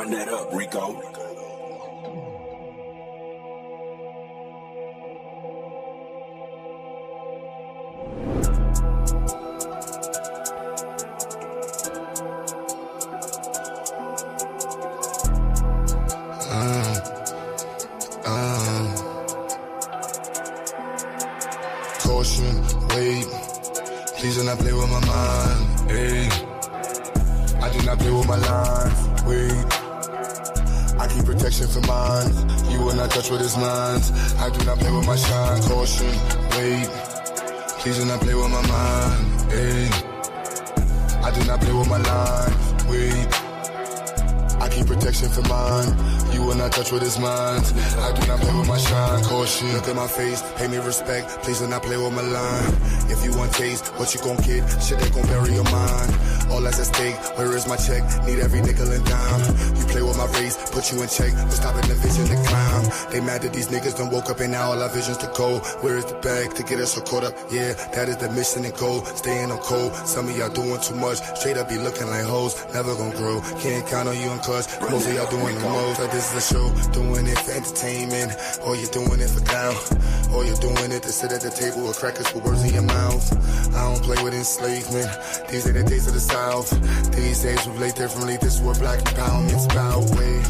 Run that up, Rico. Caution, wait, please do not play with my mind, hey. I do not play with my lines, wait. I keep protection for mine, you will not touch what is mine. I do not play with my shine, caution, wait, please do not play with my mind, hey. I do not play with my lines, wait. I keep protection for mine, you will not touch what is mine. I do not play with my shine, caution. Look at my face, pay me respect, please do not play with my line. If you want taste, what you gon' get? Shit that gon' bury your mind. All that's at stake, where is my check? Need every nickel and dime. You play with my race, put you in check, but stopping the vision to climb. They mad that these niggas done woke up and now all our visions to go. Where is the bag to get us so caught up? Yeah, that is the mission and goal. Staying on cold, some of y'all doing too much. Straight up be looking like hoes, never gon' grow. Can't count on you and cuz most of y'all doing the most. Like this is a show, doing it for entertainment, or you're doing it for clout, or you're doing it to sit at the table with crackers with words in your mouth. I don't play with enslavement, these ain't the days of the South. These days we play differently, this is what black empowerment's about. Wait,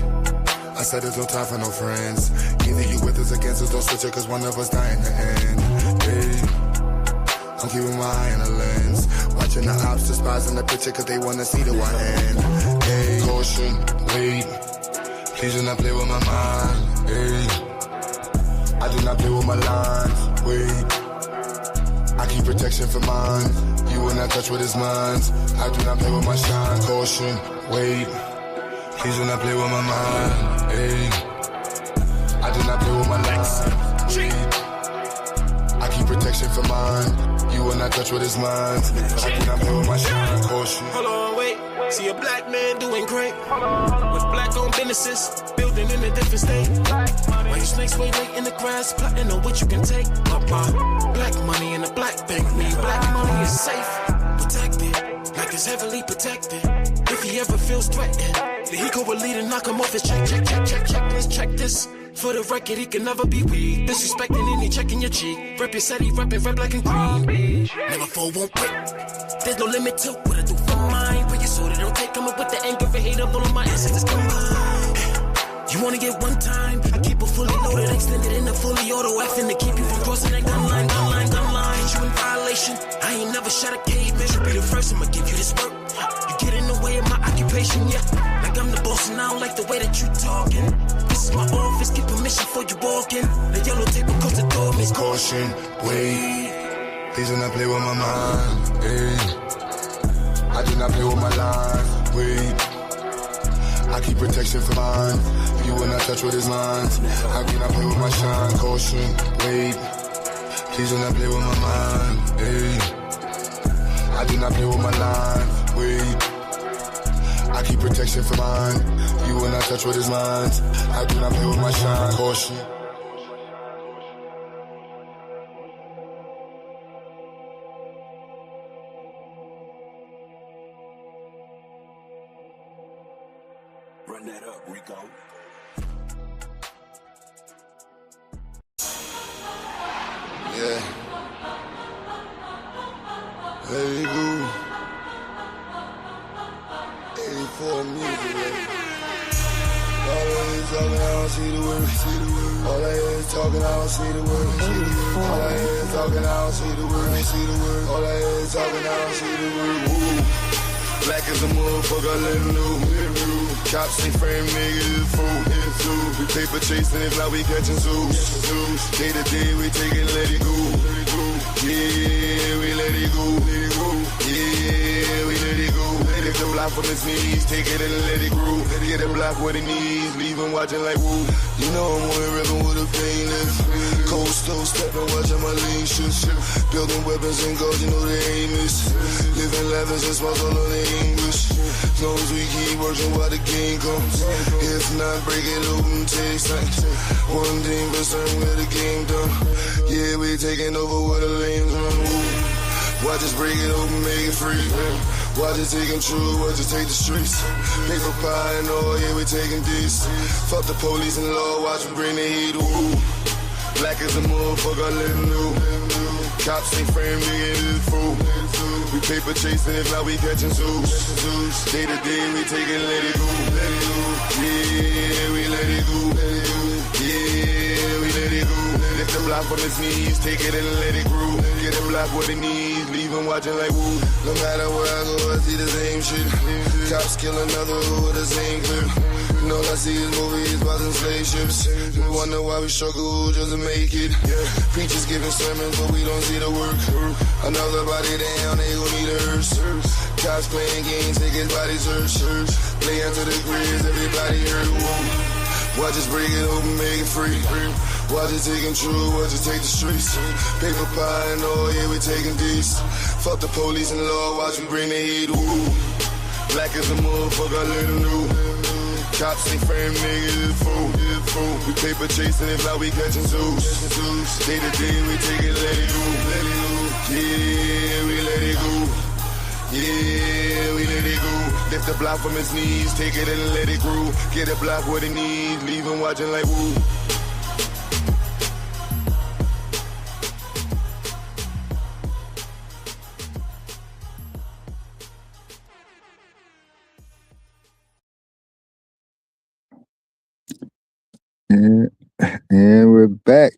I said there's no time for no friends. Either you with us, against us, don't switch it, cause one of us die in the end. Hey, I'm keeping my eye on the lens, watching the ops despising the picture cause they wanna see the one end. Hey, caution, wait, please do not play with my mind, hey. I do not play with my lines, wait. I keep protection for mine, you will not touch what is mine. I do not play with my shine, caution, wait. Please do not play with my mind, hey. I do not play with my lines, wait. I keep protection for mine, you will not touch what is mine. I do not play with my shine, caution. Hold on, wait. See a black man doing great with black-owned businesses, building in a different state. Why you snakes way late in the grass, plotting on what you can take? Black money in the black bank, mean black money is safe, protected, like it's heavily protected. If he ever feels threatened, then he go a lead and knock him off his check. Let's check this. For the record, he can never be weak. Disrespecting any checking your cheek. Rep your set, he reppin' red, black, and green. Never fall, won't quit. There's no limit to what I do for mine. But you so they don't take coming with the anger and hate up all of my ancestors combined. You wanna get one time? I keep it fully loaded, extended in the fully auto. Effing to keep you from crossing that gun line. Hit you in violation. I ain't never shot a caveman. Should be the first, I'ma give you this work. You get in the way of my occupation, yeah. Like I'm the boss and I don't like the way that you talking. This is my office, get permission before you walk in. The yellow tape across the door means caution, wait. Please do not play with my mind, hey. I do not play with my life, wait. I keep protection for mine, you will not touch what is mine. I do not play with my shine, caution, wait. Please do not play with my mind, hey. I do not play with my life, wait. I keep protection for mine, you will not touch what is mine. I do not play with my shine, caution. Run that up, Rico. Yeah. Let it go. 84 music, yeah. All I hear is talking, I don't see the words. All I hear is talking, I don't see the words. All I hear is talking, I don't see the words. All I hear is talking, I don't see the words. Woo. Black as a motherfucker, let him know. Cops ain't frame niggas, fool. We paper chasing it like we catching zoos. Day to day, we take it, let it go. Yeah, we let it go. Yeah, we let it go. Lift the block from his knees, take it and let it grow. Get the block where it needs, leave him watching like woo. You know I'm on the ribbon with a painless. Cold stove stepping, watching my lean shit. Building weapons and guns, you know the aim is. Living levels and smiles all on the English. As long as we keep working while the game comes. If not, break it open, takes like 1% where the game done. Yeah, we taking over where the lanes run. Watch us break it open, make it free. Watch it take them true, watch it take the streets. Paper pie and all, yeah, we taking this. Fuck the police and law, watch me bring the heat, ooh. Black as a motherfucker, I let him know. Cops ain't frame, nigga, it is fool. We paper chasing, if not, we catching zoos. Day to day, we take it, let it go. Yeah, we let it go. Yeah, we let it go. Lift the block from his knees, take it and let it grow. Get a block with the knees, leave him watching like woo. No matter where I go, I see the same shit. Cops kill another with the same clip. And all I see is movies about them slave ships. We wonder why we struggle just to make it. Preachers giving sermons, but we don't see the work. Another body down, they gon' need a hearse. Cops playing games, take his body search. Play into the grids, everybody hurt. Whoa. Watch us break it open, make it free. Watch it taking true, watch it take the streets. Paper pie and all, yeah, we taking these. Fuck the police and law, watch me bring the heat. Ooh. Black as a motherfucker, I let him know. Cops ain't frame, nigga, it's fool. We paper chasing, if not, we catching zoos. Day to day, we take it, let it go. Yeah, we let it go. Yeah, we let it go. Lift the block from his knees, take it and let it grow. Get a block what it needs, leave him watching like woo. And we're back.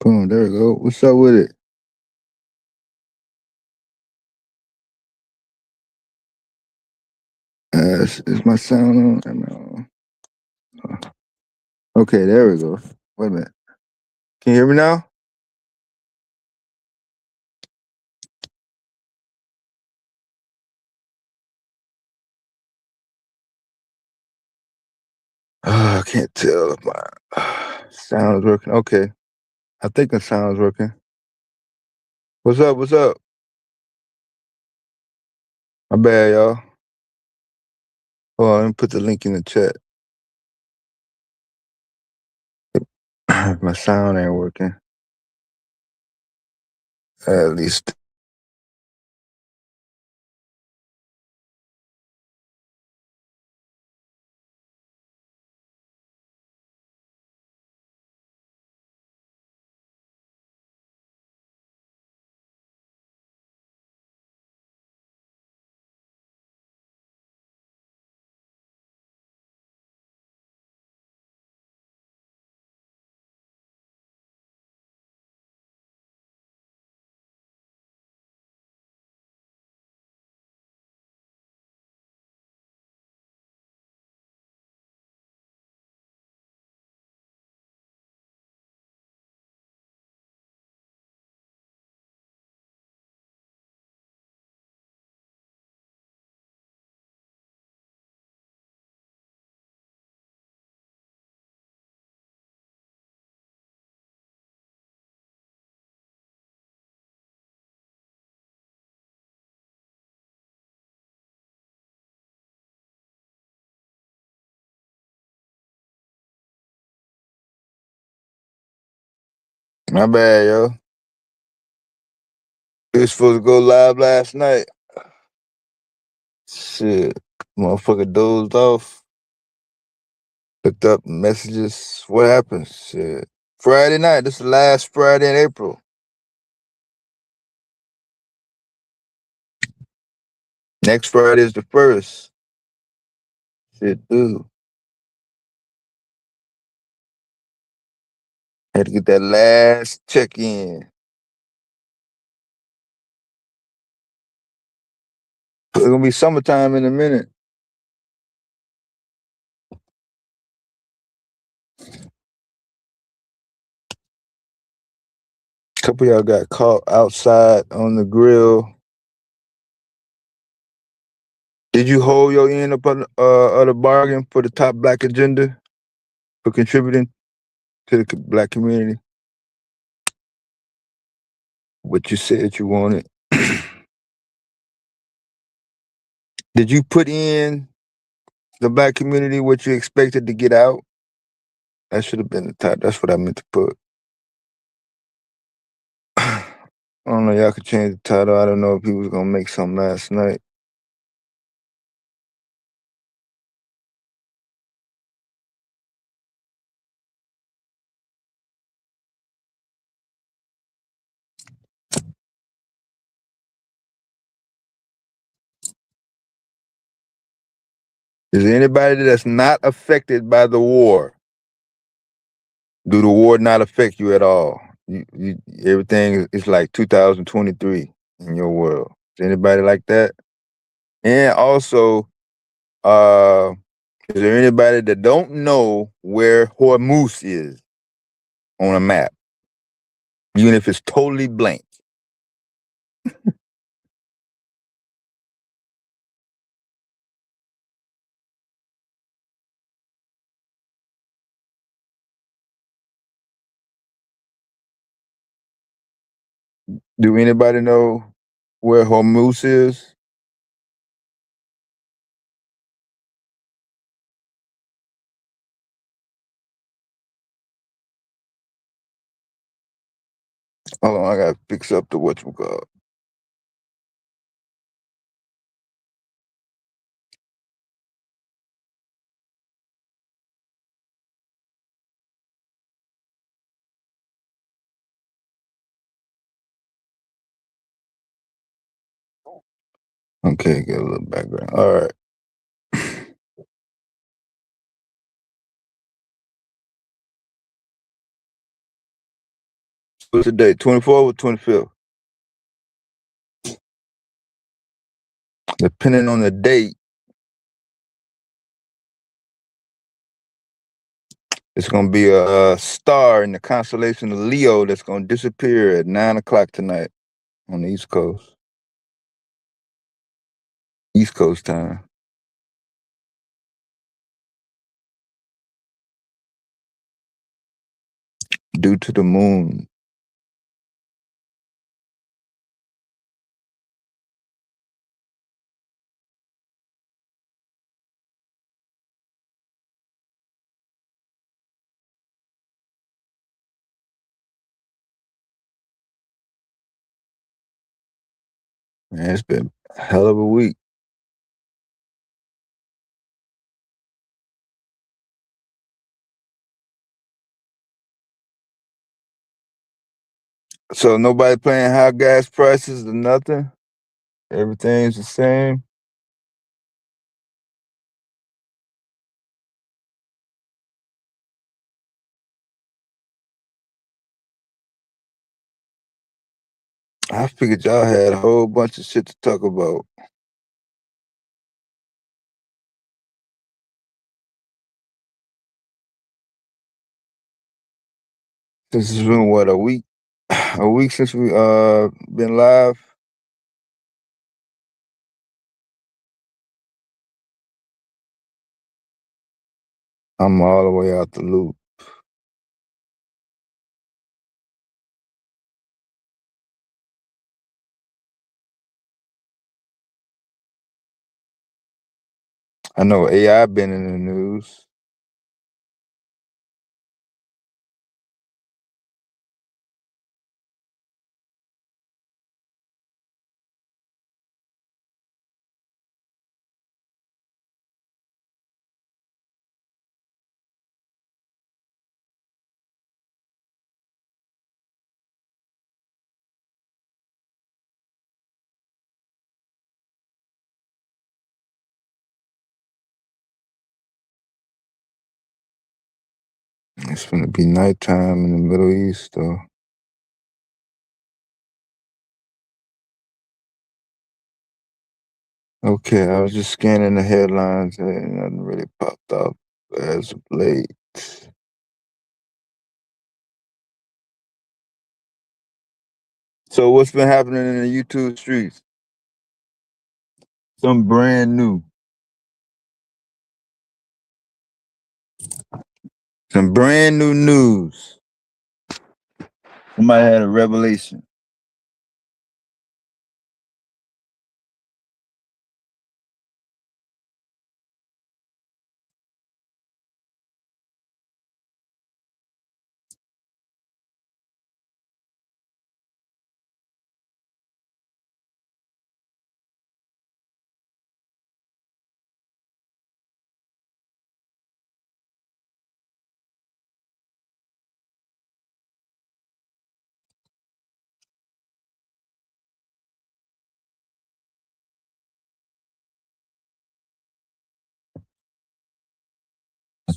Boom, there we go. What's up with it? Is my sound on? Okay, there we go. Wait a minute. Can you hear me now? I can't tell if my sound is working. Okay. I think the sound's working. What's up? What's up? My bad, y'all. Hold on, let me put the link in the chat. My sound ain't working. At least. My bad, yo. We was supposed to go live last night. Shit. Motherfucker dozed off. Looked up messages. What happened? Shit. Friday night. This is the last Friday in April. Next Friday is the 1st. Shit, dude. Had to get that last check-in. It's gonna be summertime in a minute. Couple of y'all got caught outside on the grill. Did you hold your end up on of the bargain for the top black agenda for contributing to the black community? What you said you wanted. Did you put in the black community what you expected to get out? That should have been the top. That's what I meant to put. I don't know. Y'all could change the title. I don't know if he was gonna make something last night. Is there anybody that's not affected by the war? Do the war not affect you at all? Everything is like 2023 in your world. Is anybody like that? And also, uh, is there anybody that don't know where Hormuz is on a map, even if it's totally blank? Do anybody know where Hormuz is? Hold on, I gotta fix up the whatchamacallit. Okay, get a little background. All right. What's the date? 24th or 25th? Depending on the date, it's gonna be a star in the constellation of Leo that's gonna disappear at 9 o'clock tonight on the East Coast. East Coast time. Due to the moon. Man, it's been a hell of a week. So nobody playing high gas prices or nothing? Everything's the same. I figured y'all had a whole bunch of shit to talk about. This has been what, a week? A week since we been live. I'm all the way out the loop. I know AI been in the news. It's gonna be nighttime in the Middle East, though. Okay, I was just scanning the headlines and nothing really popped up as of late. So what's been happening in the YouTube streets? Some brand new. Some brand new news. Somebody had a revelation.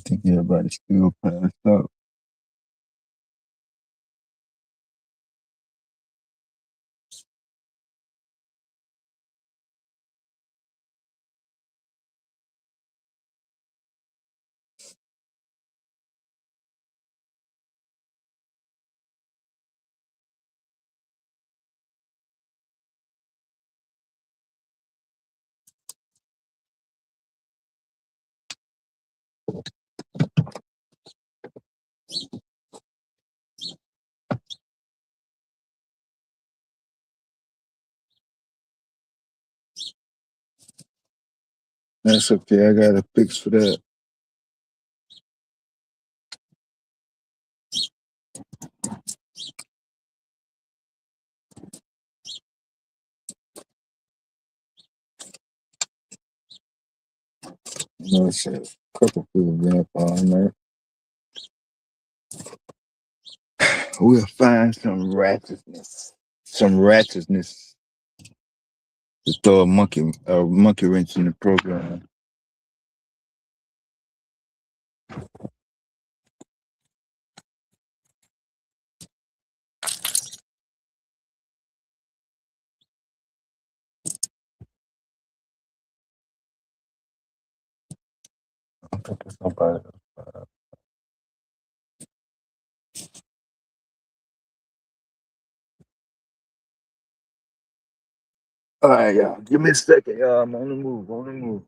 think everybody's still passed out. That's okay. I got a fix for that. You know, shit. A couple people been up all night. We'll find some ratchetness. Some ratchetness to throw a monkey wrench in the program. I think it's somebody. All right, y'all. Give me a second, y'all. I'm on the move. On the move.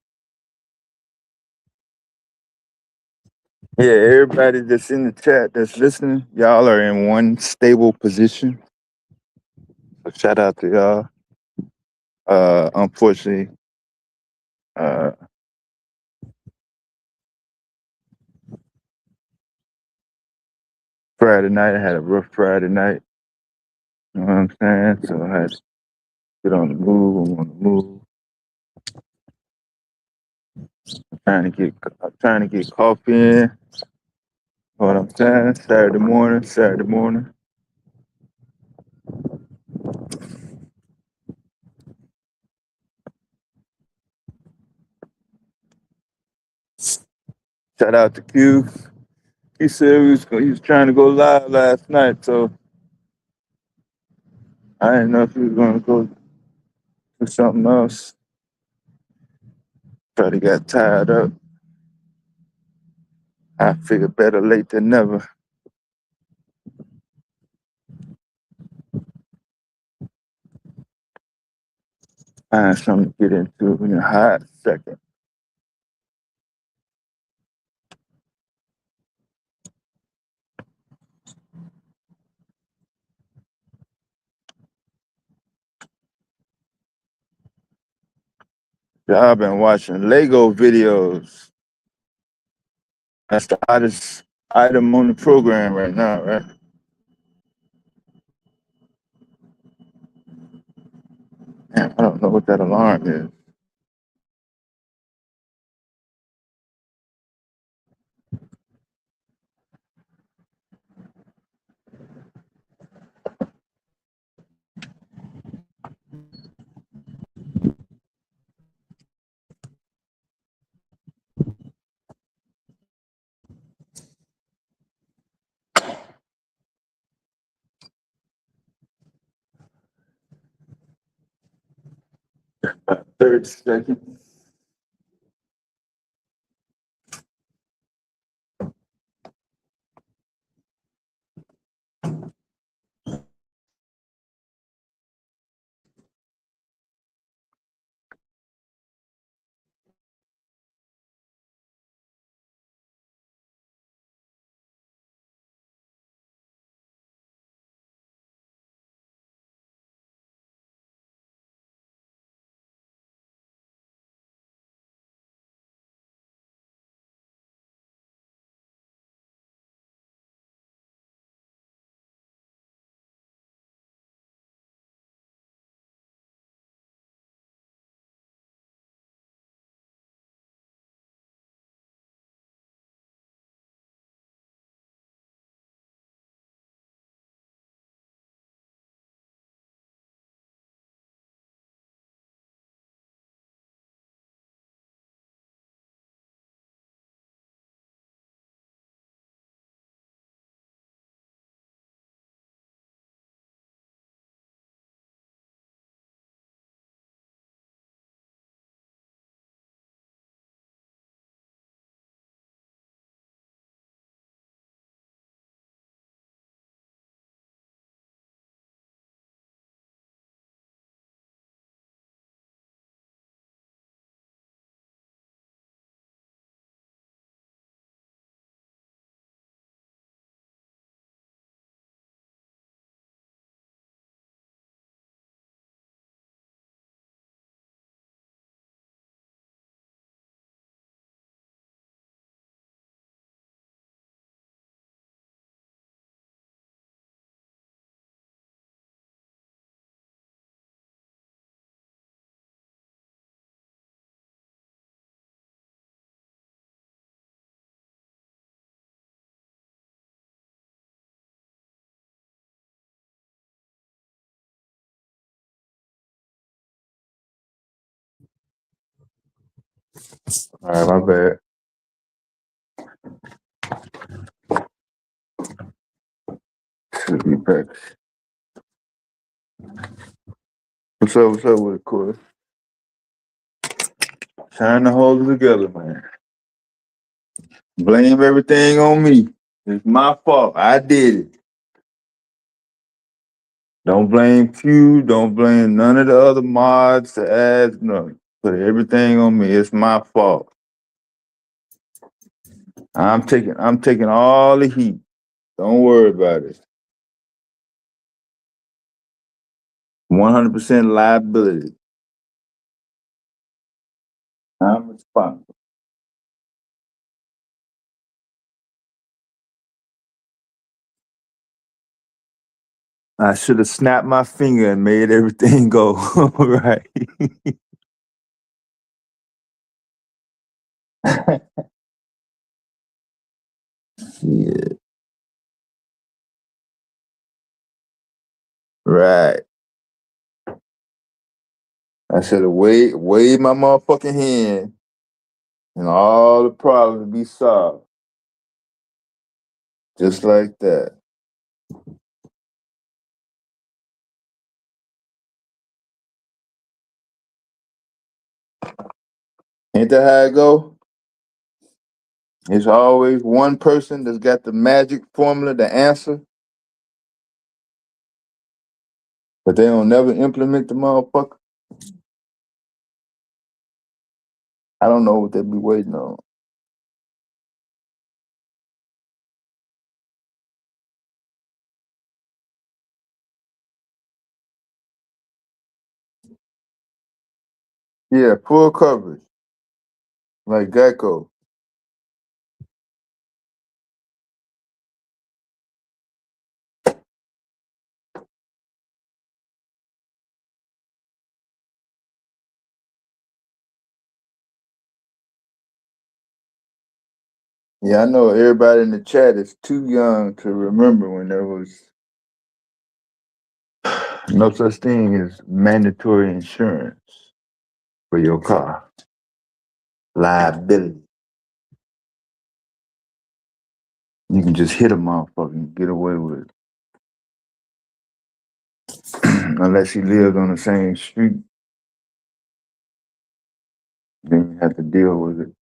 Yeah, everybody that's in the chat that's listening, y'all are in one stable position. So shout out to y'all. Unfortunately, uh, Friday night, I had a rough Friday night. You know what I'm saying? So I had to get on the move. I'm on the move. I'm trying to get coffee in. You know what I'm saying? Saturday morning. Shout out to Q. He said he was trying to go live last night, so I didn't know if he was going to go do something else. But he got tied up. I figured better late than never. Find something to get into in a hot second. Y'all been watching Lego videos. That's the hottest item on the program right now, right? Man, I don't know what that alarm is. About 30 seconds. All right, my bad. Should be back. What's up? What's up with it, Corey? Trying to hold it together, man. Blame everything on me. It's my fault. I did it. Don't blame Q. Don't blame none of the other mods, the ads, no. Put everything on me. It's my fault. I'm taking all the heat. Don't worry about it. 100% liability. I'm responsible. I should have snapped my finger and made everything go right. Yeah, right. I should have waved my motherfucking hand and all the problems be solved. Just like that. Ain't that how it go? It's always one person that's got the magic formula, the answer, but they don't never implement the motherfucker. I don't know what they be waiting on. Yeah, full coverage, like Geico. Yeah, I know everybody in the chat is too young to remember when there was no such thing as mandatory insurance for your car. Liability. You can just hit a motherfucker and get away with it. Unless he lives on the same street, then you have to deal with it.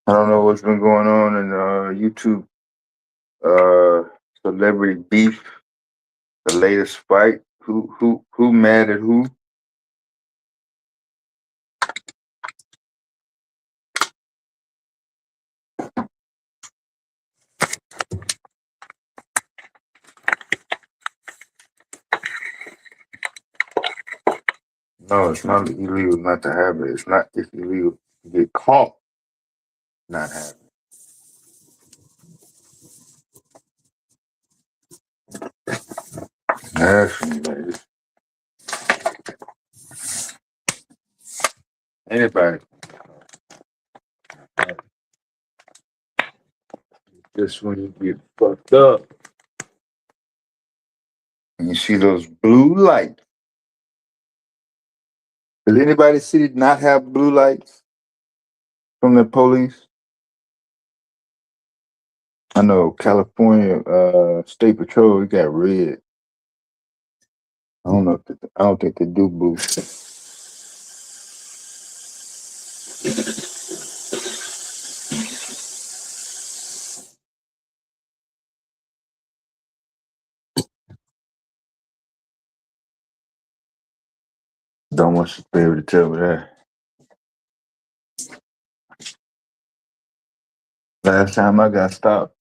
I don't know what's been going on in YouTube. Celebrity beef, the latest fight. Who mad at who? No, it's not illegal not to have it. It's illegal to get caught not having it. Actually, anybody. Just when you get fucked up and you see those blue lights. Does anybody city not have blue lights from the police? I know California State Patrol got red. I don't know. I don't think they do blue. Don't want you to be able to tell me that. Last time I got stopped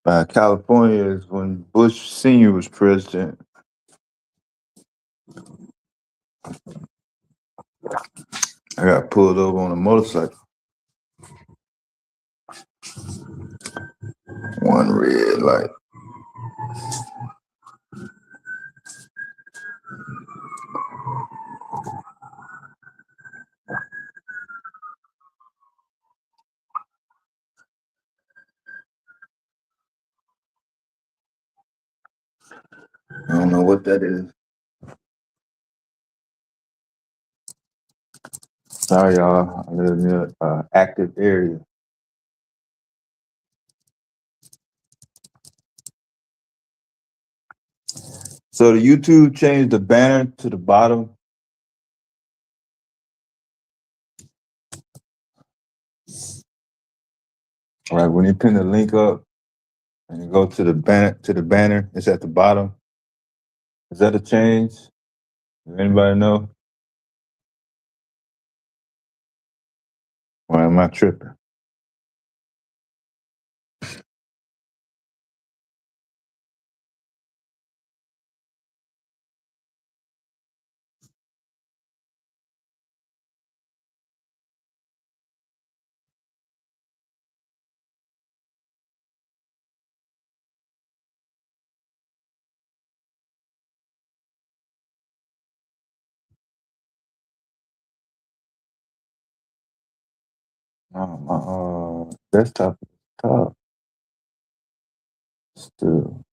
by California is when Bush Sr. was president. I got pulled over on a motorcycle. One red light. I don't know what that is. Sorry, y'all. I live near an active area. So the YouTube changed the banner to the bottom. All right, when you pin the link up and you go to the banner, it's at the bottom. Is that a change? Does anybody know? Or am I tripping? My desktop is top still.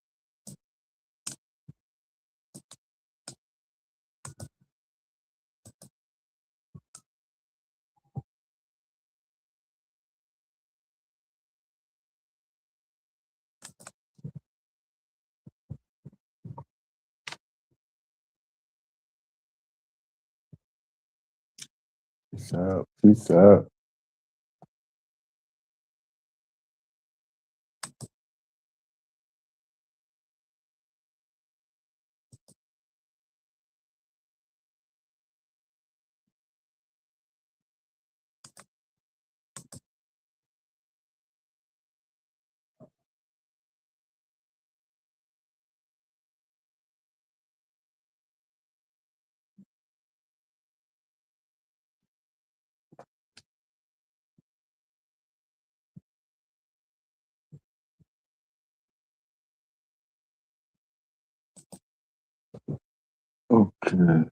Peace out. Peace out. Okay.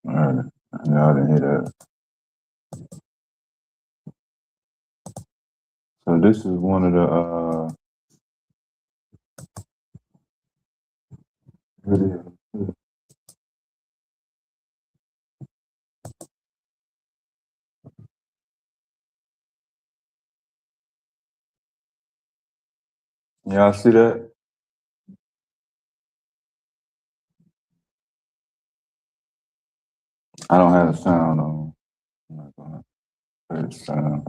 All right. I didn't hear that. So this is one of the videos. Y'all see that? I don't have the sound on. I'm not gonna play the sound.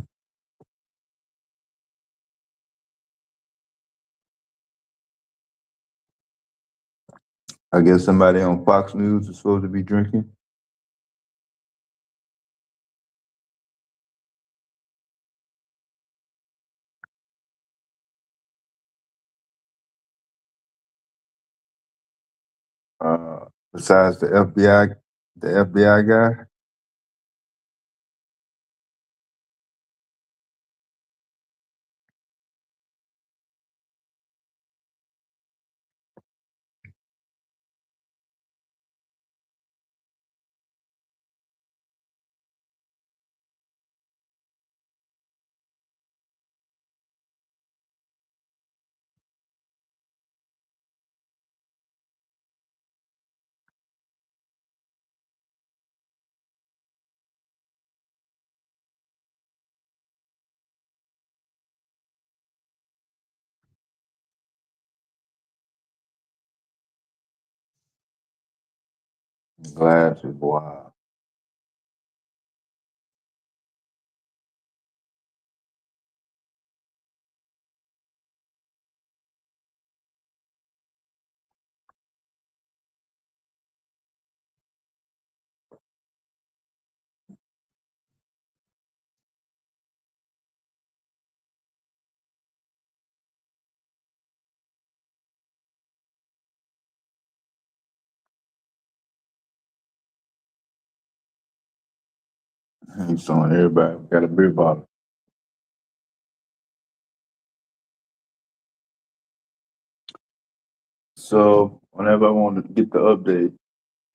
I guess somebody on Fox News is supposed to be drinking. Besides the FBI guy. Glasses, wow. He's showing everybody got a beer bottle. So whenever I want to get the update,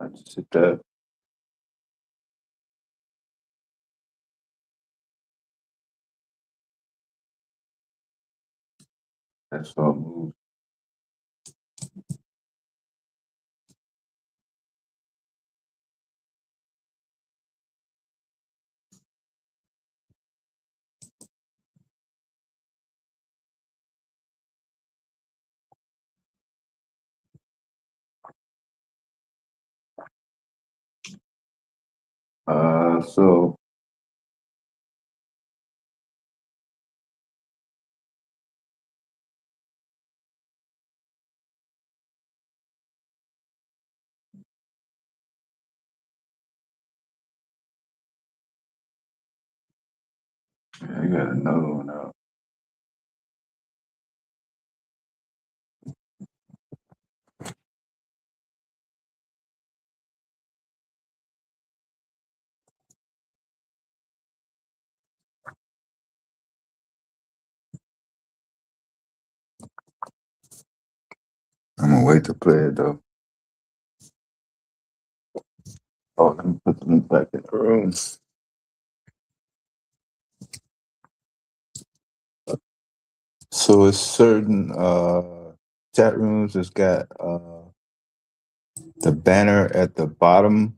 I just hit that. That's all moves. So yeah, I got another one out. I'm gonna wait to play it though. Oh, let me put the link back in the room. So it's certain chat rooms that's got the banner at the bottom.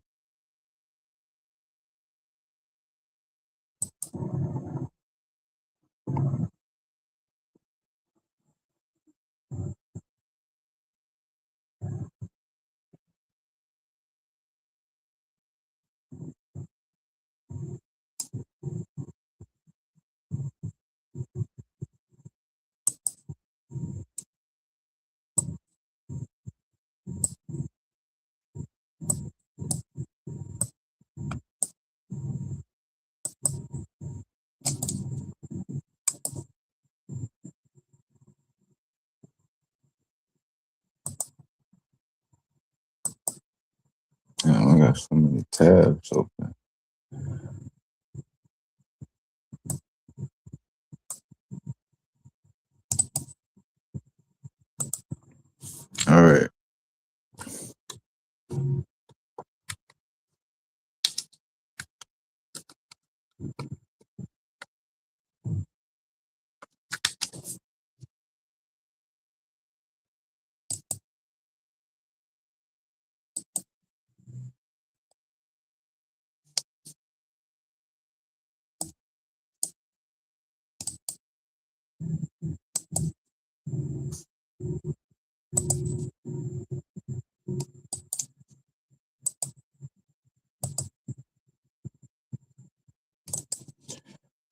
Damn, I got so many tabs open. All right.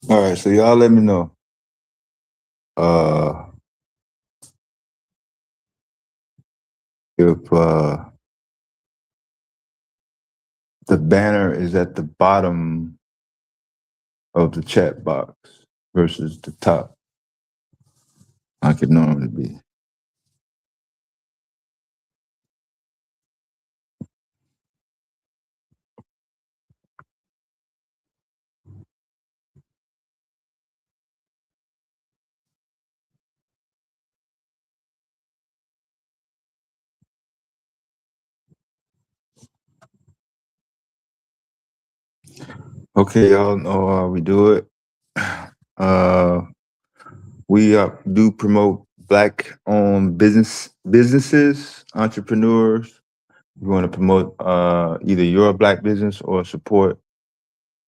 All right, so y'all let me know. If the banner is at the bottom of the chat box versus the top, like it normally be. Okay, y'all know how we do it. We do promote Black-owned businesses, entrepreneurs. You want to promote either your Black business or support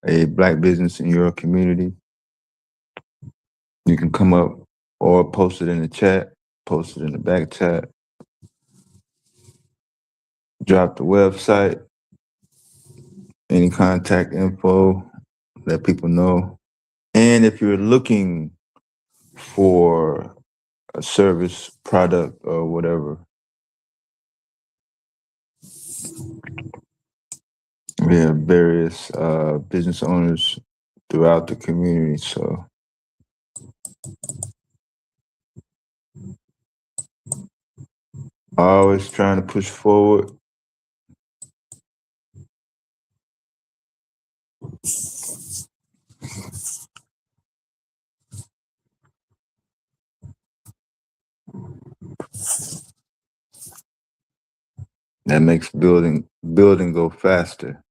a Black business in your community. You can come up or post it in the chat, post it in the back chat, drop the website, Any contact info, let people know. And if you're looking for a service, product, or whatever, we have various business owners throughout the community. So always trying to push forward. That makes building go faster.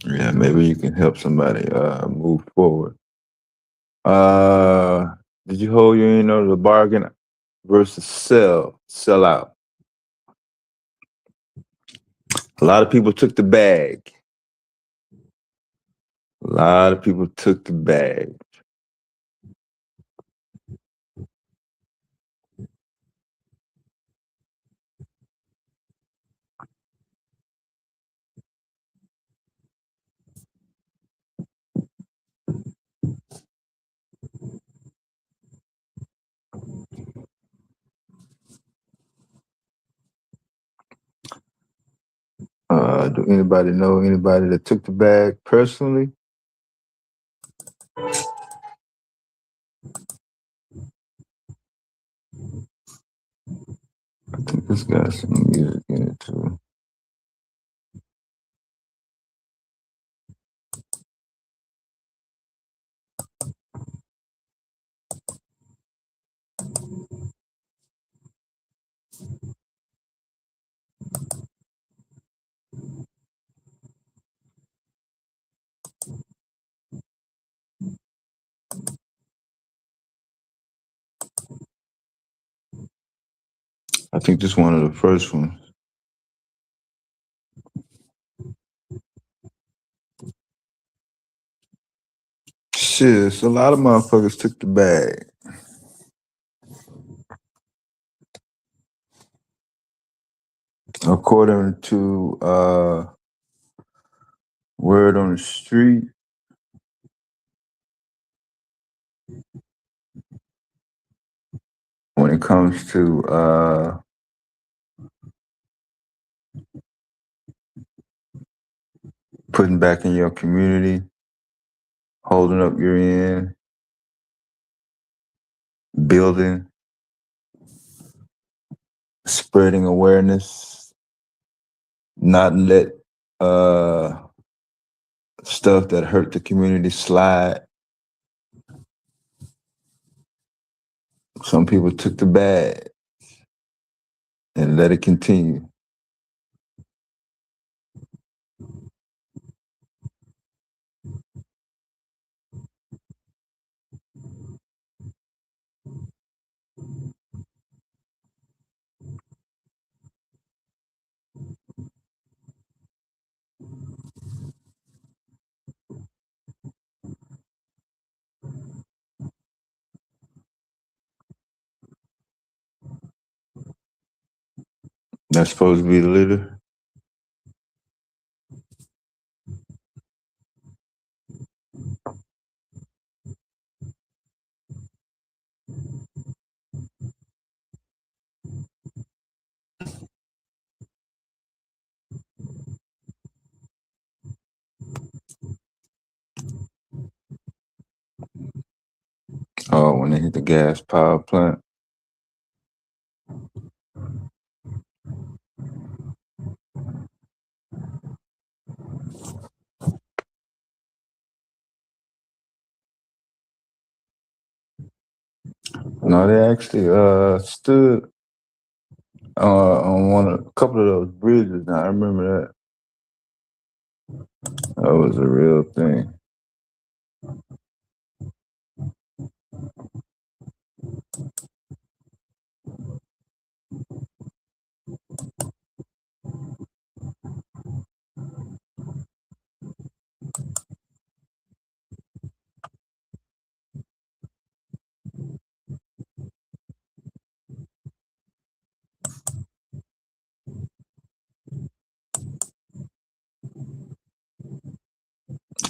Yeah, maybe you can help somebody move forward. Did you hold your end of the bargain versus sell out? A lot of people took the bag. A lot of people took the bag. Do anybody know anybody that took the bag personally? I think this got some music in it too. I think this one of the first ones. Shit, so a lot of motherfuckers took the bag. According to word on the street, when it comes to putting back in your community, holding up your end, building, spreading awareness, not let stuff that hurt the community slide. Some people took the bad and let it continue. That's supposed to be the leader. Oh, when they hit the gas power plant. No, they actually stood on a couple of those bridges. Now I remember that. That was a real thing.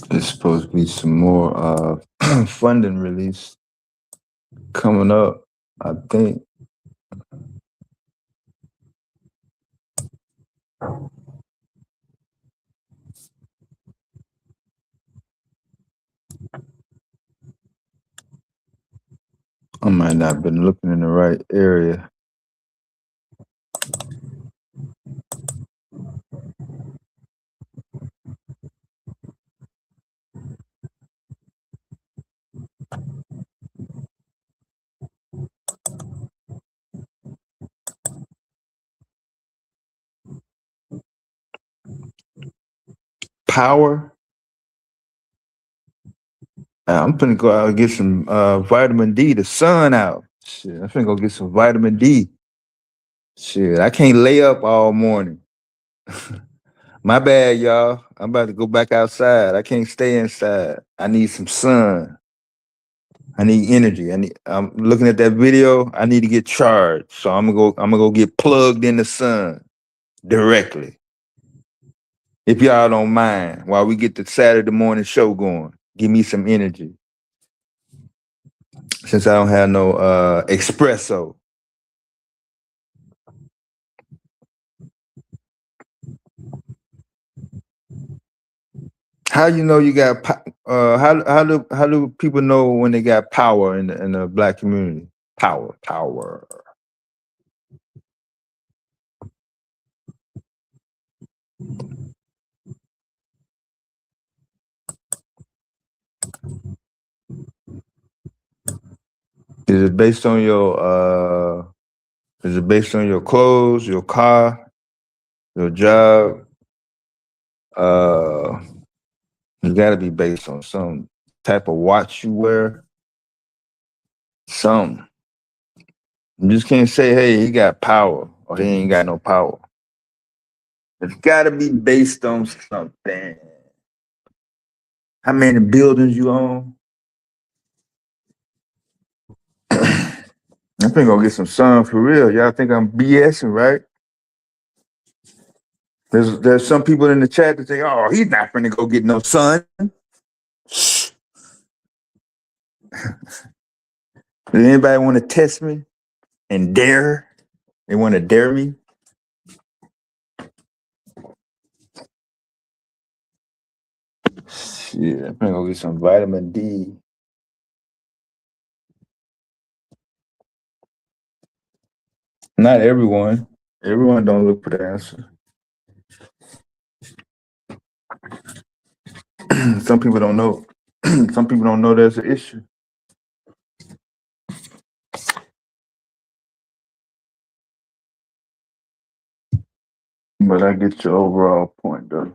There's supposed to be some more funding release coming up, I think. I might not have been looking in the right area. Power. I'm finna go out and get some vitamin D. The sun out. Shit, I'm finna go get some vitamin D. Shit, I can't lay up all morning. My bad, y'all. I'm about to go back outside. I can't stay inside. I need some sun. I need energy. I'm looking at that video. I need to get charged. So I'm gonna go get plugged in the sun directly. If y'all don't mind, while we get the Saturday morning show going, give me some energy. Since I don't have no espresso. How you know you got how do people know when they got power in the black community? Power. Is it based on your clothes, your car, your job? It's gotta be based on some type of watch you wear. Something. You just can't say, hey, he got power or he ain't got no power. It's gotta be based on something. How many buildings you own? I'm finna go get some sun for real. Y'all think I'm BSing, right? There's some people in the chat that say, oh, he's not finna go get no sun. Does anybody want to test me and dare? They want to dare me? Shit, I'm finna go get some vitamin D. Not everyone. Everyone don't look for the answer. Some people don't know. Some people don't know there's an issue. But I get your overall point, though.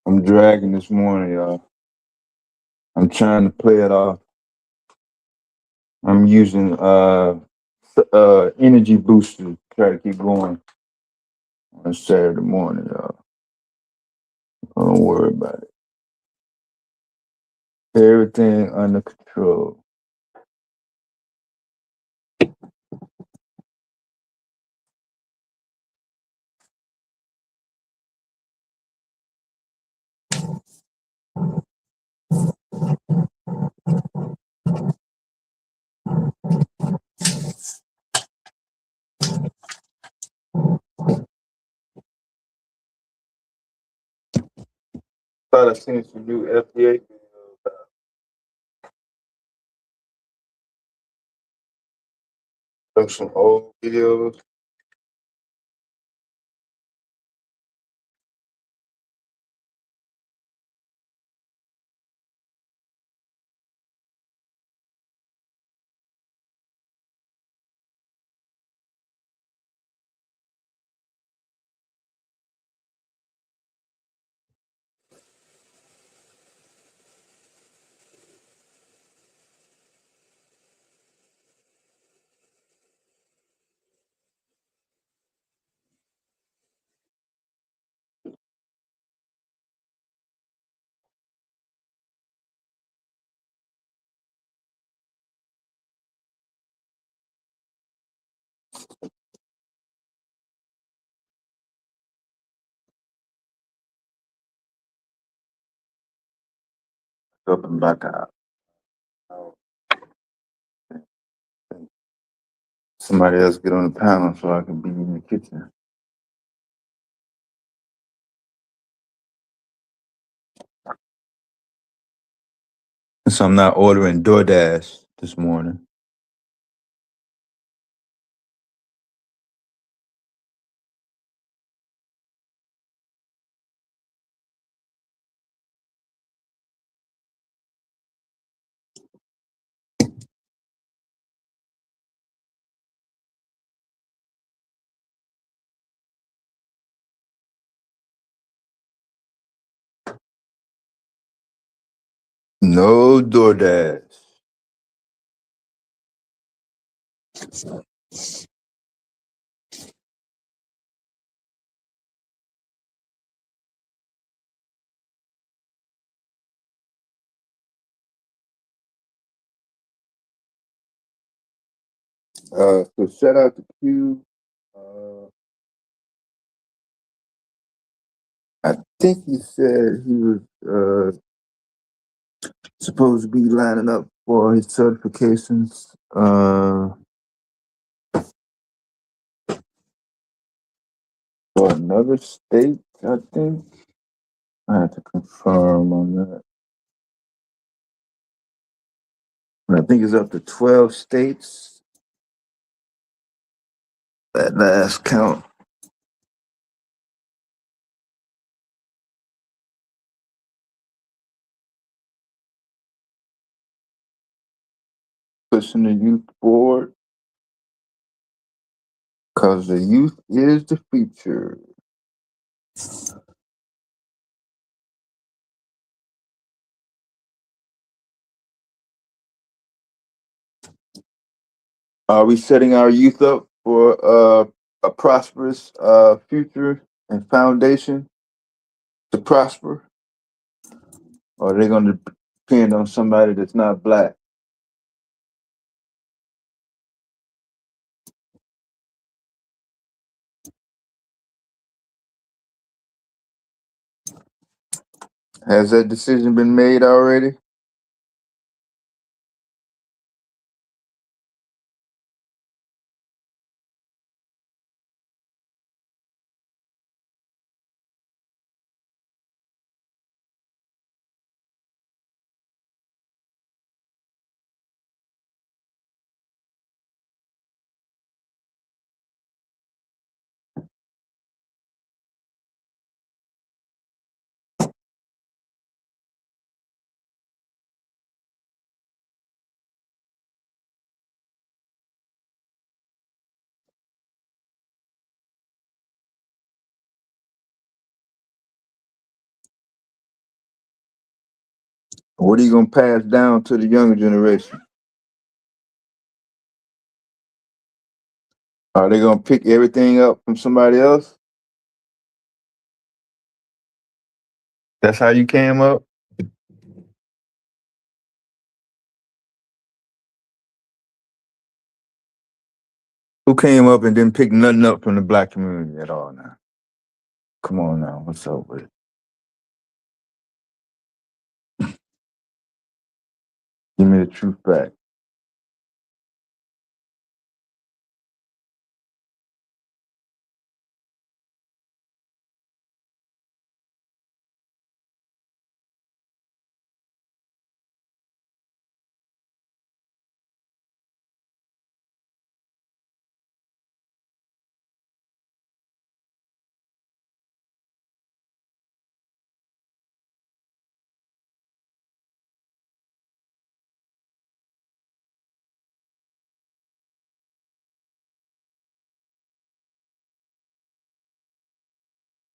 I'm dragging this morning, y'all. I'm trying to play it off. I'm using energy booster to try to keep going on Saturday morning, y'all. Don't worry about it. Everything under control. Thought I seen some new FDA videos. Some old videos. up in like a hour. Somebody else get on the panel so I can be in the kitchen. So I'm not ordering DoorDash this morning. No DoorDash. So shout out to Q. I think he said he was supposed to be lining up for his certifications. For another state, I think. I have to confirm on that. But I think it's up to 12 states. That last count. Pushing the youth forward. Because the youth is the future. Are we setting our youth up for a prosperous future and foundation to prosper? Or are they going to depend on somebody that's not black? Has that decision been made already? What are you going to pass down to the younger generation? Are they going to pick everything up from somebody else? That's how you came up? Who came up and didn't pick nothing up from the black community at all now? Come on now, what's up with it? Give me the truth back.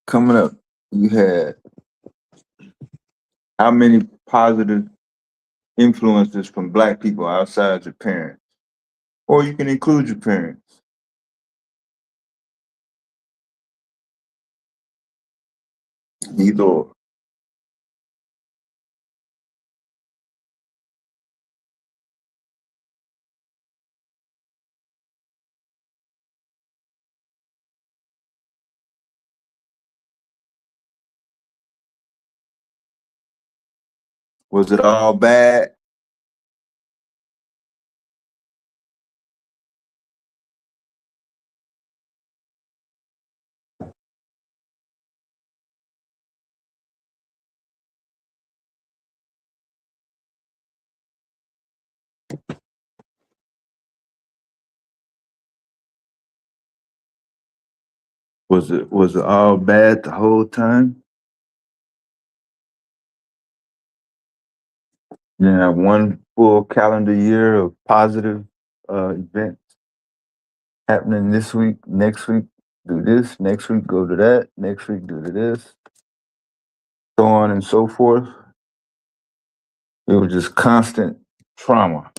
Coming up, you had how many positive influences from black people outside your parents? Or you can include your parents. Either or. Was it all bad? Was it all bad the whole time? You have one full calendar year of positive events happening this week, next week do this, next week go to that, next week do to this, so on and so forth. It was just constant trauma.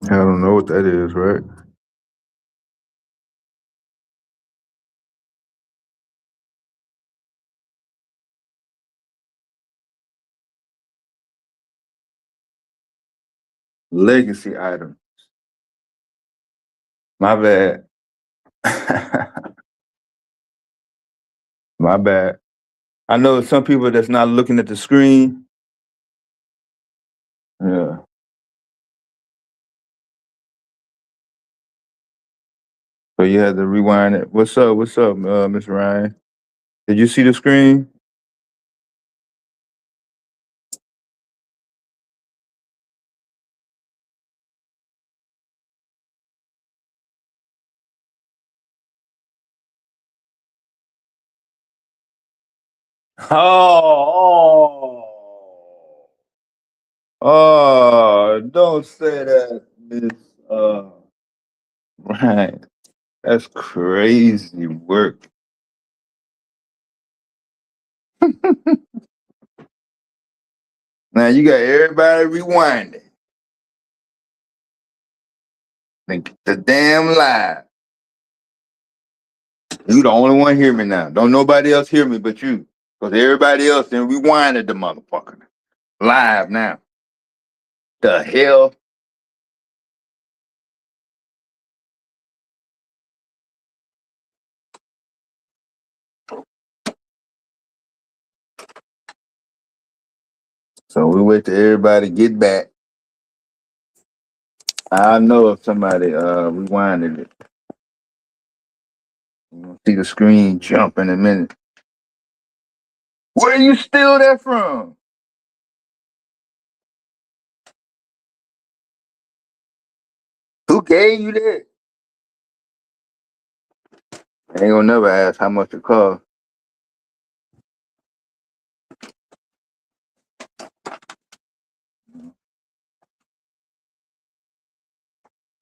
I don't know what that is, right? Legacy item. My bad. My bad. I know some people that's not looking at the screen. Yeah. So you had to rewind it. What's up? What's up, Miss Ryan? Did you see the screen? Oh, don't say that, Miss Ryan. That's crazy work. Now you got everybody rewinding. Think the damn lie. You the only one hear me now. Don't nobody else hear me but you. Because everybody else then rewinded the motherfucker. Live now. The hell? So we wait till everybody get back. I know if somebody rewinded it. You'll see the screen jump in a minute. Where you steal that from? Who gave you that? I ain't gonna never ask how much it cost.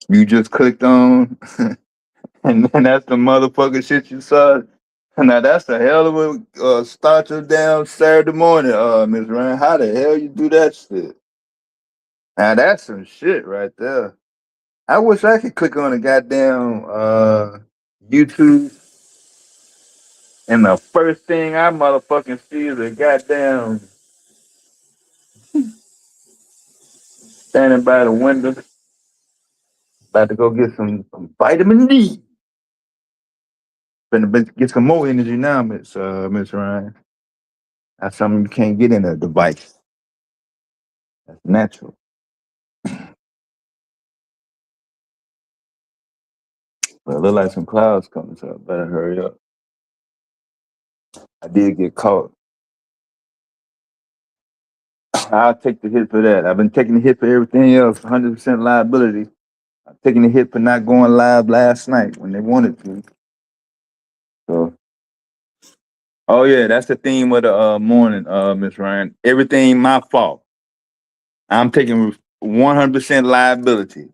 You just clicked on, and then that's the motherfucking shit you saw. Now that's a hell of a start your damn Saturday morning, Miss Ryan. How the hell you do that shit? Now that's some shit right there. I wish I could click on the goddamn YouTube, and the first thing I motherfucking see is a goddamn standing by the window, about to go get some vitamin D. Finna get some more energy now, Miss Ryan. That's something you can't get in a device. That's natural. But it look like some clouds coming, so I better hurry up. I did get caught. I'll take the hit for that. I've been taking the hit for everything else, 100% liability. I'm taking the hit for not going live last night when they wanted to. So, oh yeah, that's the theme of the morning, Miss Ryan. Everything my fault. I'm taking 100% liability.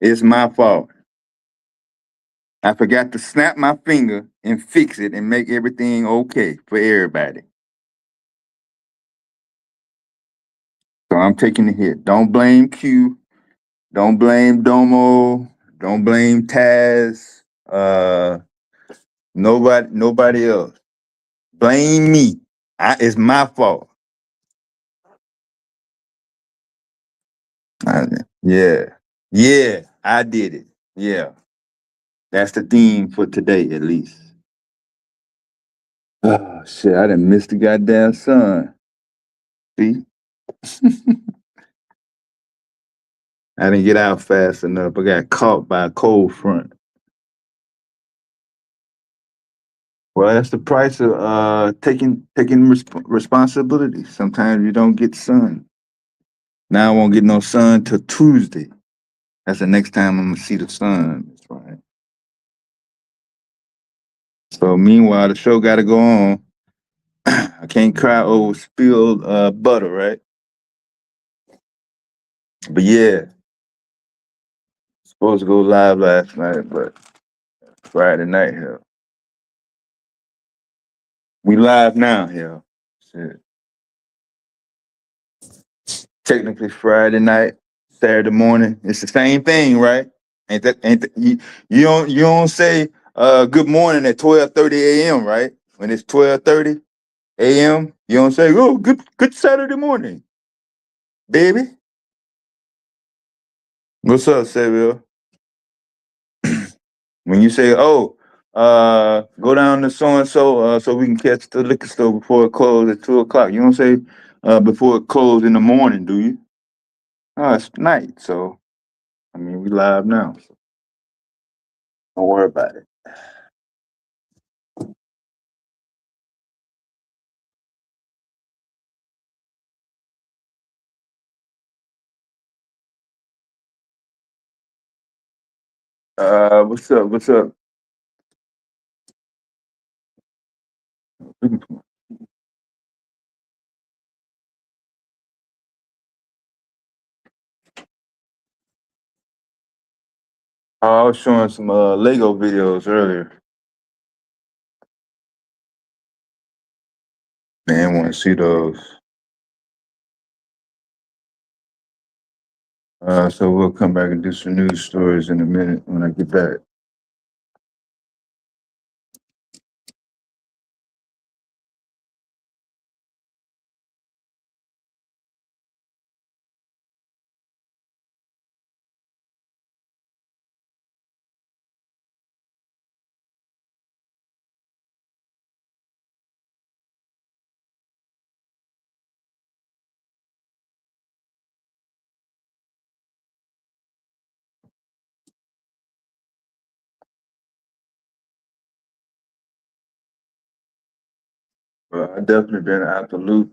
It's my fault. I forgot to snap my finger and fix it and make everything okay for everybody. So I'm taking the hit. Don't blame Q. Don't blame Domo. Don't blame Taz. Nobody else. Blame me. It's my fault. I- yeah. Yeah, I did it. Yeah. That's the theme for today, at least. Oh shit, I done missed the goddamn sun. See? I didn't get out fast enough. I got caught by a cold front. Well, that's the price of taking responsibility. Sometimes you don't get sun. Now I won't get no sun till Tuesday. That's the next time I'm gonna see the sun. That's right. So meanwhile, the show got to go on. I can't cry over spilled butter, right? But yeah, supposed to go live last night, but Friday night here. We live now here. Shit. Technically Friday night, Saturday morning. It's the same thing, right? You don't say good morning at 12:30 a.m., right? When it's 12:30 a.m., you don't say, oh, good Saturday morning, baby. What's up, Samuel? When you say, oh, go down to so and so we can catch the liquor store before it closes at 2 o'clock. You don't say before it closes in the morning, do you? Oh, it's night, so I mean we live now. So don't worry about it. What's up? What's up? I was showing some Lego videos earlier. Man, want to see those. So we'll come back and do some news stories in a minute when I get back. But I definitely been out the loop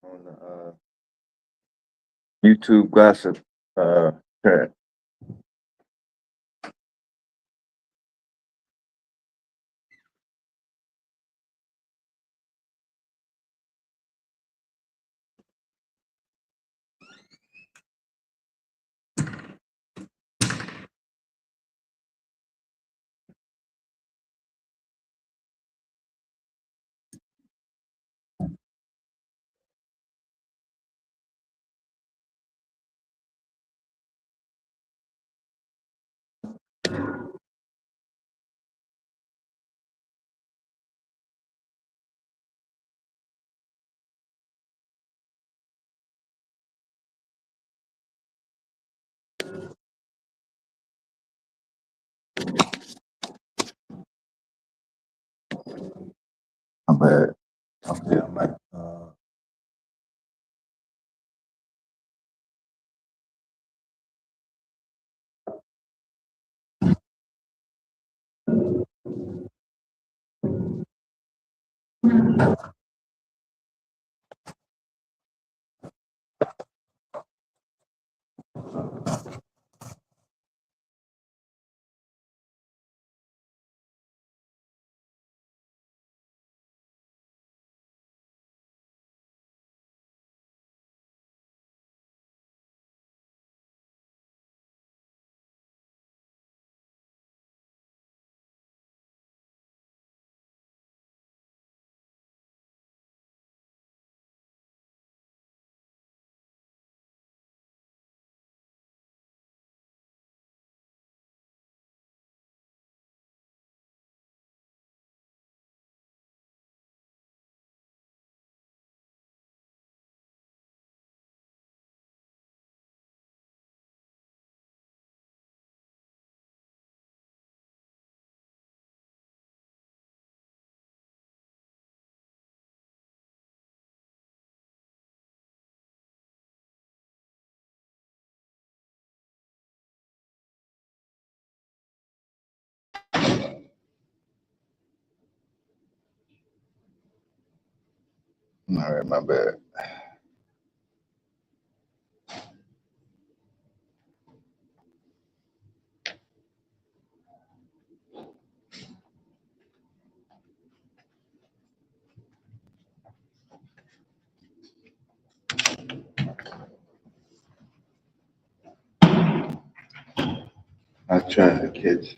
on the YouTube gossip track. I'm bad. Okay, I'm like, All right, my bad. I tried to catch.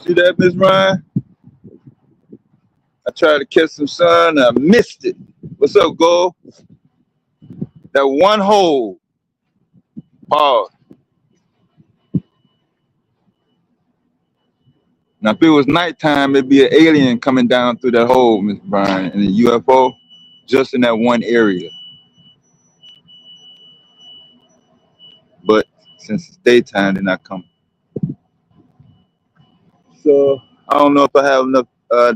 See that, Miss Ryan? I tried to catch some sun. I missed it. What's up, Go? That one hole. Pause. Now, if it was nighttime, it'd be an alien coming down through that hole, Miss Brian, and a UFO, just in that one area. But since it's daytime, they're not coming. So I don't know if I have enough. I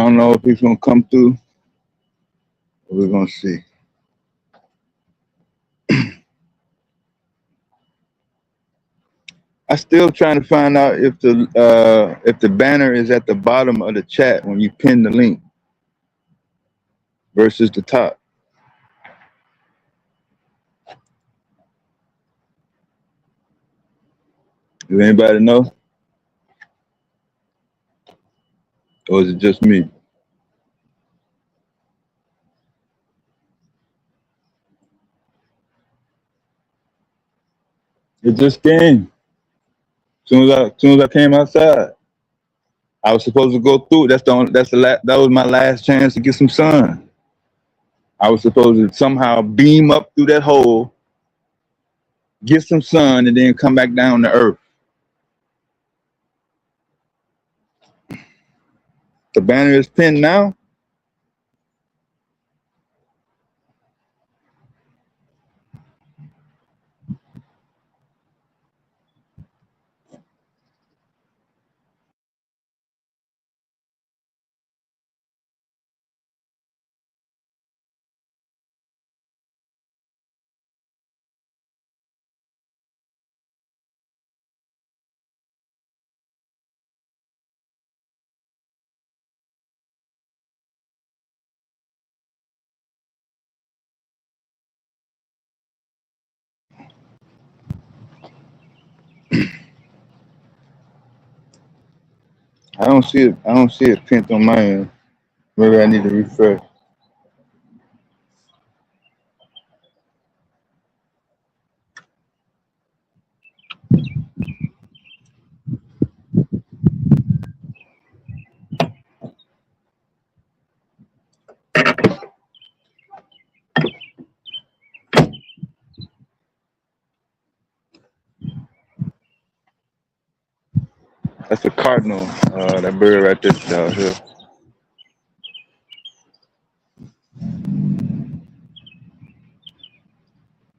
don't know if he's gonna come through. We're gonna see. I'm still trying to find out if the banner is at the bottom of the chat when you pin the link versus the top. Does anybody know? Or is it just me? It just came. Soon as I came outside, I was supposed to go through. That was my last chance to get some sun. I was supposed to somehow beam up through that hole, get some sun, and then come back down to earth. The banner is pinned now. I don't see it. I don't see it pinned on my end. Maybe I need to refresh. That's a cardinal. That bird right there down here.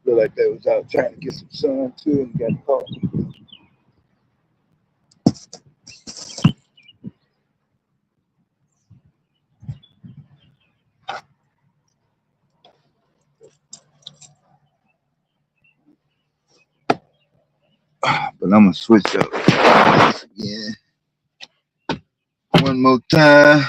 Look like they was out trying to get some sun too and got caught. But I'm gonna switch up again. One more time.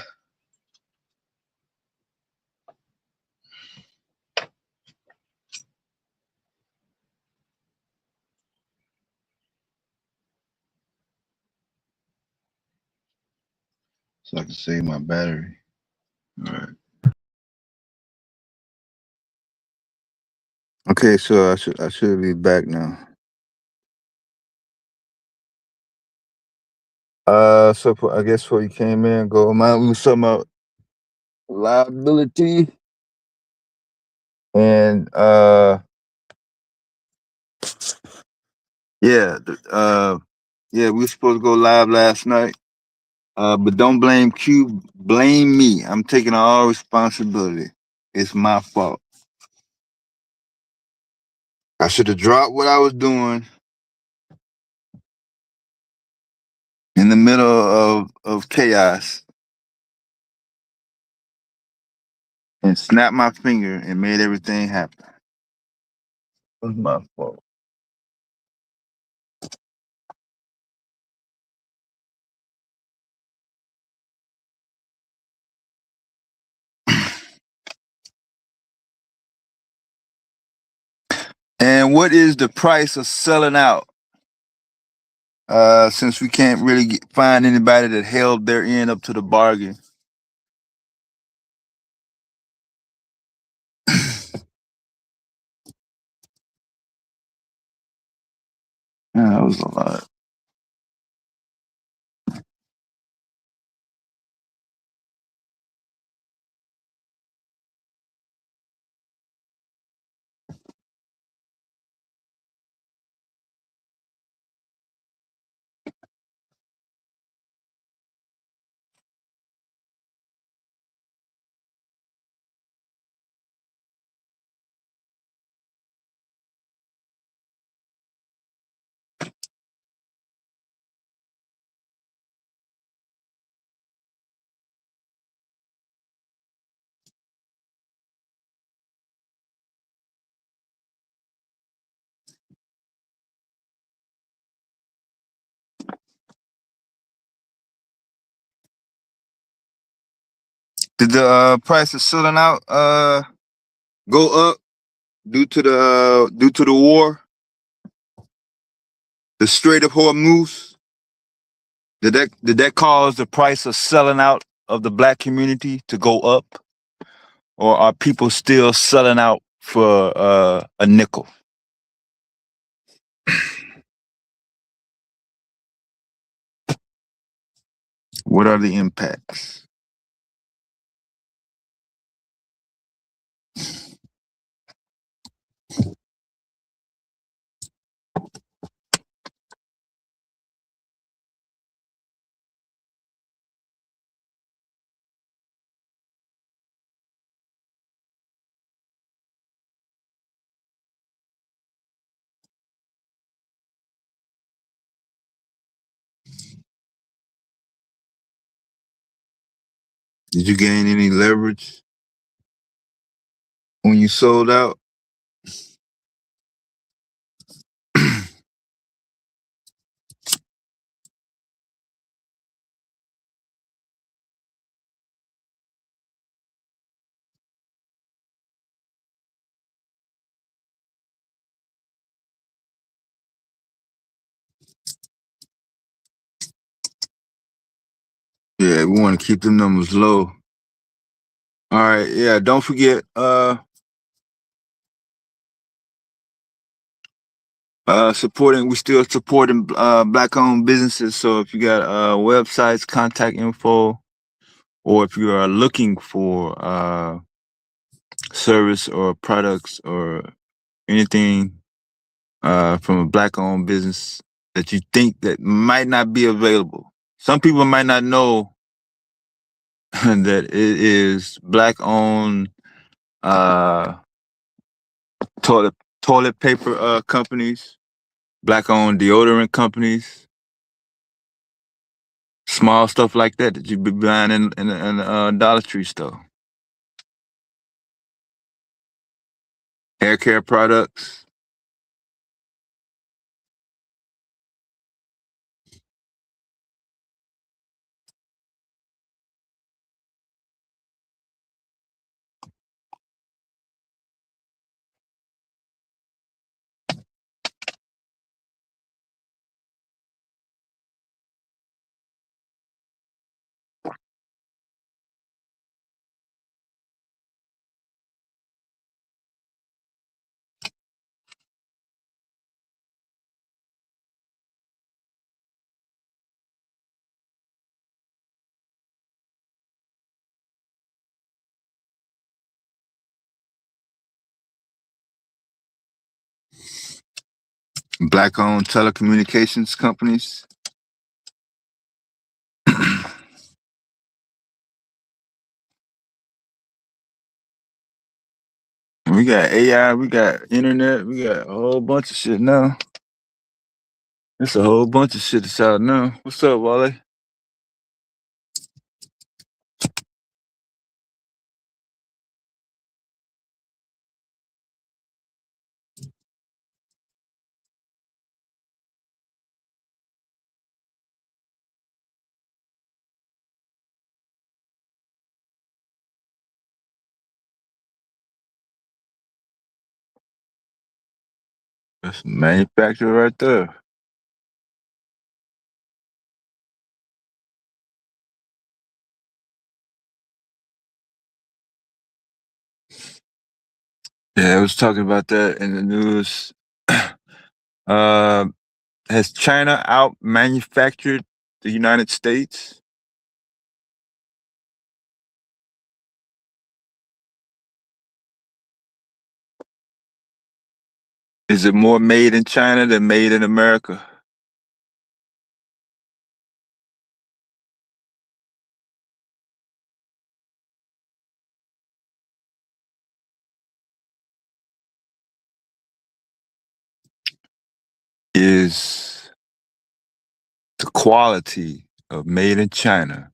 So I can save my battery. All right. Okay, so I should be back now. So I guess before you came in, we was talking about liability and yeah, we were supposed to go live last night. But don't blame Q, blame me. I'm taking all responsibility. It's my fault. I should have dropped what I was doing and the middle of chaos and snapped my finger and made everything happen. It was my fault. And what is the price of selling out? Since we can't really find anybody that held their end up to the bargain. Yeah, that was a lot. Did the price of selling out go up due to the war? The Strait of Hormuz? Did that cause the price of selling out of the black community to go up? Or are people still selling out for a nickel? What are the impacts? Did you gain any leverage when you sold out? Yeah, we want to keep the numbers low. All right, yeah, don't forget we still supporting black owned businesses. So if you got websites, contact info, or if you are looking for service or products or anything from a black owned business that you think that might not be available. Some people might not know that it is black owned toilet paper companies, black owned deodorant companies, small stuff like that you'd be buying in a Dollar Tree store. Hair care products. Black owned telecommunications companies. We got AI, we got internet, we got a whole bunch of shit now. It's a whole bunch of shit that's out now. What's up, Wale? That's manufacturer right there. Yeah, I was talking about that in the news. uh, has China out manufactured the United States? Is it more made in China than made in America? Is the quality of made in China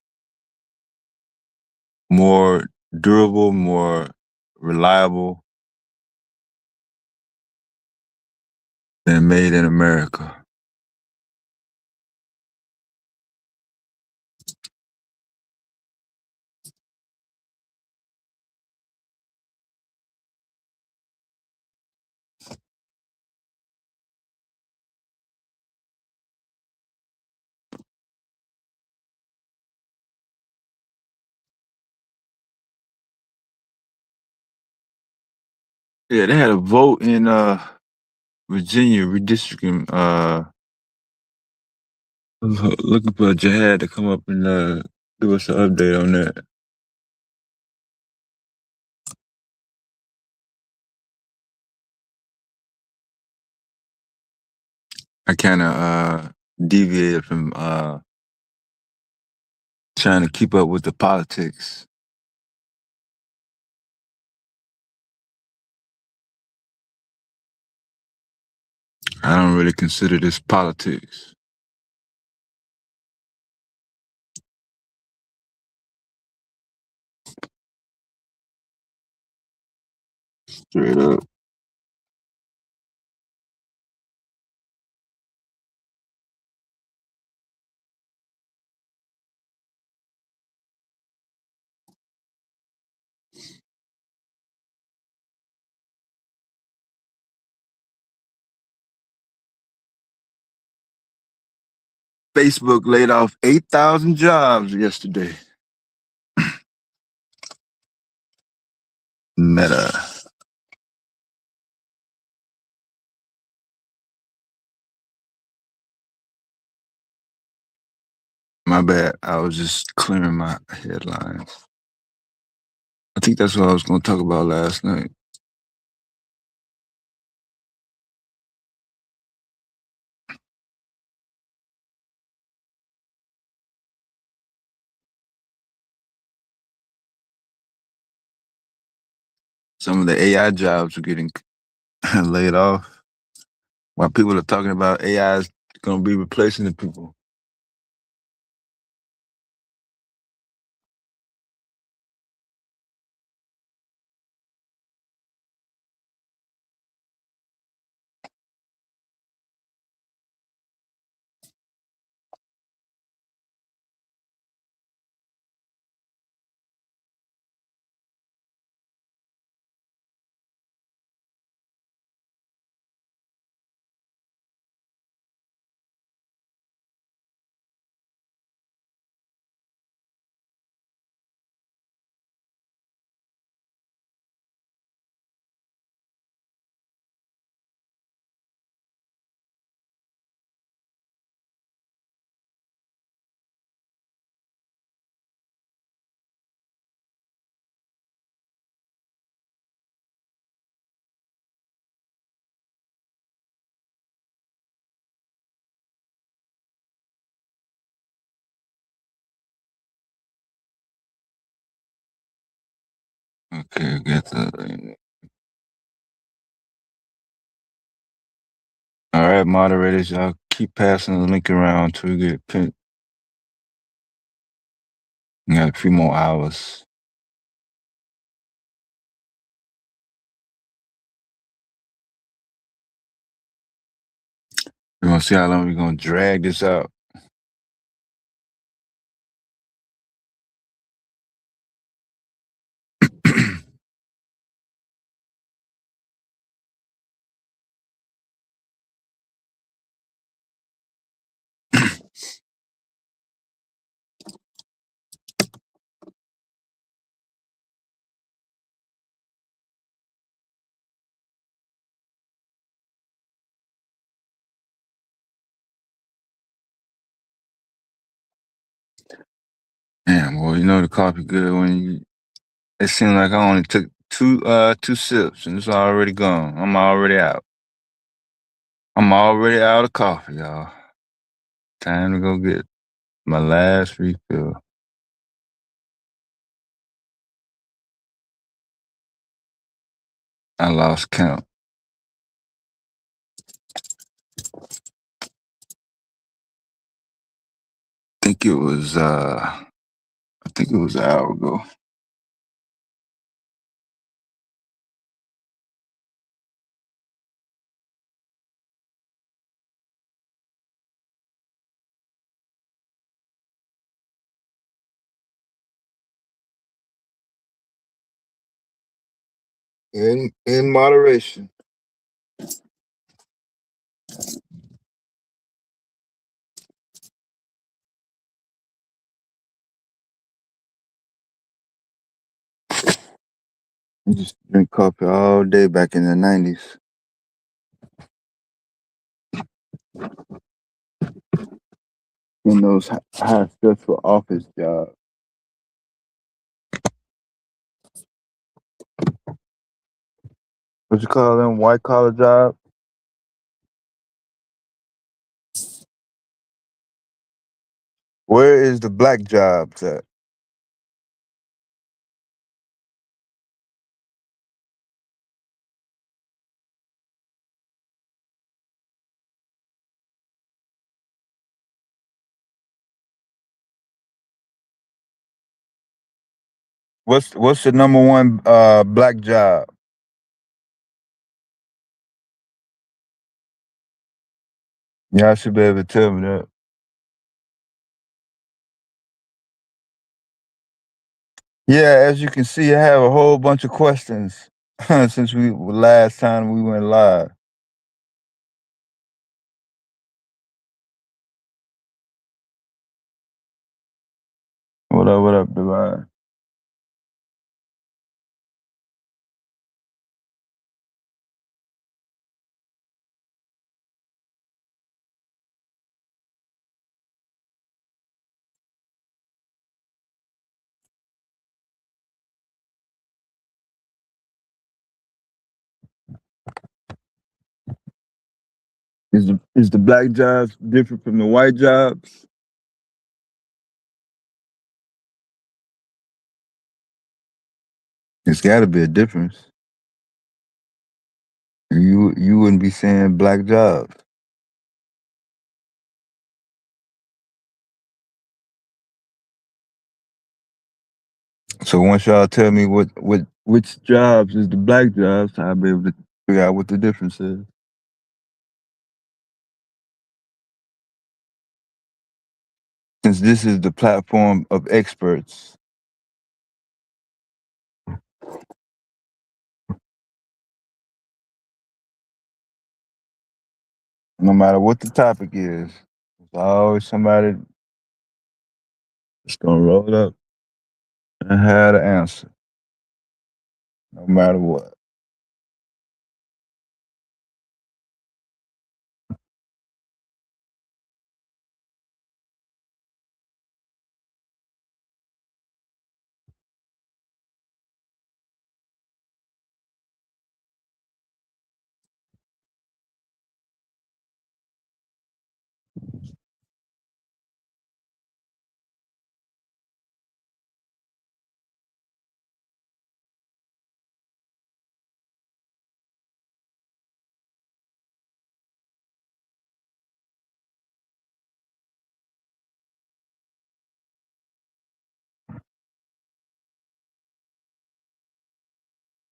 more durable, more reliable than made in America? Yeah, they had a vote in Virginia redistricting. Looking for Jihad to come up and give us an update on that. I kind of deviated from trying to keep up with the politics. I don't really consider this politics. Straight up. Facebook laid off 8,000 jobs yesterday. Meta. My bad. I was just clearing my headlines. I think that's what I was going to talk about last night. Some of the AI jobs are getting laid off. While people are talking about AI is going to be replacing the people. Okay, get the. All right, moderators, y'all keep passing the link around till we get picked. We got a few more hours. We're gonna see how long we're gonna drag this out. Damn, well, you know the coffee good when you. It seemed like I only took two sips and it's already gone. I'm already out. I'm already out of coffee, y'all. Time to go get my last refill. I lost count. I think it was an hour ago. In moderation. I just drink coffee all day back in the 90s. In those high stressful office jobs. What you call them? White collar jobs? Where is the black jobs at? What's the number one black job? Y'all should be able to tell me that. Yeah, as you can see, I have a whole bunch of questions since we last time we went live. What up, Divine? Is the black jobs different from the white jobs? It's got to be a difference. You wouldn't be saying black jobs. So once y'all tell me which jobs is the black jobs, I'll be able to figure out what the difference is. Since this is the platform of experts, no matter what the topic is, there's always somebody that's gonna roll up and have the answer, no matter what.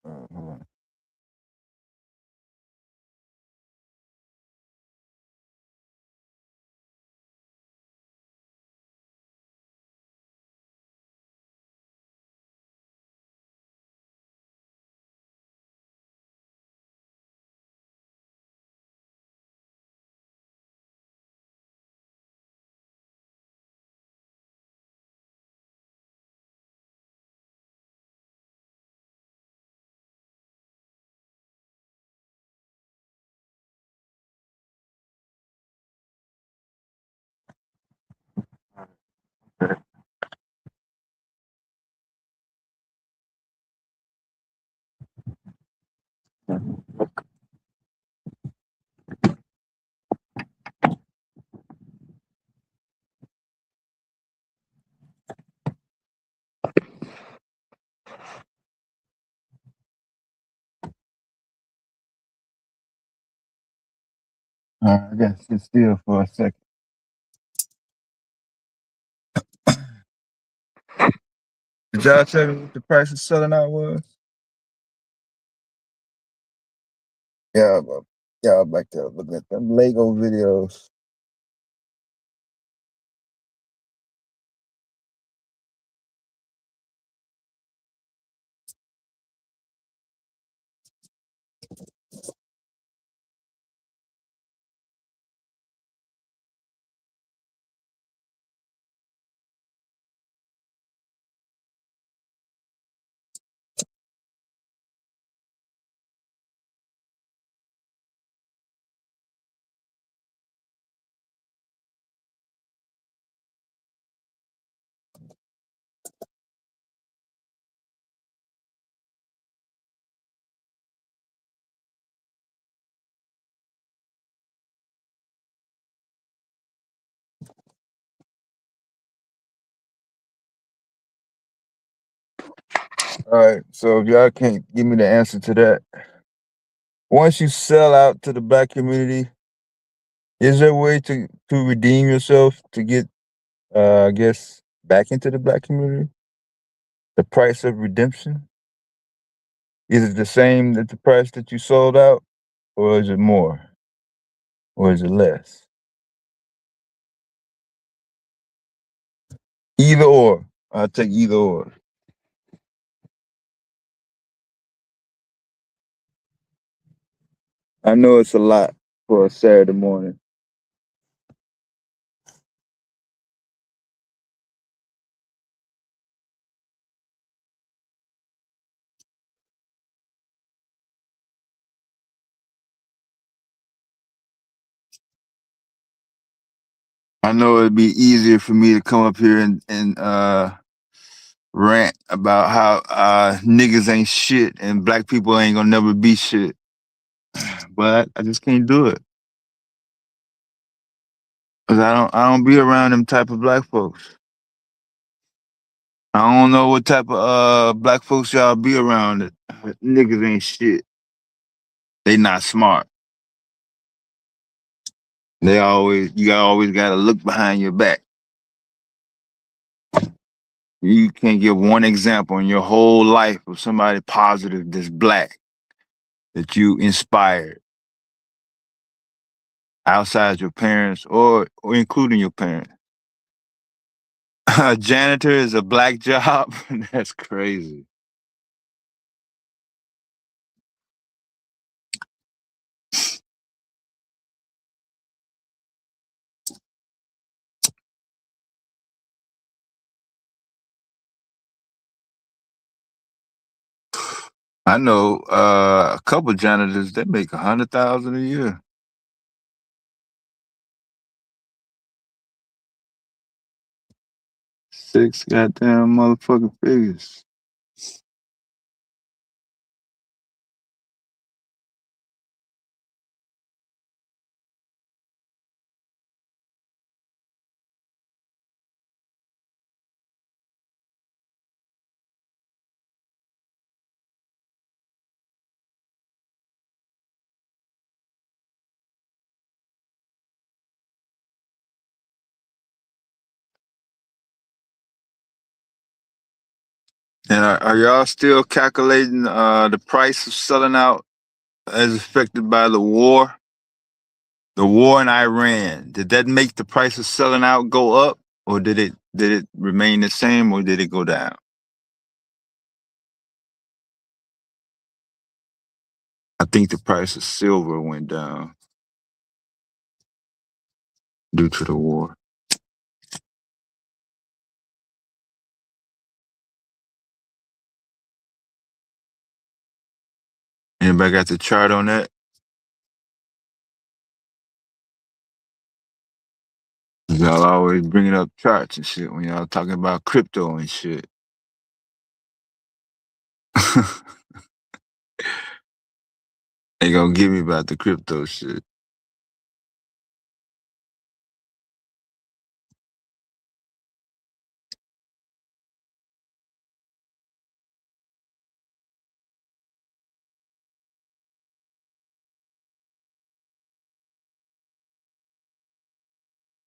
Hold on. All right, I got to sit still for a second. Did y'all tell me what the price of selling out was? Yeah, y'all back there looking at them Lego videos. All right, so if y'all can't give me the answer to that, once you sell out to the black community, is there a way to redeem yourself to get, I guess, back into the black community? The price of redemption, is it the same that the price that you sold out, or is it more, or is it less? Either or. I'll take either or. I know it's a lot for a Saturday morning. I know it'd be easier for me to come up here and rant about how niggas ain't shit and black people ain't gonna never be shit. But I just can't do it. Cause I don't be around them type of black folks. I don't know what type of black folks y'all be around that niggas ain't shit. They not smart. You always gotta look behind your back. You can't give one example in your whole life of somebody positive that's black that you inspired outside your parents or including your parents. A janitor is a black job. That's crazy. I know a couple janitors that make 100,000 a year. Six goddamn motherfucking figures. And are y'all still calculating the price of selling out as affected by the war? The war in Iran, did that make the price of selling out go up, or did it remain the same, or did it go down? I think the price of silver went down due to the war. Anybody got the chart on that? Y'all always bringing up charts and shit when y'all talking about crypto and shit. They gonna give me about the crypto shit.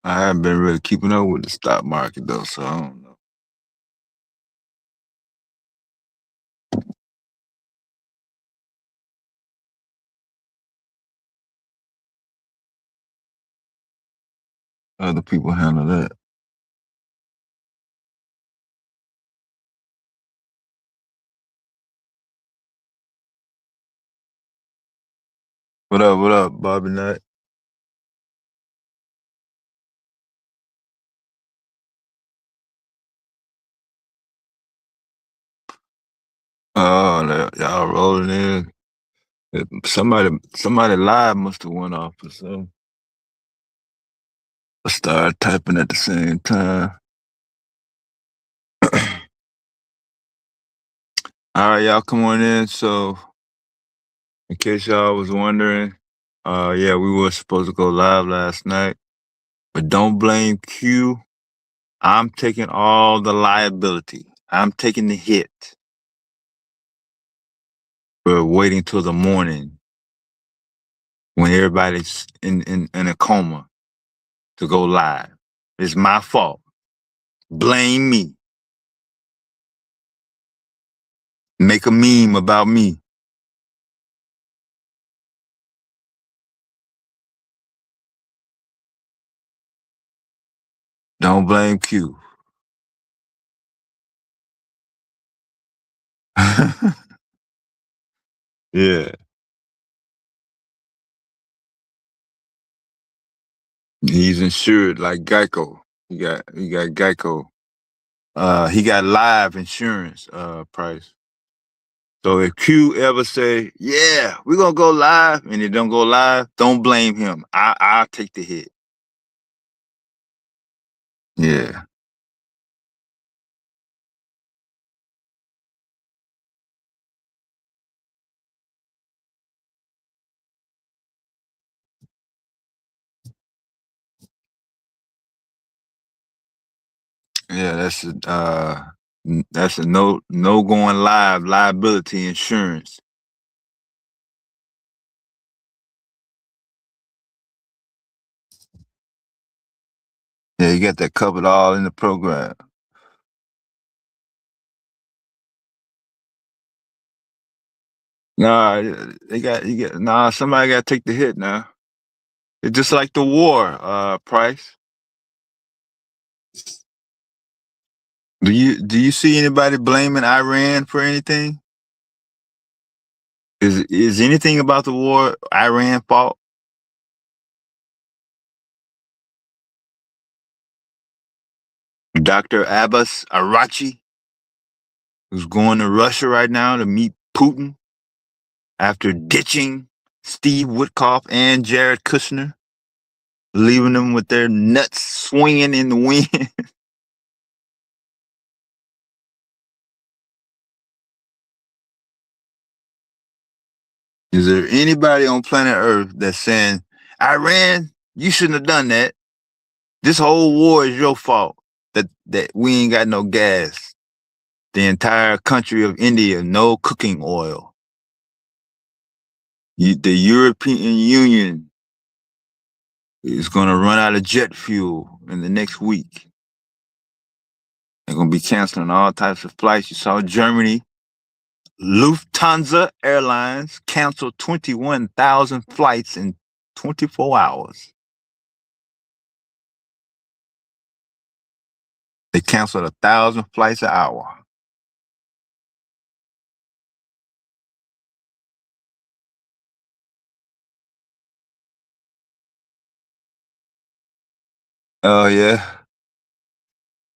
I haven't been really keeping up with the stock market though, so I don't know. Other people handle that. What up, Bobby Knight? Oh, y'all rolling in. Somebody live must have went off or something. I started typing at the same time. All right, y'all come on in. So, in case y'all was wondering, yeah, we were supposed to go live last night, but don't blame Q. I'm taking all the liability. I'm taking the hit. We're waiting till the morning when everybody's in a coma to go live. It's my fault. Blame me. Make a meme about me. Don't blame Q. Yeah. He's insured like Geico. He got Geico. He got live insurance price. So if Q ever say, yeah, we're gonna go live, and it don't go live, don't blame him. I'll take the hit. Yeah. Yeah, that's a no going live liability insurance. Yeah, you got that covered all in the program. Nah, somebody got to take the hit now. It's just like the war, Price. Do you see anybody blaming Iran for anything? Is anything about the war Iran fault? Dr. Abbas Arachi, who's going to Russia right now to meet Putin after ditching Steve Witkoff and Jared Kushner, leaving them with their nuts swinging in the wind. Is there anybody on planet Earth that's saying, Iran, you shouldn't have done that? This whole war is your fault that we ain't got no gas. The entire country of India, no cooking oil. The European Union is going to run out of jet fuel in the next week. They're going gonna be canceling all types of flights. You saw Germany, Lufthansa Airlines canceled 21,000 flights in 24 hours. They canceled 1,000 flights an hour. Oh yeah.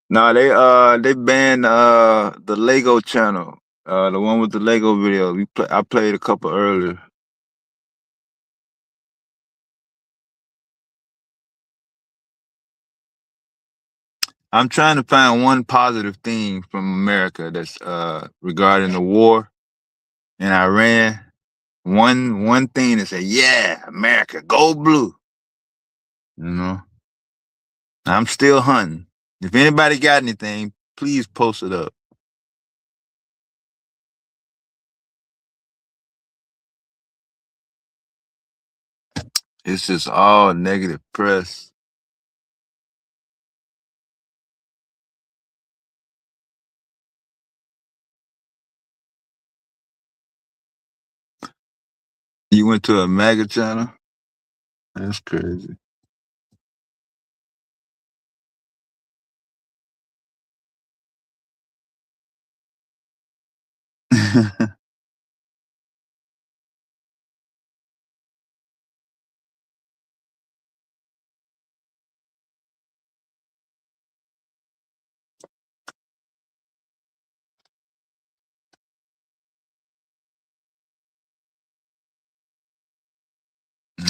No, they banned the Lego channel. The one with the Lego video. I played a couple earlier. I'm trying to find one positive thing from America that's regarding the war in Iran. One thing to say, yeah, America, go blue. You know, I'm still hunting. If anybody got anything, please post it up. It's just all negative press. You went to a MAGA channel? That's crazy.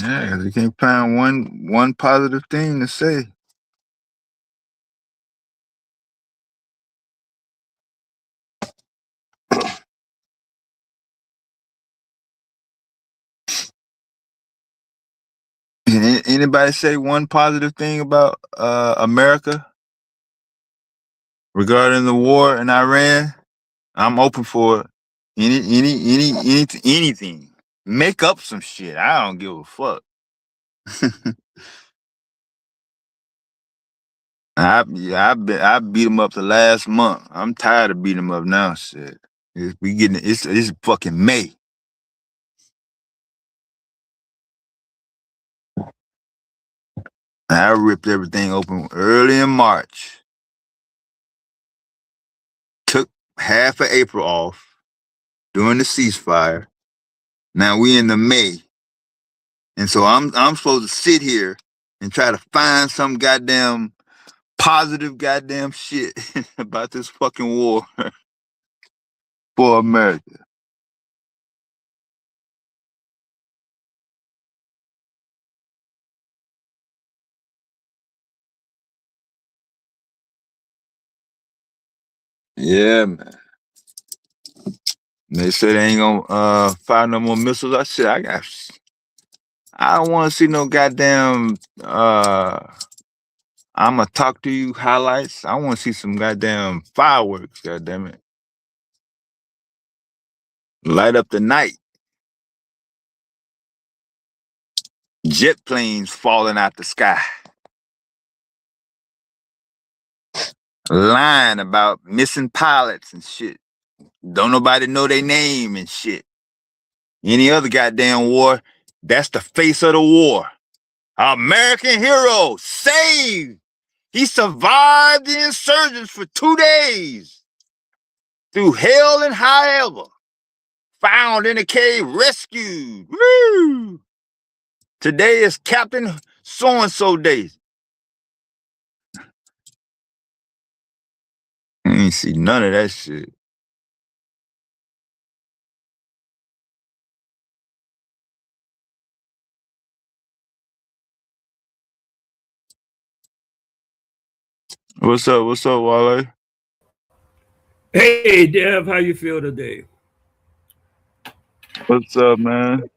Yeah, 'cause you can't find one positive thing to say. Can anybody say one positive thing about America regarding the war in Iran? I'm open for anything. Make up some shit. I don't give a fuck. I beat him up the last month. I'm tired of beating him up now. Shit, it's fucking May. I ripped everything open early in March. Took half of April off during the ceasefire. Now we in the May, and so I'm supposed to sit here and try to find some goddamn positive goddamn shit about this fucking war for America. Yeah, man. They said they ain't gonna fire no more missiles. I said I don't want to see no goddamn I'ma talk to you highlights. I want to see some goddamn fireworks, goddamn it. Light up the night. Jet planes falling out the sky. Lying about missing pilots and shit. Don't nobody know their name and shit. Any other goddamn war, that's the face of the war. American hero, saved. He survived the insurgents for 2 days. Through hell and high ever. Found in a cave, rescued. Woo! Today is Captain So-and-so Day. I ain't see none of that shit. What's up, Wale? Hey, Dev, how you feel today? What's up, man?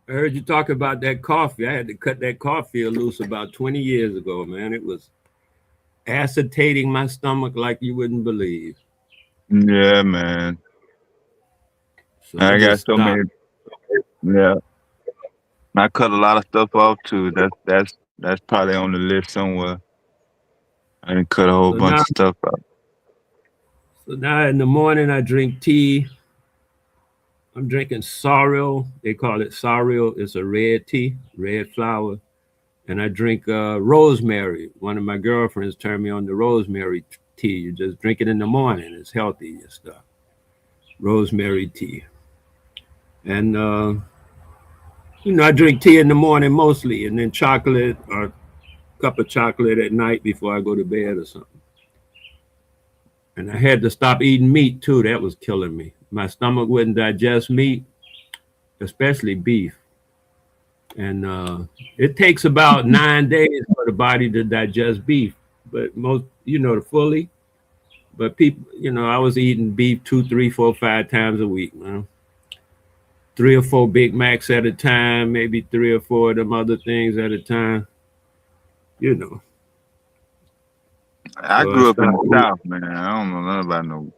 I heard you talk about that coffee. I had to cut that coffee loose about 20 years ago, man. It was acetating my stomach like you wouldn't believe. Yeah, man. So I got so many. Yeah, I cut a lot of stuff off too. That's probably on the list somewhere. I didn't cut a whole bunch of stuff out. So now in the morning I drink tea. I'm drinking sorrel. They call it sorrel. It's a red tea, red flower. And I drink rosemary. One of my girlfriends turned me on to rosemary tea. You just drink it in the morning. It's healthy and stuff. Rosemary tea. And I drink tea in the morning mostly, and then chocolate or a cup of chocolate at night before I go to bed or something. And I had to stop eating meat too. That was killing me. My stomach wouldn't digest meat, especially beef. And it takes about 9 days for the body to digest beef. But most, fully. But people, I was eating beef 2, 3, 4, 5 times a week, man. 3 or 4 Big Macs at a time, maybe 3 or 4 of them other things at a time. I grew up in the South, man. I don't know nothing about no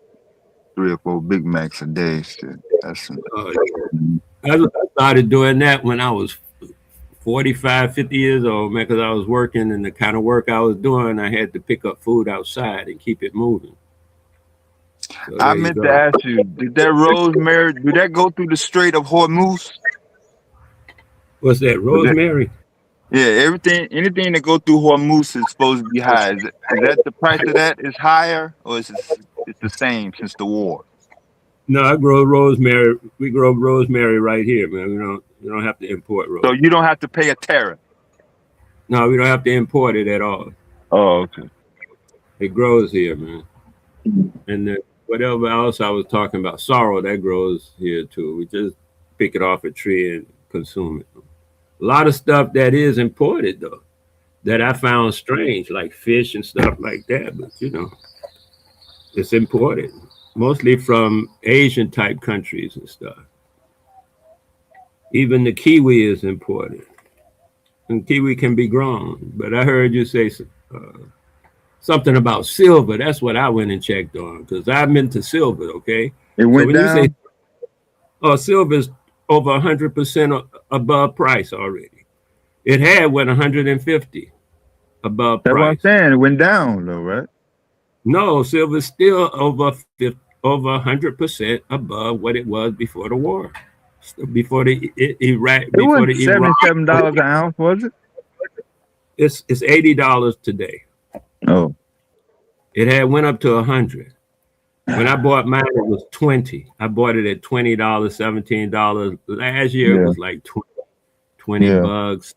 3 or 4 Big Macs a day. Shit. That's I started doing that when I was 45, 50 years old, man, because I was working, and the kind of work I was doing, I had to pick up food outside and keep it moving. So I meant to ask you, did that rosemary, did that go through the Strait of Hormuz? What's that, rosemary? Yeah, anything that go through Hormuz is supposed to be high. Is that the price of that is higher, or is it's the same since the war? No, I grow rosemary. We grow rosemary right here, man. We don't have to import rosemary. So you don't have to pay a tariff? No, we don't have to import it at all. Oh, okay. It grows here, man. And whatever else I was talking about, sorrel, that grows here too. We just pick it off a tree and consume it. A lot of stuff that is imported, though, that I found strange, like fish and stuff like that. But, it's imported, mostly from Asian type countries and stuff. Even the kiwi is imported. And kiwi can be grown. But I heard you say something about silver. That's what I went and checked on, because I'm into silver, okay? It went down? Silver's over 100% above price already. It went 150 above price. That's what I'm saying. It went down, though, right? No, silver's still over 100% above what it was before the war. Before the Iraq. It was $77 an ounce, was it? It's $80 today. Oh. It went up to 100. When I bought mine, it was 20. I bought it at $20, $17. Last year it was like 20 bucks,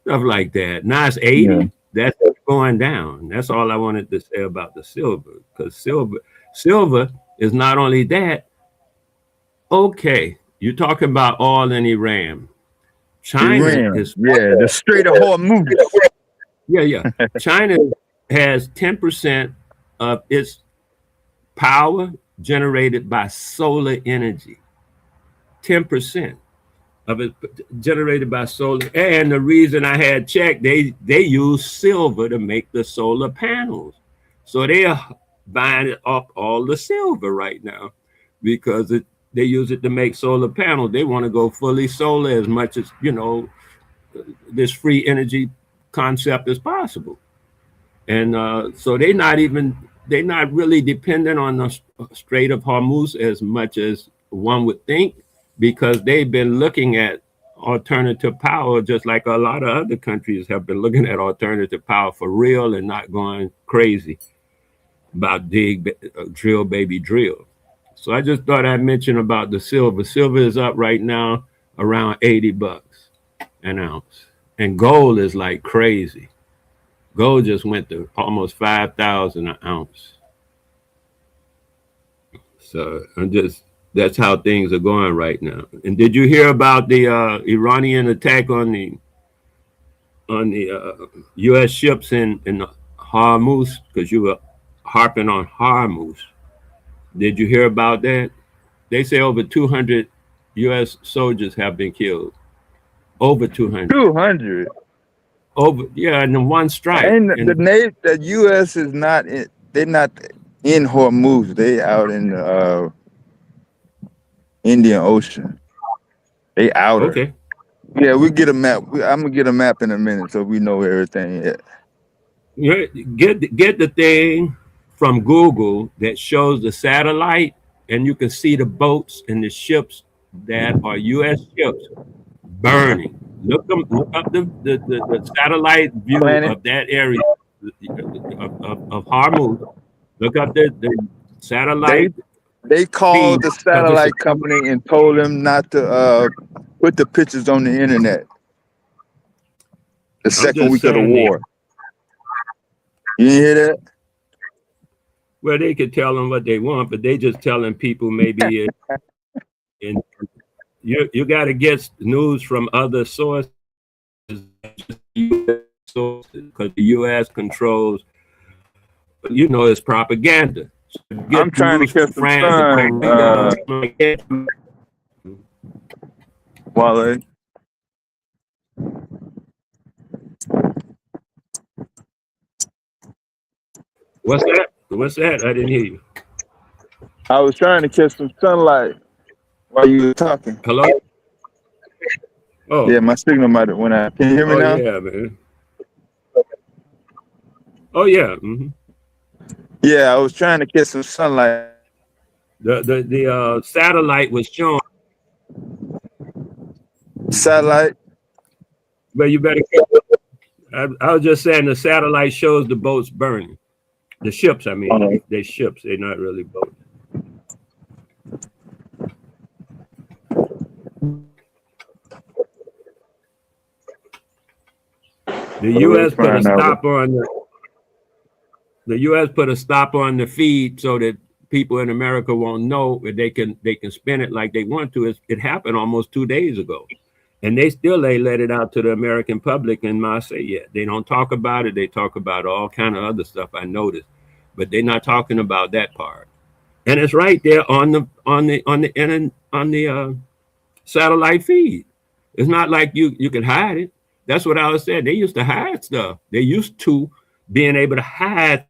stuff like that. Now it's 80. Yeah. That's going down. That's all I wanted to say about the silver, because silver is not only that. Okay, you're talking about oil in Iran. China is the Strait of Hormuz. Yeah. China has 10% of its power generated by solar energy. 10% of it generated by solar. And the reason I had checked, they use silver to make the solar panels. So they are buying up all the silver right now, because they use it to make solar panels. They want to go fully solar as much as, this free energy concept as possible. And so they're not really dependent on the Strait of Hormuz as much as one would think, because they've been looking at alternative power, just like a lot of other countries have been looking at alternative power for real and not going crazy about drill, baby, drill. So I just thought I'd mention about the silver. Silver is up right now around $80 an ounce. And gold is like crazy. Gold just went to almost 5,000 an ounce. So that's how things are going right now. And did you hear about the Iranian attack on the U.S. ships in Hormuz? Because you were harping on Hormuz. Did you hear about that? They say over 200 U.S. soldiers have been killed. Over 200. 200? In the one strike. And the U.S. is not in, they're not in Hormuz. They out in the Indian Ocean. They out. Okay. Yeah, we get a map. I'm gonna get a map in a minute, so we know everything. Yeah. Get the thing from Google that shows the satellite, and you can see the boats and the ships that are U.S. ships burning. Look up the satellite view Planet. of that area of Hormuz. Look up the satellite. They called feed, the satellite company and told them not to put the pictures on the internet. The second week of the war. You didn't hear that? Well, they could tell them what they want, but they just telling people maybe. And you got to get news from other sources, because the U.S. controls, it's propaganda. So I'm trying to catch some sun, Wale. What's that? What's that? I didn't hear you. I was trying to catch some sunlight while you were talking. Hello? Oh. Yeah, my signal might have went out. Can you hear me now? Yeah, man. Oh, yeah. Mm-hmm. Yeah, I was trying to catch some sunlight. The satellite was showing. Satellite? But you better. I was just saying the satellite shows the boats burning. The ships, I mean, they're ships. They're not really boats. The U.S. put a stop on the U.S. put a stop on the feed so that people in America won't know that they can spin it like they want to. It happened almost 2 days ago, and they still ain't let it out to the American public in Marseille yet. They don't talk about it. They talk about all kind of other stuff. I noticed, but they're not talking about that part. And it's right there on the satellite feed. It's not like you can hide it. That's what I was saying. They used to hide stuff. They used to being able to hide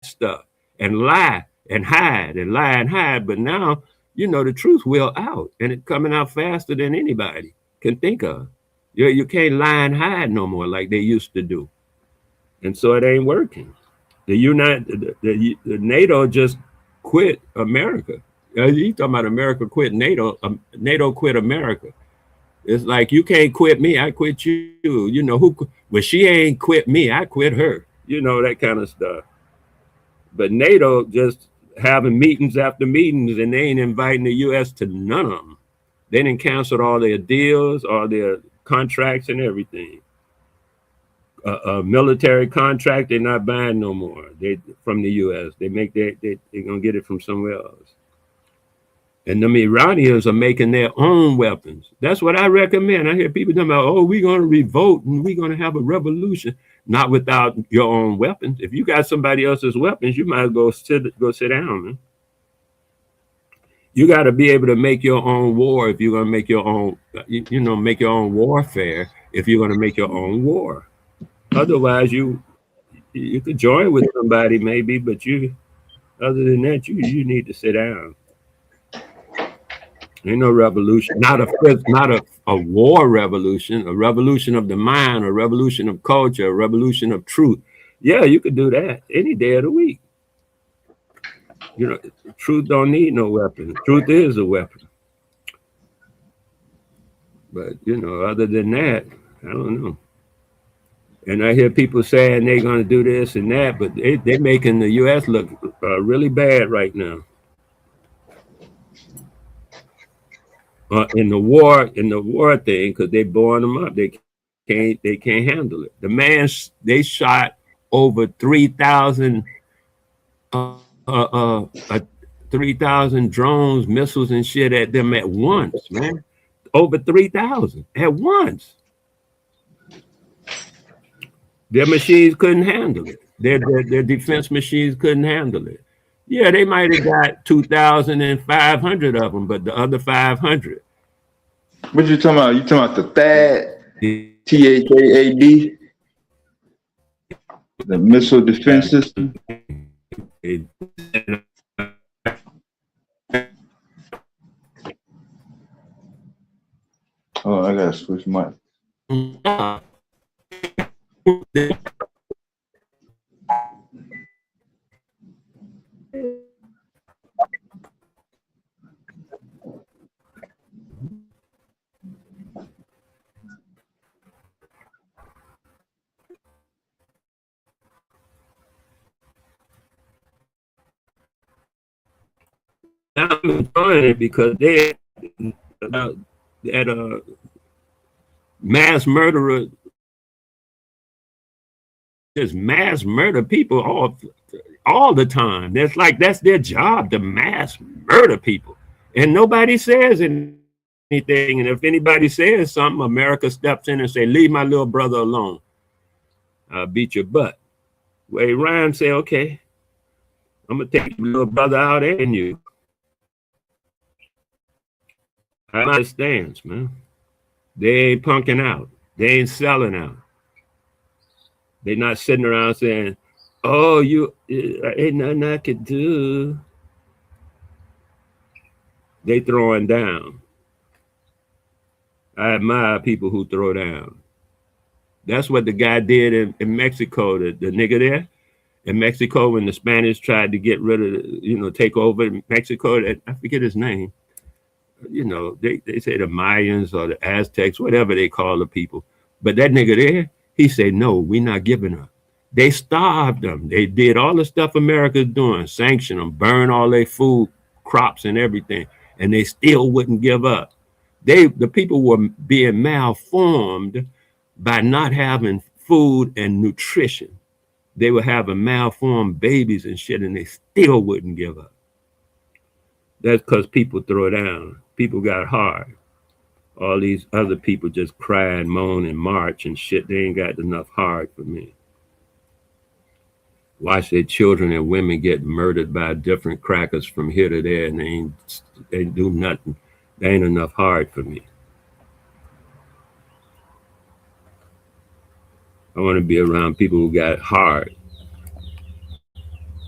stuff and lie and hide and lie and hide. But now, the truth will out, and it's coming out faster than anybody can think of. You can't lie and hide no more like they used to do. And so it ain't working. The NATO just quit America. You talking about America quit NATO? NATO quit America. It's like, you can't quit me, I quit you. Well, she ain't quit me, I quit her. That kind of stuff. But NATO just having meetings after meetings, and they ain't inviting the U.S. to none of them. They done canceled all their deals, all their contracts and everything. A military contract, they're not buying no more. They from the U.S. They're gonna get it from somewhere else. And them Iranians are making their own weapons. That's what I recommend. I hear people talking about, we're going to revolt and we're going to have a revolution. Not without your own weapons. If you got somebody else's weapons, you might as well go sit down, man. You got to be able to make your own war if you're going to make your own, make your own warfare if you're going to make your own war. Otherwise, you could join with somebody maybe, but other than that, you need to sit down. Ain't no revolution, not a war revolution, a revolution of the mind, a revolution of culture, a revolution of truth. Yeah, you could do that any day of the week. Truth don't need no weapon. Truth is a weapon. But, other than that, I don't know. And I hear people saying they're going to do this and that, but they're making the U.S. look really bad right now. In the war thing, because they blowing them up, they can't handle it. They shot over 3,000 3,000 drones, missiles, and shit at them at once, man. Over 3,000 at once. Their machines couldn't handle it. Their defense machines couldn't handle it. Yeah, they might have got 2,500 of them, but the other 500. What you talking about? You talking about the THAAD? THAAD? The missile defense system? Oh, I gotta switch my. I'm enjoying it because they at a mass murderer, just mass murder people all the time. That's their job, to mass murder people, and nobody says anything. And if anybody says something, America steps in and say, "Leave my little brother alone. I'll beat your butt." Well, Ryan say, "Okay, I'm gonna take your little brother out and you." I understand, man. They ain't punking out. They ain't selling out. They're not sitting around saying, "Oh, ain't nothing I could do." They throwing down. I admire people who throw down. That's what the guy did in Mexico, the nigga there in Mexico when the Spanish tried to get rid of, take over Mexico. I forget his name. They say the Mayans or the Aztecs, whatever they call the people. But that nigga there, he said, "No, we're not giving up." They starved them. They did all the stuff America's doing, sanction them, burn all their food, crops and everything, and they still wouldn't give up. The people were being malformed by not having food and nutrition. They were having malformed babies and shit, and they still wouldn't give up. That's because people throw down. People got hard. All these other people just cry and moan and march and shit. They ain't got enough heart for me. Watch their children and women get murdered by different crackers from here to there, and they ain't do nothing. There ain't enough heart for me. I want to be around people who got heart,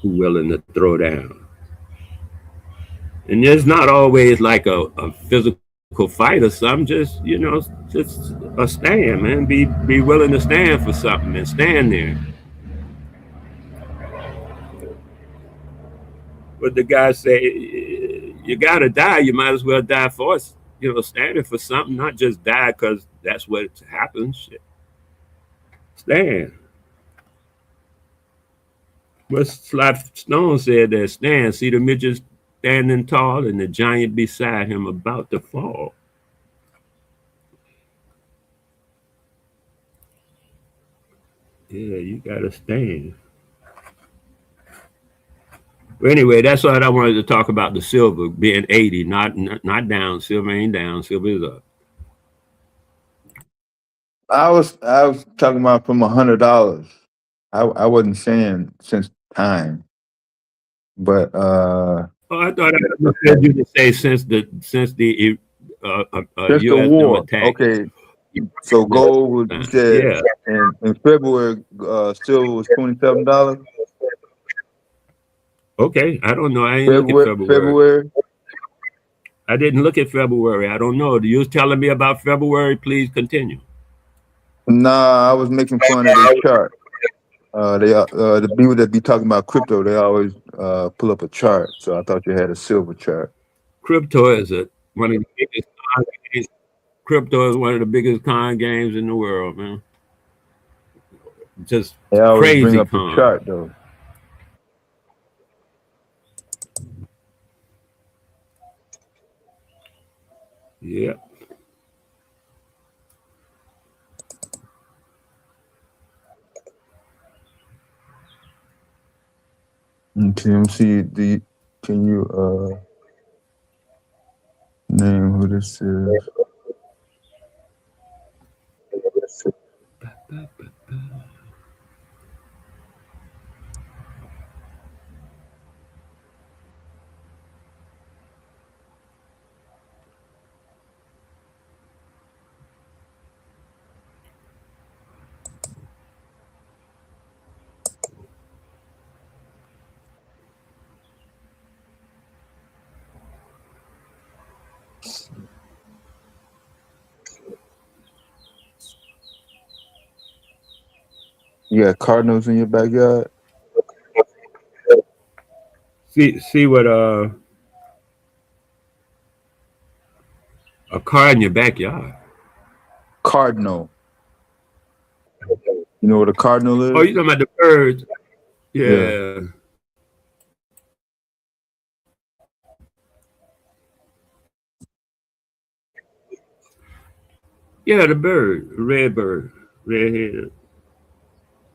who willing to throw down. And there's not always like a physical fight or something, just a stand, man. Be willing to stand for something and stand there. But the guy say, you gotta die, you might as well die for us, standing for something, not just die because that's what happens. Shit. Stand. What Sly Stone said that, stand, see the midget standing tall and the giant beside him about to fall. Yeah, you gotta stand. Well, anyway, that's what I wanted to talk about, the silver being 80, not down. Silver ain't down, silver is up. I was talking about from $100. I wasn't saying since time, but Oh, I thought I understood you to say since the since US the war. attack. Okay, so gold was, you said, yeah. in February, silver was $27. Okay, I don't know. I didn't look at February. I didn't look at February. I don't know. You was telling me about February. Please continue. Nah, I was making fun of this chart. The people that be talking about crypto, they always pull up a chart. So I thought you had a silver chart. Crypto is one of the biggest con games. Crypto is one of the biggest con games in the world, man. Just they always crazy bring up con. the chart though. Yeah. TMC, can you name who this is? You got cardinals in your backyard? See what a car in your backyard. Cardinal. You know what a cardinal is? Oh, you talking about the birds? Yeah. Yeah. Yeah, the bird, red bird, red-headed.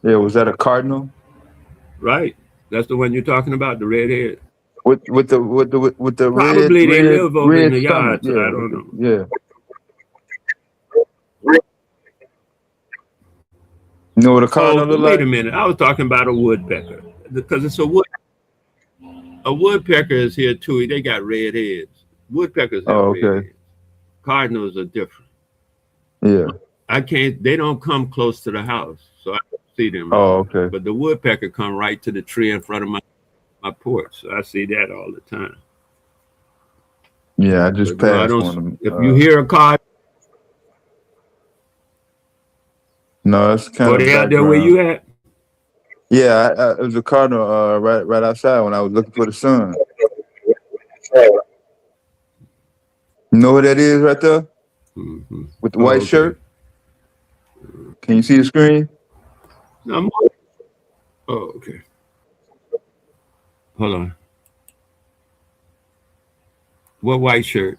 Yeah, was that a cardinal? Right. That's the one you're talking about, the red-head. With the Probably they live over in the stomach. yard, so I don't know. Yeah. You know what a cardinal look like? Wait a minute. I was talking about a woodpecker because it's a wood. A woodpecker is here too. They got red heads. Woodpeckers have red heads. Cardinals are different. Yeah. They don't come close to the house, so I don't see them. Oh, okay. But the woodpecker come right to the tree in front of my porch, so I see that all the time. Yeah, I just passed one of them. If you hear a cardinal, no, it's kind of. they out there where you at? Yeah, it was a cardinal right outside when I was looking for the sun. You know what that is right there? Mm-hmm. With the white shirt? Can you see the screen? Oh, okay. Hold on. What white shirt?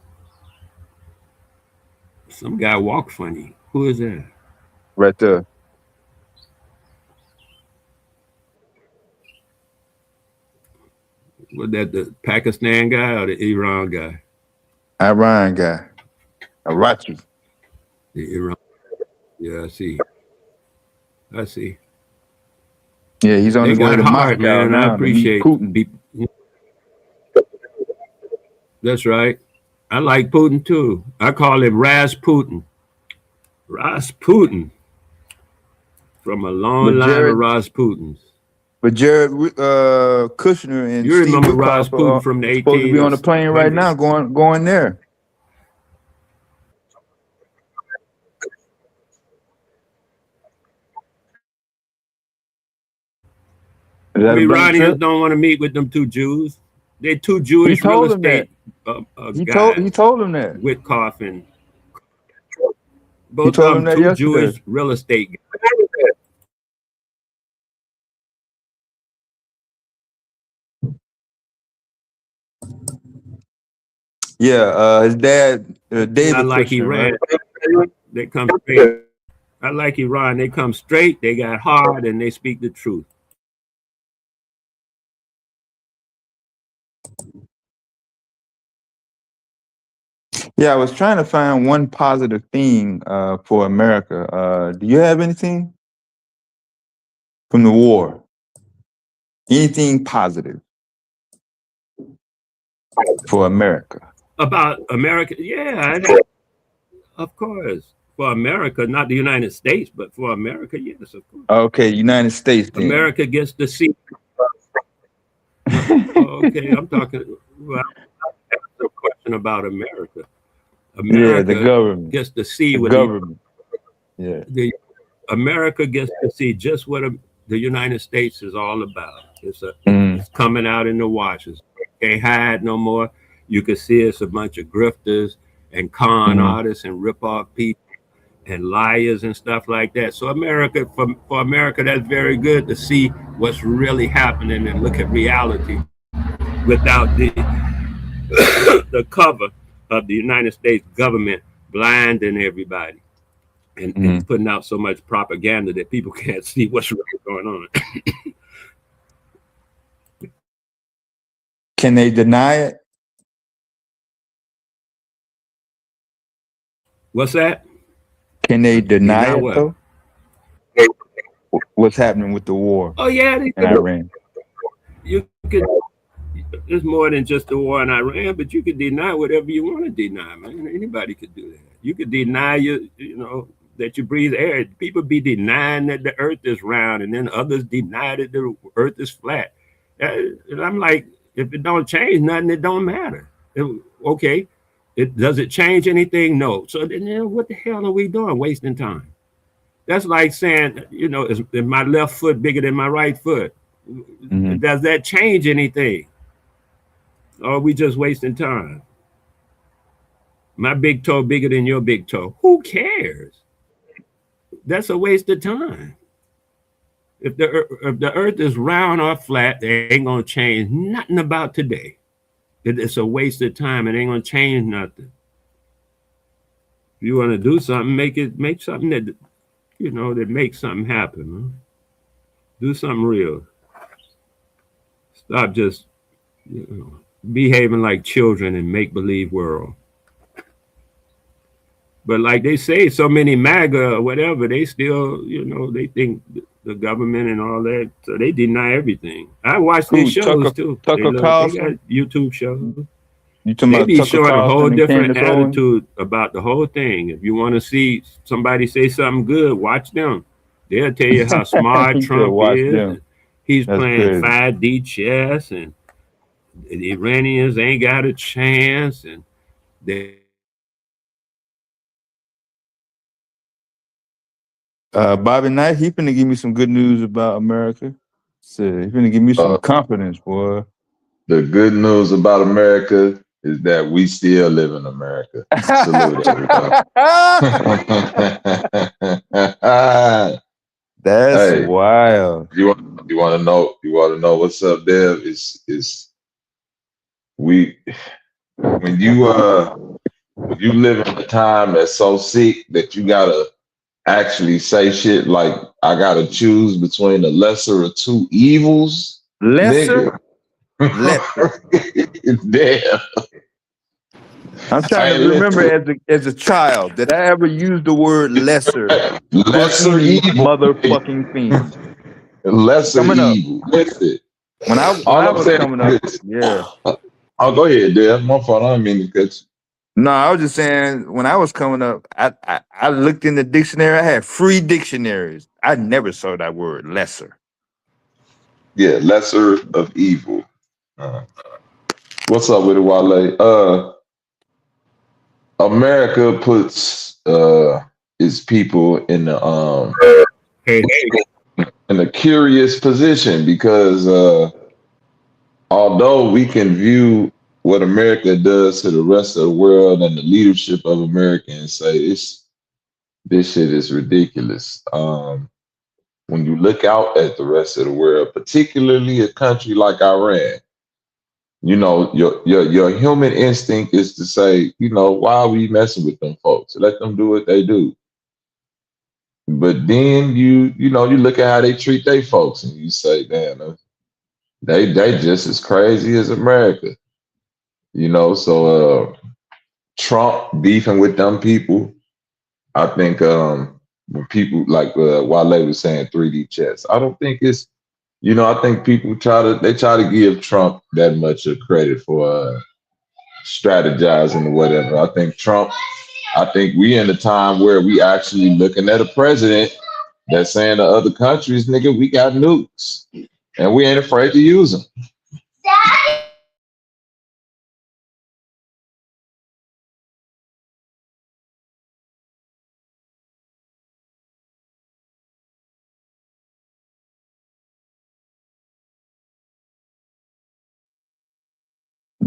Some guy walk funny. Who is that? Right there. Was that the Pakistan guy or the Iran guy? Iran guy. Arachi. The Iran. Yeah, I see. Yeah, he's on his way to hard, Moscow man. now. I appreciate Putin. That's right. I like Putin too. I call him Rasputin. Rasputin. From a long line of Rasputins. But Jared Kushner and you remember Steve Rasputin from the 80s? Supposed to be on the plane right now, going there. Iranians don't want to meet with them two Jews. They're two Jewish real estate guys. He told him that. Witkoff and both of them two yesterday. Jewish real estate guys. Yeah, his dad, David. I like Kushner, Iran. Right? They come straight. I like Iran. They come straight. They got hard, and they speak the truth. Yeah, I was trying to find one positive thing for America. Do you have anything from the war? Anything positive for America? About America? Yeah, of course. For America, not the United States, but for America, yes, of course. Okay, United States. Then. America gets to see. Okay, I'm talking. Well, that's a question about America. America the government gets to see what government. America gets to see just what the United States is all about. It's coming out in the washes. Can't hide no more. You can see it's a bunch of grifters and con artists and rip off people and liars and stuff like that. So America, for America, that's very good to see what's really happening and look at reality without the cover of the United States government blinding everybody and putting out so much propaganda that people can't see what's really going on. Can they deny it? What's that? Can they deny it though? What's happening with the war? Oh yeah, in Iran. You could. It's more than just the war in Iran, but you could deny whatever you want to deny, man. Anybody could do that. You could deny that you breathe air. People be denying that the earth is round, and then others deny that the earth is flat. And I'm like, if it don't change nothing, it don't matter. Okay. Does it change anything? No. So then what the hell are we doing? Wasting time. That's like saying, is my left foot bigger than my right foot? Does that change anything? Or we just wasting time? My big toe bigger than your big toe. Who cares? That's a waste of time. If the earth is round or flat, they ain't gonna change nothing about today. It's a waste of time. It ain't gonna change nothing. If you want to do something, make something that, that makes something happen. Huh? Do something real. Stop just behaving like children in make-believe world. But like they say, so many MAGA or whatever, they still, they think the government and all that, so they deny everything. I watch these shows too. Tucker Carlson? They got YouTube shows. You talking They about be Tucker showing a Carlson whole and different Candace Owens? attitude about the whole thing. If you want to see somebody say something good, watch them. They'll tell you how smart He said, Trump "Watch is. them." He's That's playing crazy. 5D chess, and the Iranians ain't got a chance, and they. Bobby Knight, he finna give me some good news about America. So he finna give me some confidence, boy. The good news about America is that we still live in America. Salute, everybody. That's wild. You want to know what's up, Dev? Is when you live in a time that's so sick that you gotta actually say shit like, I gotta choose between the lesser of two evils. Lesser? Damn. I'm trying to remember as a child, did I ever use the word lesser? Lesser evil. Motherfucking fiend. Lesser Coming evil. Listen. When I was coming up, yeah. Oh, go ahead, Dad. My fault. I didn't mean to cut you. No, I was just saying, when I was coming up, I looked in the dictionary. I had free dictionaries. I never saw that word lesser. Yeah, lesser of evil. What's up with it, Wale? America puts its people in a curious position because although we can view what America does to the rest of the world and the leadership of America and say this shit is ridiculous. When you look out at the rest of the world, particularly a country like Iran, your human instinct is to say, why are we messing with them folks? Let them do what they do. But then you look at how they treat their folks and you say, damn, they just as crazy as America. So Trump beefing with them people, I think when people like Wale was saying 3D chess, I don't think it's, I think people try to give Trump that much of credit for strategizing or whatever. I think we in a time where we actually looking at a president that's saying to other countries, nigga, we got nukes and we ain't afraid to use them.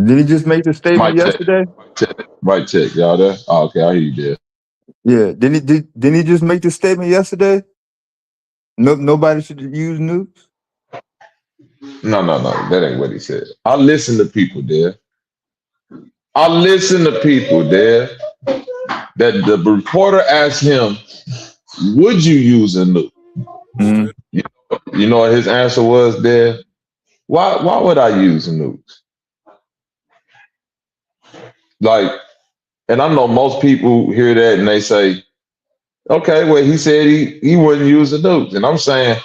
Did he just make the statement yesterday? Mic check, y'all there? Oh, okay, I hear you there. Yeah, didn't he just make the statement yesterday? Nobody should use nukes? No, that ain't what he said. I listen to people there. That the reporter asked him, would you use a nuke? Mm-hmm. You know what his answer was there? Why would I use nukes? Like, and I know most people hear that and they say, okay, well, he said he wouldn't use the nukes. And I'm saying,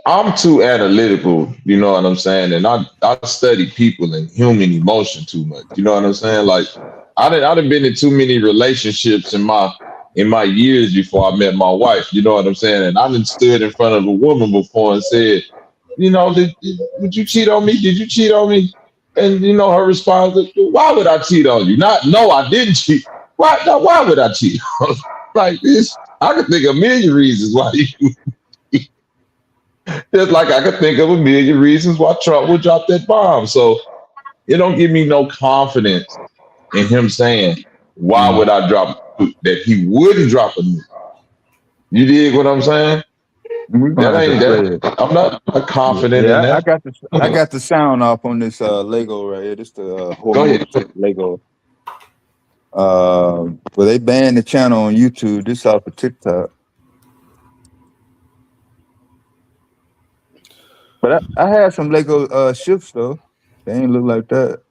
I'm too analytical, you know what I'm saying? And I study people and human emotion too much. You know what I'm saying? Like, I done been in too many relationships in my years before I met my wife. You know what I'm saying? And I done stood in front of a woman before and said, would you cheat on me? Did you cheat on me? And her response is, why would I cheat on you? No, I didn't cheat. Why would I cheat? Like this, I could think of a million reasons why you. Just like I could think of a million reasons why Trump would drop that bomb. So it don't give me no confidence in him saying, why would I drop a nuke, that he wouldn't drop a nuke. You dig what I'm saying? That ain't that. I'm not confident in that. I got the sound off on this Lego right here. This the Go ahead. Lego. Well, they banned the channel on YouTube. This off of TikTok. But I had some Lego ships though. They ain't look like that.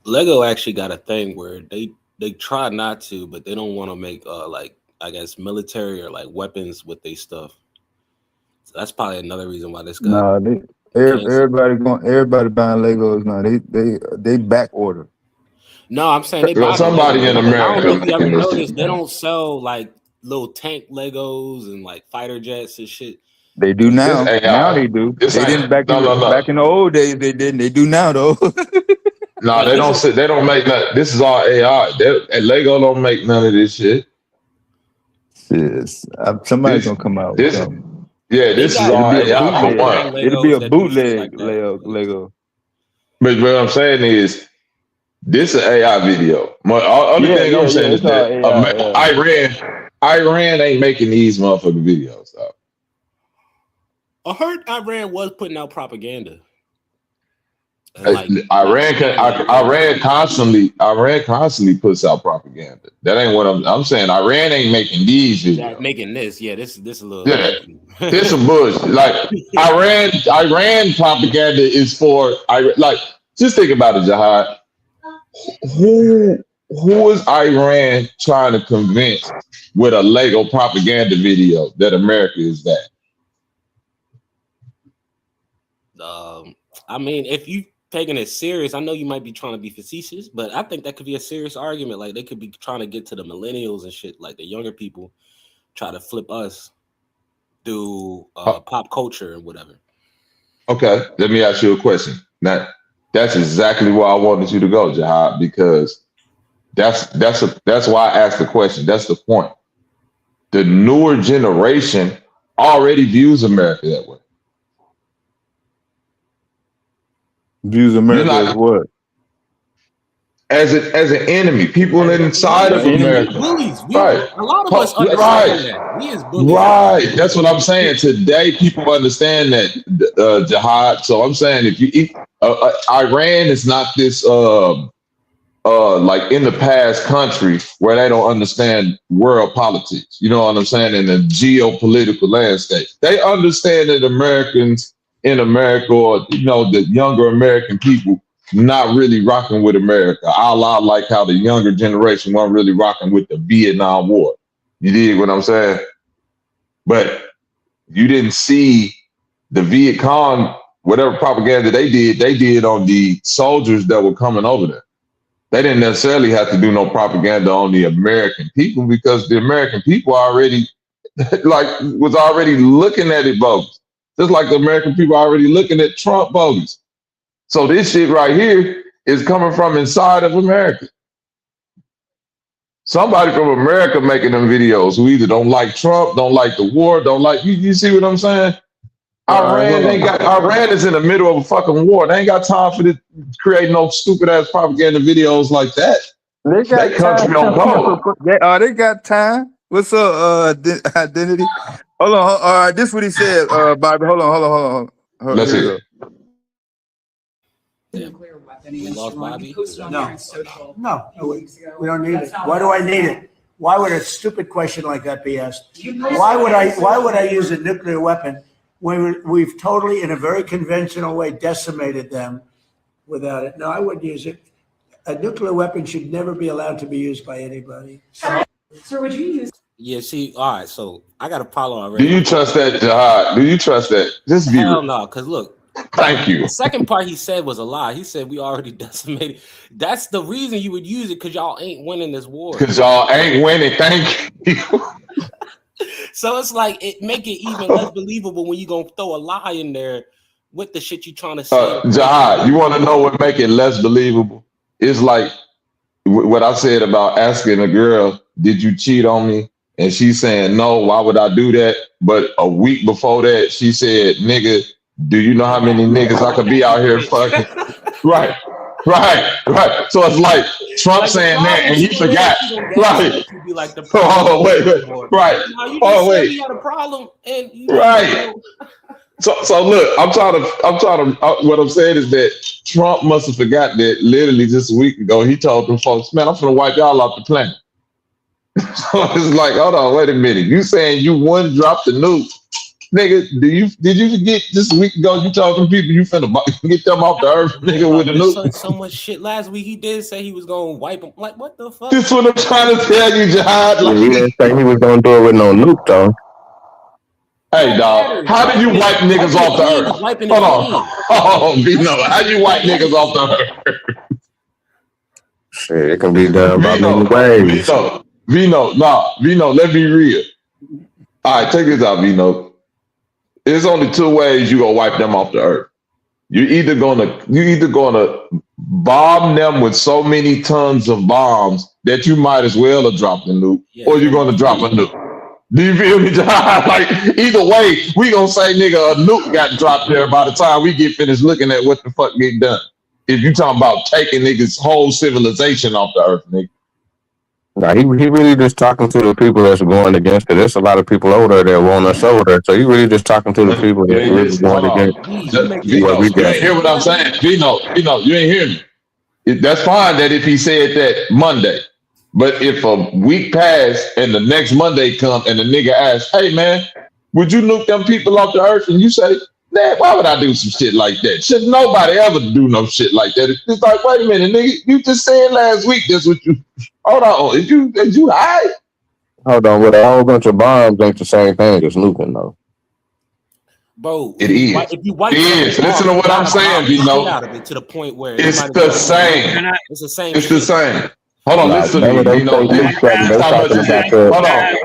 Lego actually got a thing where they try not to, but they don't want to make like, I guess, military or like weapons with their stuff. So that's probably another reason why this guy. Nah, everybody buying Legos now. They back order. No, I'm saying they somebody in America. I don't know if you ever noticed, they don't sell like little tank Legos and like fighter jets and shit. They do now. Now they do. They didn't back in the old days. They didn't. They do now though. No, they don't. They don't make that. This is all AI. Lego don't make none of this shit. Yes, somebody's gonna come out. This is all AI. It'll be a bootleg Lego. But what I'm saying is, this is an AI video. Other thing I'm saying is that Iran ain't making these motherfucking videos. Though. I heard Iran was putting out propaganda. Like, Iran constantly puts out propaganda. That ain't what I'm saying. Iran ain't making these videos. Making this, this a little. Yeah, this a bush. Like Iran propaganda is for like. Just think about it, Jihad. Who is Iran trying to convince with a Lego propaganda video that America is that? I mean, if you taking it serious, I know you might be trying to be facetious, but I think that could be a serious argument. Like they could be trying to get to the millennials and shit, like the younger people try to flip us through pop culture and whatever. Okay, let me ask you a question. Now, that's exactly where I wanted you to go, Jihad, because that's why I asked the question. That's the point. The newer generation already views America that way. Views America as what? As an enemy. People inside of America. Bullies. Right. A lot of us understand that. We as bullies. Right. That's what I'm saying. Today, people understand that, Jihad. So I'm saying if you Iran is not this like in the past country where they don't understand world politics. You know what I'm saying? In the geopolitical landscape. They understand that Americans in America, or the younger American people, not really rocking with America. A la like how the younger generation weren't really rocking with the Vietnam War. You dig what I'm saying? But you didn't see the Viet Cong, whatever propaganda they did on the soldiers that were coming over there. They didn't necessarily have to do no propaganda on the American people because the American people already was already looking at it bogus. Just like the American people are already looking at Trump bogus. So this shit right here is coming from inside of America. Somebody from America making them videos who either don't like Trump, don't like the war, don't like you see what I'm saying? Iran is in the middle of a fucking war. They ain't got time for this create no stupid ass propaganda videos like that. That country don't go. They got time. What's up, Identity? Hold on. This is what he said, Bobby. Hold on. Let's hear it. Nuclear weapon. We lost Bobby. No, we don't need it. Why do I need it? Why would a stupid question like that be asked? Why would I use a nuclear weapon when we've totally, in a very conventional way, decimated them without it? No, I wouldn't use it. A nuclear weapon should never be allowed to be used by anybody. Sir, would you use? Yeah, see, all right, so I got a follow already. Do you trust that, Jihad? Do you trust that? Just be Hell no, because look. Thank you. The second part he said was a lie. He said we already decimated. That's the reason you would use it, because y'all ain't winning this war. Because y'all ain't winning. Thank you. So it's like it make it even less believable when you gonna throw a lie in there with the shit you trying to say. Jihad, you want to know what make it less believable? It's like what I said about asking a girl, "Did you cheat on me?" And she's saying, "No, why would I do that?" But a week before that, she said, "Nigga, Do you know how many niggas I could be out here fucking? Right. So it's like Trump Like, the saying that, problem and he is, forgot. you gonna Right. gaslight you be like the Oh, wait. Right. Now you just Oh, said wait. you had a problem, and you Right. So look, I'm trying to. What I'm saying is that Trump must have forgot that literally just a week ago he told them folks, "Man, I'm gonna wipe y'all off the planet." So it's like, hold on, wait a minute. You saying you one drop the nuke, nigga? Did you forget just a week ago you told them people you finna get them off the earth, nigga, with the nuke? So much shit last week. He did say he was gonna wipe them. Like, what the fuck? This what I'm trying to tell you, Jihad. He Like, didn't say he was gonna do it with no nuke though. hey, dog, how do you wipe niggas off the earth? Wiping Hold it on. clean. Oh, Vino, how you wipe niggas off the earth? Shit, it can be done by many ways. Vino, let me real. All right, check this out, Vino. There's only two ways you gonna wipe them off the earth. You're either gonna bomb them with so many tons of bombs that you might as well have dropped a nuke, or you're gonna drop a nuke. Do you feel me, John? Like, either way, we gonna say, nigga, a nuke got dropped there by the time we get finished looking at what the fuck get done. If you talking about taking niggas' whole civilization off the earth, nigga. Nah, he really just talking to the people that's going against it. There's a lot of people over there that want us over there. So he really just talking to the people that's really going against Vino, you ain't hear what I'm saying. Vino, you ain't hear me. That's fine that if he said that Monday. But if a week passed and the next Monday come and the nigga asks, hey man, would you nuke them people off the earth? And you say, man, why would I do some shit like that? Should nobody ever do no shit like that? It's like, wait a minute, nigga, you just said last week that's what you hold on. Is you high? Hold on, with a whole bunch of bombs ain't the same thing as nuking though. Bro, it is. If you wipe it is. Listen to what I'm saying, Vino. Out of it to the point where it's the same. It's the same. It's the same. Hold on, listen to me, Vino. Hold on,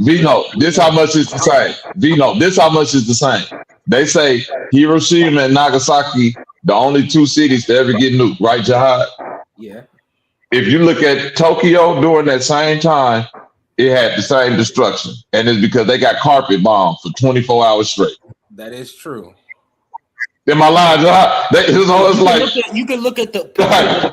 Vino. This how much is the same. Vino, this how much is the same. They say Hiroshima and Nagasaki, the only two cities to ever get nuked, right, Jihad? Yeah. If you look at Tokyo during that same time, it had the same destruction, and it's because they got carpet bombed for 24 hours straight. That is true. In my line, it's like you can look at the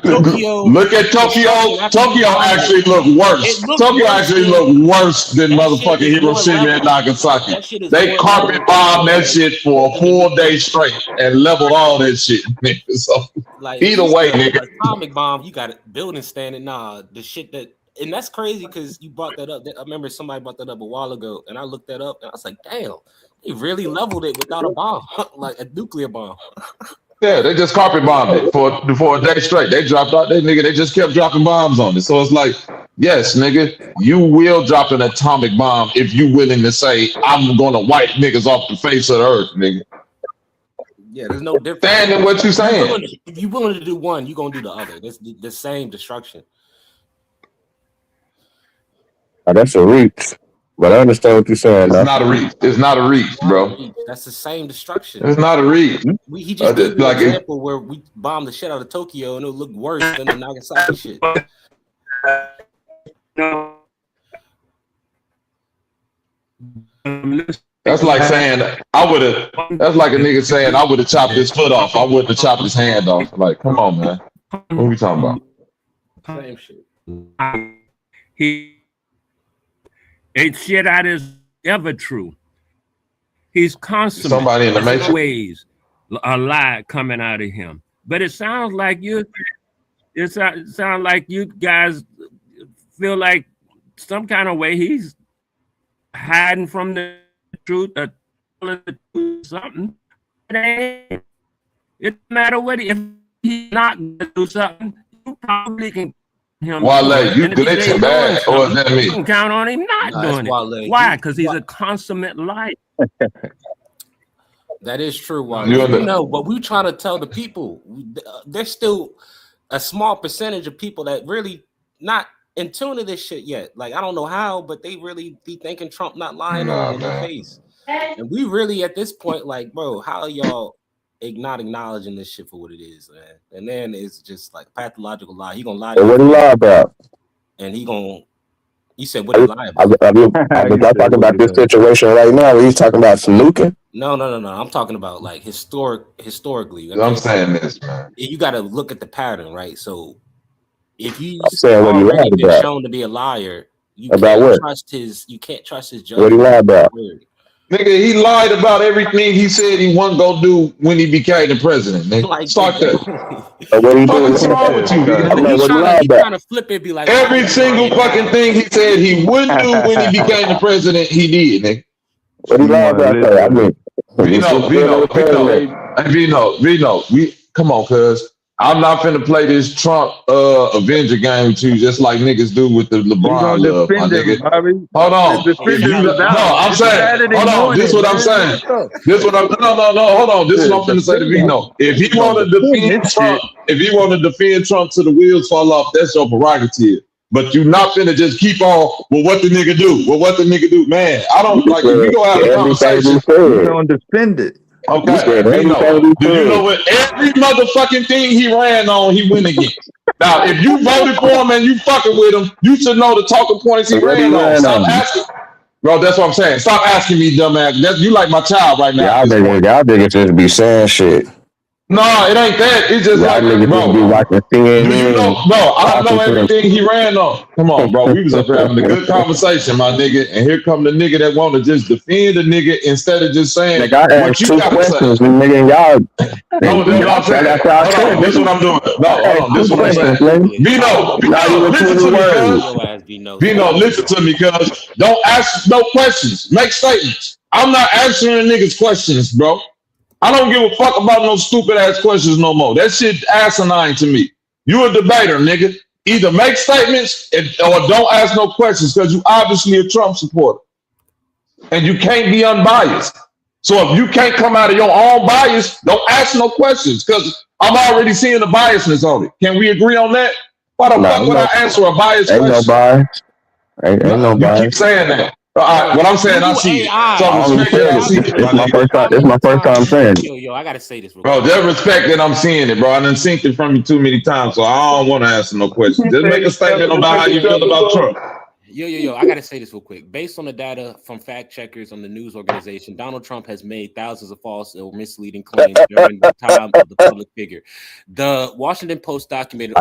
Tokyo. Look at Tokyo. Tokyo actually look worse. Tokyo actually look worse than motherfucking Hiroshima and Nagasaki. They carpet bombed that shit for a full day straight and leveled all that shit. So like, either way, nigga. Atomic bomb, you got a building standing. Nah, the shit that, and that's crazy because you brought that up. I remember somebody brought that up a while ago, and I looked that up, and I was like, damn. They really leveled it without a bomb, like a nuclear bomb. Yeah, they just carpet bombed it for a day straight. They dropped out that nigga. They just kept dropping bombs on it. So it's like, yes, nigga, you will drop an atomic bomb if you willing to say, I'm gonna wipe niggas off the face of the earth, nigga. Yeah, there's no difference. Stand in what you saying. If you're willing to do one, you're gonna do the other. That's the same destruction. Oh, that's a reach. But I understand what you're saying. It's not a reach. It's not a reach, bro. That's the same destruction. It's not a reach. He just gave an example where we bombed the shit out of Tokyo and it looked worse than the Nagasaki shit. That's like saying that's like a nigga saying I would have chopped his foot off. I wouldn't have chopped his hand off. Like, come on, man. What are we talking about? Same shit. Shit that is ever true. He's constantly somebody in the matrix ways a lie coming out of him. But it sounds like you guys feel like some kind of way he's hiding from the truth or telling the truth something. It doesn't matter what if he's not gonna do something, you probably can. Wale, you glitching bad, or is that me? You can count on him not doing it. Why? Because he's a consummate liar. That is true, Wale. But we trying to tell the people there's still a small percentage of people that really not in tune to this shit yet. Like, I don't know how, but they really be thinking Trump not lying in their face. And we really at this point, like, bro, how are y'all not acknowledging this shit for what it is, man? And then it's just like pathological lie. He gonna lie. What he lie about? And he gonna You said what he lied about? I was not talking about this situation right now. Where he's talking about nuking. No. I'm talking about like historically. I'm saying this, man. You got to look at the pattern, right? So if you already been shown to be a liar, you about can't what? trust his. You can't trust his judgment. What he lied about? Nigga, he lied about everything he said he wasn't gonna do when he became the president. Nigga. Like, start that. What he What's wrong with you? He's trying to flip it, be like every single fucking thing he said he wouldn't do when he became the president, he did, nigga. What he lied about? I mean, Vino, we come on, cuz. I'm not finna play this Trump Avenger game with you just like niggas do with the LeBron love, my nigga. Hold on. I'm saying, hold on, this is what I'm saying. Hold on, this is what I'm finna say to Vino. If he wanna defend Trump till the wheels fall off, that's your prerogative. But you not finna just keep on, what the nigga do. Man, I don't like if you go out of conversation. You don't defend it. Okay, do you know what every motherfucking thing he ran on, he went against? Now, if you voted for him and you fucking with him, you should know the talking points he ran on. Stop asking. Bro, that's what I'm saying. Stop asking me, dumbass. You like my child right now. Y'all niggas just be saying shit. No, it ain't that. It's just like, bro. Be watching CNN. I don't know everything he ran on. Come on, bro. We was up here having a good conversation, my nigga. And here come the nigga that want to just defend the nigga instead of just saying what you got to say. Nigga, y'all. This is what I'm doing. No, hold on. This is what I'm saying. Vino, listen to me, cuz. Vino, listen to me, cuz. Don't ask no questions. Make statements. I'm not answering niggas' questions, bro. I don't give a fuck about no stupid ass questions no more. That shit asinine to me. You a debater, nigga. Either make statements or don't ask no questions because you obviously a Trump supporter. And you can't be unbiased. So if you can't come out of your own bias, don't ask no questions because I'm already seeing the biasness on it. Can we agree on that? Why the fuck would I answer a biased question? No bias. Ain't no bias. You keep saying that. What I'm saying, I see it. It's my first time saying it. Yo, I gotta say this, bro. Just respect that I'm seeing it, bro. I done seen it from you too many times, so I don't want to answer no questions. Just make a statement about how you feel about Trump. Yo, I gotta say this real quick. Based on the data from fact checkers on the news organization, Donald Trump has made thousands of false or misleading claims during the time of the public figure. The Washington Post documented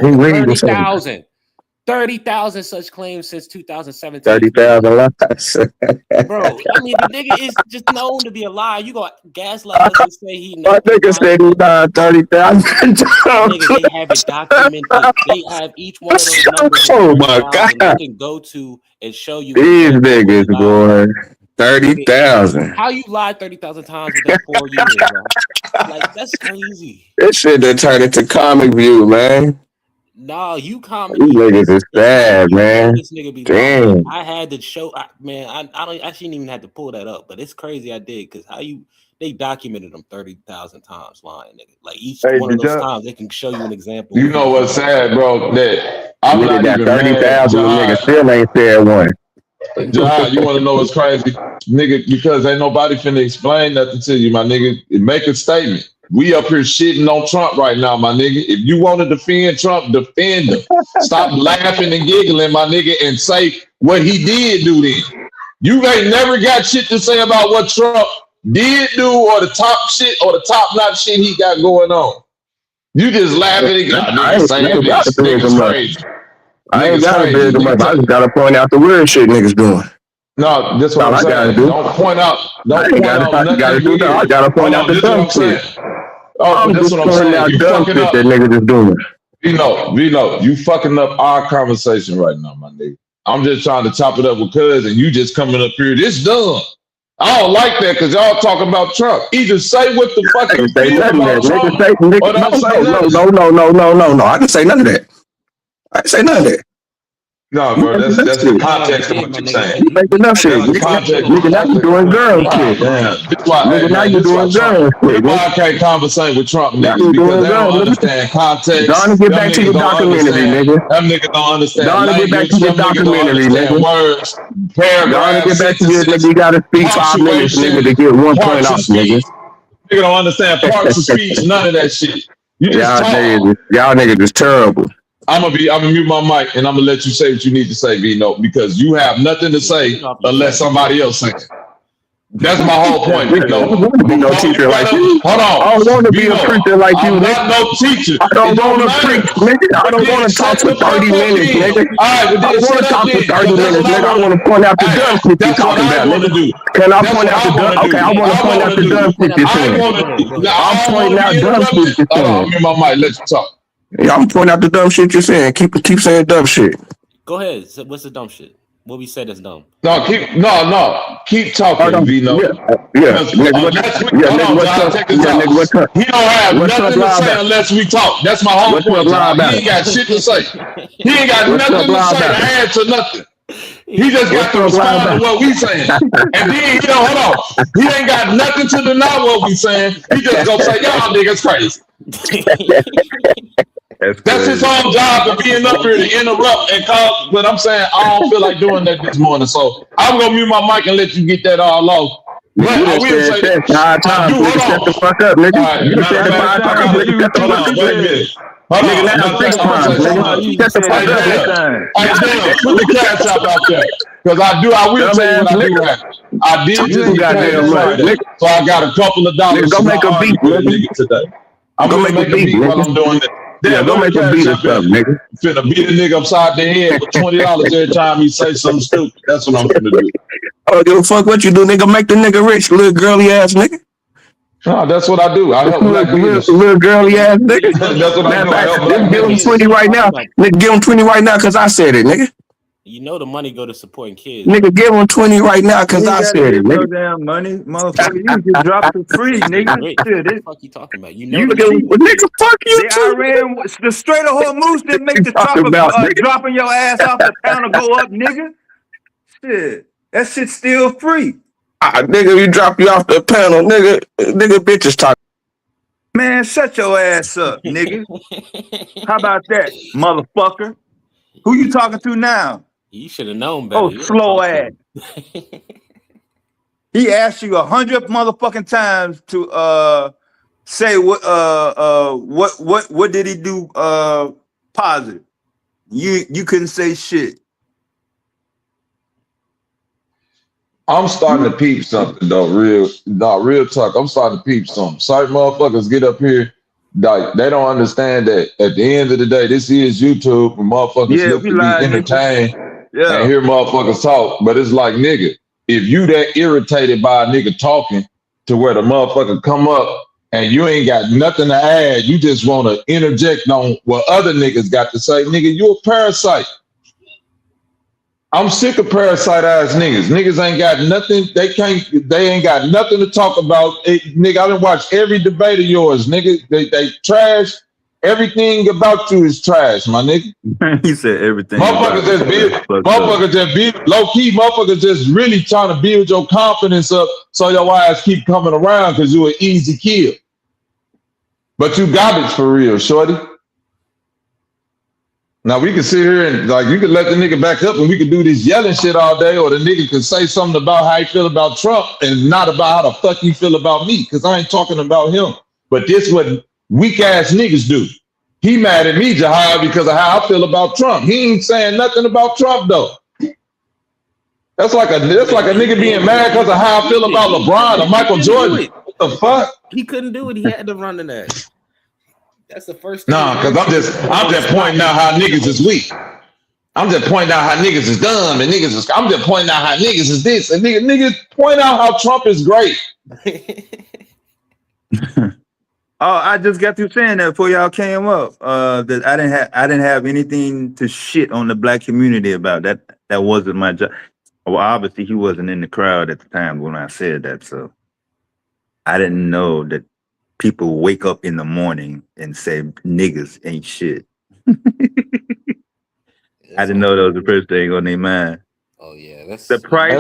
30,000 such claims since 2017. 30,000 lies. Bro, I mean, the nigga is just known to be a liar. You go gaslight us and say he knows. My nigga said he died 30,000 times. They have it documented. They have each one of those numbers. Oh my God. You can go to and show you. These niggas, boy. 30,000. How you lied 30,000 times within 4 years, bro? Like, that's crazy. This shit done turned into Comic View, man. No, you comedy. These niggas is sad, man. This nigga be damn. I had to show, I shouldn't even have to pull that up, but it's crazy I did because they documented them 30,000 times lying, nigga. Like each one of those times they can show you an example. You know what's sad, bro? That I'm nigga not got 30,000 niggas still ain't said one. Jahad, you want to know what's crazy, nigga? Because ain't nobody finna explain nothing to you, my nigga. Make a statement. We up here shitting on Trump right now, my nigga. If you want to defend Trump, defend him. Stop laughing and giggling, my nigga, and say what he did do then. You ain't never got shit to say about what Trump did do or the top shit or the top-notch shit he got going on. You just laughing and niggas crazy. I ain't got to big them up. I just got to point out the weird shit niggas doing. No, that's what I'm saying. Don't point out. I got to point out the dumb shit. Oh, that's what I'm saying. You fucking up. That nigga just doing. Vino, you fucking up our conversation right now, my nigga. I'm just trying to chop it up with cuz and you just coming up here. This dumb. I don't like that because y'all talking about Trump. Either say what the fuck you feel about Trump or don't say No. I didn't say none of that. I didn't say none of that. No, bro, that's the context of what you're saying. You making enough shit. Nigga, now you doing girl shit. Nigga, now you doing girl shit. Why I can't conversate with Trump niggas? Because they don't understand context. Don't get back to your documentary, nigga. Them niggas don't understand. Don't get back to your documentary, nigga. Words, paragraphs, don't get back to your nigga. You gotta speak 5 minutes, nigga, to get 1 point off, nigga. Nigga don't understand parts of speech, none of that shit. You just y'all niggas is terrible. I'm gonna mute my mic and I'm gonna let you say what you need to say, Vino, because you have nothing to say unless somebody else says it. That's my whole point, Vino. I don't want to be no teacher like you. Hold on. I don't want to be a preacher like you, I'm nigga. not no teacher. I don't want to preach, nigga. I don't want to talk for 30 minutes, nigga. I want to talk for 30 minutes, nigga. I want to point out the dumb shit you're talking about, nigga. Can I point out the dumb? Okay, I want to point out the dumb shit you're saying. I'm pointing out dumb shit you're saying. I'm in my mic. Let you talk. Yeah, I'm pointing out the dumb shit you're saying. Keep saying dumb shit. Go ahead. So what's the dumb shit? What we said is dumb. No, keep talking, Vino. Yeah. He don't have nothing to say unless we talk. That's my whole point. He ain't got shit to say. He ain't got nothing to say to add to nothing. He just got to respond to what we saying. And then, hold on. He ain't got nothing to deny what we saying. He just gonna say, y'all niggas crazy. That's his whole job of being up here to interrupt and call. But I'm saying I don't feel like doing that this morning. So I'm gonna mute my mic and let you get that all off. But I will say that. Shut the fuck up, nigga. You said it 5 times, nigga. Shut the fuck up, nigga. Nigga, now 6 times, nigga. Shut the fuck up, nigga. Put the cash out there. Because I will tell you what I do have. I did just goddamn right. So I got a couple of dollars. Go make a beat, nigga, today. I'm gonna make a beat while I'm doing this. Yeah, go make a beat or something, nigga. Finna beat a nigga upside the head for $20 every time he say something stupid. That's what I'm finna do. I don't give a fuck what you do, nigga. Make the nigga rich, little girly ass nigga. No, that's what I do. I help black leaders. Little girly ass nigga. That's what I do. I help black nigga, give him 20 right now. Nigga, give him 20 right now because I said it, nigga. You know the money go to supporting kids. Nigga, give him 20 right now because I said it, nigga. No damn money, motherfucker. You just dropped it free, nigga. What the fuck you talking about? You know nigga, fuck you the too. Iran, the Strait of Hormuz didn't make the dropping your ass off the counter go up, nigga. Shit, that shit's still free. Nigga, we drop you off the panel, nigga. Nigga, bitches talk. Man, shut your ass up, nigga. How about that, motherfucker? Who you talking to now? You should have known better. Oh, slow ass. He asked you 100 motherfucking times to say what did he do positive. You couldn't say shit. I'm starting to peep something though, real talk. I'm starting to peep something. Sorry, motherfuckers get up here. Like they don't understand that at the end of the day, this is YouTube and motherfuckers look to be entertained and hear motherfuckers talk. But it's like, nigga, if you that irritated by a nigga talking to where the motherfucker come up and you ain't got nothing to add, you just want to interject on what other niggas got to say, nigga, you a parasite. I'm sick of parasite ass niggas. Niggas ain't got nothing. They ain't got nothing to talk about. Nigga, I done watched every debate of yours, nigga. They trash. Everything about you is trash, my nigga. He said everything. Motherfuckers just build low key. Motherfuckers just really trying to build your confidence up so your ass keep coming around because you an easy kill. But you garbage for real, shorty. Now we can sit here and like you can let the nigga back up and we can do this yelling shit all day, or the nigga can say something about how he feel about Trump and not about how the fuck he feel about me, because I ain't talking about him. But this what weak ass niggas do. He mad at me, Jahad, because of how I feel about Trump. He ain't saying nothing about Trump though. That's like a nigga being mad because of how I feel about LeBron or Michael Jordan. What the fuck? He couldn't do it. He had to run in that. That's the first thing. Nah, because I'm just pointing out how niggas is weak. I'm just pointing out how niggas is dumb and I'm just pointing out how niggas is this and niggas point out how Trump is great. Oh, I just got through saying that before y'all came up. That I didn't have anything to shit on the black community about. That wasn't my job. Well, obviously he wasn't in the crowd at the time when I said that, so I didn't know that people wake up in the morning and say niggas ain't shit. I didn't know that was the first thing on their mind. Oh yeah, that's the price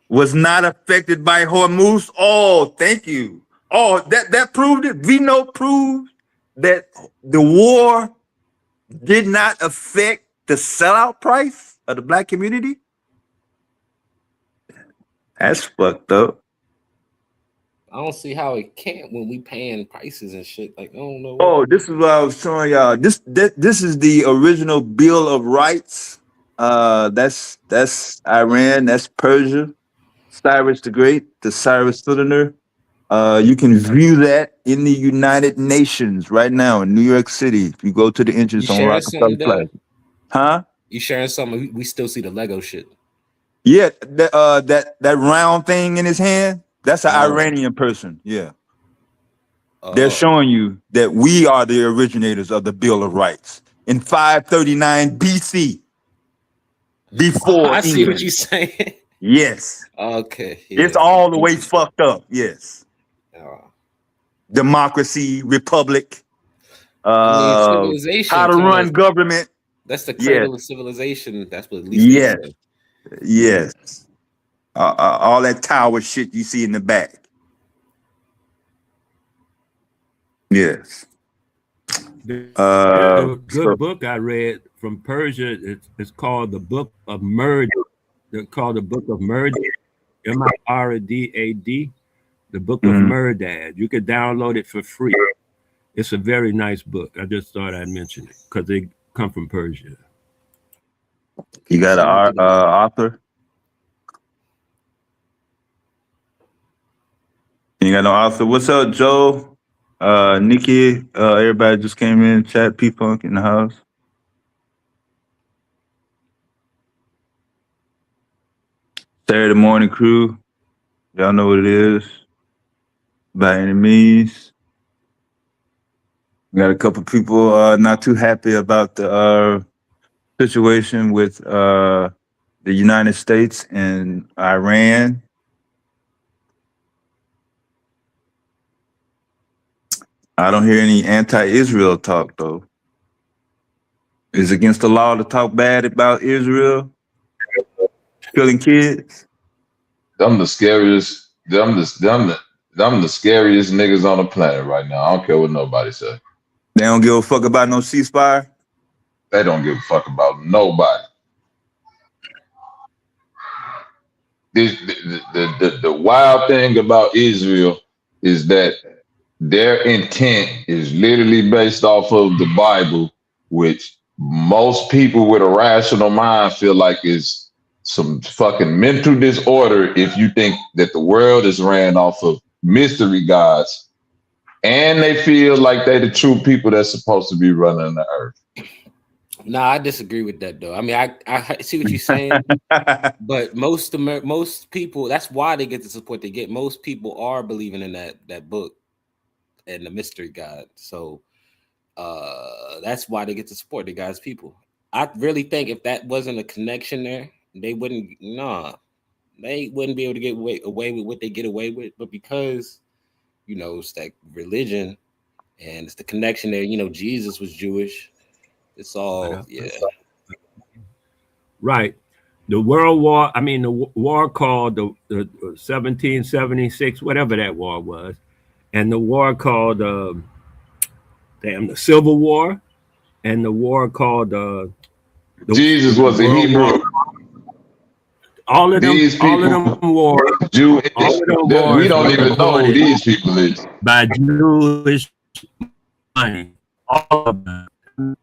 was not affected by Hormuz. Oh, thank you. Oh, that proved it. Vino proved that the war did not affect the sellout price of the black community. That's fucked up. I don't see how it can't when we paying prices and shit. Like I don't know. Oh, this is what I was showing y'all. This is the original Bill of Rights. That's Iran. That's Persia. Cyrus the Great, the Cyrus Cylinder. You can view that in the United Nations right now in New York City. If you go to the entrance on Rockefeller Plaza. Huh? You sharing something? We still see the Lego shit. Yeah, that round thing in his hand, that's an Iranian person. Yeah. They're showing you that we are the originators of the Bill of Rights in 539 BC. Before I see England. what you're saying. Yes. Okay. Yeah. It's all the way fucked up. Yes. Democracy, republic, civilization, how to run government. That's the cradle of civilization. That's what at least yes. Yes. All that tower shit you see in the back. Yes. A good book I read from Persia. It's called the Book of Murd. It's called the Book of Murdad. Mirdad. The Book of Murdad. You could download it for free. It's a very nice book. I just thought I'd mention it because they come from Persia. You got an author? You got no author? What's up, Joe? Nikki, everybody just came in, chat, P-Funk in the house. Saturday morning crew. Y'all know what it is. By any means. We got a couple people not too happy about the situation with the United States and Iran. I don't hear any anti-Israel talk, though. Is it against the law to talk bad about Israel? Killing kids? I'm the scariest. I'm the scariest niggas on the planet right now. I don't care what nobody say. They don't give a fuck about no ceasefire? They don't give a fuck about nobody. The wild thing about Israel is that their intent is literally based off of the Bible, which most people with a rational mind feel like is some fucking mental disorder if you think that the world is ran off of mystery gods and they feel like they the true people that's supposed to be running the earth. Nah, I disagree with that though. I mean, I see what you're saying, but most people, that's why they get the support they get. Most people are believing in that book and the mystery God. So that's why they get the support the God's people. I really think if that wasn't a connection there, they wouldn't be able to get away with what they get away with. But because, you know, it's that religion and it's the connection there, you know, Jesus was Jewish. It's all, Right. The World War, the war called the 1776, whatever that war was, and the war called the Civil War, and the war called Jesus was a Hebrew. All of them, all of them wars. We don't even know who these people is. By Jewish money. All of them.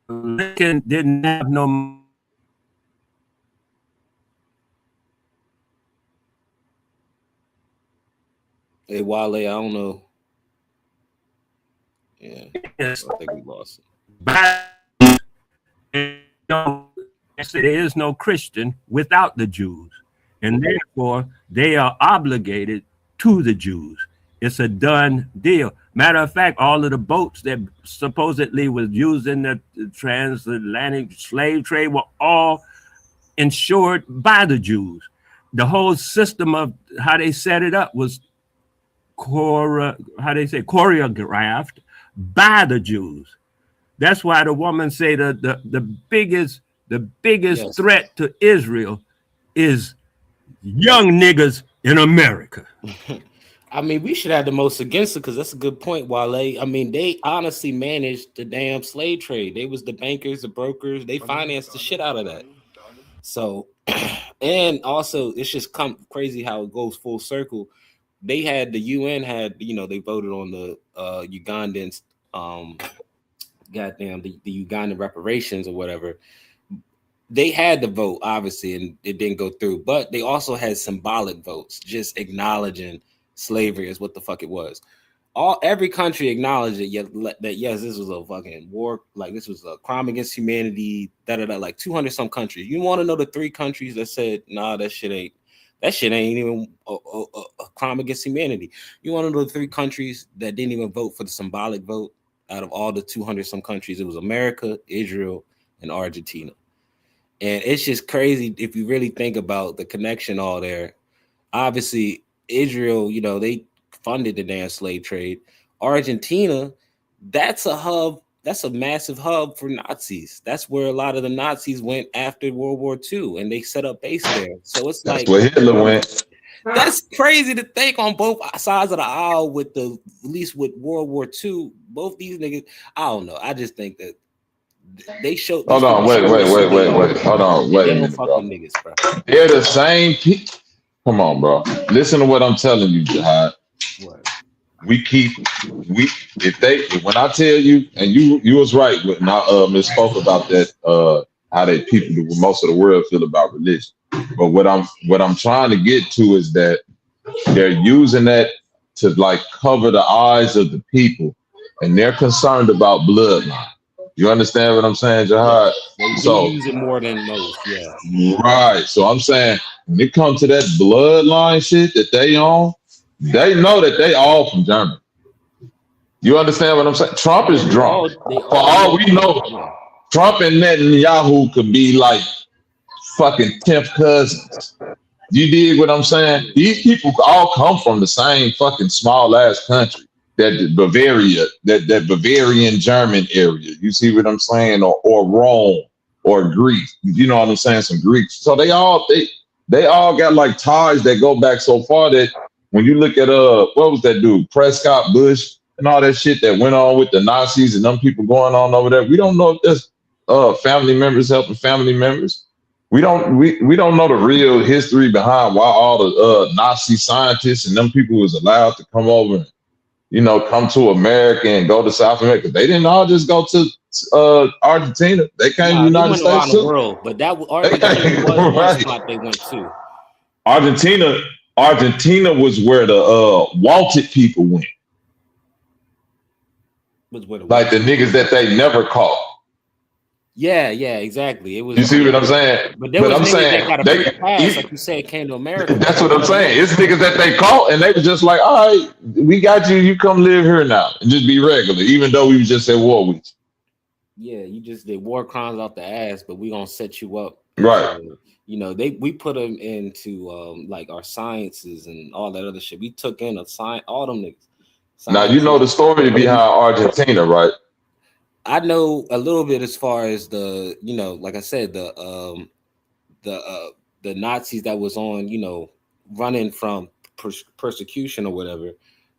Lincoln didn't have no. Hey, Wale, I don't know. Yeah, I think we lost it. There is no Christian without the Jews, and therefore they are obligated to the Jews. It's a done deal. Matter of fact, all of the boats that supposedly was used in the transatlantic slave trade were all insured by the Jews. The whole system of how they set it up was choreographed by the Jews. That's why the woman say the biggest threat to Israel is young niggas in America. I mean, we should have the most against it because that's a good point, Wale. I mean, they honestly managed the damn slave trade. They was the bankers, the brokers. They financed the shit out of that. So, and also, it's just crazy how it goes full circle. they had the UN had, you know, they voted on the Ugandans, goddamn the Ugandan reparations or whatever. They had the vote, obviously, and it didn't go through, but they also had symbolic votes, just acknowledging slavery as what the fuck it was. Every country acknowledged it, that yes, this was a fucking war, like this was a crime against humanity, like 200 some countries. You want to know the 3 countries that said, nah, that shit ain't even a crime against humanity. You want to know the 3 countries that didn't even vote for the symbolic vote out of all the 200 some countries? It was America, Israel, and Argentina. And it's just crazy if you really think about the connection all there. Obviously, Israel, you know, they funded the damn slave trade. Argentina, that's a hub. That's a massive hub for Nazis. That's where a lot of the Nazis went after World War II, and they set up base there. So it's That's like where Hitler went. That's crazy to think on both sides of the aisle with at least with World War II. Both these niggas, I don't know. I just think that they showed. Hold on, wait. Hold on, wait a minute, bro. Niggas, bro. They're the same people. Come on, bro. Listen to what I'm telling you, Jihad. What? When I tell you, and you was right when I misspoke about that, how they people, most of the world feel about religion. But what I'm trying to get to is that they're using that to like cover the eyes of the people, and they're concerned about bloodline. You understand what I'm saying, Jihad? They So use it more than most, yeah. right. So I'm saying when it comes to that bloodline shit that they own, they know that they all from Germany. You understand what I'm saying? Trump is drunk. For all we know, Trump and Netanyahu could be like fucking 10th cousins. You dig what I'm saying? These people all come from the same fucking small ass country, that Bavaria, that Bavarian German area. You see what I'm saying? Or Rome or Greece. You know what I'm saying? Some Greeks. So they all got like ties that go back so far that when you look at what was that dude, Prescott Bush, and all that shit that went on with the Nazis and them people going on over there, we don't know if there's family members helping family members. We don't know the real history behind why all the Nazi scientists and them people was allowed to come over and, you know, come to America and go to South America. They didn't all just go to Argentina. They came to the United States too. World, but that Argentina was one spot they went to. Argentina was where the wanted people went. Like the niggas that they never caught. Yeah, exactly. It was. You see what I'm saying? But I'm saying that got a pass, like you said, came to America. That's what I'm saying. It's niggas that they caught, and they were just like, all right, we got you. You come live here now and just be regular, even though we was just at war with you. Yeah, you just did war crimes out the ass, but we gonna set you up. Right. You know, we put them into like our sciences and all that other shit. We took in all them niggas. Now you know the story behind Argentina, right? I know a little bit as far as the, you know, like I said, the Nazis that was on, you know, running from persecution or whatever.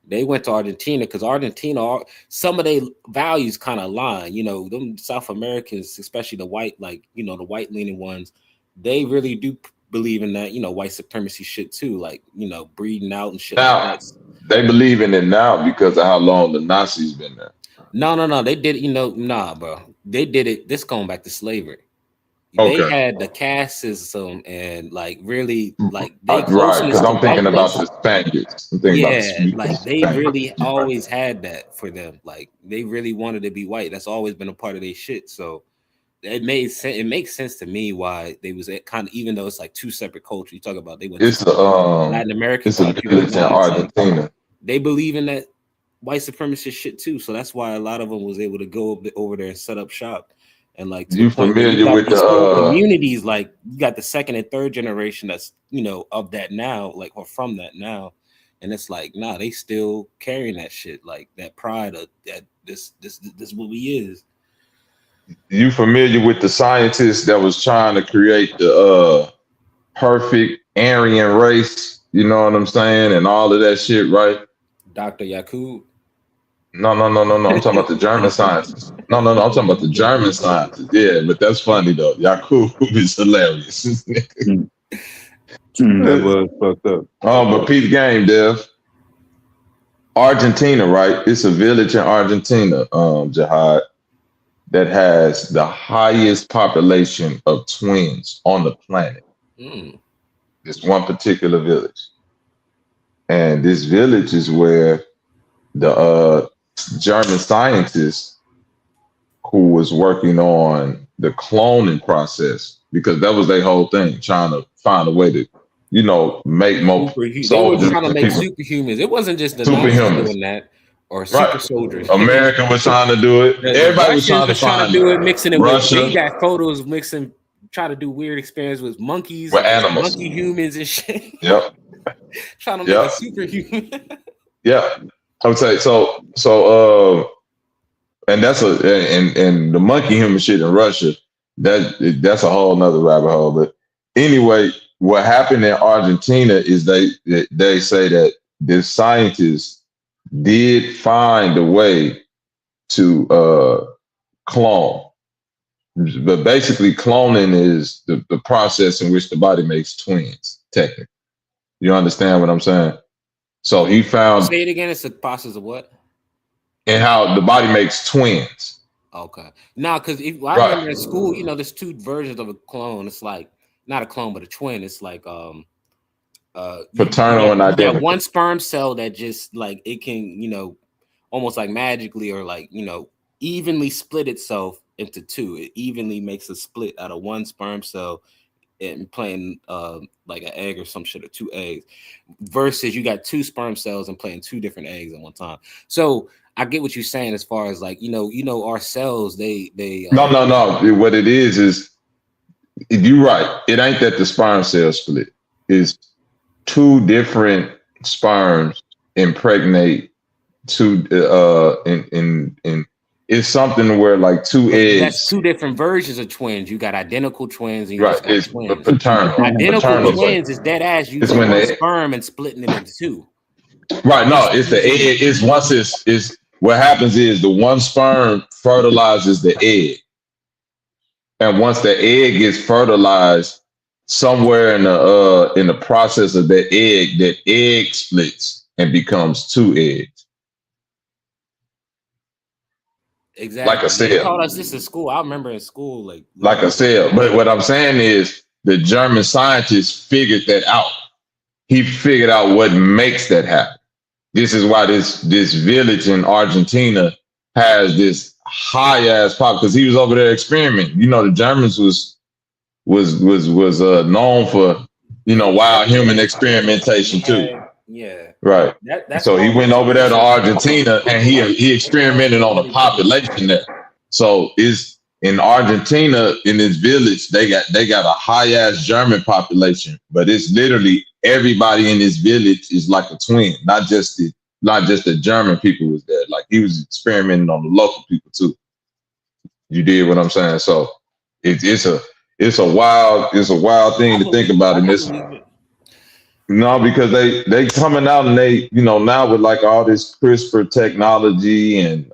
They went to Argentina because Argentina, some of their values kind of align. You know, them South Americans, especially the white, like, you know, the white leaning ones, they really do believe in that, you know, white supremacy shit too, like, you know, breeding out and shit. Now, like they believe in it now because of how long the Nazis been there. No. They did it, you know, nah, bro. They did it. This going back to slavery. Okay. They had the caste system and like really like right, because I'm thinking about the Spaniards. Like they really always had that for them. Like they really wanted to be white. That's always been a part of their shit. So it made sense. It makes sense to me why they was kind of, even though it's like two separate cultures. You talk about they went to Latin American. It's a village in Argentina. They believe in that white supremacist shit too. So that's why a lot of them was able to go over there and set up shop. And like, you familiar with the communities? Like you got the second and third generation that's, you know, of that now, like, or from that now, and it's like, nah, they still carrying that shit, like that pride of that. This what we is. You familiar with the scientist that was trying to create the perfect Aryan race? You know what I'm saying, and all of that shit, right? Dr. Yakub. No. I'm talking about the German scientists. No. I'm talking about the German scientists. Yeah, but that's funny though. Yakub is hilarious. That was fucked up. Oh, but peep game, Dev. Argentina, right? It's a village in Argentina, Jihad, that has the highest population of twins on the planet. This one particular village. And this village is where the German scientist who was working on the cloning process, because that was their whole thing, trying to find a way to, you know, make more They were soldiers. trying to make people. superhumans. It wasn't just the Nazis Superhumans. doing that or super Right. soldiers. America was trying to do it. Everybody was trying to find do it, mixing it Russia. with. They got photos mixing, try to do weird experiments with monkeys, With animals. monkey humans and shit. Yep. Trying to make Yep. a superhuman. Yeah. I would say so. And that's and the monkey human shit in Russia, that's a whole nother rabbit hole. But anyway, what happened in Argentina is they say that this scientist did find a way to clone. But basically, cloning is the process in which the body makes twins, technically. You understand what I'm saying? So he found Say it again. It's a process of what? and how the body makes twins. Okay. Now, because I Right. remember in school, you know, there's two versions of a clone. It's like not a clone, but a twin. It's like Fraternal and you identical. got one sperm cell that just like it can, you know, almost like magically or like, you know, evenly split itself into two. It evenly makes a split out of one sperm cell and playing like an egg or some shit, or two eggs, versus you got two sperm cells and playing two different eggs at one time. So I get what you're saying as far as like, you know, our cells, they No. What it is you're right. It ain't that the sperm cell split. It's two different sperms impregnate two in it's something where like two eggs. That's two different versions of twins. You got identical twins and you Right. just got It's twins. paternal. Identical Paternal twins is dead ass. You It's got when one they- sperm and splitting it into two. Right. No, it's the egg. It's once it's what happens is the one sperm fertilizes the egg. And once the egg gets fertilized, somewhere in the process of that egg splits and becomes two eggs. Exactly. Like a They cell. taught us this in school. I remember in school, Like a cell. But what I'm saying is the German scientist figured that out. He figured out what makes that happen. This is why this village in Argentina has this high ass pop, because he was over there experimenting. You know, the Germans was known for, you know, wild human experimentation too. Yeah. Right. That's So he went over there to Argentina and he experimented on the population there. So is in Argentina, in this village, they got a high ass German population, but it's literally everybody in this village is like a twin, not just the German people was there. Like he was experimenting on the local people too. You did what I'm saying? So it's a wild thing to think about in this. No, because they coming out and they, you know, now with like all this CRISPR technology and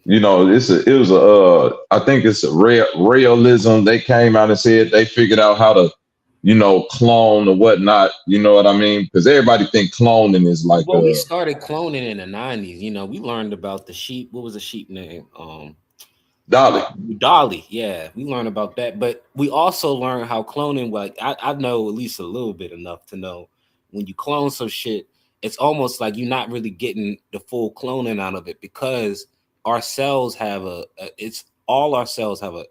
you know, I think it's a realism. They came out and said they figured out how to, you know, clone or whatnot. You know what I mean? Because everybody think cloning is like. Well, we started cloning in the 90s. You know, we learned about the sheep. What was the sheep name? Dolly. Yeah, we learned about that. But we also learned how cloning. Like I know at least a little bit enough to know when you clone some shit, it's almost like you're not really getting the full cloning out of it, because our cells have all our cells have a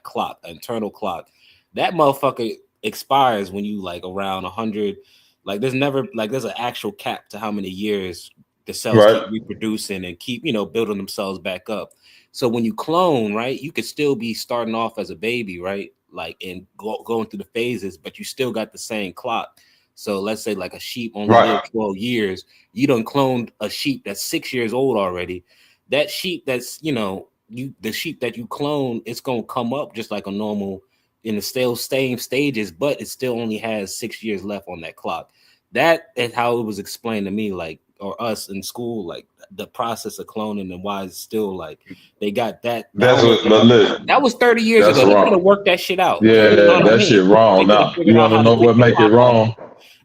clock, an internal clock. That motherfucker expires when you like around 100. Like there's an actual cap to how many years the cells keep reproducing and keep, you know, building themselves back up. So when you clone, right, you could still be starting off as a baby, right? Like and going through the phases, but you still got the same clock. So let's say like a sheep only lived 12 years. You done cloned a sheep that's 6 years old already. That sheep that's, you know, the sheep that you clone, it's gonna come up just like a normal in the same stages, but it still only has 6 years left on that clock. That is how it was explained to me, like, or us in school, like the process of cloning and why it's still like they got that. That was 30 years ago. They could have worked that shit out. Yeah, you know that shit wrong. Now you want to know what make it wrong?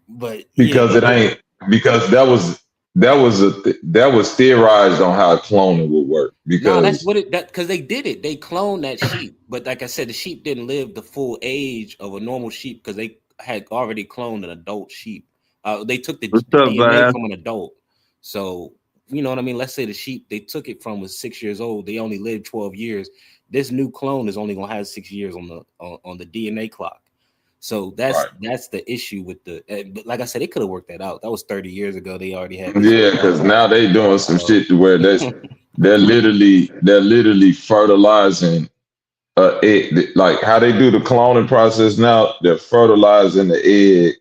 But because it ain't, because that was that was theorized on how cloning would work because No, that's what it because they did it. They cloned that sheep, but like I said, the sheep didn't live the full age of a normal sheep because they had already cloned an adult sheep. They took the What's up, DNA bud? from an adult. So you know what I mean. Let's say the sheep they took it from was 6 years old. They only lived 12 years. This new clone is only gonna have 6 years on the DNA clock. So that's the issue with the. But like I said, they could have worked that out. That was 30 years ago. They already had. yeah, because now they doing some shit to where they're literally fertilizing egg. Like how they do the cloning process now, they're fertilizing the egg,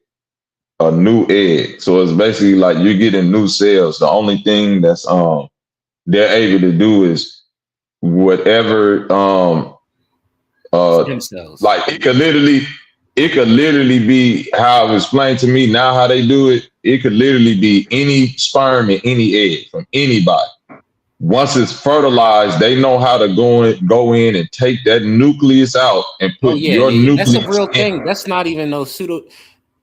a new egg. So it's basically like you're getting new cells. The only thing that's they're able to do is whatever Stem cells. like it could literally be how it was explained to me now how they do it. It could literally be any sperm and any egg from anybody. Once it's fertilized, they know how to go in and take that nucleus out and put your nucleus That's a real in. thing. That's not even no pseudo.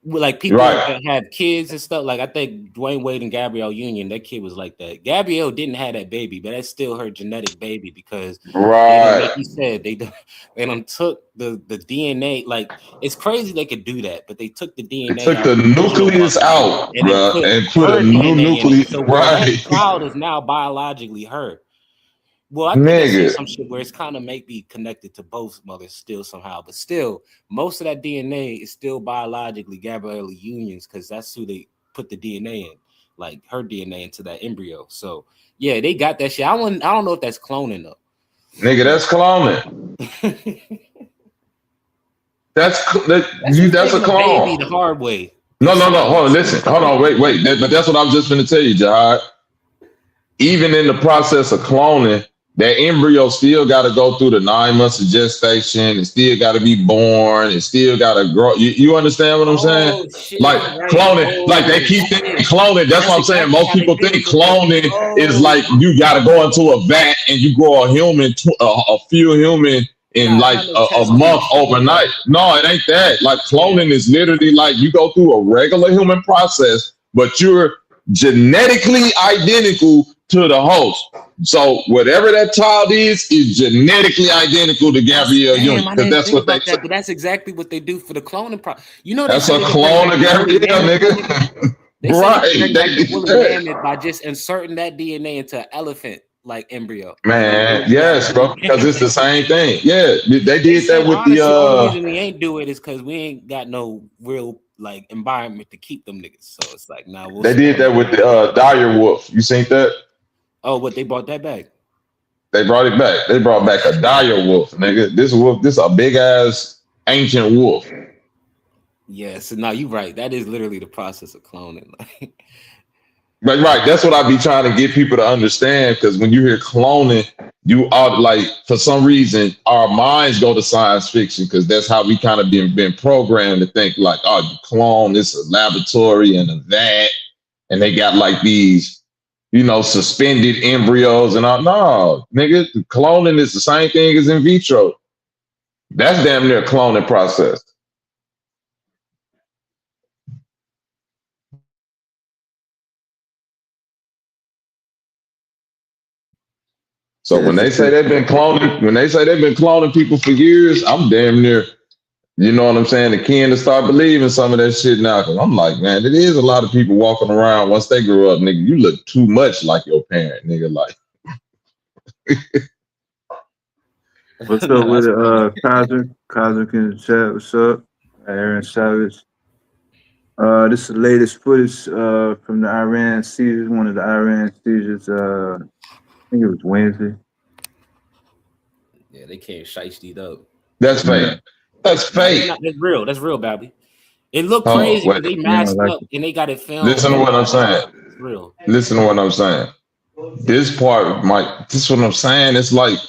Like people that have kids and stuff. Like I think Dwayne Wade and Gabrielle Union, that kid was like that. Gabrielle didn't have that baby, but that's still her genetic baby because like you said, they done took the DNA. Like it's crazy they could do that, but they took the DNA. They took the nucleus out, and put a new nucleus. So that child is now biologically her. Well, I think I see some shit where it's kind of maybe connected to both mothers still somehow, but still, most of that DNA is still biologically Gabrielle Union's because that's who they put the DNA in, like her DNA into that embryo. So yeah, they got that shit. I don't know if that's cloning though. Nigga, that's cloning. that's a clone. Baby the hard way. No. Hold on, listen. Hold on, wait. But that's what I was just going to tell you, Jihad. Even in the process of cloning, that embryo still got to go through the 9 months of gestation. It still got to be born. It still got to grow. You understand what I'm saying? Shit, like cloning, like they keep thinking cloning. That's what I'm saying. Most people think cloning is like you got to go into a vat and you grow a human, a few human in like a month overnight. No, it ain't that. Like cloning is literally like you go through a regular human process, but you're genetically identical to the host. So whatever that child is genetically identical to Gabrielle Union. Because that's what they but that's exactly what they do for the cloning process. You know that's a clone of Gabrielle, nigga. Right. By just inserting that DNA into an elephant like embryo. Man, yes, bro. Because it's the same thing. Yeah, they did that with the only reason we ain't do it is because we ain't got no real like environment to keep them niggas. So it's like they did that with the dire wolf. You seen that? Oh, what they brought that back? They brought it back. They brought back a dire wolf, nigga. This a big ass ancient wolf. Yeah, so now you're right. That is literally the process of cloning. But right, that's what I be trying to get people to understand. Because when you hear cloning, you are like, for some reason, our minds go to science fiction because that's how we kind of been programmed to think like, oh, you clone, it's a laboratory and a vat, and they got like these, suspended embryos and all. No, nigga, cloning is the same thing as in vitro. That's damn near a cloning process. So when they say they've been cloning people for years, I'm damn near, you know what I'm saying, akin to start believing some of that shit now. Cause I'm like, man, it is a lot of people walking around once they grew up, nigga. You look too much like your parent, nigga. Like, what's up with it? Cosmic in the chat. What's up, Aaron Savage? This is the latest footage from the Iran seizures. One of the Iran seizures. I think it was Wednesday. Yeah, they can't shiesty up. That's fake. That's fake. That's real. That's real, Bobby. It looked crazy because they masked up and they got it filmed. Listen to what I'm saying. It's real. Listen to what I'm saying. This part, Mike, this is what I'm saying. It's like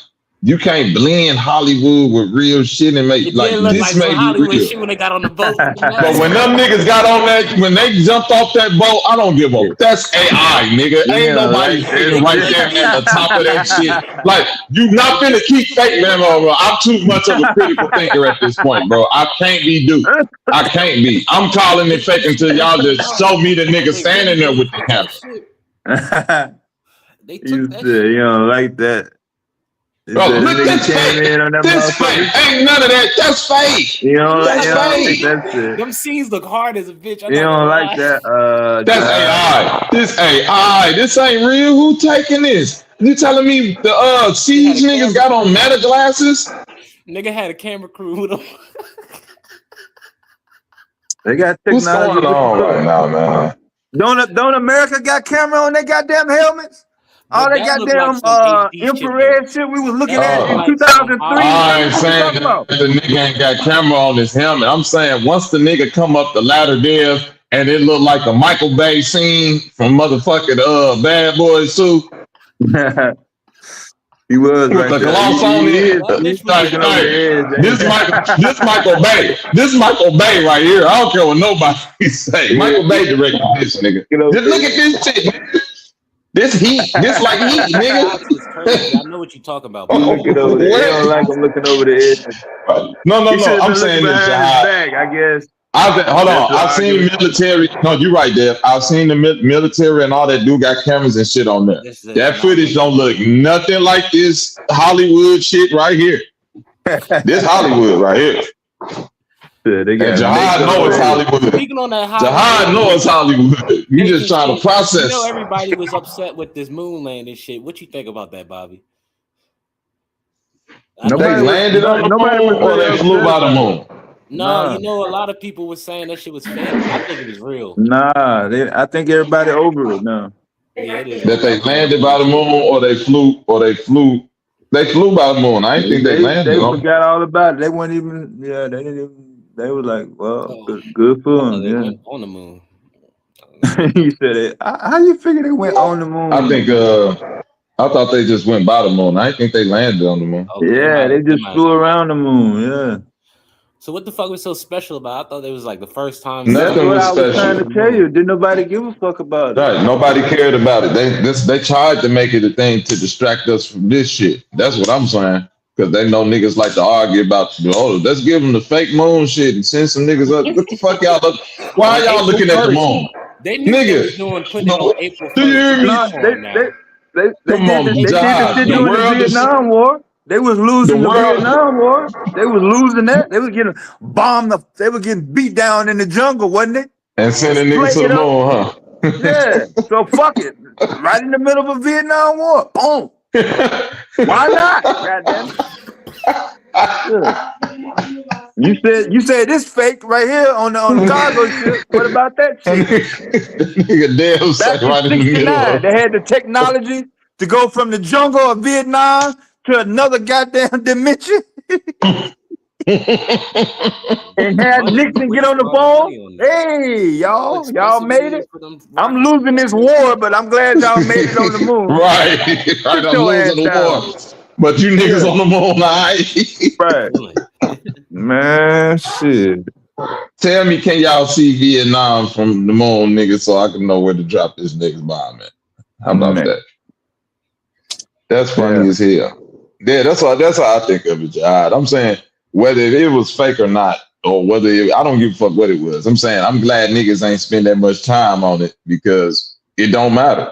you can't blend Hollywood with real shit and make like this may be real. Shit when they got on the boat. But when them niggas got on that, when they jumped off that boat, I don't give a. That's AI, nigga. Ain't nobody sitting right there at the top of that shit. Like you not finna keep fake, man. I'm too much of a critical thinker at this point, bro. I can't be Duke. I can't be. I'm calling it fake until y'all just show me the nigga standing there with the camera. They You took that said shit. you don't like that. He Bro, said look, nigga that's came in on fake. that This fake. motherfucker. Ain't none of that. That's fake. You don't like That's that fake. shit. Them scenes look hard as a bitch. I'm You not don't gonna like lie. that. That's AI. This AI. This ain't real. Who taking this? You telling me the Siege niggas got on meta glasses? Nigga had a camera crew with him. They got What's technology. going on right now, man? Don't America got camera on their goddamn helmets? All But that that look like goddamn some HD shit, infrared shit we was looking That at look in like some 2003. I ain't What you saying talking that about? the nigga ain't got camera on his helmet. I'm saying once the nigga come up the ladder there and it looked like a Michael Bay scene from motherfucking Bad Boys 2. He was With right the there. gloss on He it. is bitch was Like, looking over the hey, edge. this Michael Bay. This Michael Bay right here. I don't care what nobody say. Michael Bay directed this nigga. Just look at this shit, nigga. This heat. This like heat, nigga. Shots is crazy. I know what you talking about. Oh, Looking over the edge. They don't like him looking over the edge. No. He should have I'm been looking saying this, behind his Jihad. back, I guess. Hold on. That's the I've seen argument. military. No, you're right, Dev. I've seen the military and all that do got cameras and shit on there. This is That not footage don't look nothing like this Hollywood shit right here. This Hollywood right here. Yeah, they got And Jihad know it's Hollywood. Speaking on that Jihad know it's Hollywood. You just trying to process. You know everybody was upset with this moon landing shit. What you think about that, Bobby? They landed on the moon or they flew by the moon? No, you know a lot of people were saying that shit was fake. I think it was real. Nah, I think everybody over it now. Yeah, it is. That they landed by the moon or they flew They flew by the moon. I ain't think they landed. They on it. forgot all about it. They weren't even. Yeah, they didn't even. They were like, well, good for them. They Yeah. went on the moon. You said it. How you figure they went on the moon? I think I thought they just went by the moon. I didn't think they landed on the moon. Yeah, they just flew around the moon. Yeah. So what the fuck was so special about it? I thought it was like the first time. That's Nothing what was I was special. trying to tell you. Didn't nobody give a fuck about it? Right. Nobody cared about it. They tried to make it a thing to distract us from this shit. That's what I'm saying. Because they know niggas like to argue about, oh, let's give them the fake moon shit and send some niggas up. What the fuck y'all look? Why y'all looking at the moon? They knew they was doing putting it on April 1st. They Come on, did this Jihad. shit The during the world is- Vietnam War. They was losing The the world- Vietnam War. They was losing that. They was getting bombed. They were getting beat down in the jungle, wasn't it? And sending niggas to the moon, huh? Yeah. So fuck it. Right in the middle of a Vietnam War. Boom. Why not? Goddamn it. Yeah. You said this fake right here on the cargo ship. What about that shit? Nigga damn Back right in in the middle. '69, they had the technology to go from the jungle of Vietnam to another goddamn dimension. And had Nixon get on the phone. Hey, y'all made it. I'm losing this war, but I'm glad y'all made it on the moon. Right. I'm losing the war. But you niggas on the moon, right? Man, shit. Tell me, can y'all see Vietnam from the moon, nigga, so I can know where to drop this nigga's bomb at? How about that? That's funny as hell. Yeah, that's how I think of it, Jihad. I'm saying whether it was fake or not, or whether I don't give a fuck what it was. I'm saying I'm glad niggas ain't spend that much time on it because it don't matter.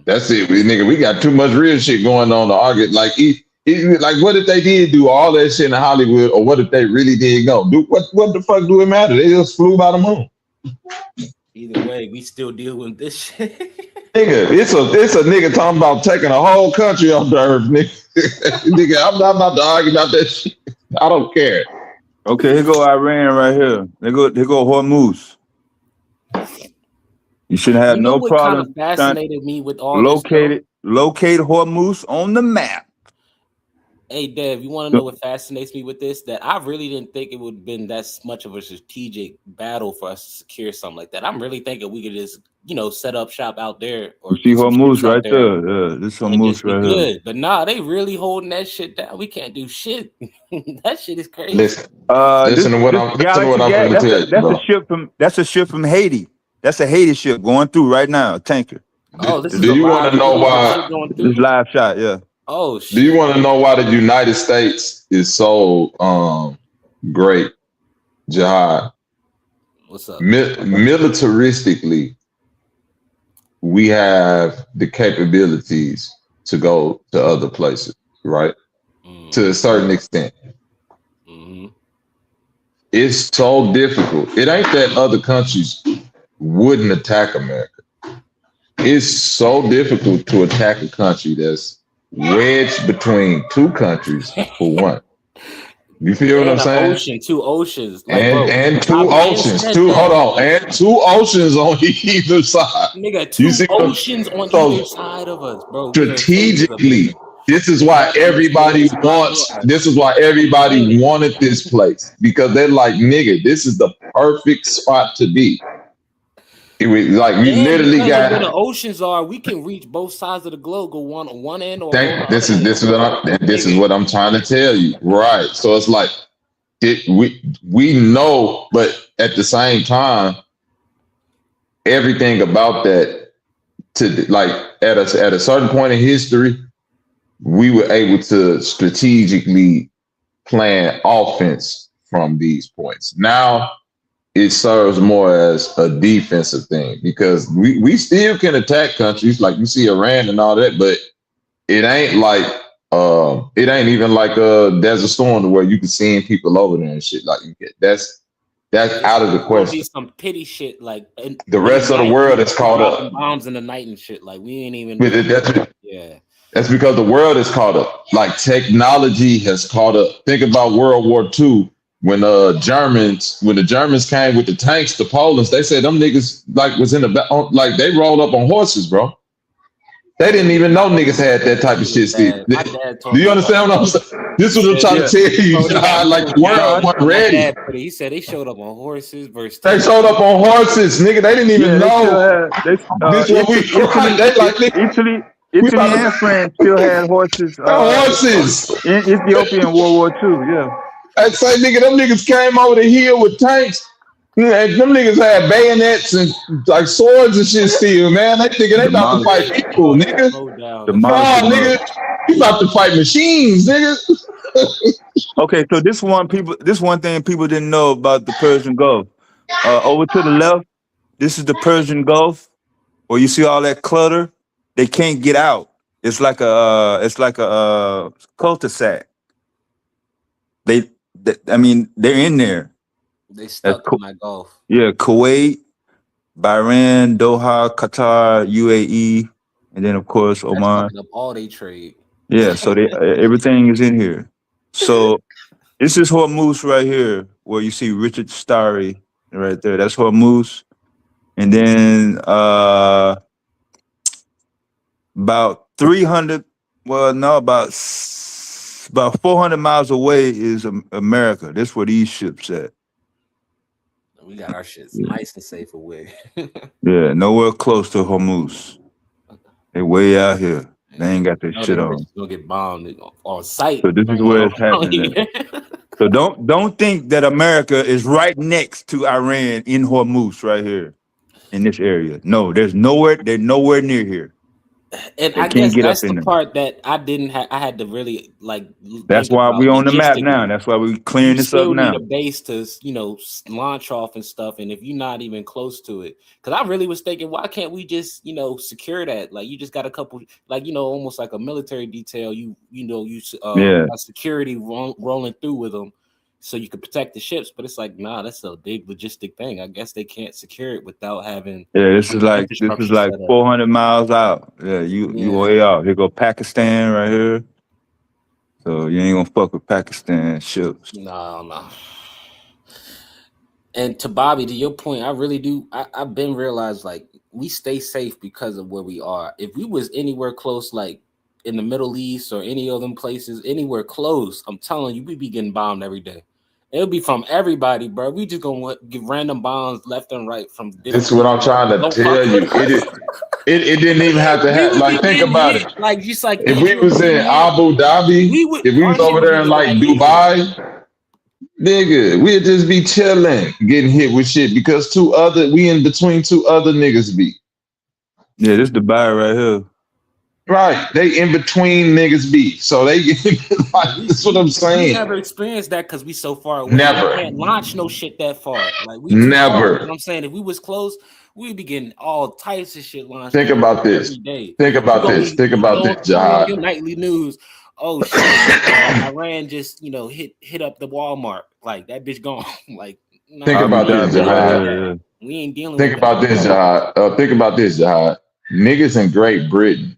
That's it, nigga. We got too much real shit going on to argue. Like, like what if they did do all that shit in Hollywood, or what if they really did go? What the fuck do it matter? They just flew by the moon. Either way, we still deal with this shit. Nigga, it's a nigga talking about taking a whole country off the earth, nigga. Nigga, I'm not about to argue about that shit. I don't care. Okay, here go Iran right here. Here go Hormuz. You should have no what problem. Kind of fascinated me with all locate Hormuz on the map. Hey, Dev, you want to know what fascinates me with this? That I really didn't think it would have been that much of a strategic battle for us to secure something like that. I'm really thinking we could just, set up shop out there. Or see Hormuz right there. Yeah, this Hormuz right here. Good, but nah, they really holding that shit down. We can't do shit. That shit is crazy. Listen to what I'm going to tell you. That's a ship from Haiti. That's a Haiti ship going through right now, a tanker. Oh, this do you want to know why? This live shot, yeah. Oh, shit. Do you want to know why the United States is so great, Jihad? What's up? Militaristically, we have the capabilities to go to other places, right? To a certain extent. It's so difficult. It ain't that other countries wouldn't attack America. It's so difficult to attack a country that's wedged between two countries for one. You feel what I'm saying? Two oceans. Like, and two oceans. And two oceans on either side. Nigga, two oceans on either side of us, bro. Strategically, this is why everybody wanted this place, because they're like, nigga, this is the perfect spot to be. Literally got where the oceans are. We can reach both sides of the globe. Go on one end or this is what I'm trying to tell you, right? So it's like we know, but at the same time, everything about that at a certain point in history, we were able to strategically plan offense from these points. Now it serves more as a defensive thing, because we still can attack countries like you see Iran and all that, but it ain't even like a Desert Storm where you can send people over there and shit. Like that's out of the question. Some pity shit like the rest of the world is caught up. Bombs in the night and shit. Like we ain't even. Yeah. That's because the world is caught up. Like technology has caught up. Think about World War II. When the Germans came with the tanks to Poland, they said them niggas was in the they rolled up on horses, bro. They didn't even know niggas had that type of shit still. Do you understand what I'm saying? This is what I'm trying to tell you. The world wasn't ready. He said they showed up on horses versus. They showed up on horses, nigga. They didn't even know. Italy and France still had horses. In Ethiopia in World War II, yeah. I'd say, nigga, them niggas came over the hill with tanks. And them niggas had bayonets and swords and shit still, man. They thinking they about to fight people, nigga. Nigga, you about to fight machines, nigga. Okay, so this one thing people didn't know about the Persian Gulf. Over to the left, this is the Persian Gulf, where you see all that clutter. They can't get out. It's like a cul-de-sac. They're in there. They stuck in my Gulf. Yeah, Kuwait, Bahrain, Doha, Qatar, UAE, and then of course Oman. Up all they trade. Yeah, so everything is in here. So this is Hormuz right here, where you see Richard Starry right there. That's Hormuz, and then about 300. Well, no, about 400 miles away is America. That's where these ships at. We got our shit nice and safe away. Yeah, nowhere close to Hormuz. They way out here. They ain't got their shit on. Gonna get bombed on site. So this is where it's happening. So don't think that America is right next to Iran in Hormuz right here in this area. No, they're nowhere near here. And I guess that's the part that I didn't have. I had to really That's why we on the map now. That's why we clearing this up now. Need a base to launch off and stuff. And if you're not even close to it, because I really was thinking, why can't we just secure that? Like you just got a couple, almost like a military detail. Got security rolling through with them, so you can protect the ships. But it's like, nah, that's a big logistic thing. I guess they can't secure it without having. Yeah, this is like 400 miles out. Yeah, you way out. Here go Pakistan right here. So you ain't gonna fuck with Pakistan ships. No. And to Bobby, to your point, I really do. I've been realized we stay safe because of where we are. If we was anywhere close, like in the Middle East or any of them places, anywhere close, I'm telling you, we be getting bombed every day. It'll be from everybody, bro. We just gonna give random bombs left and right from. That's what I'm trying to tell you. It didn't even have to happen. Think about it. If we was in Abu Dhabi, if we was over there in Dubai, nigga, we'd just be chilling, getting hit with shit because we in between two other niggas be. Yeah, this Dubai right here. Right, they in between niggas be, so they that's what I'm saying. We never experienced that because we so far away. Never we can't launch no shit that far. Never. Far. I'm saying if we was close, We be getting all types of shit launched. Think about this. Every day. Think about this. Think about this, Jihad. Your nightly news. Oh shit! Iran just hit up the Walmart. Like that bitch gone. Like nah, think about this, Jihad. We ain't dealing. Think with about that. this, Jihad. Think about this, Jihad. Niggas in Great Britain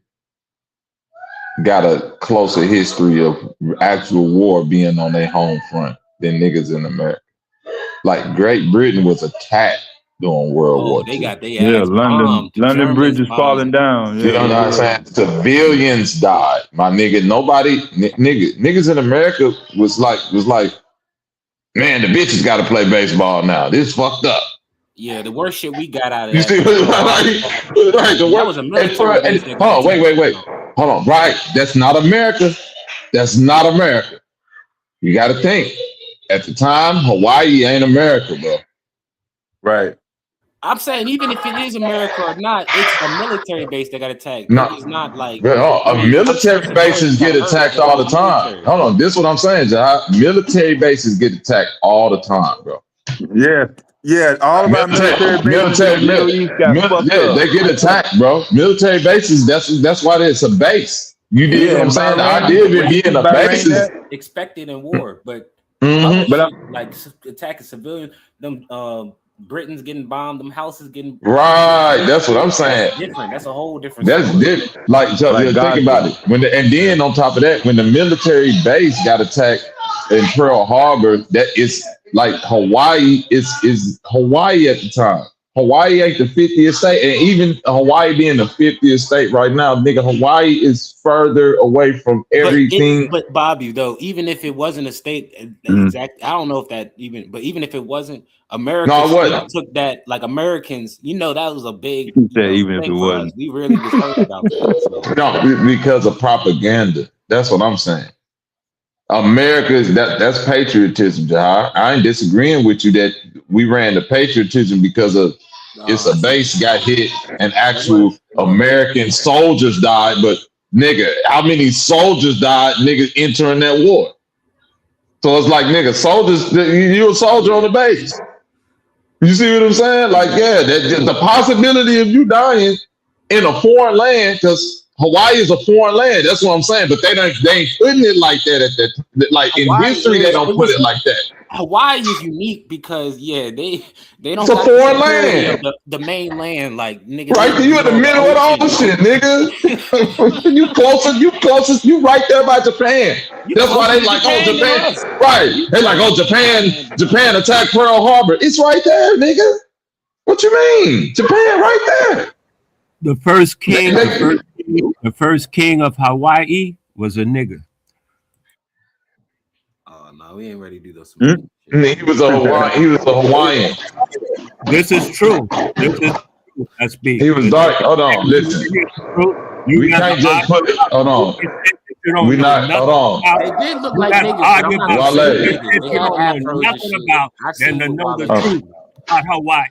got a closer history of actual war being on their home front than niggas in America. Like Great Britain was attacked during World War II. They got their ass bombed. London Bridge is falling down. You know what I'm saying? Civilians died, my nigga. Niggas in America was like, man, the bitches got to play baseball now. This fucked up. Yeah, the worst shit we got out of You that. see what right? The That was a military base that hold on, wait. Hold on, right? That's not America. That's not America. You got to think. At the time, Hawaii ain't America, bro. Right. I'm saying even if it is America or not, it's a military base that got attacked. No. It's not like military bases get attacked all the time. Hold on, this is what I'm saying, Jai. Military bases get attacked all the time, bro. Yeah, all of our military bases, they get attacked, bro. Military bases, that's why it's a base. You did what I'm saying? The idea of it being a base is expected in war, but like attacking civilians, them Britain's getting bombed, them houses getting right. That's what I'm saying. That's different. That's a whole different. That's different. Like think about it. And then on top of that, when the military base got attacked in Pearl Harbor, that is like Hawaii is Hawaii at the time. Hawaii ain't the 50th state, and even Hawaii being the 50th state right now, nigga, Hawaii is further away from everything. But Bobby, though, even if it wasn't a state, exact, I don't know if that even, but even if it wasn't, America took that, like Americans, that was a big. Even if it wasn't, we really was heard about that. So. No, because of propaganda. That's what I'm saying. America's that's patriotism, Jahar. I ain't disagreeing with you that we ran the patriotism because of it's a base got hit and actual American soldiers died, but nigga, how many soldiers died, nigga, entering that war? So it's like, nigga, soldiers, you a soldier on the base. You see what I'm saying? Like, yeah, the possibility of you dying in a foreign land, because Hawaii is a foreign land. That's what I'm saying. But they ain't putting it like that at that. Like in history, they don't put it like that. Hawaii is unique because they don't. It's a foreign land. The main land, like nigga. Right, you in the middle of the ocean, nigga. you closest. You right there by Japan. That's why they like, oh, Japan. Right. They like, oh, Japan attacked Pearl Harbor. It's right there, nigga. What you mean? Japan right there. The first king of Hawaii was a nigga. Oh no, we ain't ready to do those. He was a Hawaiian. This is true. I speak. He was dark. Hold on, listen. We can't just put it. Hold on. We not. Hold on. They did look like niggas. Nothing about and to know the truth about Hawaii.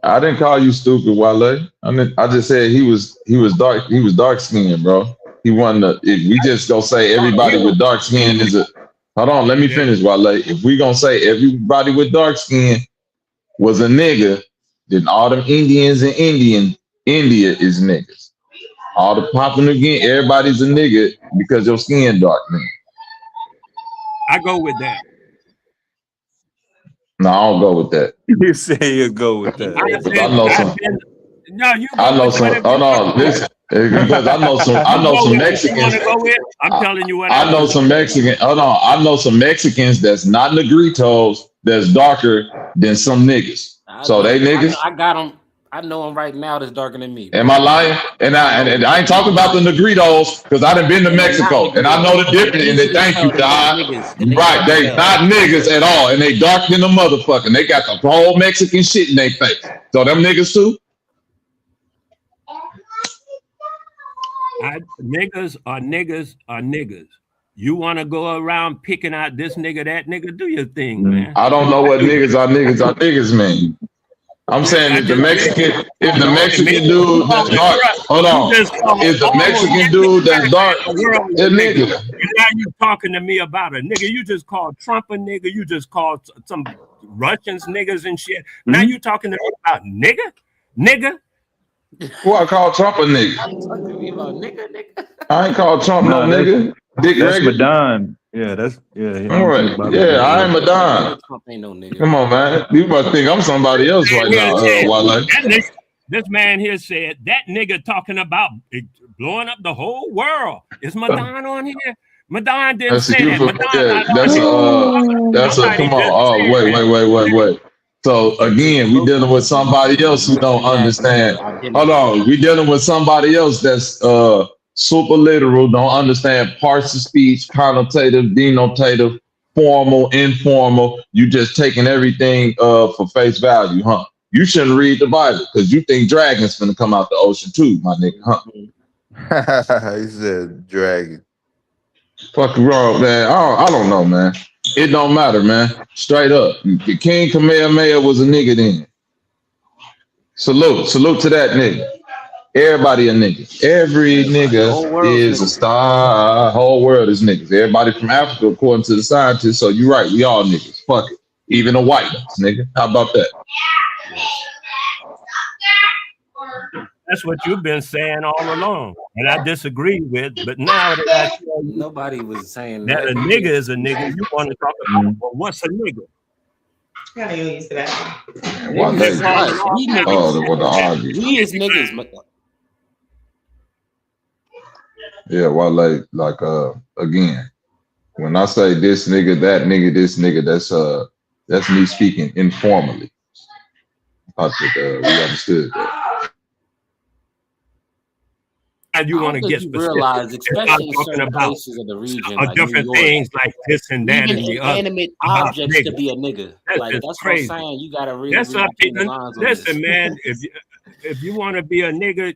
I didn't call you stupid, Wale. I just said he was dark. He was dark skinned, bro. He wasn't. If we just go say everybody with dark skin is a. Hold on, let me finish, Wale. If we gonna say everybody with dark skin was a nigga, then all them Indians in India is niggas. All the Papua New Guinea, everybody's a nigga because your skin dark, man. I go with that. No, I don't go with that. You say you go with that. I know some. Hold on, listen. Because I know some Mexicans. I'm telling you what. I know some Mexican. Hold on, I know some Mexicans that's not Negritos that's darker than some niggas. So they niggas. I got them. I know them right now that's darker than me. Am I lying? And I ain't talking about the Negritos because I done been to Mexico and I know the difference. And they thank you, Don. Right, they not niggas at all, and they dark than a motherfucker. And they got the whole Mexican shit in their face. So them niggas too. Niggas are niggas. You want to go around picking out this nigga, that nigga? Do your thing, man. I don't know what niggas mean. I'm saying if the Mexican dude that's dark, hold on. If the Mexican dude that's dark, a nigga. Now you talking to me about a nigga. You just called Trump a nigga. You just called some Russians niggas and shit. Now you talking to me about nigga? Nigga. Who I call Trump a nigga? I ain't called Trump no nigga. Dick That's Reagan. Madon. Yeah, that's yeah. All right. Yeah, I ain't Madon. Trump ain't no nigga. Come on, man. You must think I'm somebody else right now, Wale. This man here said that nigga talking about blowing up the whole world. Is Madon on here? Madon didn't That's say that. that's a come on. Oh, wait. So again, we dealing with somebody else who don't understand. Hold on, we dealing with somebody else that's super literal, don't understand parts of speech, connotative, denotative, formal, informal. You just taking everything for face value, huh? You shouldn't read the Bible because you think dragons gonna come out the ocean too, my nigga, huh? He said dragon. Fuck wrong, man. I don't know, man. It don't matter, man. Straight up. King Kamehameha was a nigga then. Salute to that nigga. Everybody a nigga. Every nigga is a star. Whole world is niggas. Everybody from Africa, according to the scientists. So you're right. We all niggas. Fuck it. Even the white ones, nigga. How about that? That's what you've been saying all along, and I disagree with. But now that I tell you nobody was saying that a nigga is a nigga, you want to talk about well, what's a nigga? Gotta get used to that. We as niggas. Yeah, well, like again, when I say this nigga, that nigga, this nigga, that's me speaking informally. I think we understood that. And you want to get specific. Realize, especially in certain places of the region, like different New York, things like this and that even and the inanimate other. objects to be a nigga. That's crazy. what I'm saying. You gotta really listen, man. If you want to be a nigga,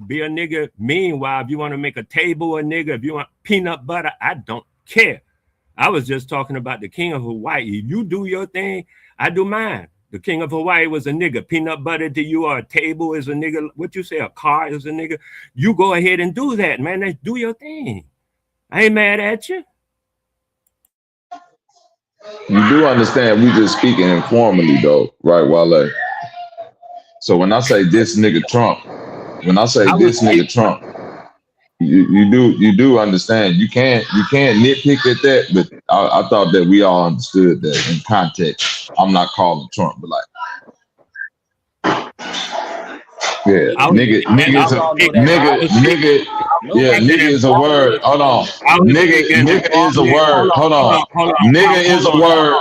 be a nigga. Meanwhile, if you want to make a table a nigga, if you want peanut butter, I don't care. I was just talking about the king of Hawaii. You do your thing, I do mine. The king of Hawaii was a nigga. Peanut butter to you, or a table is a nigga. What you say, a car is a nigga. You go ahead and do that, man. Do your thing. I ain't mad at you. You do understand we just speaking informally though, right, Wale? So when I say this nigga Trump, you do understand. You can't nitpick at that, but I thought that we all understood that in context. I'm not calling Trump, but like, yeah, nigga is a word. Hold on, nigga is a word. Hold on, nigga is a word.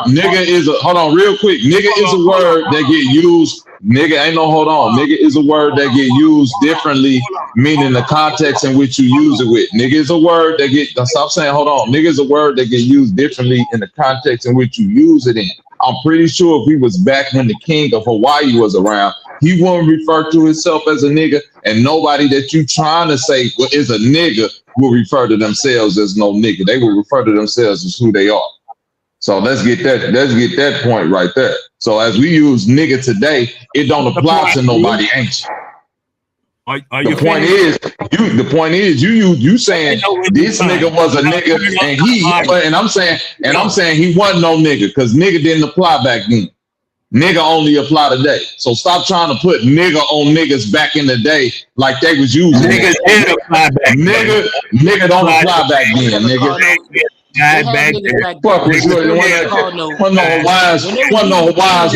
Hold on, real quick. Nigga is a word that get used. Nigga ain't no hold on. Nigga is a word that get used differently, meaning the context in which you use it with. Nigga is a word that stop saying hold on. Nigga is a word that get used differently in the context in which you use it in. I'm pretty sure if we was back when the king of Hawaii was around, he wouldn't refer to himself as a nigga, and nobody that you trying to say is a nigga will refer to themselves as no nigga. They will refer to themselves as who they are. So let's get that point right there. So as we use nigga today, it don't apply to nobody ancient. The point is you saying this nigga was a nigga and I'm saying he wasn't no nigga because nigga didn't apply back then. Nigga only apply today. So stop trying to put nigga on niggas back in the day like they was using. Nigga did apply back. Nigga don't apply back then, nigga. Back there. Fuck with you. Wasn't no Hawaiians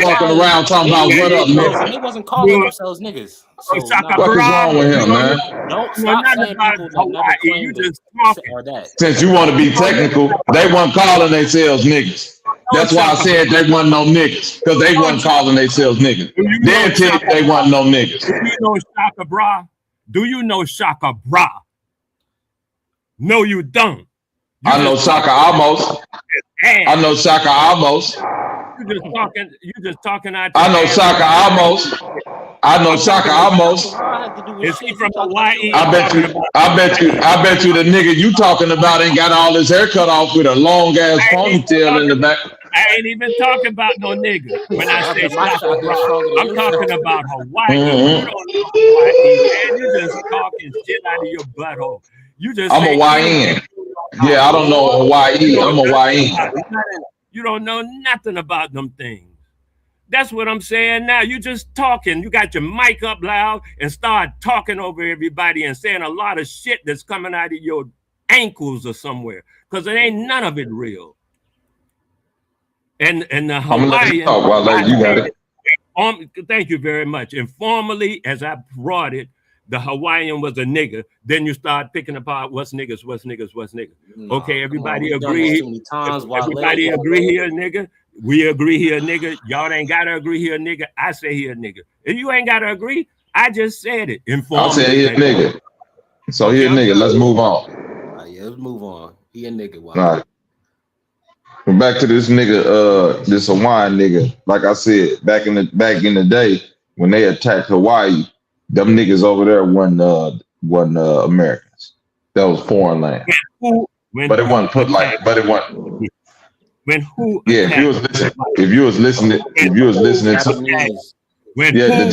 walking around talking about what up, nigga. They wasn't calling themselves niggas. So what is wrong with him, man? Don't stop saying people that never claimed it or that. Since you want to be technical, they wasn't calling themselves niggas. That's why I said they wasn't no niggas, because they wasn't calling themselves niggas. Then tell you they wasn't no niggas. Do you know Shaka Bra? Do you know Shaka Bra? No, you don't. I know Shaka almost. I know Shaka almost. You just talking out. I know Shaka almost. I know Shaka almost. Is he from Hawaii? I bet you the nigga you talking about ain't got all his hair cut off with a long ass ponytail in the back. I ain't even talking about no nigga. When I say Shaka Bra, I'm talking about Hawaii. You don't know Hawaii, man. You just talking shit out of your butthole. I'm a Hawaiian. Yeah, I don't know Hawaii. I'm a Hawaiian. You don't know nothing about them things. That's what I'm saying now. You just talking. You got your mic up loud and start talking over everybody and saying a lot of shit that's coming out of your ankles or somewhere, because it ain't none of it real. And the Hawaiian, you got it. Thank you very much. Informally, as I brought it, the Hawaiian was a nigga. Then you start picking apart what's niggas, what's niggas, what's niggas. No, okay, everybody on, agree. Everybody agree here, nigga. We agree here, nigga. Y'all ain't gotta agree here, nigga. I say here, nigga. If you ain't gotta agree, I just said it. Informally. I'll say here, nigga. So here, nigga. Let's move on. Yeah, let's move on. He a nigga. All right. Back to this nigga, this Hawaiian nigga. Like I said, back in the day when they attacked Hawaii, them niggas over there wasn't Americans. That was foreign land. But it wasn't put like. But it wasn't. When who? Yeah, if you was listening to the Japanese. The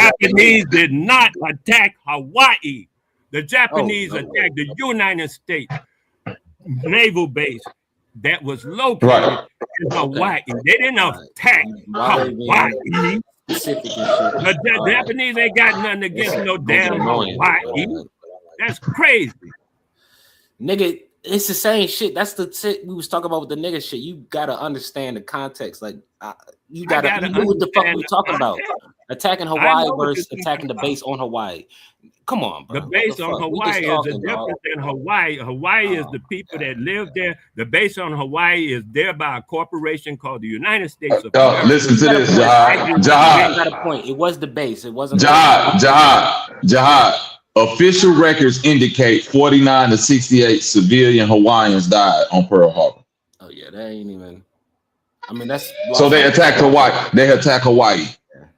Japanese did not attack Hawaii. The Japanese attacked the United States naval base that was located in Hawaii. They didn't attack Hawaii. The Japanese ain't got nothing against no damn Hawaii. That's crazy. Nigga, it's the same shit. That's the shit we was talking about with the nigga shit. You gotta understand the context. Like, you know what the fuck we talking about. Attacking Hawaii versus attacking the base on Hawaii. Come on, bro. The base on Hawaii is a difference than Hawaii. Hawaii is the people that live there. The base on Hawaii is there by a corporation called the United States of America. Listen to this, Jihad. Got a point. It was the base. It wasn't Jihad. Official records indicate 49 to 68 civilian Hawaiians died on Pearl Harbor. Oh yeah, that ain't even. I mean, that's so they attacked Hawaii. They attacked Hawaii.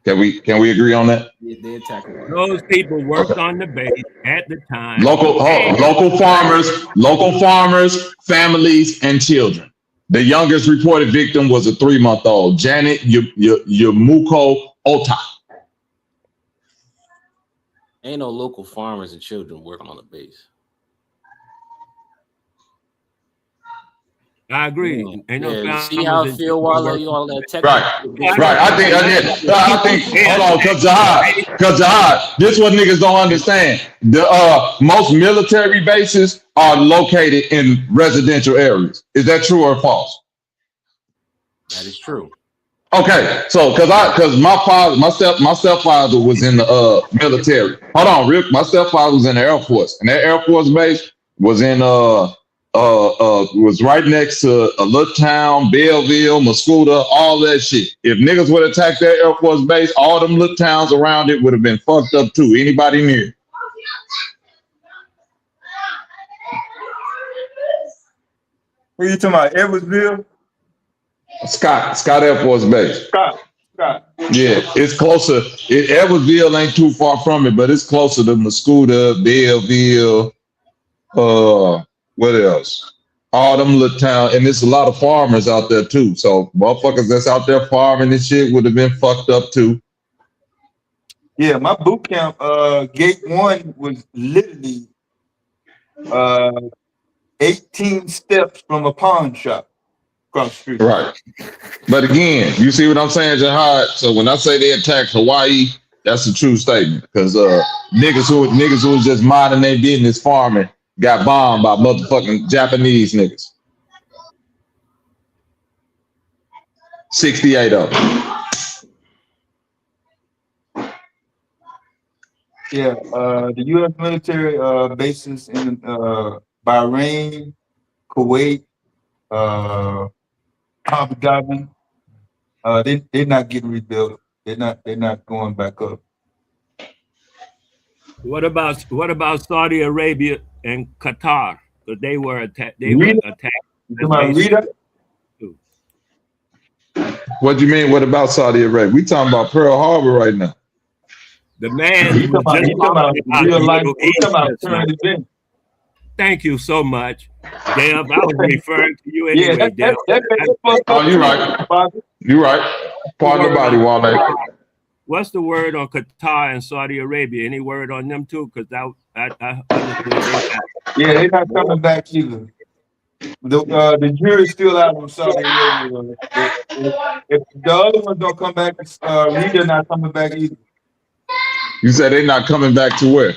Can we agree on that? Yeah, they attacked Hawaii. Those people worked on the base at the time. Local farmers, families, and children. The youngest reported victim was a 3-month-old, Janet Yamuko Ota. Ain't no local farmers and children working on the base. I agree. Ain't no you see how it feel while you all that tech. Right. I think. Hold on, cause Jihad. This is what niggas don't understand. The most military bases are located in residential areas. Is that true or false? That is true. Okay, so cause my stepfather was in the military. Hold on, Rick. My stepfather was in the Air Force, and that Air Force base was in was right next to a little town, Belleville, Mascoutah, all that shit. If niggas would attack that Air Force base, all them little towns around it would have been fucked up too. Anybody near? What are you talking about? Edwardsville? Scott Air Force Base. Scott. Yeah, it's closer. Edwardsville ain't too far from it, but it's closer to Mascoutah, Belleville. What else? All them little towns, and there's a lot of farmers out there too. So motherfuckers that's out there farming and shit would have been fucked up too. Yeah, my boot camp, gate 1 was literally 18 steps from a pawn shop across the street. Right. But again, you see what I'm saying, Jihad? So when I say they attacked Hawaii, that's a true statement. Because niggas who was just minding their business farming got bombed by motherfucking Japanese niggas. 68 of them. Yeah, the U.S. military bases in Bahrain, Kuwait, Abu Dhabi, they're not getting rebuilt. They're not going back up. What about Saudi Arabia and Qatar? Because they were attacked. They were attacked. What do you mean? What about Saudi Arabia? We talking about Pearl Harbor right now. The man. Thank you so much, Dev. I was referring to you anyway, Dev. Oh, you're right. You're right. Pardon the body, Wale. What's the word on Qatar and Saudi Arabia? Any word on them too? Because I yeah, they're not coming back either. The jury's still out on Saudi Arabia. If the other ones don't come back, Rita not coming back either. You said they're not coming back to where?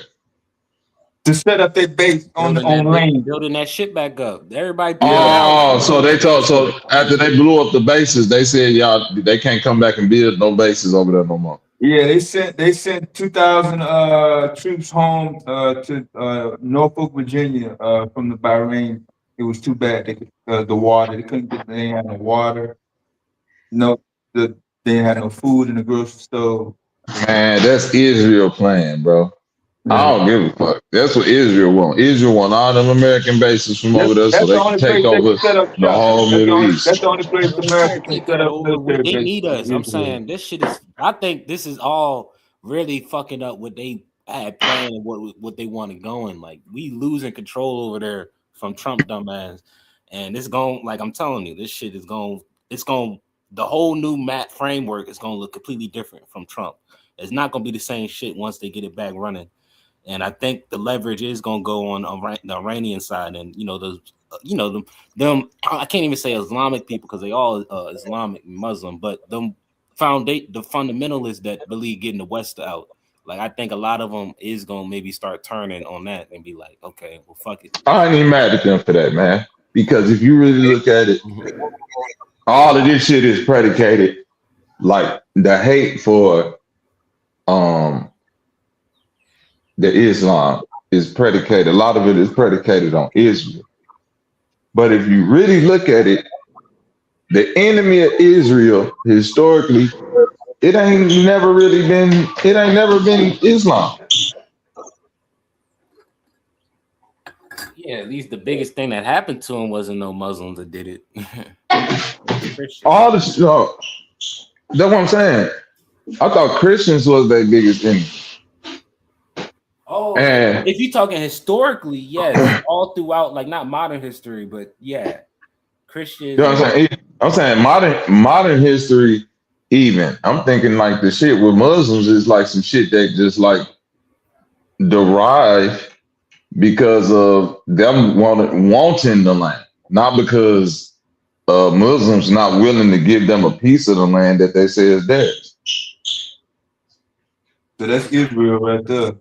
To set up their base on land. Building that shit back up. Everybody. So after they blew up the bases, they said they can't come back and build no bases over there no more. Yeah, they sent 2,000 troops home to Norfolk, Virginia, from the Bahrain. It was too bad. The water, they ain't had no water. They ain't had no food in the grocery store. Man, that's Israel playing, bro. I don't give a fuck. That's what Israel want. Israel want all them American bases from over there so they can take over the whole Middle East. That's the only place America can set up military They bases. need us. I'm saying this shit is. I think this is all really fucking up what they had planned and what they wanted going. Like we losing control over there from Trump dumbass, and it's going. Like I'm telling you, this shit is going. It's going. The whole new map framework is going to look completely different from Trump. It's not going to be the same shit once they get it back running. And I think the leverage is going to go on the Iranian side, and them. I can't even say Islamic people because they all Islamic Muslim, but the fundamentalists that believe getting the West out. Like I think a lot of them is going to maybe start turning on that and be like, okay, well, fuck it. I ain't even mad at them for that, man. Because if you really look at it, all of this shit is predicated, like the hate for the Islam is predicated. A lot of it is predicated on Israel. But if you really look at it, the enemy of Israel historically, it ain't never been Islam. Yeah, at least the biggest thing that happened to him wasn't no Muslims that did it. All this, that's what I'm saying. I thought Christians was their biggest enemy. Oh, and if you're talking historically, yes, all throughout, like not modern history, but yeah, Christians. You know what I'm saying? I'm saying modern history. Even I'm thinking like the shit with Muslims is like some shit that just like derive because of them wanting the land, not because Muslims not willing to give them a piece of the land that they say is theirs. So that's Israel right there.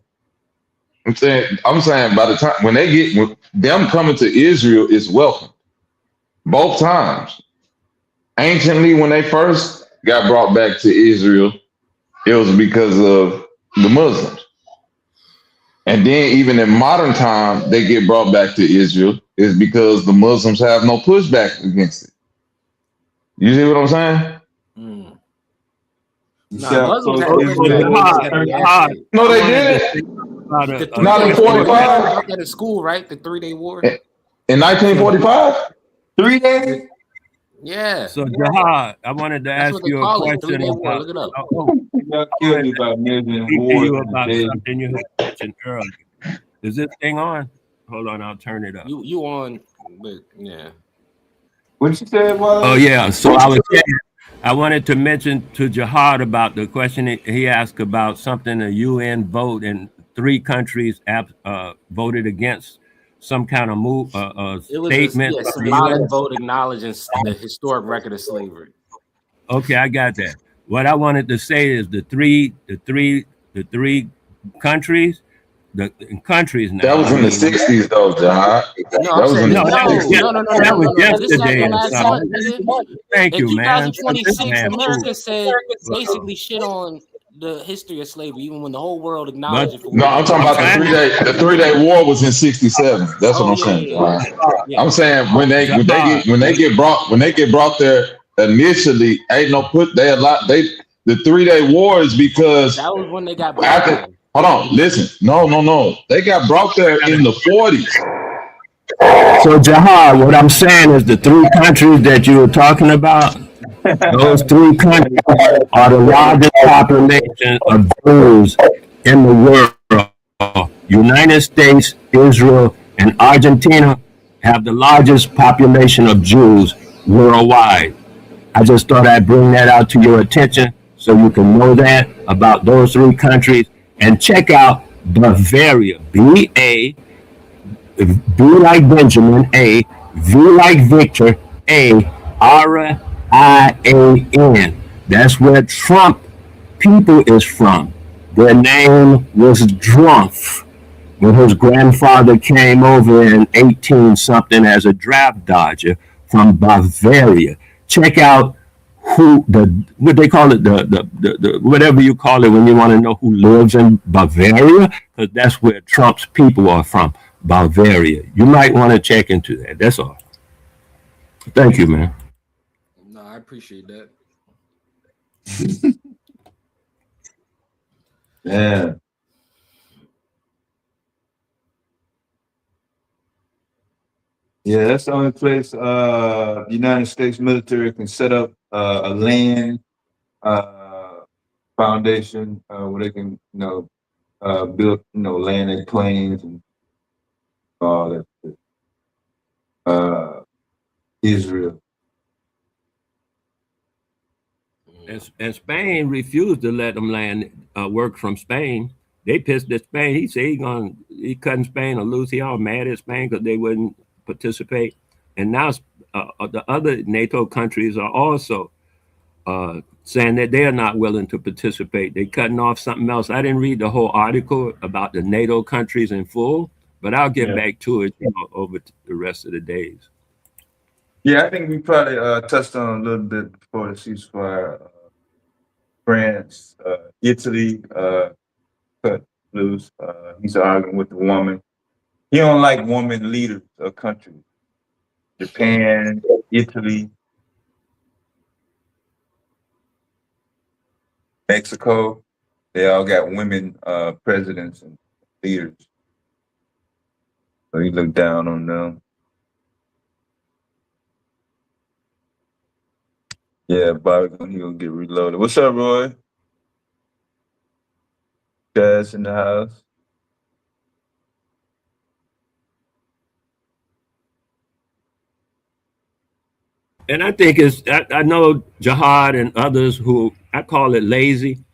I'm saying by the time when them coming to Israel is welcome. Both times. Anciently, when they first got brought back to Israel, it was because of the Muslims. And then even in modern time, they get brought back to Israel is because the Muslims have no pushback against it. You see what I'm saying? Mm. No, they didn't. Not in 45. At school, right? The 3-day war. In 1945? 3 days? Yeah. So Jihad, I wanted to ask you a question about. Look it up. About something you had mentioned earlier. Is this thing on? Hold on, I'll turn it up. You on? But yeah. What you said? Oh yeah. So I wanted to mention to Jihad about the question he asked about something a UN vote and 3 countries voted against some kind of statement. It was a symbolic vote acknowledging the historic record of slavery. Okay, I got that. What I wanted to say is the three countries, the countries now. That was in the 60s though, John. That was yesterday. Thank you, man. 2026, America said basically shit on the history of slavery, even when the whole world acknowledged it. No, I'm talking about the 3-day war was in 67. That's what I'm saying. Yeah. I'm saying when they get brought there initially, ain't no the 3-day war is because that was when they got brought there. Hold on, listen. No. They got brought there in the 40s. So Jihad, what I'm saying is the 3 countries that you were talking about, those 3 countries are the largest population of Jews in the world. United States, Israel, and Argentina have the largest population of Jews worldwide. I just thought I'd bring that out to your attention so you can know that about those 3 countries. And check out Bavaria, B like Benjamin, A, V like Victor, A-R-I-A-N. That's where Trump people is from. Their name was Drumpf when his grandfather came over in 18 something as a draft dodger from Bavaria. Check out who what they call it, the whatever you call it when you want to know who lives in Bavaria, because that's where Trump's people are from, Bavaria. You might want to check into that. That's all. Thank you, man. No, I appreciate that. Yeah. Yeah, that's the only place the United States military can set up a land foundation where they can, build, landing planes and all that shit. Israel. And Spain refused to let them land work from Spain. They pissed at Spain. He said he cutting Spain or loose. He all mad at Spain because they wouldn't participate. And now the other NATO countries are also saying that they are not willing to participate. They're cutting off something else. I didn't read the whole article about the NATO countries in full, but I'll get back to it over the rest of the days. Yeah, I think we probably touched on a little bit before the ceasefire. France, Italy cut loose. He's arguing with the woman. He don't like woman leaders of countries. Japan, Italy, Mexico, they all got women presidents and leaders. So he looked down on them. Yeah, Bobby, he gonna get reloaded. What's up, Roy? Guys in the house. And I think I know Jihad and others who I call it lazy,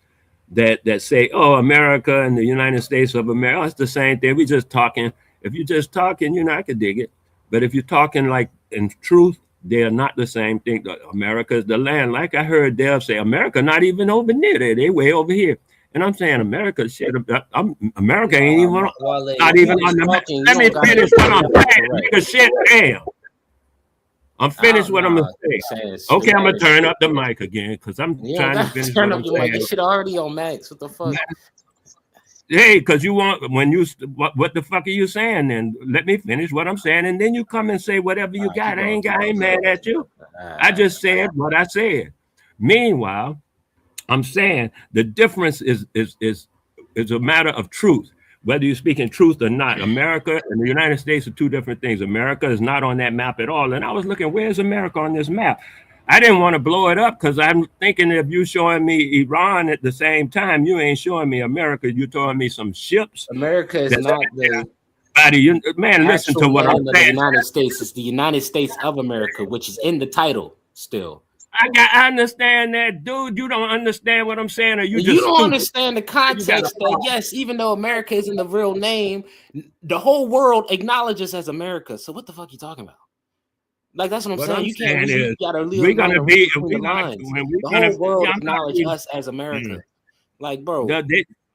that say, oh, America and the United States of America, it's the same thing. We just talking. If you're just talking, I could dig it. But if you're talking like in truth, they are not the same thing. America is the land. Like I heard Dev say, America not even over near there. They way over here. And I'm saying America, shit. America ain't even not even on the map. Let me finish what I'm saying. Nigga, shit, damn. I'm finished what I'm gonna say. Okay, I'm gonna turn up the mic again because I'm trying to finish. Turn up your mic. This shit already on max. What the fuck? Hey, because you want when you what the fuck are you saying? Then let me finish what I'm saying, and then you come and say whatever you got. I ain't mad at you. I just said what I said. Meanwhile, I'm saying the difference is a matter of truth. Whether you're speaking truth or not, America and the United States are two different things. America is not on that map at all. And I was looking, where's America on this map? I didn't want to blow it up because I'm thinking if you showing me Iran at the same time, you ain't showing me America. You're showing me some ships. America is not the man. Listen to what I'm saying. The United States is the United States of America, which is in the title still. I understand that, dude. You don't understand what I'm saying, or you just don't understand the context that yes, even though America isn't the real name, the whole world acknowledges as America. So what the fuck are you talking about? Like that's what I'm saying. You can't. You gotta leave. We're gonna be. The whole world acknowledge us as America. Like, bro.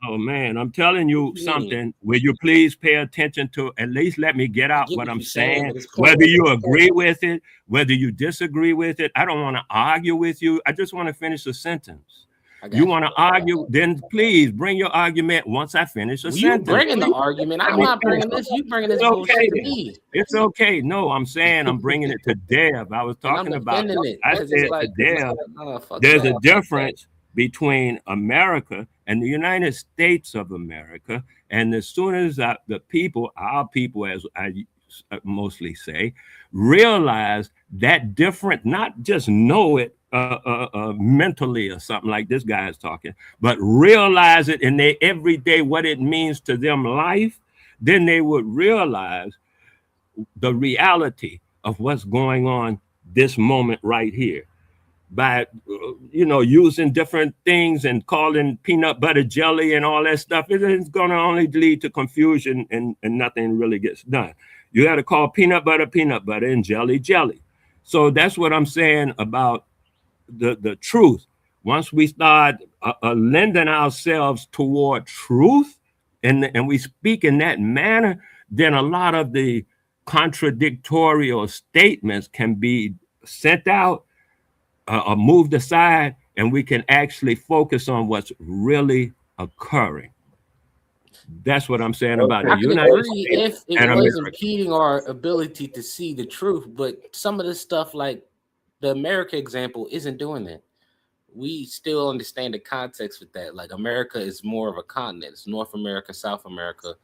Oh man, I'm telling you something. Will you please pay attention to at least let me get out what I'm saying? Whether you agree with it, whether you disagree with it, I don't want to argue with you. I just want to finish a sentence. You want to argue, then please bring your argument once I finish a sentence. You bringing the argument. I'm not bringing this. You bringing this bullshit to me. It's okay. No, I'm saying I'm bringing it to Dev. I was talking about it. I said to Dev, there's a difference between America and the United States of America. And as soon as the people, our people, as I mostly say, realize that different, not just know it mentally or something like this guy is talking, but realize it in their everyday, what it means to them life, then they would realize the reality of what's going on this moment right here. By using different things and calling peanut butter jelly and all that stuff, it's going to only lead to confusion and nothing really gets done. You got to call peanut butter, and jelly, jelly. So that's what I'm saying about the truth. Once we start lending ourselves toward truth and we speak in that manner, then a lot of the contradictory statements can be sent out or moved aside, and we can actually focus on what's really occurring. That's what I'm saying about I the can United agree States if and it was America. impeding our ability to see the truth, but some of the stuff like the America example isn't doing that. We still understand the context with that. Like America is more of a continent. It's North America, South America,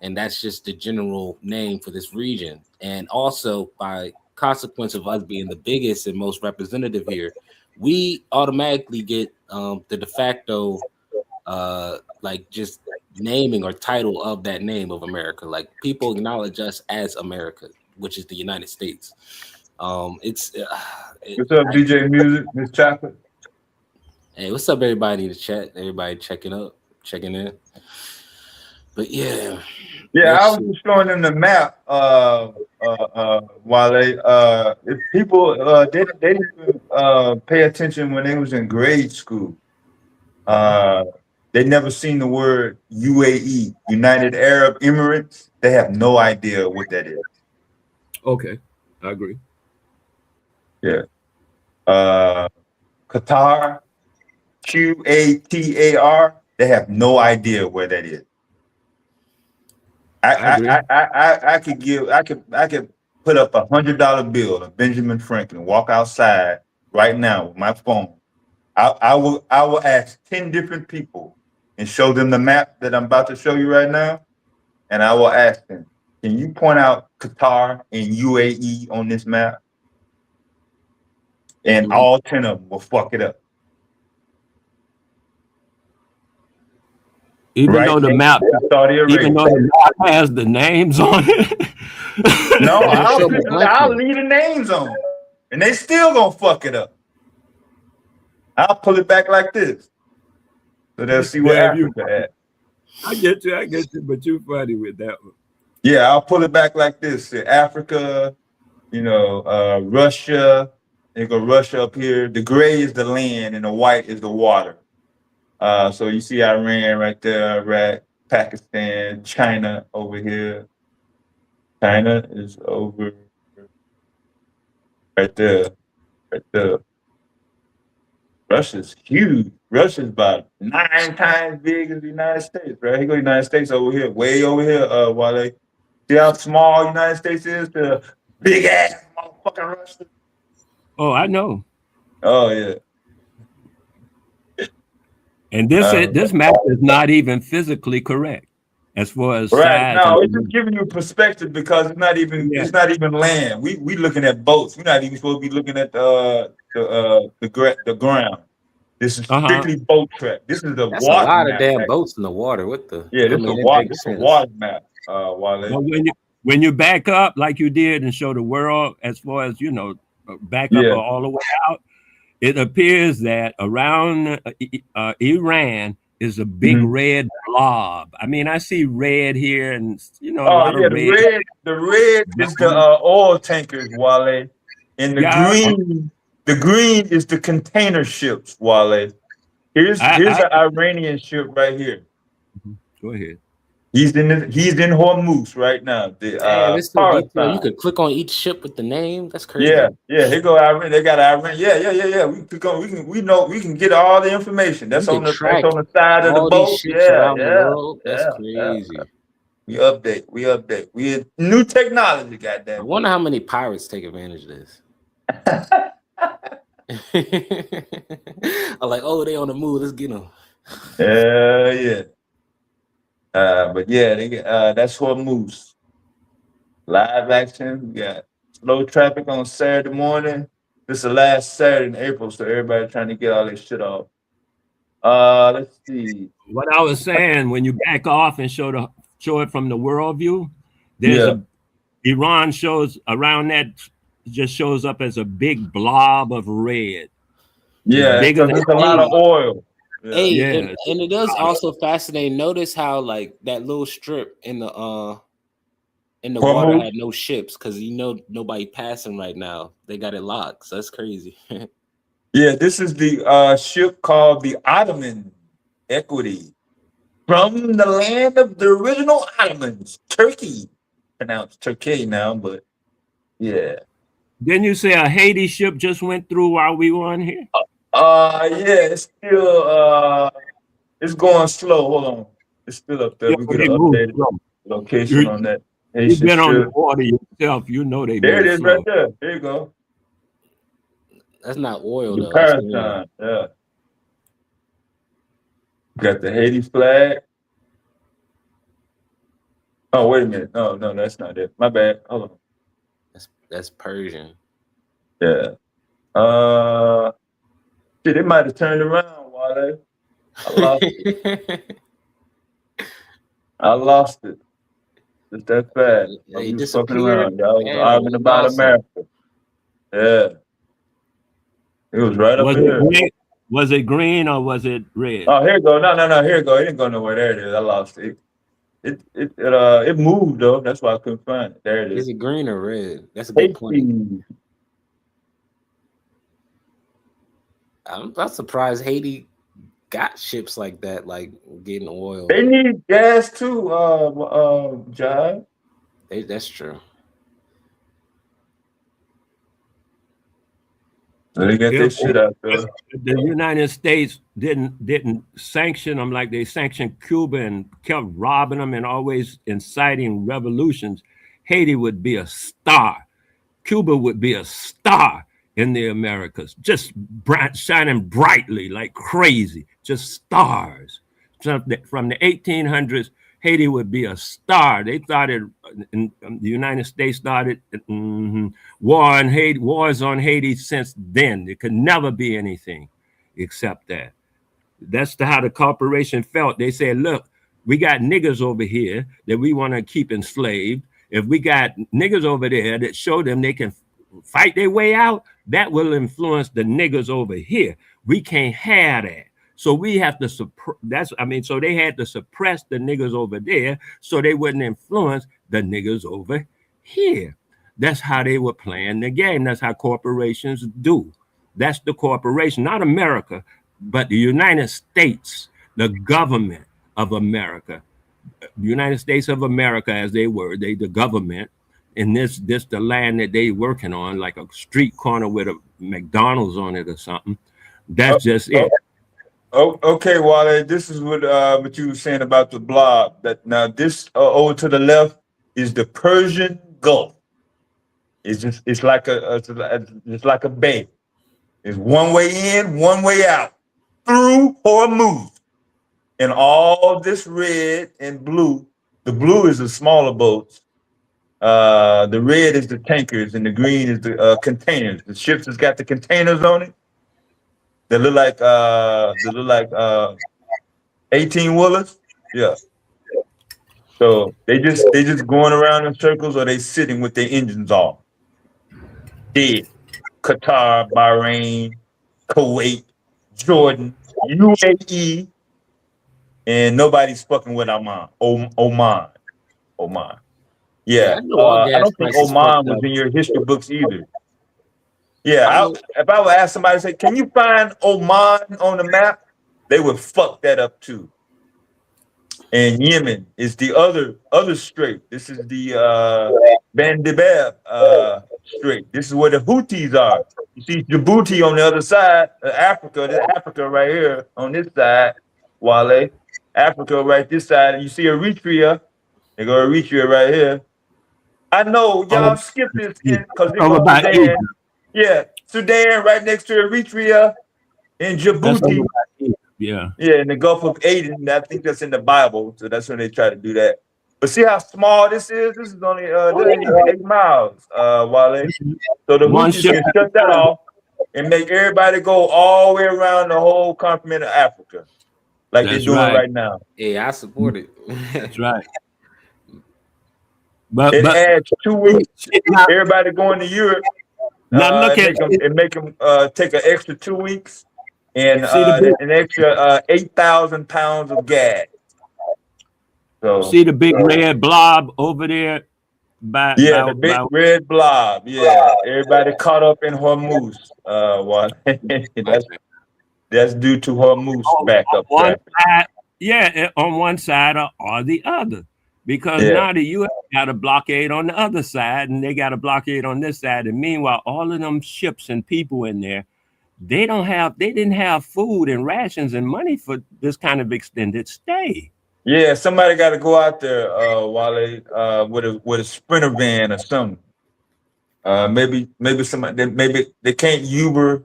and that's just the general name for this region. And also by consequence of us being the biggest and most representative here, we automatically get the de facto like just naming or title of that name of America. Like people acknowledge us as America, which is the United States. What's up, DJ Music, Miss Chocolate? Hey, what's up, everybody in the chat? Everybody checking in. But yeah. Yeah, I was just showing them the map, Wale. If people they didn't pay attention when they was in grade school. They never seen the word UAE, United Arab Emirates. They have no idea what that is. Okay, I agree. Yeah. Qatar, QATAR. They have no idea where that is. I could put up $100 bill of Benjamin Franklin, walk outside right now with my phone. I will ask 10 different people and show them the map that I'm about to show you right now. And I will ask them, can you point out Qatar and UAE on this map? And all 10 of them will fuck it up. Even though the map has the names on it. No, I'll leave the names on, and they still gonna fuck it up. I'll pull it back like this, so they'll see what Africa at. I get you, but you're funny with that one. Yeah, I'll pull it back like this. Africa, Russia. They go Russia up here. The gray is the land, and the white is the water. So you see Iran right there, Iraq, Pakistan, China over here. China is over right there. Russia's huge. Russia's about 9 times big as the United States, right? Here go the United States over here, way over here, Wale. See how small United States is to big ass motherfucking Russia? Oh, I know. Oh, yeah. And this map is not even physically correct as far as right. size. No, it's just giving you perspective because it's not even land. We looking at boats. We're not even supposed to be looking at the ground. This is strictly boat track. This is the That's water. A lot of map, damn boats in the water. What the? Yeah, this is a water map. Well, when you back up like you did and show the world as far as back up all the way out, it appears that around Iran is a big red blob. I mean, I see red here, and a lot of red. The red is the oil tankers, Wale, and the green is the container ships, Wale. Here's an Iranian ship right here. Go ahead. He's in Hormuz right now. You could click on each ship with the name. That's crazy. Yeah. Here go Iran. They got Iran. Yeah. We could go. We can get all the information. That's on the side of the boat. That's crazy. We update. We new technology. Goddamn. I wonder how many pirates take advantage of this. I'm like, oh, they on the move. Let's get them. Yeah. But yeah, that's Hormuz. Live action. We got slow traffic on Saturday morning. This is the last Saturday in April, so everybody trying to get all this shit off. Let's see. What I was saying, when you back off and show it from the world view, there's Iran shows around that, just shows up as a big blob of red. Yeah, there's a lot of oil. Hey, and it does also fascinate. Notice how like that little strip in the And the water had no ships because nobody passing right now. They got it locked. So that's crazy. Yeah, this is the ship called the Ottoman Equity from the land of the original Ottomans, Turkey. Pronounced Turkey now, but yeah. Didn't you say a Haiti ship just went through while we were on here? Yeah, it's still it's going slow. Hold on. It's still up there. Yeah, We get an updated location on that. You've been on the water yourself. You know they There it move is slow. right there. There you go. That's not oil The though. That's oil. Paratime, yeah. Got the Haiti flag. Oh, wait a minute. No, that's not it. My bad. Hold on. That's Persian. Yeah. Shit, it might have turned around, Wale. I lost it. I lost it. Just that fast. They was fucking around. disappeared. Y'all was Man, arguing about awesome. America. Yeah. It was right up here. Was it green or was it red? Oh, here you go. No. Here you go. It didn't go nowhere. There it is. I lost it. It moved though. That's why I couldn't find it. There it is. Is it green or red? That's a good point. I'm not surprised Haiti got ships like that, like getting oil. They need gas too, John. That's true. So they got this shit out there. The United States didn't sanction them like they sanctioned Cuba and kept robbing them and always inciting revolutions. Haiti would be a star. Cuba would be a star in the Americas, just shining brightly like crazy, just stars. From the 1800s, Haiti would be a star. They started, the United States started wars on Haiti since then. There could never be anything except that. That's how the corporation felt. They said, look, we got niggers over here that we want to keep enslaved. If we got niggers over there that show them they can fight their way out, that will influence the niggers over here. We can't have that. So we have to suppress. So they had to suppress the niggers over there so they wouldn't influence the niggers over here. That's how they were playing the game. That's how corporations do. That's the corporation, not America, but the United States, the government of America. The United States of America, as they were, the government, and this the land that they working on, like a street corner with a McDonald's on it or something. That's just it. Oh, okay, Wale. This is what you were saying about the blob. That now this over to the left is the Persian Gulf. It's like a bay. It's one way in, one way out, through Hormuz. And all this red and blue. The blue is the smaller boats. The red is the tankers, and the green is the containers. The ships has got the containers on it. They look like 18-wheelers. Yeah. So they just going around in circles, or they sitting with their engines off. Dead. Qatar, Bahrain, Kuwait, Jordan, UAE, and nobody's fucking with Oman. Yeah. I don't think Oman was in your history books either. Yeah, if I would ask somebody, say, can you find Oman on the map? They would fuck that up too. And Yemen is the other strait. This is the Bandebab strait. This is where the Houthis are. You see Djibouti on the other side of Africa. There's Africa right here on this side, Wale. Africa right this side. And you see Eritrea. They go Eritrea right here. I know y'all skip this because they go Sudan. Yeah, Sudan right next to Eritrea and Djibouti. Yeah, in the Gulf of Aden. I think that's in the Bible, so that's when they try to do that. But see how small this is? This is only 8 miles, Wale. So the Houthis can shut that off and make everybody go all the way around the whole continent of Africa, like they're doing right now. Yeah, I support it. That's right. But it adds 2 weeks. Everybody going to Europe. Now look at it. Make them take an extra 2 weeks and an extra 8,000 pounds of gas. So see the big red blob over there. Yeah, the big red blob. Yeah, everybody caught up in Hormuz. Well, that's due to Hormuz backup traffic. On one side or the other, because now the U.S. got a blockade on the other side, and they got a blockade on this side. And meanwhile, all of them ships and people in there, they didn't have food and rations and money for this kind of extended stay. Yeah, somebody got to go out there, Wale, with a Sprinter van or something. Maybe somebody they can't Uber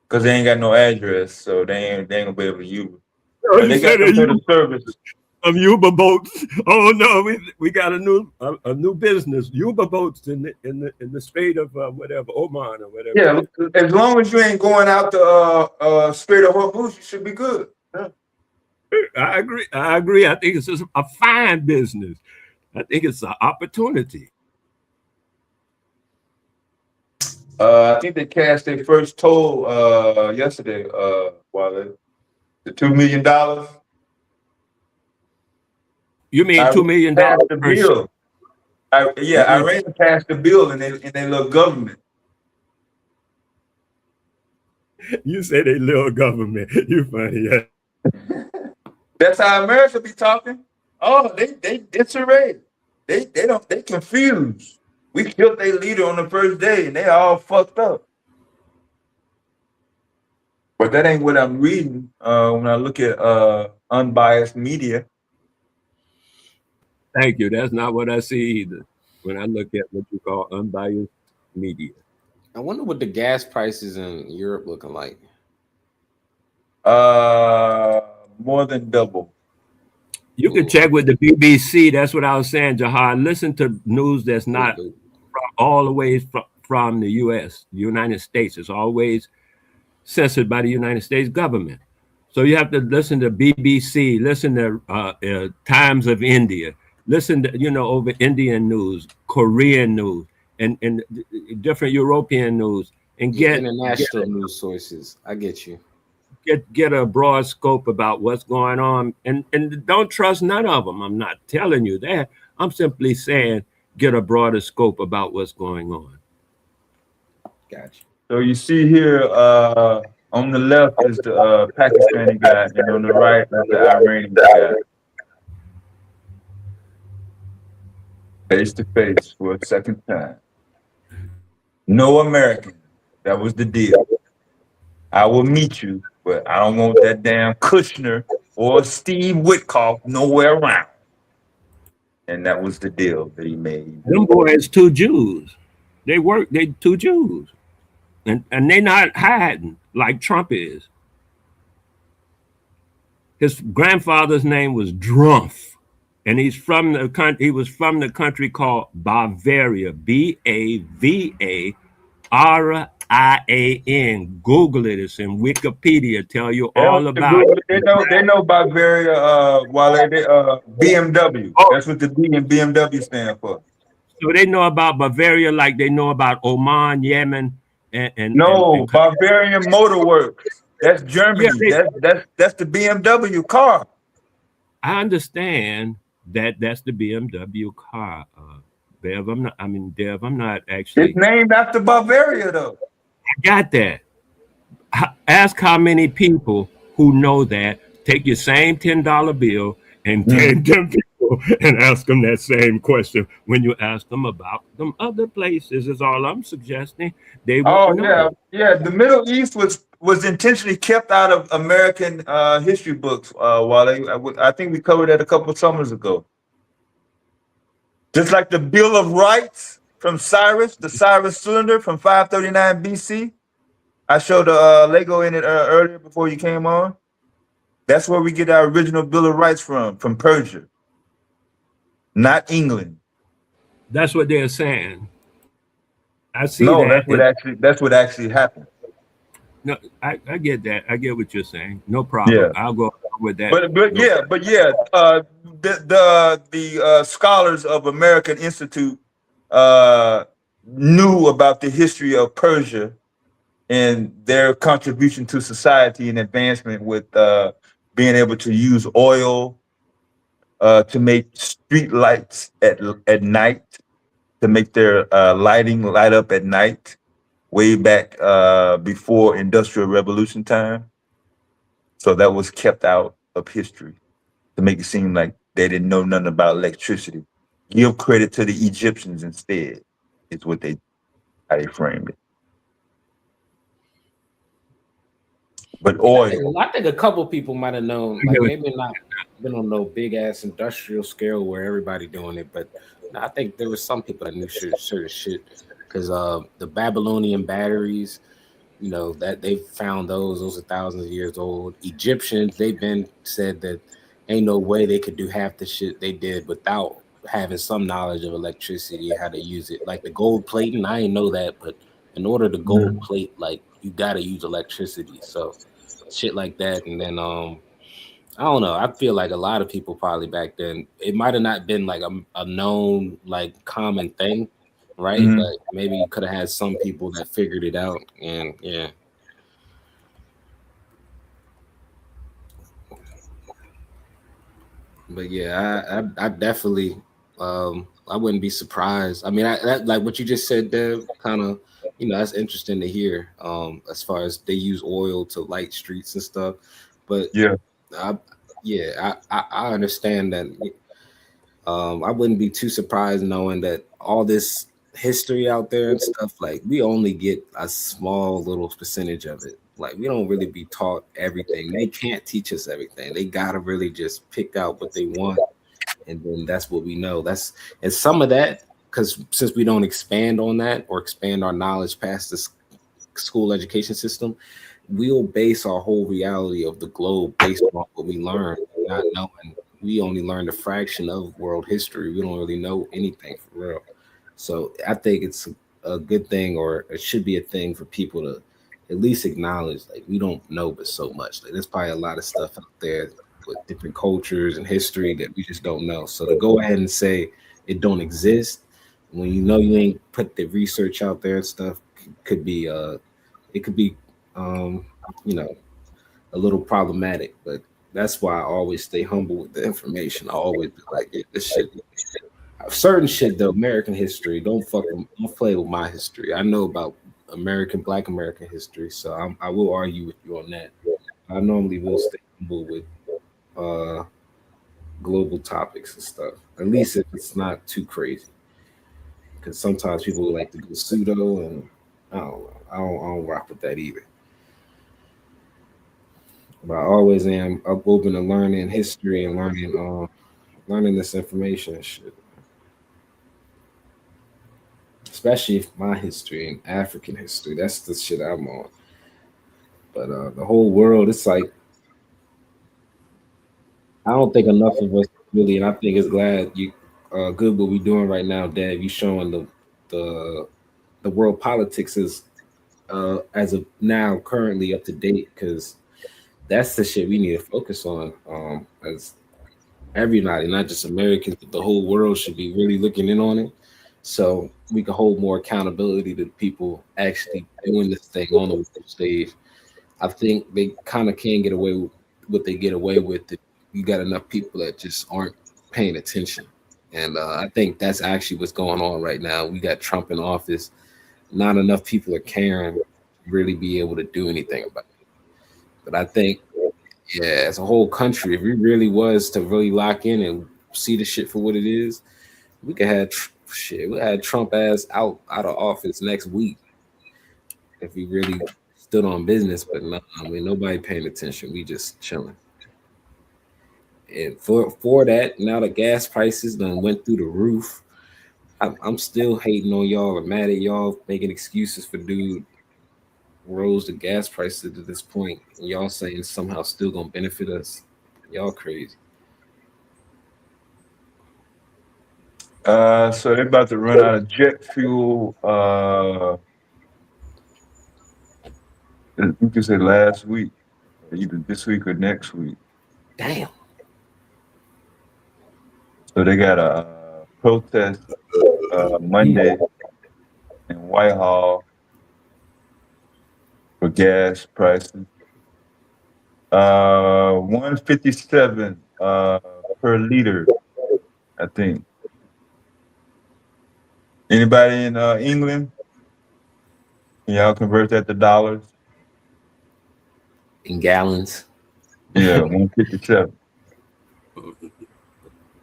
because they ain't got no address, so they ain't gonna be able to Uber. But they got some sort of service. Uber boats. Oh no, we got a new business. Uber boats in the Strait of whatever, Oman or whatever. Yeah, as long as you ain't going out the Strait of Hormuz, you should be good. Yeah. I agree. I think it's just a fine business. I think it's an opportunity. I think they cashed their first toll yesterday, Wale. The $2 million. You mean $2 million? The bill. Iran passed the bill in their little government. You say they little government. You funny, yeah. That's how America be talking. Oh, they disarray. They confused. We killed their leader on the first day, and they all fucked up. But that ain't what I'm reading when I look at unbiased media. Thank you. That's not what I see either when I look at what you call unbiased media. I wonder what the gas prices in Europe looking like. More than double. You can check with the BBC. That's what I was saying, Jahar. Listen to news that's not all the way from the U.S., the United States. It's always censored by the United States government. So you have to listen to BBC, listen to Times of India, listen to, over Indian news, Korean news, and different European news, and get international news sources. I get you. Get a broad scope about what's going on, and don't trust none of them. I'm not telling you that. I'm simply saying get a broader scope about what's going on. Gotcha. So you see here, on the left is the Pakistani guy, and on the right is the Iranian guy. Face to face for a second time. No American. That was the deal. I will meet you, but I don't want that damn Kushner or Steve Witkoff nowhere around. And that was the deal that he made. Them boys, two Jews. They two Jews. And they not hiding like Trump is. His grandfather's name was Drumpf, and he's from the country. He was from the country called Bavaria, Bavarian. Google it. It's in Wikipedia. Tell you all about it. They know Bavaria. While they BMW. That's what the B in BMW stand for. So they know about Bavaria like they know about Oman, Yemen. Bavarian Motor Works. That's Germany. That's the BMW car. I understand that's the BMW car. Dev, I'm not actually. It's named after Bavaria, though. I got that. Ask how many people who know that. Take your same $10 bill and take them people and ask them that same question when you ask them about them other places. Is all I'm suggesting. They won't know. Yeah. The Middle East was intentionally kept out of American history books. I think we covered that a couple of summers ago. Just like the Bill of Rights from Cyrus, the Cyrus cylinder from 539 BC. I showed Lego in it earlier before you came on. That's where we get our original Bill of Rights from Persia, not England. That's what they're saying. I see. No, that's what actually happened. No, I get that. I get what you're saying. No problem. Yeah. I'll go with that. The scholars of American Institute knew about the history of Persia and their contribution to society and advancement with being able to use oil to make street lights at night to make their lighting light up at night, way back before Industrial Revolution time. So that was kept out of history to make it seem like they didn't know nothing about electricity. Give credit to the Egyptians instead, is what how they framed it. But oil. I think a couple people might have known, like maybe not been on no big ass industrial scale where everybody doing it, but I think there was some people that knew certain shit because the Babylonian batteries, you know, that they found those are thousands of years old. Egyptians, they've been said that ain't no way they could do half the shit they did without having some knowledge of electricity and how to use it. Like the gold plating, I didn't know that, but in order to gold plate, like you gotta use electricity. So shit like that. And then I don't know. I feel like a lot of people probably back then, it might have not been like a known like common thing, right? But maybe you could have had some people that figured it out. And yeah. But yeah, I definitely I wouldn't be surprised. I mean, that, like what you just said, Dev, kind of, you know, that's interesting to hear. As far as they use oil to light streets and stuff, but I understand that. I wouldn't be too surprised knowing that all this history out there and stuff, like we only get a small little percentage of it. Like we don't really be taught everything. They can't teach us everything. They gotta really just pick out what they want, and then that's what we know. And some of that, because since we don't expand on that or expand our knowledge past the school education system, we'll base our whole reality of the globe based on what we learn, not knowing. We only learned a fraction of world history. We don't really know anything for real. So I think it's a good thing, or it should be a thing for people to at least acknowledge, like we don't know but so much. Like there's probably a lot of stuff out there with different cultures and history that we just don't know. So to go ahead and say it don't exist when you know you ain't put the research out there and stuff could be it could be you know, a little problematic. But that's why I always stay humble with the information. I always be like, this shit, certain shit, the American history, don't play with my history. I know about Black American history, so I will argue with you on that. I normally will stay humble with global topics and stuff, at least if it's not too crazy. Because sometimes people like to go pseudo, and I don't know. I don't rock with that either. But I always am open to learning history and learning this information and shit. Especially my history and African history. That's the shit I'm on. But the whole world, it's like, I don't think enough of us really, and I think it's glad you good what we're doing right now, Dad. You showing the world politics is as of now currently up to date, because that's the shit we need to focus on. As everybody, not just Americans, but the whole world should be really looking in on it, so we can hold more accountability to people actually doing this thing on the stage. I think they kind of can get away with what they get away with if you got enough people that just aren't paying attention. And I think that's actually what's going on right now. We got Trump in office. Not enough people are caring to really be able to do anything about it. But I think, yeah, as a whole country, if we really was to really lock in and see the shit for what it is, we could have we had Trump ass out of office next week if we really stood on business. But no, I mean, nobody paying attention. We just chilling. And for that, now the gas prices done went through the roof. I'm still hating on y'all and mad at y'all making excuses for dude rose the gas prices to this point. And y'all saying somehow still gonna benefit us. Y'all crazy. So they're about to run out of jet fuel. You could say last week, either this week or next week. Damn. So they got a protest Monday in Whitehall for gas prices. $1.57 per liter, I think. Anybody in England? Can y'all convert that to dollars? In gallons. Yeah, 157.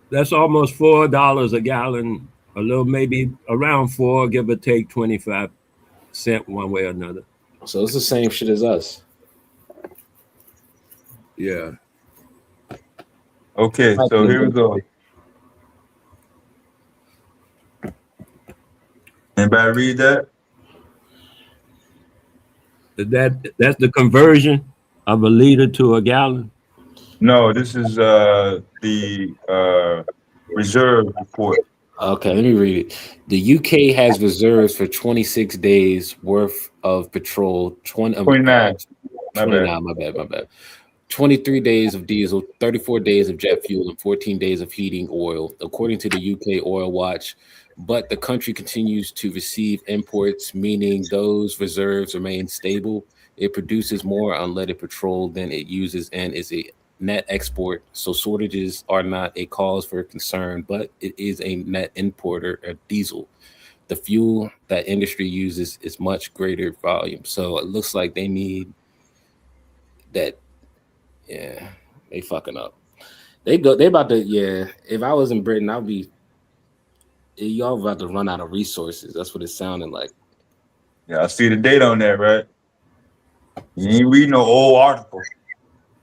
That's almost $4 a gallon, a little maybe around 4, give or take 25 cents one way or another. So it's the same shit as us. Yeah. Okay, so here we go. Anybody read that? That's the conversion of a liter to a gallon? No, this is the reserve report. Okay, let me read it. The UK has reserves for 26 days worth of petrol. 29. My bad. 23 days of diesel, 34 days of jet fuel, and 14 days of heating oil, according to the UK Oil Watch. But the country continues to receive imports, meaning those reserves remain stable. It produces more unleaded petrol than it uses and is a net export. So shortages are not a cause for concern, but it is a net importer of diesel. The fuel that industry uses is much greater volume. So it looks like they need that. Yeah, they fucking up. They about to, yeah. If I was in Britain, I'd be, y'all about to run out of resources. That's what it's sounding like. Yeah, I see the date on that, right? You ain't reading no old article.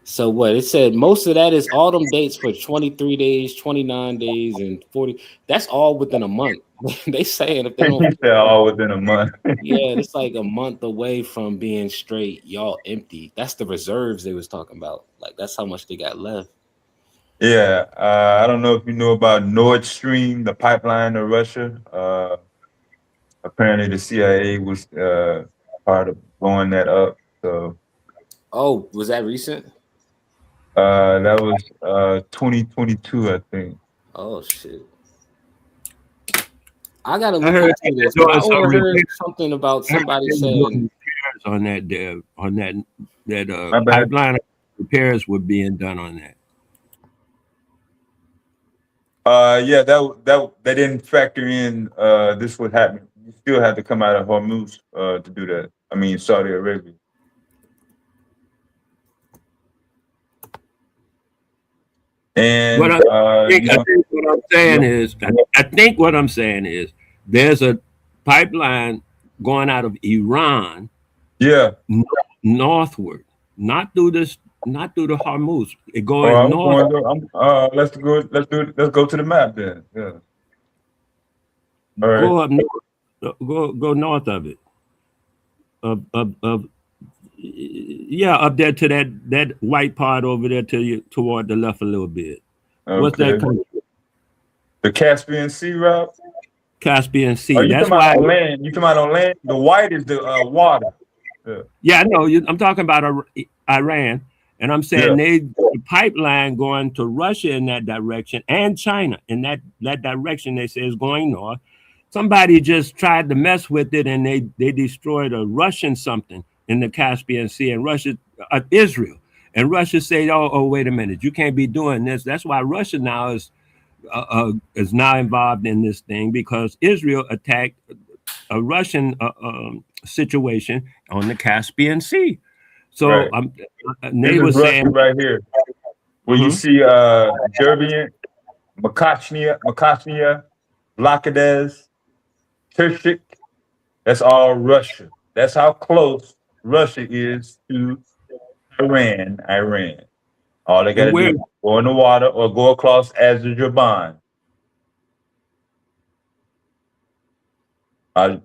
So what? It said most of that is autumn dates for 23 days, 29 days, and 40. That's all within a month. They saying if they don't all within a month. Yeah, it's like a month away from being straight, y'all empty. That's the reserves they was talking about. Like that's how much they got left. Yeah, I don't know if you know about Nord Stream, the pipeline to Russia. Apparently the CIA was part of blowing that up. So oh, was that recent? That was 2022, I think. Oh shit. I gotta look into this. I overheard something about somebody saying on that pipeline repairs were being done on that. Yeah, that they didn't factor in this would happen. You still have to come out of Hormuz to do that. I mean Saudi Arabia. And what I think what I'm saying is there's a pipeline going out of Iran, northward, not through the Hormuz. It goes north. Let's go to the map then. Yeah. All right. Go up north. Go north of it. Up there to that white part over there toward the left a little bit. Okay. What's that country? The Caspian Sea route? Caspian Sea. Oh, that's why on land. You come out on land. The white is the water. Yeah, I know. I'm talking about Iran, and I'm saying the pipeline going to Russia in that direction and China in that direction. They say is going north. Somebody just tried to mess with it, and they destroyed a Russian something in the Caspian Sea, and Russia, Israel, and Russia said, "Oh, wait a minute, you can't be doing this." That's why Russia now is now involved in this thing because Israel attacked a Russian situation on the Caspian Sea. So they were saying right here, where you see Derbian, Makhachnia, Blakadez, Tershik, that's all Russia. That's how close Russia is to Iran. All they got to do is go in the water or go across Azerbaijan.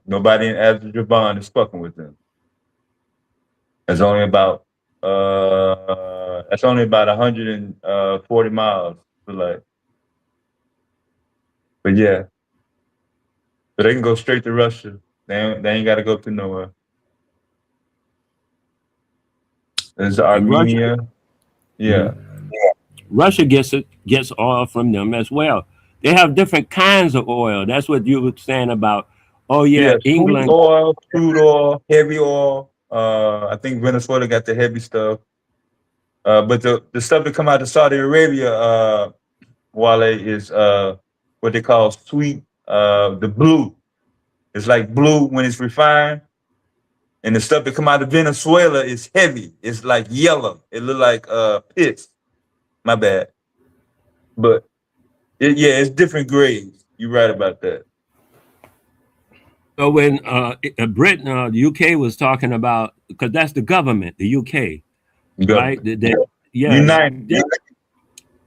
Nobody in Azerbaijan is fucking with them. It's only about 140 miles. But yeah, so they can go straight to Russia. They ain't got to go to nowhere. There's Armenia. Russia gets oil from them as well. They have different kinds of oil. That's what you were saying about. Oh yeah, England. Sweet oil, crude oil, heavy oil. I think Venezuela got the heavy stuff. But the stuff that come out of Saudi Arabia, Wale, is what they call sweet, the blue. It's like blue when it's refined. And the stuff that come out of Venezuela is heavy. It's like yellow. It look like pits. My bad. But it's different grades. You're right about that. So when Britain, the UK was talking about, because that's the government, the UK, right? United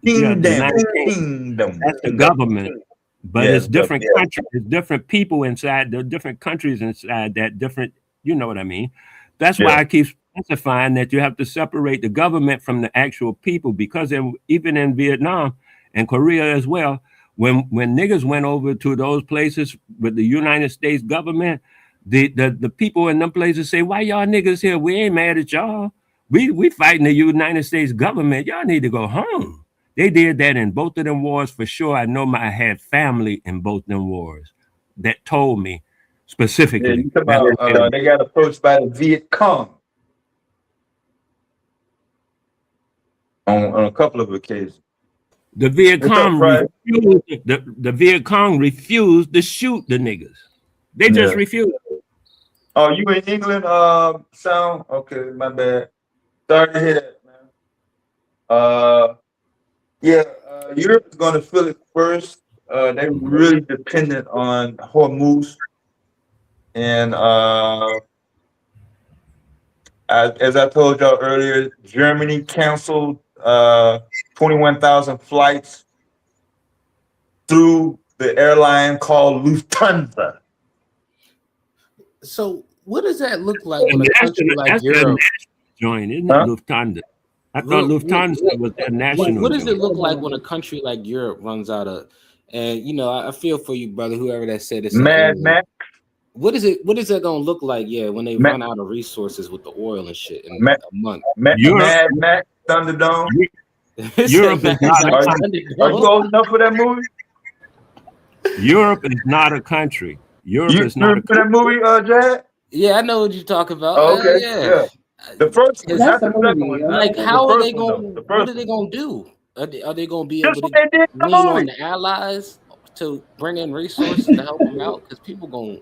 Kingdom. That's the government. But it's different countries, it's different people inside, there are different countries inside that different, you know what I mean? That's why I keep specifying that you have to separate the government from the actual people, because even in Vietnam and Korea as well, when niggas went over to those places with the United States government, the people in them places say, why y'all niggas here? We ain't mad at y'all. We fighting the United States government. Y'all need to go home. They did that in both of them wars for sure. I know I had family in both them wars that told me specifically. Yeah, they got approached by the Viet Cong on a couple of occasions. The Viet Cong refused to shoot the niggas. They just refused. Oh, you in England, Sound? Okay, my bad. Sorry to hear that, man. Europe is going to feel it first. They're really dependent on Hormuz. And as I told y'all earlier, Germany canceled 21,000 flights through the airline called Lufthansa. So what does that look like when a country like Europe join? Isn't it Lufthansa? I thought Lufthansa was their national. What does it look like when a country like Europe runs out of? And you know, I feel for you, brother. Whoever that said it. Mad Max. What is it? What is that gonna look like? Yeah, when they run out of resources with the oil and shit in a month. Mad Max, Thunderdome. Europe is not a country. Are you old enough for that movie? Europe is not a country. Europe is not a country. For that movie, Jad? Yeah, I know what you're talking about. Oh, okay, yeah. The first one, not the second one. Like, how are they going? What are they going to do? Are they going to be able to lean on the allies to bring in resources to help them out? Because people going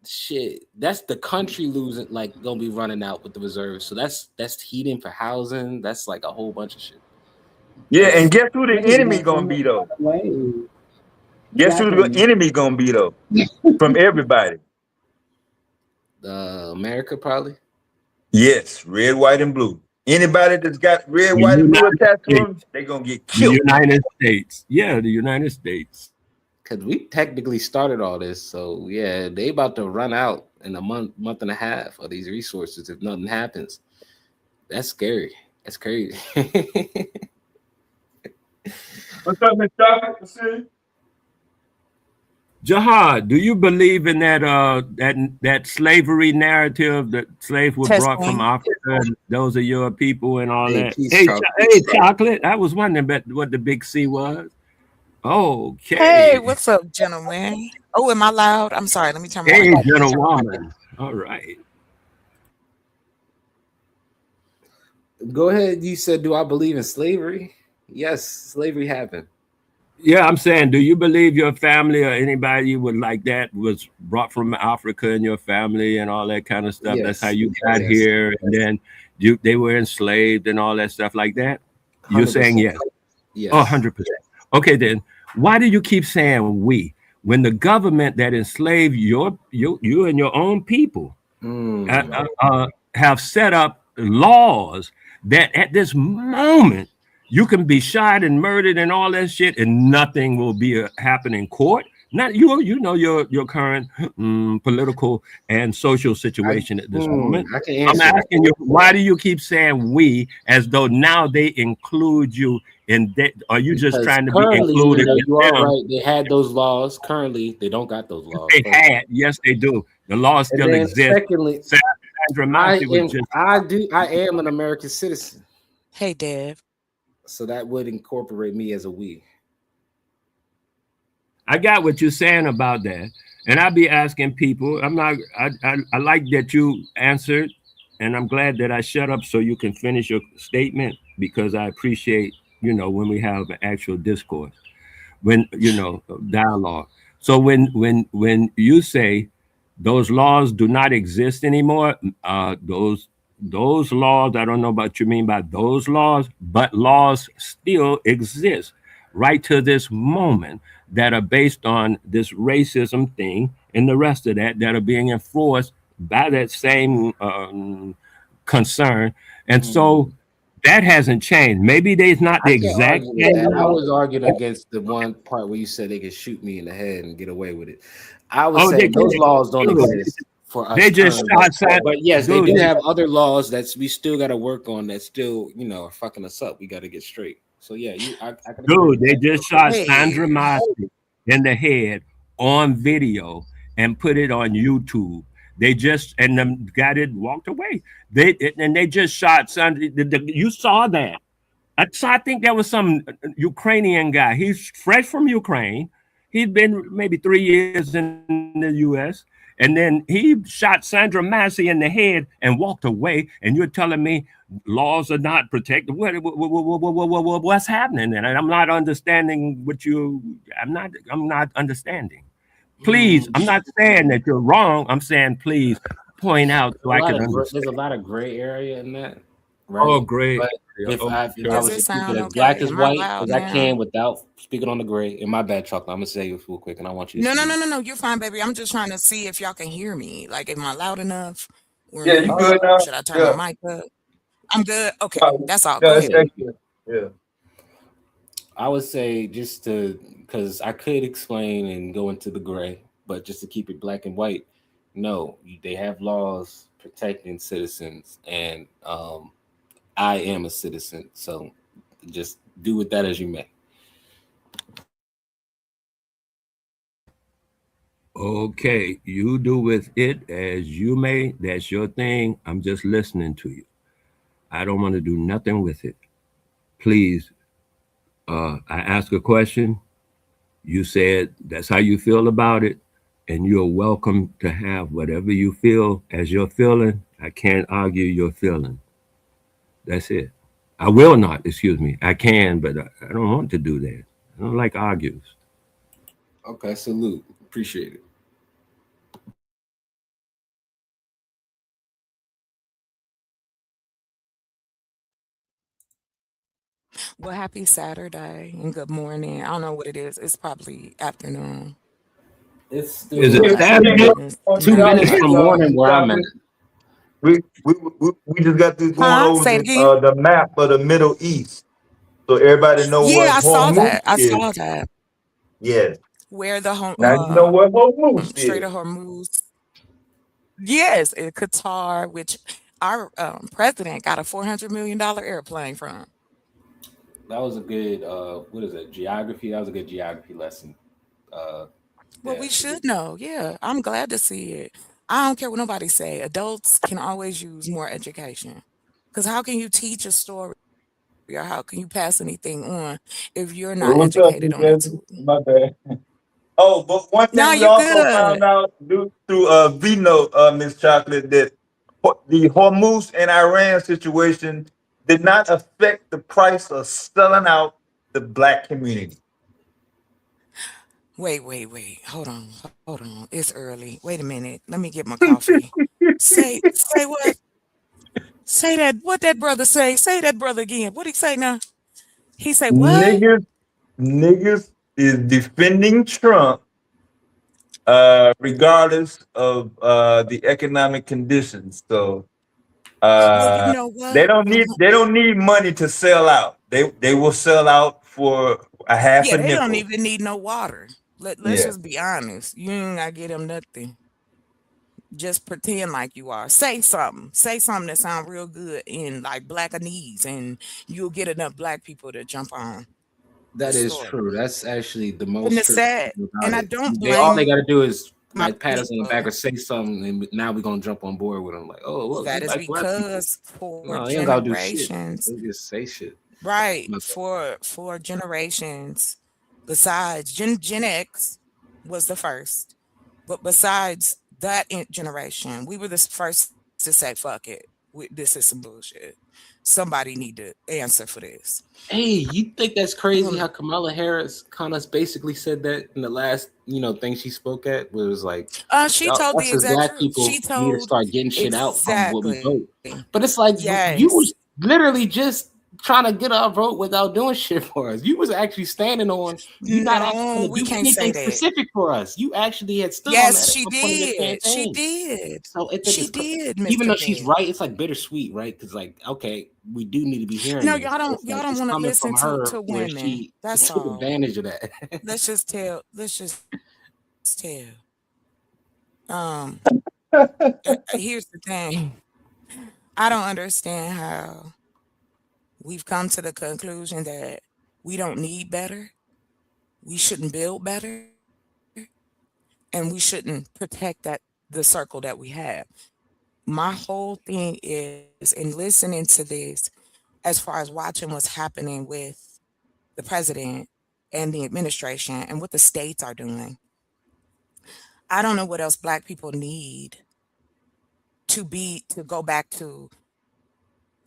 shit. That's the country losing, like, going to be running out with the reserves. So that's heating for housing. That's like a whole bunch of shit. Yeah, and guess who the enemy going to be though? Guess who the enemy going to be though? From everybody. America probably. Yes, red, white, and blue. Anybody that's got red, white, and blue attached to them, they're gonna get killed. The United States. Yeah, the United States. Because we technically started all this. So yeah, they about to run out in a month and a half of these resources if nothing happens. That's scary. That's crazy. What's up, Mr. Chocolate? Jihad, do you believe in that slavery narrative that slaves were brought from Africa and those are your people and all that? Hey, Chocolate, I was wondering what the big C was. Okay. Hey, what's up, gentlemen? Oh, am I loud? I'm sorry. Let me turn my Hey, gentlewoman. All right. Go ahead. You said, do I believe in slavery? Yes, slavery happened. Yeah, I'm saying, do you believe your family or anybody you would like that was brought from Africa and your family and all that kind of stuff? Yes. That's how you got here, and then they were enslaved and all that stuff like that? You're 100%. Saying yes? Yes. Oh, 100%. Okay, then why do you keep saying we when the government that enslaved you and your own people have set up laws that at this moment you can be shot and murdered and all that shit, and nothing will be happen in court? Not you know your current political and social situation at this moment. I'm asking you, why do you keep saying we as though now they include you in that? Are you just trying to be included? You are right. They had those laws. Currently, they don't got those laws. Yes, they do. The laws still exist. Secondly, I am an American citizen. Hey, Dev. So that would incorporate me as a we. I got what you're saying about that. And I'll be asking people. I like that you answered, and I'm glad that I shut up so you can finish your statement, because I appreciate, when we have an actual discourse, when, dialogue. So when you say Those laws do not exist anymore. Those laws, I don't know what you mean by those laws, but laws still exist right to this moment that are based on this racism thing and the rest of that are being enforced by that same concern. And so that hasn't changed. Maybe there's not the I can't exact argue with same that. I law. was arguing against the one part where you said they could shoot me in the head and get away with it. I was Oh, saying they those can't. laws don't Dude, exist for us. they just currently. But yes, they do dude, have other laws that we still got to work on that still, are fucking us up. We got to get straight. So yeah, I can agree dude, with they that. just shot Hey, Sandra Massey in the head on video and put it on YouTube. They just and them got it walked away. They just shot Sandra. You saw that. I think there was some Ukrainian guy. He's fresh from Ukraine. He'd been maybe 3 years in the U.S. And then he shot Sandra Massey in the head and walked away. And you're telling me laws are not protected? What's happening? And I'm not understanding what you. I'm not understanding. Please, I'm not saying that you're wrong. I'm saying please point out so I can understand. There's a lot of gray area in that. Right? Oh, great. But if I Does was it to keep sound it as okay? black as Am I white, loud because I now? can without speaking on the gray. In my bad, Chocolate, I'm gonna say it real quick, and I want you to No. You're fine, baby. I'm just trying to see if y'all can hear me. Like, am I loud enough? Or Yeah, you good now? should I turn Yeah. my mic up? I'm good. Okay, Oh, that's all. yeah, Go it's ahead. excellent. Yeah. I would say just because I could explain and go into the gray, but just to keep it black and white, no, they have laws protecting citizens, and I am a citizen, so just do with that as you may. Okay, you do with it as you may. That's your thing. I'm just listening to you. I don't want to do nothing with it. Please, I ask a question. You said that's how you feel about it, and you're welcome to have whatever you feel as your feeling. I can't argue your feeling. That's it. I will not, excuse me. I can, but I don't want to do that. I don't like argues. Okay, salute. Appreciate it. Well, happy Saturday and good morning. I don't know what it is. It's probably afternoon. It's still Is it Saturday? 2 minutes from morning where I'm at. We just got this going over Say it again. the map of the Middle East, so everybody know Yeah, what I saw Hormuz that. I is. saw that. Yes. Where the Now you know what Hormuz Strait is. of Hormuz. Yes, in Qatar, which our president got a $400 million airplane from. That was a good what is it? Geography. That was a good geography lesson. Well, Yeah. we should know. Yeah, I'm glad to see it. I don't care what nobody say. Adults can always use more education. Because how can you teach a story or how can you pass anything on if you're not What's up, educated on it Jesse? too? My bad. Oh, but one No, thing we you're also good. found out through V-Note, Miss Chocolate, that the Hormuz and Iran situation did not affect the price of selling out the black community. Wait. Hold on. It's early. Wait a minute. Let me get my coffee. Say what? Say that. What that brother say? Say that brother again. What he say now? He say what? Niggas is defending Trump regardless of the economic conditions. So Well, you know they what? don't need money to sell out. They will sell out for a half Yeah, a they don't nickel. even need no water. Let's Yeah. just be honest. You ain't gotta get them nothing. Just pretend like you are. Say something. Say something that sound real good in like Blackanese, and you'll get enough black people to jump on the That is story. true. That's actually the And most it's true sad. about And I it. don't All they blame got to do is my like pat us on the back people. or say something, and now we're gonna jump on board with them. Like, oh, Well, look, they that is like black people. because for No, they don't gotta do shit. generations, They just say shit. right? My bad. For generations, besides Gen X was the first, but besides that generation, we were the first to say fuck it. This is some bullshit. Somebody need to answer for this. Hey, you think that's crazy how Kamala Harris kind of basically said that in the last, thing she spoke at, where it was like, she told the us as exact black truth. people She need to told start getting shit out from what we exactly. vote. But it's like, you Yes. was literally just trying to get our vote without doing shit for us. You was actually standing on, you not actually No, gonna we do can't say anything that. specific for us. You actually had stood on Yes, that she at one point in the did. She campaign. did. So I think She it's did, even Mr. though she's Big. right, it's like bittersweet, right? Because like, okay, we do need to be hearing No, this. y'all don't It's like want it's to coming listen from her to where women. she That's took all. advantage of that. Let's just tell. Here's the thing. I don't understand how we've come to the conclusion that we don't need better, we shouldn't build better, and we shouldn't protect the circle that we have. My whole thing is in listening to this, as far as watching what's happening with the president and the administration and what the states are doing. I don't know what else Black people need to go back to.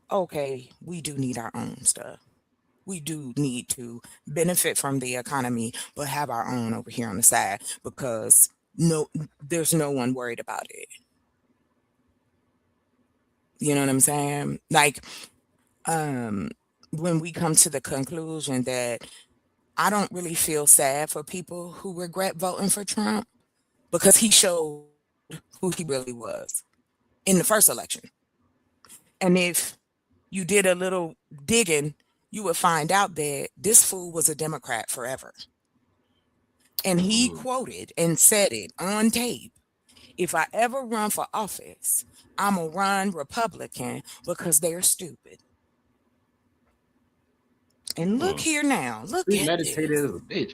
Okay, we do need our own stuff. We do need to benefit from the economy, but have our own over here on the side because there's no one worried about it. You know what I'm saying? Like, when we come to the conclusion that I don't really feel sad for people who regret voting for Trump because he showed who he really was in the first election. And if you did a little digging, you would find out that this fool was a Democrat forever. And he quoted and said it on tape. If I ever run for office, I'm going to run Republican because they're stupid. And look here now. Look at Premeditated this. as a bitch.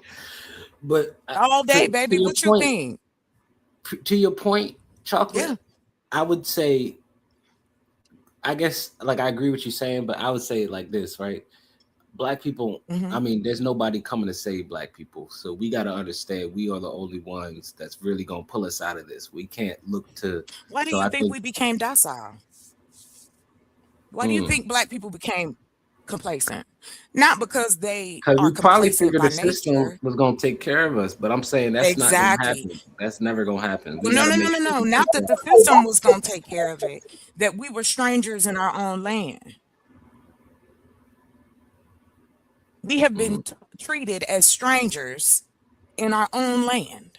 But all day, baby. What you think? To your point, Chocolate, Yeah. I would say, I guess, like, I agree with you saying, but I would say it like this, right? Black people, I mean, there's nobody coming to save Black people. So we got to understand we are the only ones that's really going to pull us out of this. We can't look to. Why do you think we became docile? Why do you think Black people became complacent? Not because they Because are we probably complacent figured by the system nature. was going to take care of us, but I'm saying that's not going to happen. That's never going to happen. Well, no. Not that the system was going to take care of it. That we were strangers in our own land. We have been treated as strangers in our own land.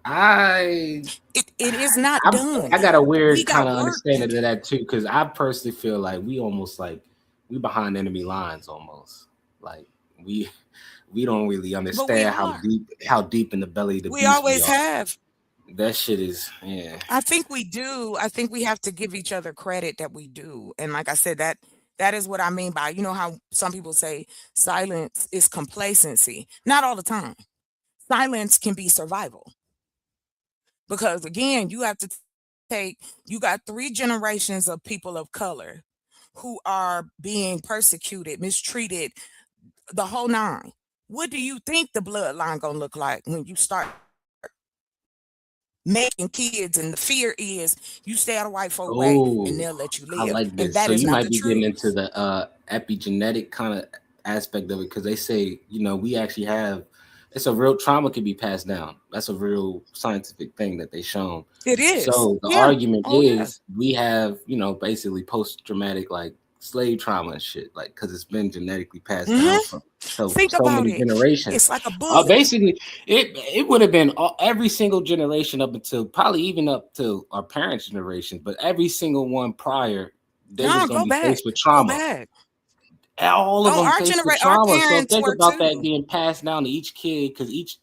It is not done. I got a weird got kind of work understanding of that too, because I personally feel like we almost like we behind enemy lines almost. Like we don't really understand how deep in the belly of the we beast always we are. have. That shit is I think we do. I think we have to give each other credit that we do. And like I said, that is what I mean by, you know how some people say silence is complacency. Not all the time. Silence can be survival. Because again, you have to you got 3 generations of people of color who are being persecuted, mistreated, the whole 9. What do you think the bloodline gonna look like when you start making kids? And the fear is you stay out of white folk way and they'll let you live. I like this. And that So is you not might the be truth. getting into the epigenetic kind of aspect of it, because they say, we actually have, it's a real trauma can be passed down. That's a real scientific thing that they shown. It is. So the argument is we have, basically post-traumatic like slave trauma and shit, like because it's been genetically passed down from so many generations. It's like a book. Basically, it would have been every single generation up until probably even up to our parents' generation, but every single one prior, they was going to be faced with trauma. All of them faced with trauma. So think about that being passed down to each kid, because each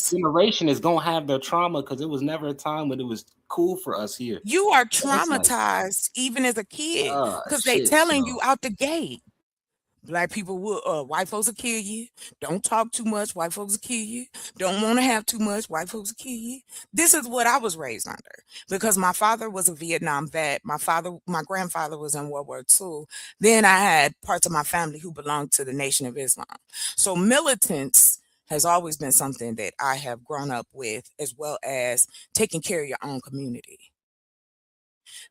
generation is gonna have their trauma, because it was never a time when it was cool for us here. You are traumatized even as a kid, because they telling you out the gate. Black people will, white folks will kill you. Don't talk too much. White folks will kill you. Don't want to have too much. White folks will kill you. This is what I was raised under, because my father was a Vietnam vet. My grandfather was in World War II. Then I had parts of my family who belonged to the Nation of Islam. So militants has always been something that I have grown up with, as well as taking care of your own community.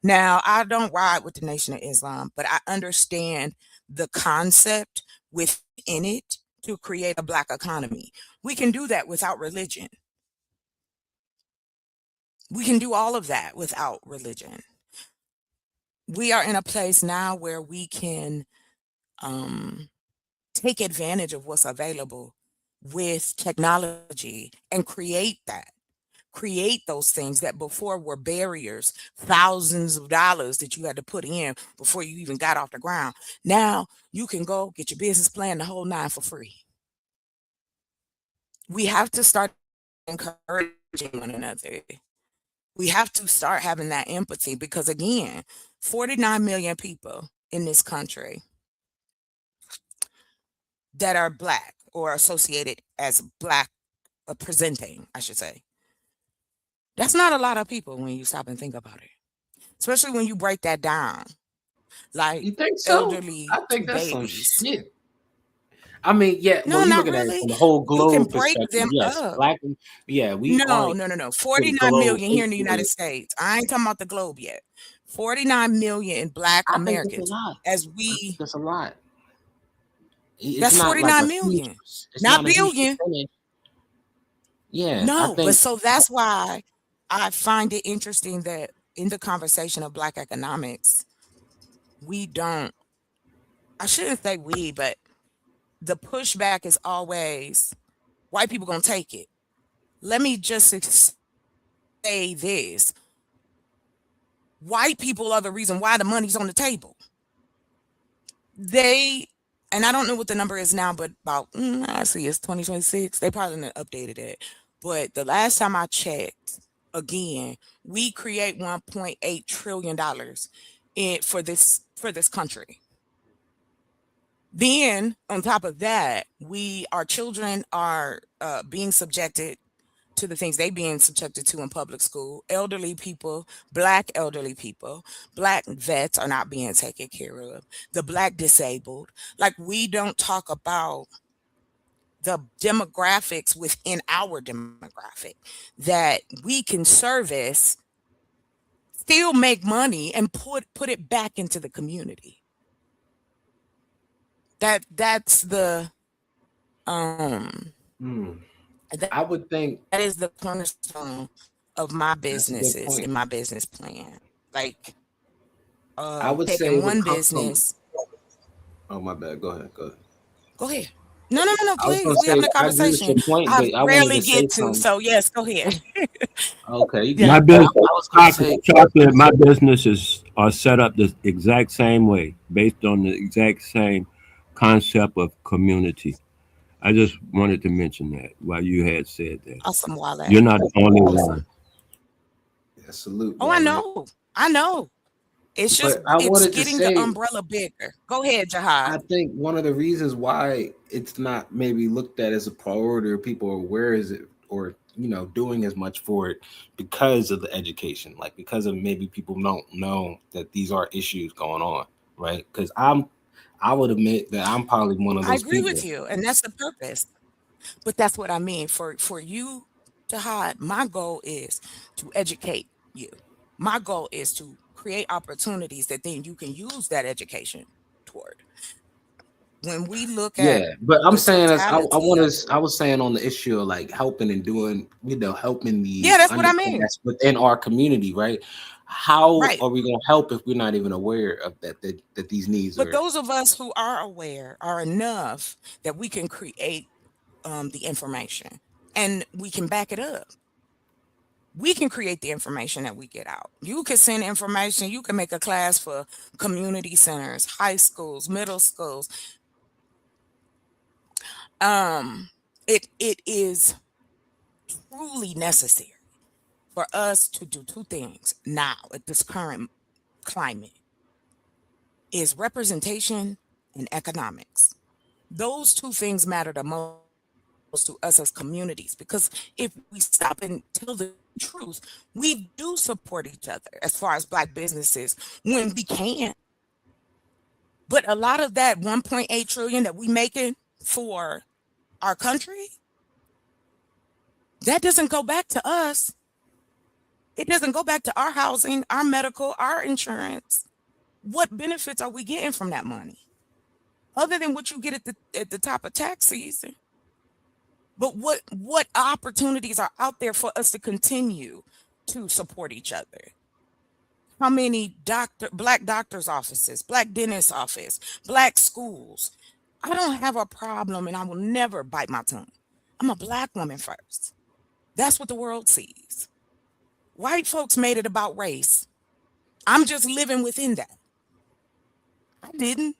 Now, I don't ride with the Nation of Islam, but I understand the concept within it to create a Black economy. We can do that without religion. We can do all of that without religion. We are in a place now where we can take advantage of what's available with technology and create those things that before were barriers, thousands of dollars that you had to put in before you even got off the ground. Now you can go get your business plan, the whole nine, for free. We have to start encouraging one another. We have to start having that empathy because, again, 49 million people in this country that are Black or associated as Black, presenting, I should say. That's not a lot of people when you stop and think about it, especially when you break that down. Like, You think so? elderly I think to that's some babies. shit. I mean, yeah, No, well, you not looking at it really. from the whole You can globe break perspective. them Yes, up. Black, yeah, we No, are no, no, no. the 49 globe, million here in the 8 United million. States. I ain't talking about the globe yet. 49 million in Black I think that's a Americans. lot. As I think we, that's a lot. It's that's not like 49 a huge, million, it's not not a huge billion. percentage. Yeah, I No, but think so that's why I find it interesting that in the conversation of Black economics, we don't, I shouldn't say we, but the pushback is always white people gonna take it. Let me just say this. White people are the reason why the money's on the table. They, and I don't know what the number is now, but about, I see it's 2026. They probably didn't updated it. But the last time I checked, again, we create $1.8 trillion for this country. Then on top of that, our children are being subjected to the things they being subjected to in public school. Elderly people, Black elderly people, Black vets are not being taken care of. The Black disabled. Like, we don't talk about the demographics within our demographic that we can service, still make money, and put it back into the community. That's the I would think that is the cornerstone of my that's a good businesses point. in my business plan. Like, I would say taking it would one come from. business. Oh, my bad. Go ahead. Go ahead. Go ahead. No, I was please. gonna We having say a I agree with conversation. your point, I but I wanted rarely to say get to, something. so yes, go ahead. Okay, you Yeah. My got it. I business, was gonna say chocolate, my businesses are set up the exact same way, based on the exact same concept of community. I just wanted to mention that while you had said that. Awesome, Wale. You're not the only Awesome. one. yeah, salute, Oh, I Wale. know. It's just, But I it's wanted to getting the say umbrella bigger. Go ahead, Jihad. I think one of the reasons why it's not maybe looked at as a priority or people are aware is it or doing as much for it because of the education, like because of maybe people don't know that these are issues going on, right? Because I would admit that I'm probably one of I those agree people. with you, and that's the purpose. But that's what I mean. For you, Jihad, my goal is to educate you. My goal is to create opportunities that then you can use that education toward. When we look at Yeah, but I'm the saying as I totality of it. was saying on the issue of like helping and doing, helping Yeah, these that's what I underclass mean. within our community, right? How Right. are we gonna help if we're not even aware of that these needs But are? those of us who are aware are enough that we can create the information and we can back it up. We can create the information that we get out. You can send information. You can make a class for community centers, high schools, middle schools. It is truly necessary for us to do two things now at this current climate: is representation and economics. Those two things matter the most to us as communities, because if we stop and tell the truth, we do support each other as far as Black businesses when we can. But a lot of that 1.8 trillion that we making for our country, that doesn't go back to us. It doesn't go back to our housing, our medical, our insurance. What benefits are we getting from that money? Other than what you get at the top of tax season. But what opportunities are out there for us to continue to support each other? How many black doctors' offices, black dentist office, black schools? I don't have a problem, and I will never bite my tongue. I'm a black woman first. That's what the world sees. White folks made it about race. I'm just living within that. I didn't.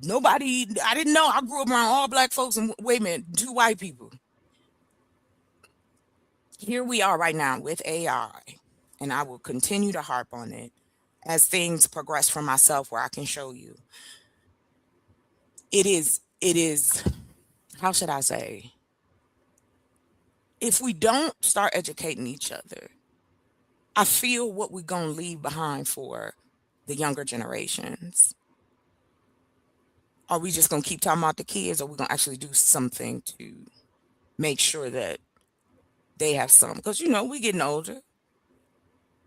I didn't know. I grew up around all black folks and wait a minute, 2 white people. Here we are right now with AI, and I will continue to harp on it as things progress for myself where I can show you. It is, how should I say? If we don't start educating each other, I feel what we're going to leave behind for the younger generations. Are we just going to keep talking about the kids, or are we going to actually do something to make sure that they have some? Because, we getting older,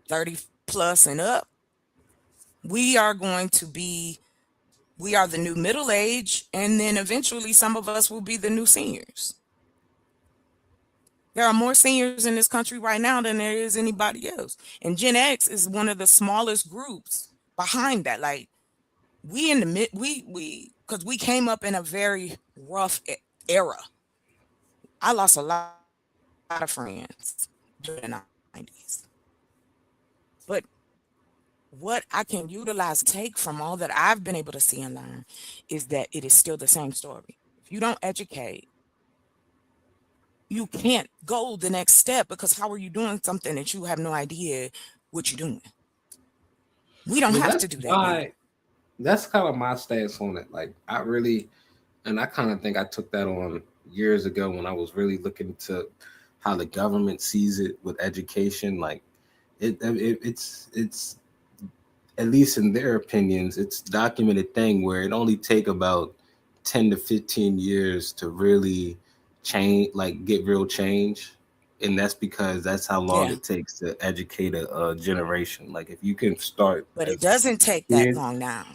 30 plus and up. We are the new middle age, and then eventually some of us will be the new seniors. There are more seniors in this country right now than there is anybody else. And Gen X is one of the smallest groups behind that. Like, we in the mid, because we came up in a very rough era. I lost a lot of friends during the 90s. But what I can take from all that I've been able to see and learn is that it is still the same story. If you don't educate, you can't go the next step, because how are you doing something that you have no idea what you're doing? We don't have to do that. That's kind of my stance on it. Like, I kind of think I took that on years ago when I was really looking to how the government sees it with education. Like, it's at least in their opinions, it's a documented thing where it only take about 10 to 15 years to really change, like get real change. And that's because that's how long it takes to educate a generation. Like, if you can start. But it doesn't take that long now.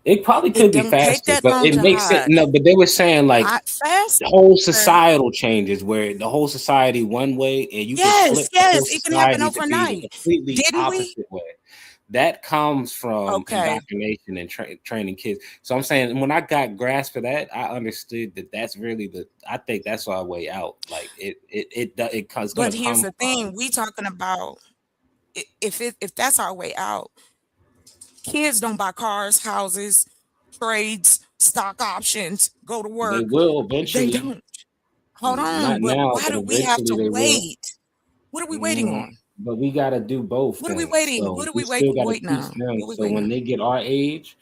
It probably could be faster, but it makes sense. No, but they were saying like the whole societal changes where the whole society one way, and you can flip the whole it can happen overnight. Completely opposite way. That comes from indoctrination and training kids. So I'm saying when I got grasp of that, I understood that that's really I think that's our way out. Like it comes. But here's the thing: we talking about if that's our way out. Kids don't buy cars, houses, trades, stock options, go to work. They will eventually. They don't. Hold on. But why do we have to wait? What are we waiting on? But we got to do both. What are we waiting? So what are we waiting now? So when they get our age,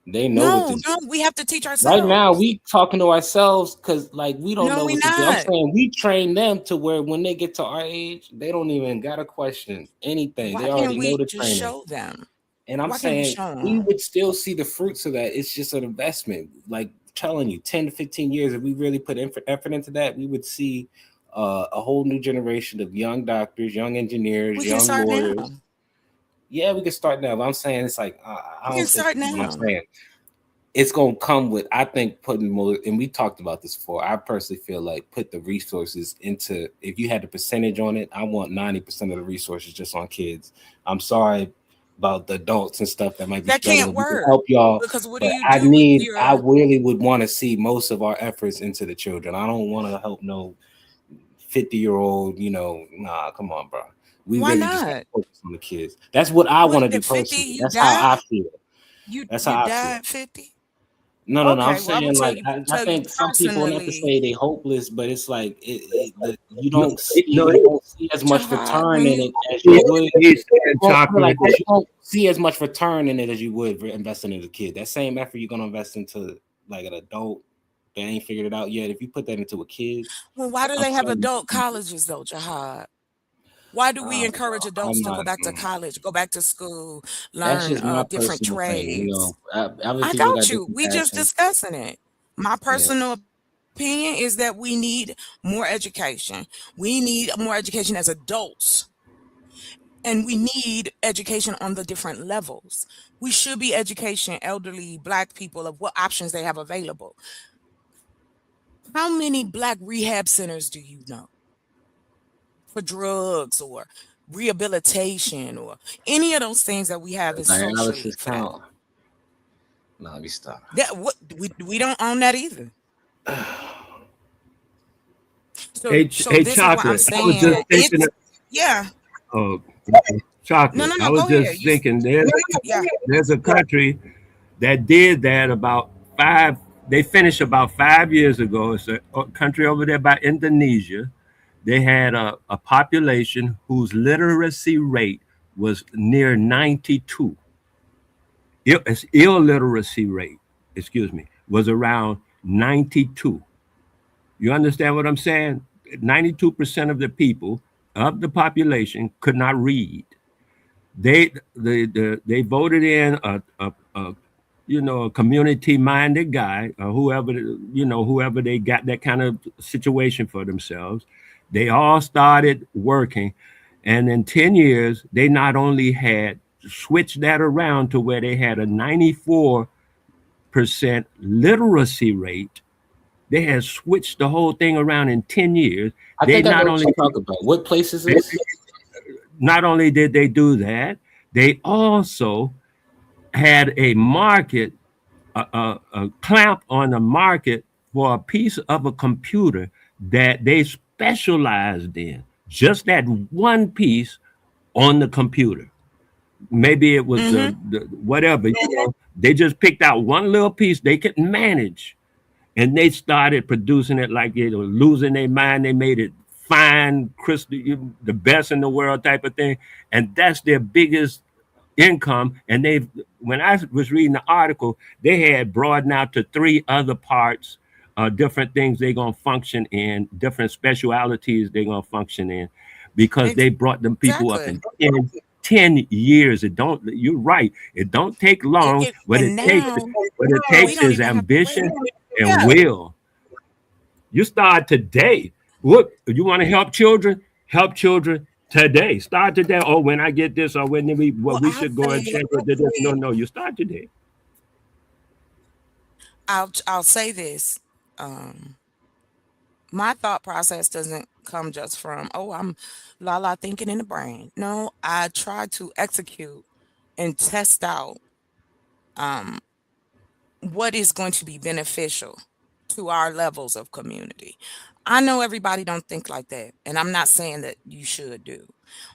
they know. No, we have to teach ourselves. Right now, we talking to ourselves because like we don't know what to do. I'm saying we train them to where when they get to our age, they don't even got to question anything. Why they already can't we know the just training. show them? And I'm saying we would still see the fruits of that. It's just an investment. Like telling you, 10 to 15 years, if we really put effort into that, we would see a whole new generation of young doctors, young engineers, young lawyers. Now. Yeah, we can start now. But I'm saying it's like I don't start now. I'm saying it's gonna come with, I think, putting more, and we talked about this before. I personally feel like put the resources into, if you had the percentage on it, I want 90% of the resources just on kids. I'm sorry about the adults and stuff that might be that can't work. Help y'all, because what do you do? I really would want to see most of our efforts into the children. I don't want to help no 50-year-old, nah, come on, bro. We Why really not? just focus on the kids. That's what I want to do personally. That's how I feel. That's how I feel. Died 50? No. I'm saying I think some people not to say they hopeless, but it's like you don't see as much return in it as you would. You don't see as much return in it as you would investing in a kid. That same effort you're gonna invest into like an adult that ain't figured it out yet. If you put that into a kid, well, why do they have adult colleges though, Jihad? Why do we encourage adults to go back to college, go back to school, learn different trades? I got you. We just discussing it. My personal opinion is that we need more education. We need more education as adults And we need education on the different levels. We should be educating elderly Black people of what options they have available. How many Black rehab centers do you know for drugs or rehabilitation or any of those things that we have is socially Dialysis for that? count. No, let me stop. That what we don't own that either. So, Hey, so hey, this is what I'm Chocolate. I was saying. just thinking. Yeah. Oh, No, Chocolate. I was go ahead. just thinking. Yeah. There's a country that did that about 5. They finished about 5 years ago. It's a country over there by Indonesia. They had a population whose literacy rate was near 92. Illiteracy rate, excuse me, was around 92. You understand what I'm saying? 92% of the people of the population could not read. They voted in a community-minded guy, or whoever they got that kind of situation for themselves. They all started working, and in 10 years, they not only had switched that around to where they had a 94% literacy rate. They had switched the whole thing around in 10 years. I think I know what you talk about. What place is this? Not only did they do that, they also had a market, a clamp on the market for a piece of a computer that they specialized in. Just that one piece on the computer. Maybe it was whatever. They just picked out one little piece they could manage. And they started producing it like they were losing their mind. They made it fine, crystal, the best in the world type of thing. And that's their biggest income. And when I was reading the article, they had broadened out to 3 other parts, different things they're going to function in, different specialities they're going to function in, because they brought them people up in 10 years. You're right. It don't take long. What it takes is ambition and will. You start today. Look, you want to help children? Help children today. Start today. Oh, when I get this, or when we should go and check this. No, you start today. I'll say this. My thought process doesn't come just from, I'm la thinking in the brain. No, I try to execute and test out what is going to be beneficial to our levels of community. I know everybody don't think like that, and I'm not saying that you should do.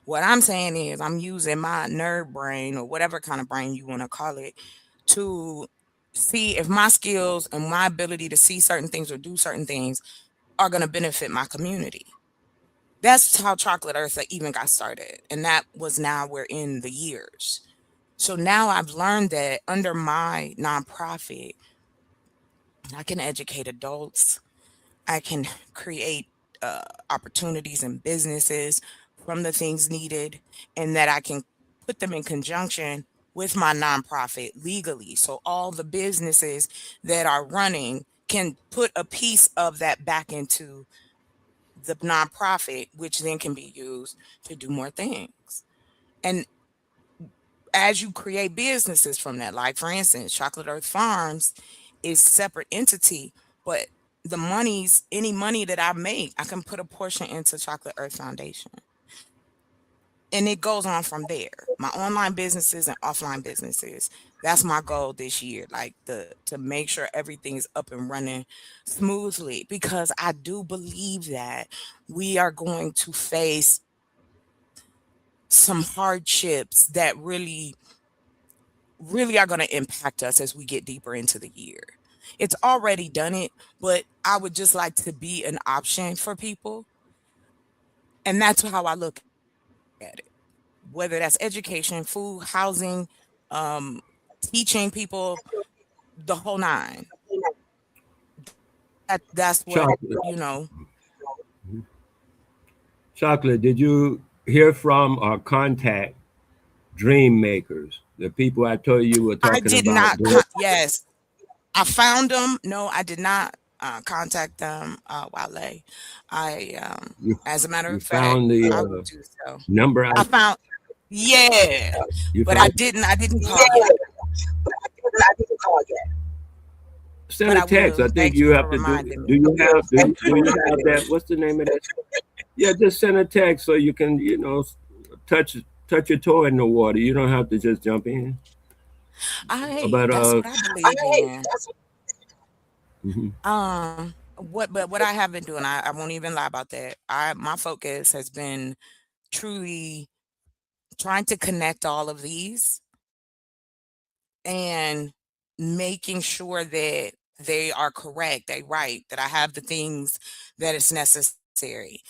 What I'm saying is I'm using my nerd brain, or whatever kind of brain you want to call it, to see if my skills and my ability to see certain things or do certain things are going to benefit my community. That's how Chocolate Earth even got started. And that was, now we're in the years. So now I've learned that under my nonprofit, I can educate adults. I can create opportunities and businesses from the things needed, and that I can put them in conjunction with my nonprofit legally. So all the businesses that are running can put a piece of that back into the nonprofit, which then can be used to do more things. And as you create businesses from that, like for instance, Chocolate Earth Farms is a separate entity, but any money that I make, I can put a portion into Chocolate Earth Foundation. And it goes on from there. My online businesses and offline businesses. That's my goal this year, to make sure everything is up and running smoothly, because I do believe that we are going to face some hardships that really are going to impact us as we get deeper into the year. It's already done it, but I would just like to be an option for people. And that's how I look at it. Whether that's education, food, housing, teaching people, the whole nine. That's what, Chocolate, did you hear from or contact dream makers? The people I told you were talking about. I did not. Yes. I found them. No, I did not contact them, Wale. As a matter of fact, found the I would do so. number. Yeah, You but found I it? didn't call yet. Send But a I text. will. I think Thank you you have for to do. reminding me. Do you have? Do you have that? What's the name of that? Yeah, just send a text so you can, touch touch your toe in the water. You don't have to just jump in. But That's what I believe in. mhm. But what I have been doing, I won't even lie about that. My focus has been truly trying to connect all of these and making sure that they are correct, they right, that I have the things that is necessary.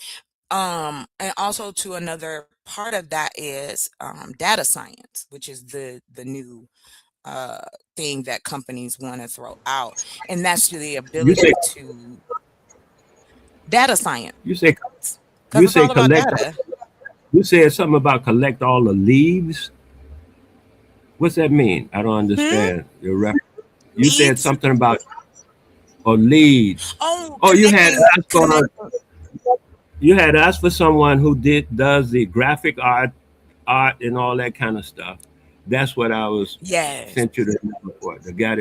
And also to another part of that is data science, which is the new uh thing that companies want to throw out. And that's the you say ability to data science, you say because you it's say all about collect. data. You said something about collect all the leaves. What's that mean? I don't Hmm? understand your ref. You said Leads. something about leads. Oh, Oh, connect. you had asked for someone who does the graphic art and all that kind of stuff. That's what I was Yes. sent you the number for. A guy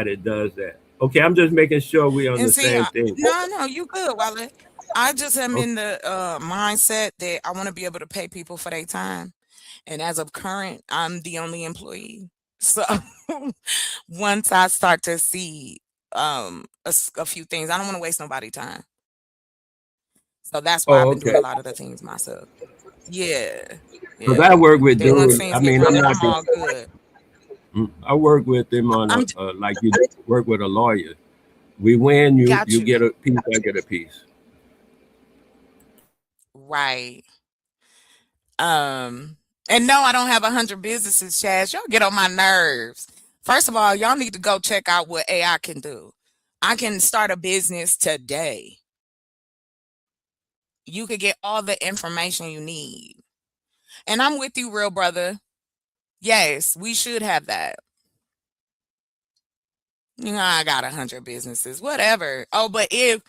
that does that. Okay, I'm just making sure we're on And the see, same thing. no, you good, Wale. I just am Okay. in the mindset that I want to be able to pay people for their time. And as of current, I'm the only employee. So once I start to see a few things, I don't want to waste nobody's time. So that's why I've Oh, been okay. doing a lot of the things myself. Yeah. Because I Yeah. work with Then once dudes. I things get mean, I'm running, not. I'm all good. I work with them on I'm like you work with a lawyer. We win, got you you. get a piece, I get a piece. Right. Um, and no, I don't have 100 businesses, Chaz. Y'all get on my nerves. First of all, y'all need to go check out what AI can do. I can start a business today. You could get all the information you need. And I'm with you, real brother. Yes, we should have that. I got 100 businesses, whatever. Oh, but if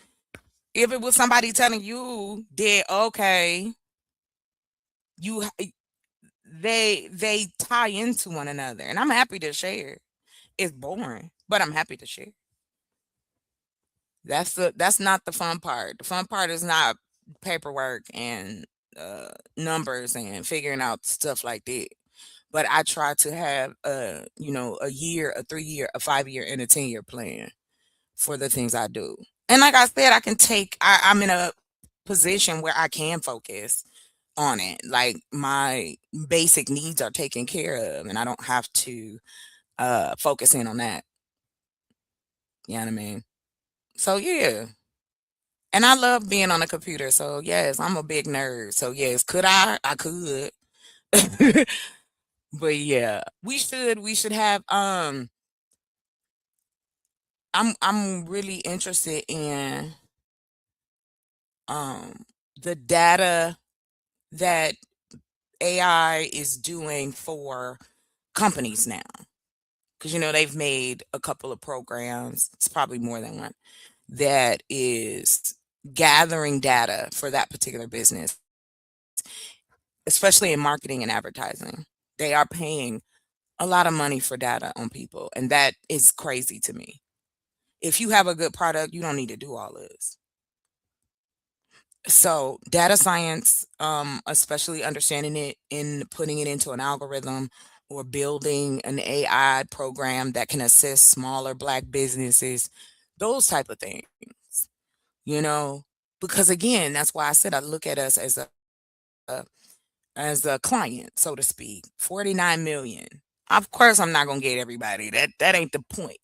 it was somebody telling you that okay, you they tie into one another, and I'm happy to share. It's boring, but I'm happy to share. That's not the fun part. The fun part is not paperwork and numbers and figuring out stuff like that. But I try to have a year, a 3 year, a 5 year, and a 10 year plan for the things I do. And like I said, I'm in a position where I can focus on it. Like my basic needs are taken care of and I don't have to focus in on that. You know what I mean? So yeah. And I love being on a computer. So yes, I'm a big nerd. So yes, could I? I could. But yeah, we should have I'm really interested in um the data that AI is doing for companies now. Because they've made a couple of programs, it's probably more than one, that is gathering data for that particular business, especially in marketing and advertising. They are paying a lot of money for data on people, and that is crazy to me. If you have a good product, you don't need to do all this. So, data science, especially understanding it and putting it into an algorithm or building an AI program that can assist smaller Black businesses, those type of things, you know, because again, that's why I said I look at us as a client, so to speak. 49 million. Of course, I'm not gonna get everybody. That ain't the point.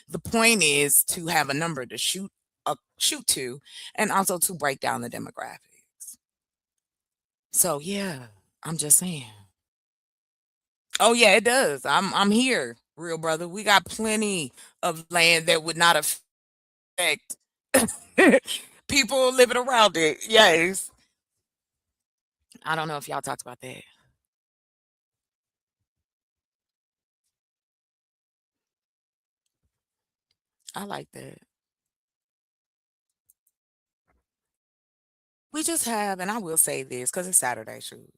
The point is to have a number to shoot to, and also to break down the demographics. So yeah, I'm just saying. Oh yeah, it does. I'm here, real brother. We got plenty of land that would not affect people living around it. Yes. I don't know if y'all talked about that. I like that. We just have, and I will say this because it's Saturday, shoot.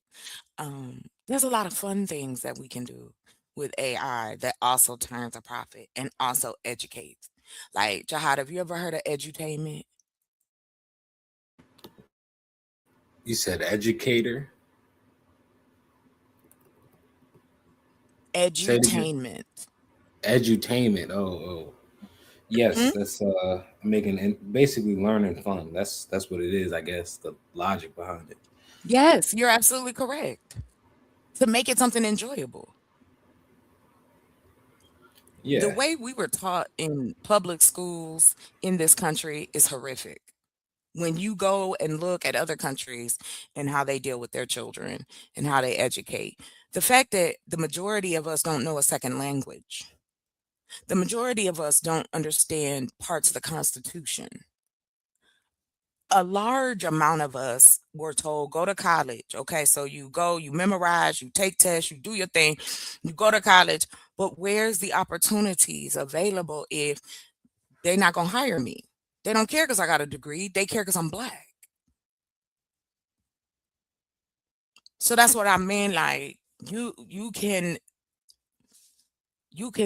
There's a lot of fun things that we can do with AI that also turns a profit and also educates. Like, Jahad, have you ever heard of edutainment? You said educator? Say it again. Edutainment. Edutainment. Oh. Yes, that's making basically learning fun. That's what it is, I guess, the logic behind it. Yes, you're absolutely correct. To make it something enjoyable. Yeah. The way we were taught in public schools in this country is horrific. When you go and look at other countries and how they deal with their children and how they educate, the fact that the majority of us don't know a second language, the majority of us don't understand parts of the Constitution. A large amount of us were told, go to college. Okay, so you go, you memorize, you take tests, you do your thing, you go to college. But where's the opportunities available if they're not going to hire me? They don't care because I got a degree. They care because I'm Black. So that's what I mean. Like, you can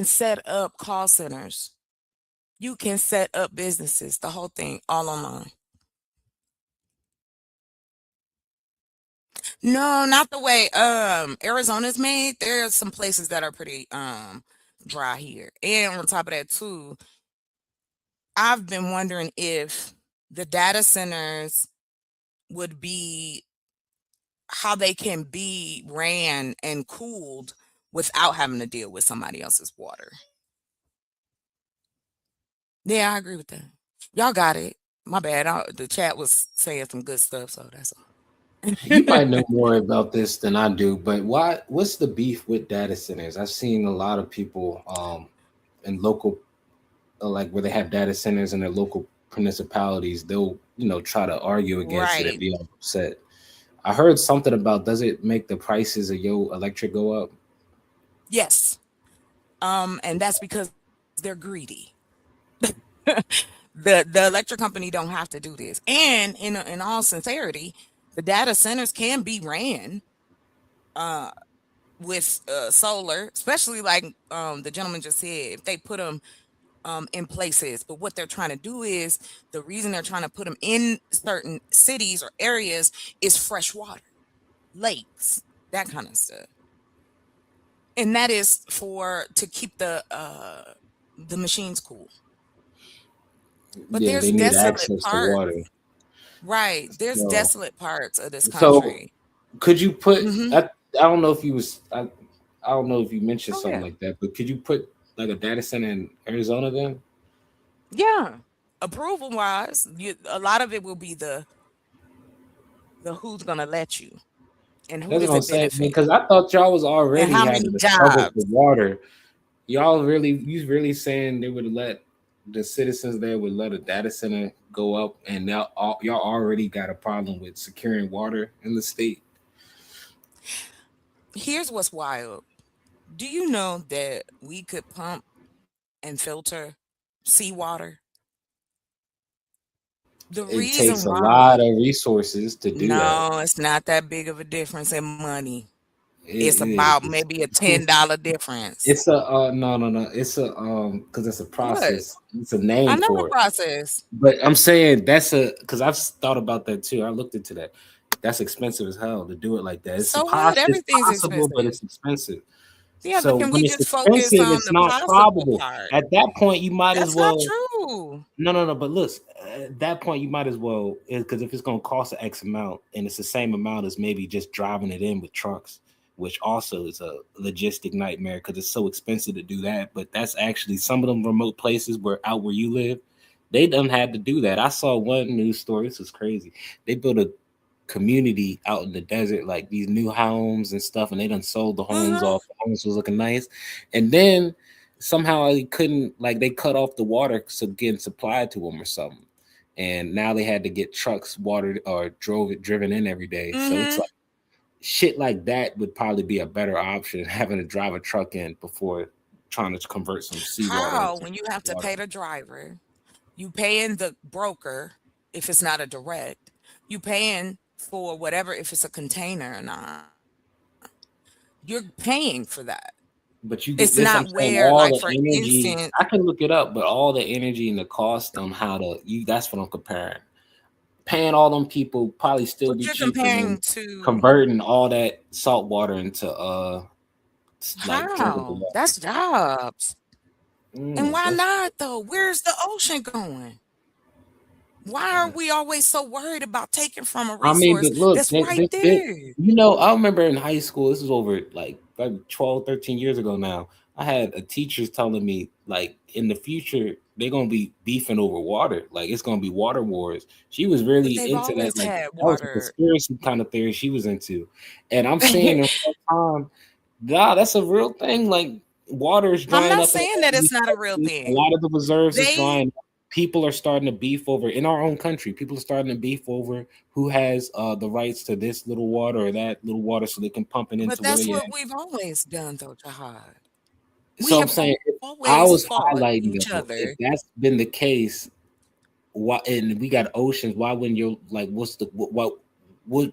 set up call centers. You can set up businesses, the whole thing, all online. No, not the way Arizona's made. There are some places that are pretty dry here. And on top of that too, I've been wondering if the data centers would be how they can be ran and cooled without having to deal with somebody else's water. Yeah, I agree with that. Y'all got it. My bad. The chat was saying some good stuff, so that's all. You might know more about this than I do, but what's the beef with data centers? I've seen a lot of people in local, like where they have data centers in their local municipalities, they'll try to argue against it and be upset. I heard something about, does it make the prices of your electric go up? Yes. And that's because they're greedy. The electric company don't have to do this. And in all sincerity, the data centers can be ran with solar, especially like the gentleman just said, if they put them in places. But what they're trying to do is, the reason they're trying to put them in certain cities or areas is fresh water, lakes, that kind of stuff. And that is to keep the machines cool. But yeah, there's they need desolate access parts. to water. Right. There's So- desolate parts of this So country. could you put? Mhm. I don't know if you was. I don't know if you mentioned Oh, something yeah. like that, but could you put like a data center in Arizona then? Yeah. Approval wise, a lot of it will be the who's gonna let you and who That's does what I'm it saying, benefit because I thought y'all was already and how having many a struggle jobs. for water. You really saying they would let the citizens there would let a data center go up, and now y'all already got a problem with securing water in the state? Here's what's wild. Do you know that we could pump and filter seawater? The It takes reason a why lot of resources to do that. no, it's not that big of a difference in money. It It's is. about maybe a $10 difference. It's a no. It's a because it's a What? process. It's a I name know for the it. process. But I'm saying that's because I've thought about that too. I looked into that. That's expensive as hell to do it like that. It's So what? it's Everything's possible, but expensive. it's expensive. Yeah, So but can when we it's just focus expensive, on it's the not possible probable. part? At that point, you might as That's not well. true. No. But look, at that point, you might as well, because if it's going to cost an X amount and it's the same amount as maybe just driving it in with trucks, which also is a logistic nightmare because it's so expensive to do that. But that's actually some of them remote places where you live, they don't have to do that. I saw one news story. This was crazy. They built a community out in the desert, like these new homes and stuff, and they done sold the homes off. The homes was looking nice, and then somehow they couldn't, like, they cut off the water getting supplied to them or something, and now they had to get trucks watered or driven in every day. So it's like shit like that would probably be a better option, having to drive a truck in before trying to convert some seawater. How? into When you have to water. pay the driver, you paying the broker if it's not a direct. You paying for whatever, if it's a container or not. You're paying for that. But you It's this I'm not saying where, all like, the for energy. instance, I can look it up, but all the energy and the cost on how to you. That's what I'm comparing. Paying all them people probably still but be you're cheaper comparing than to converting all that salt water into like drinkable how? water. That's jobs. And why That's not though? Where's the ocean going? Why are we always so worried about taking from a I mean, resource but look, that's right there? you know, I remember in high school, this was over like 12, 13 years ago now. I had a teacher telling me, like, in the future, they're going to be beefing over water. Like, it's going to be water wars. She was But really they've into that. always Like, had that was a water. conspiracy kind of theory she was into. And I'm saying in real time, nah, that's a real thing. Like, water is I'm drying not up. saying that it's not a real A thing. lot of the reserves is They drying up. People are starting to beef over in our own country. People are starting to beef over who has the rights to this little water or that little water, so they can pump it But into where that's they what at. we've always done though, Jihad. We So I'm have saying, I always was fought highlighting each though, if other. that's been the case, why? And we got oceans. Why wouldn't you like? What's the what would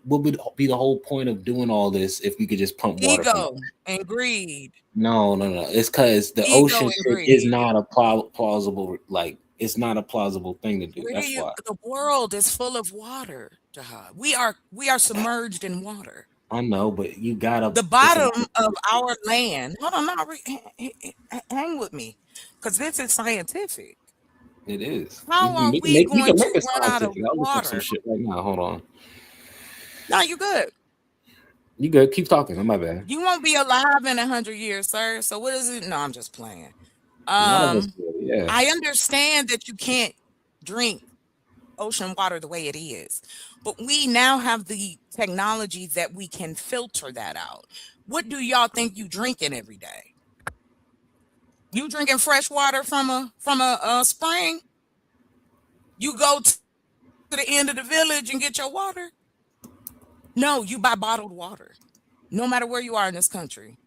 be the whole point of doing all this if we could just pump water from it? Ego and greed. No. It's because the Ego ocean and shit is greed. not a plausible. Like, it's not a plausible thing to do. Where do That's you why. the world is full of water, Jihad. We are submerged in water. I know, but you gotta. The It's a bottom of our land. Hold on, no, hang with me. Because this is scientific. It is. How are we We going can make to it run out of scientific. I'll look up some water? shit right now. Hold on. No, you good. You good? Keep talking. My bad. You won't be alive in 100 years, sir. So what is it? No, I'm just playing. None of us will. Yeah. I understand that you can't drink ocean water the way it is, but we now have the technology that we can filter that out. What do y'all think you drinking every day? You drinking fresh water from a spring? You go to the end of the village and get your water? No, you buy bottled water. No matter where you are in this country.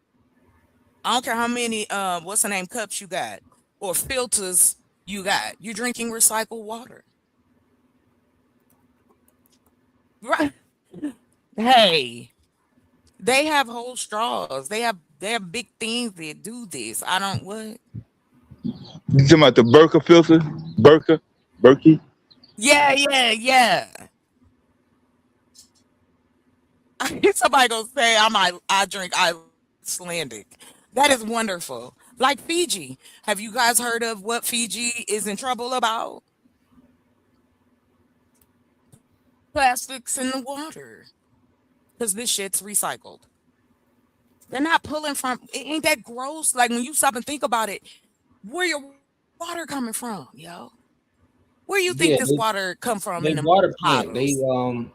I don't care how many what's the name cups you got or filters you got. You're drinking recycled water. Right. Hey, they have whole straws. They have big things that do this. I don't what? You talking about the Burka filter? Berkey? Yeah. Somebody gonna say I drink Icelandic. That is wonderful. Like Fiji. Have you guys heard of what Fiji is in trouble about? Plastics in the water. Because this shit's recycled. They're not pulling from ain't that gross? Like when you stop and think about it, where your water coming from, yo? Where you think Yeah, this water come from they in the water plant. bottles?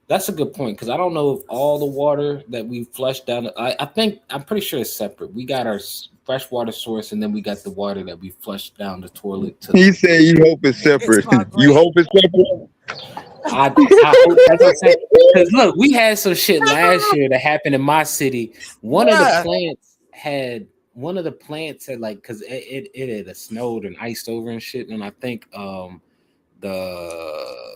That's a good point, because I don't know if all the water that we flush down. I'm pretty sure it's separate. We got our fresh water source, and then we got the water that we flush down the toilet. He said you hope it's separate. You hope it's separate? I hope that's what I'm saying. Because look, we had some shit last year that happened in my city. One of the plants had like, because it had snowed and iced over and shit, and I think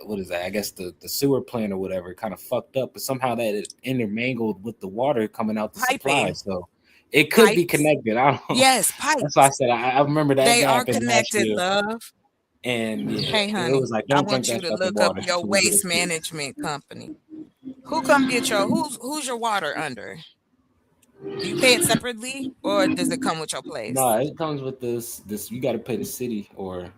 what is that? I guess the sewer plant or whatever kind of fucked up, but somehow that it intermingled with the water coming out the supply. So it could be connected. I don't know. Yes, pipes. That's why I said I remember that. They are happened last connected, year. love. And yeah, Hey, honey, it was like, I don't want drink you that to fucking look up water. your So we get waste it. management company. Who come get your who's your water under? Do you pay it separately or does it come with your place? No, it comes with this. You got to pay the city or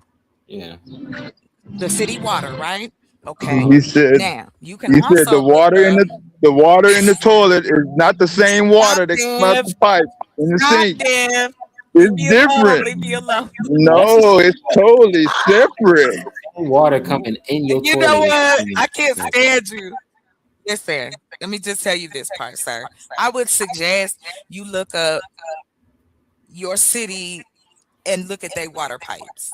the city water, right? Okay. He said. Now you can He also said the water in the water in the toilet is not the same water that comes out the pipe in the sink. It's different. No, it's totally separate. Water coming in your You toilet. know what? I can't stand you. Listen, let me just tell you this part, sir. I would suggest you look up your city and look at their water pipes.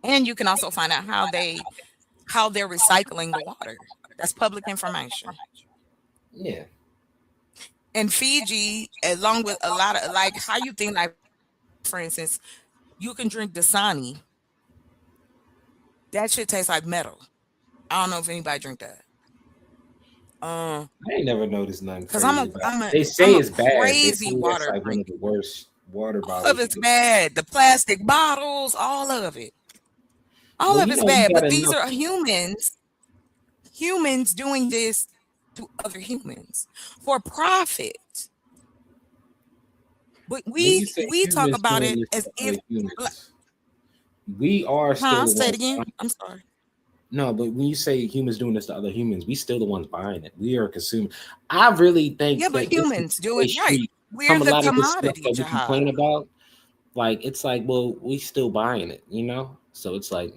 And you can also find out how they're recycling the water. That's public information. Yeah. And Fiji, along with a lot of like how you think, like for instance, you can drink Dasani. That shit tastes like metal. I don't know if anybody drink that. I ain't never noticed nothing Because crazy about it. They say it's bad. They say crazy it's water like one of drinker. the worst water All bottles. of it's bad. The plastic bottles, all of it. All of it's bad. But these are humans doing this to other humans for profit. But we talk about it as if we are still. Say it again. I'm sorry. No, but when you say humans doing this to other humans, we still the ones buying it. We are consuming. I really think but humans do it right. We're the commodity that we complain about. Like it's like, well, we still buying it, you know. So it's like,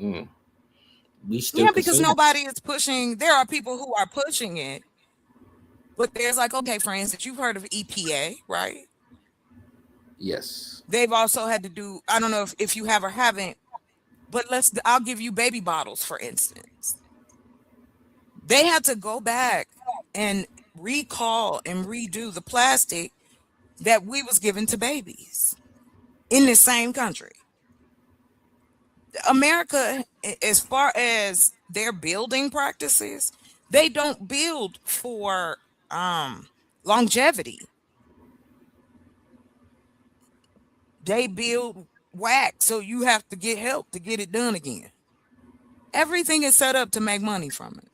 we still because nobody is pushing. There are people who are pushing it, but there's like, okay, for instance, you've heard of EPA, right? Yes. They've also had to do. I don't know if you have or haven't. But I'll give you baby bottles, for instance. They had to go back and recall and redo the plastic that we was given to babies in the same country. America, as far as their building practices, they don't build for longevity. They build whack, so you have to get help to get it done again. Everything is set up to make money from it.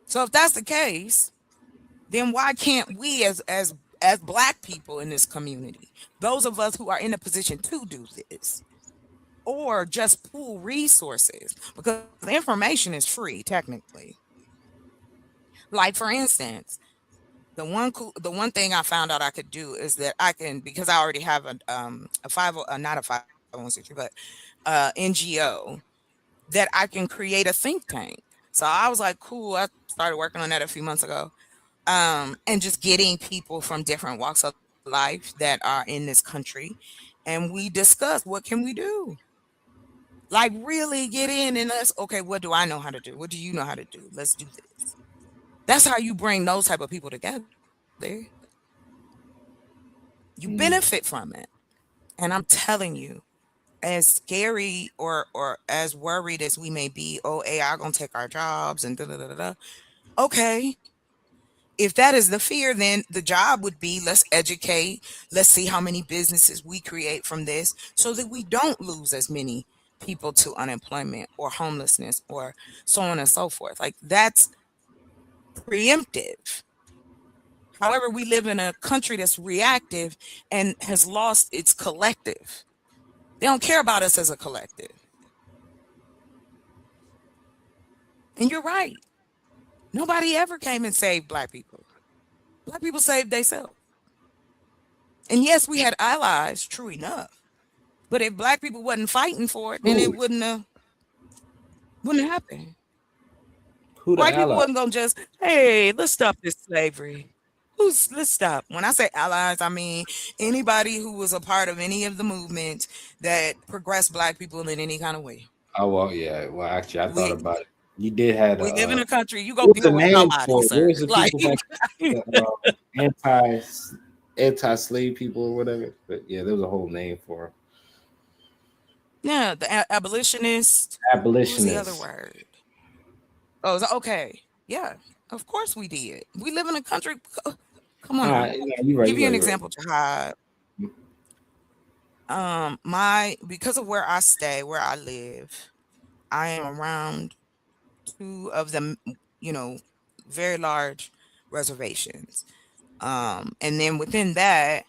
So if that's the case, then why can't we as Black people in this community, those of us who are in a position to do this, or just pool resources, because the information is free technically. Like for instance, the one thing I found out I could do is that I can, because I already have not a 501c3, but NGO, that I can create a think tank. So I was like, cool. I started working on that a few months ago, and just getting people from different walks of life that are in this country, and we discuss what can we do. Like really get in and okay, what do I know how to do? What do you know how to do? Let's do this. That's how you bring those type of people together. You benefit from it. And I'm telling you, as scary or as worried as we may be, AI gonna take our jobs and okay. If that is the fear, then the job would be, let's educate, let's see how many businesses we create from this so that we don't lose as many people to unemployment or homelessness or so on and so forth. Like that's preemptive. However, we live in a country that's reactive and has lost its collective. They don't care about us as a collective. And you're right. Nobody ever came and saved Black people. Black people saved themselves. And yes, we had allies, true enough. But if Black people wasn't fighting for it, then it wouldn't happen. White people wasn't gonna just, hey, let's stop this slavery. Let's stop. When I say allies, I mean anybody who was a part of any of the movements that progressed Black people in any kind of way. Oh well, yeah. Well, actually, I thought about it. You did have. We live in a country. You go deal with nobody, sir. Like anti-slave people or whatever. But yeah, there was a whole name for them. Yeah, the abolitionists. Abolitionists. What was the other word? Oh, okay. Yeah, of course we did. We live in a country. Come on. You're right. Give you an example, Jihad. Because of where I stay, where I live, I am around 2 of them, very large reservations. And then within that,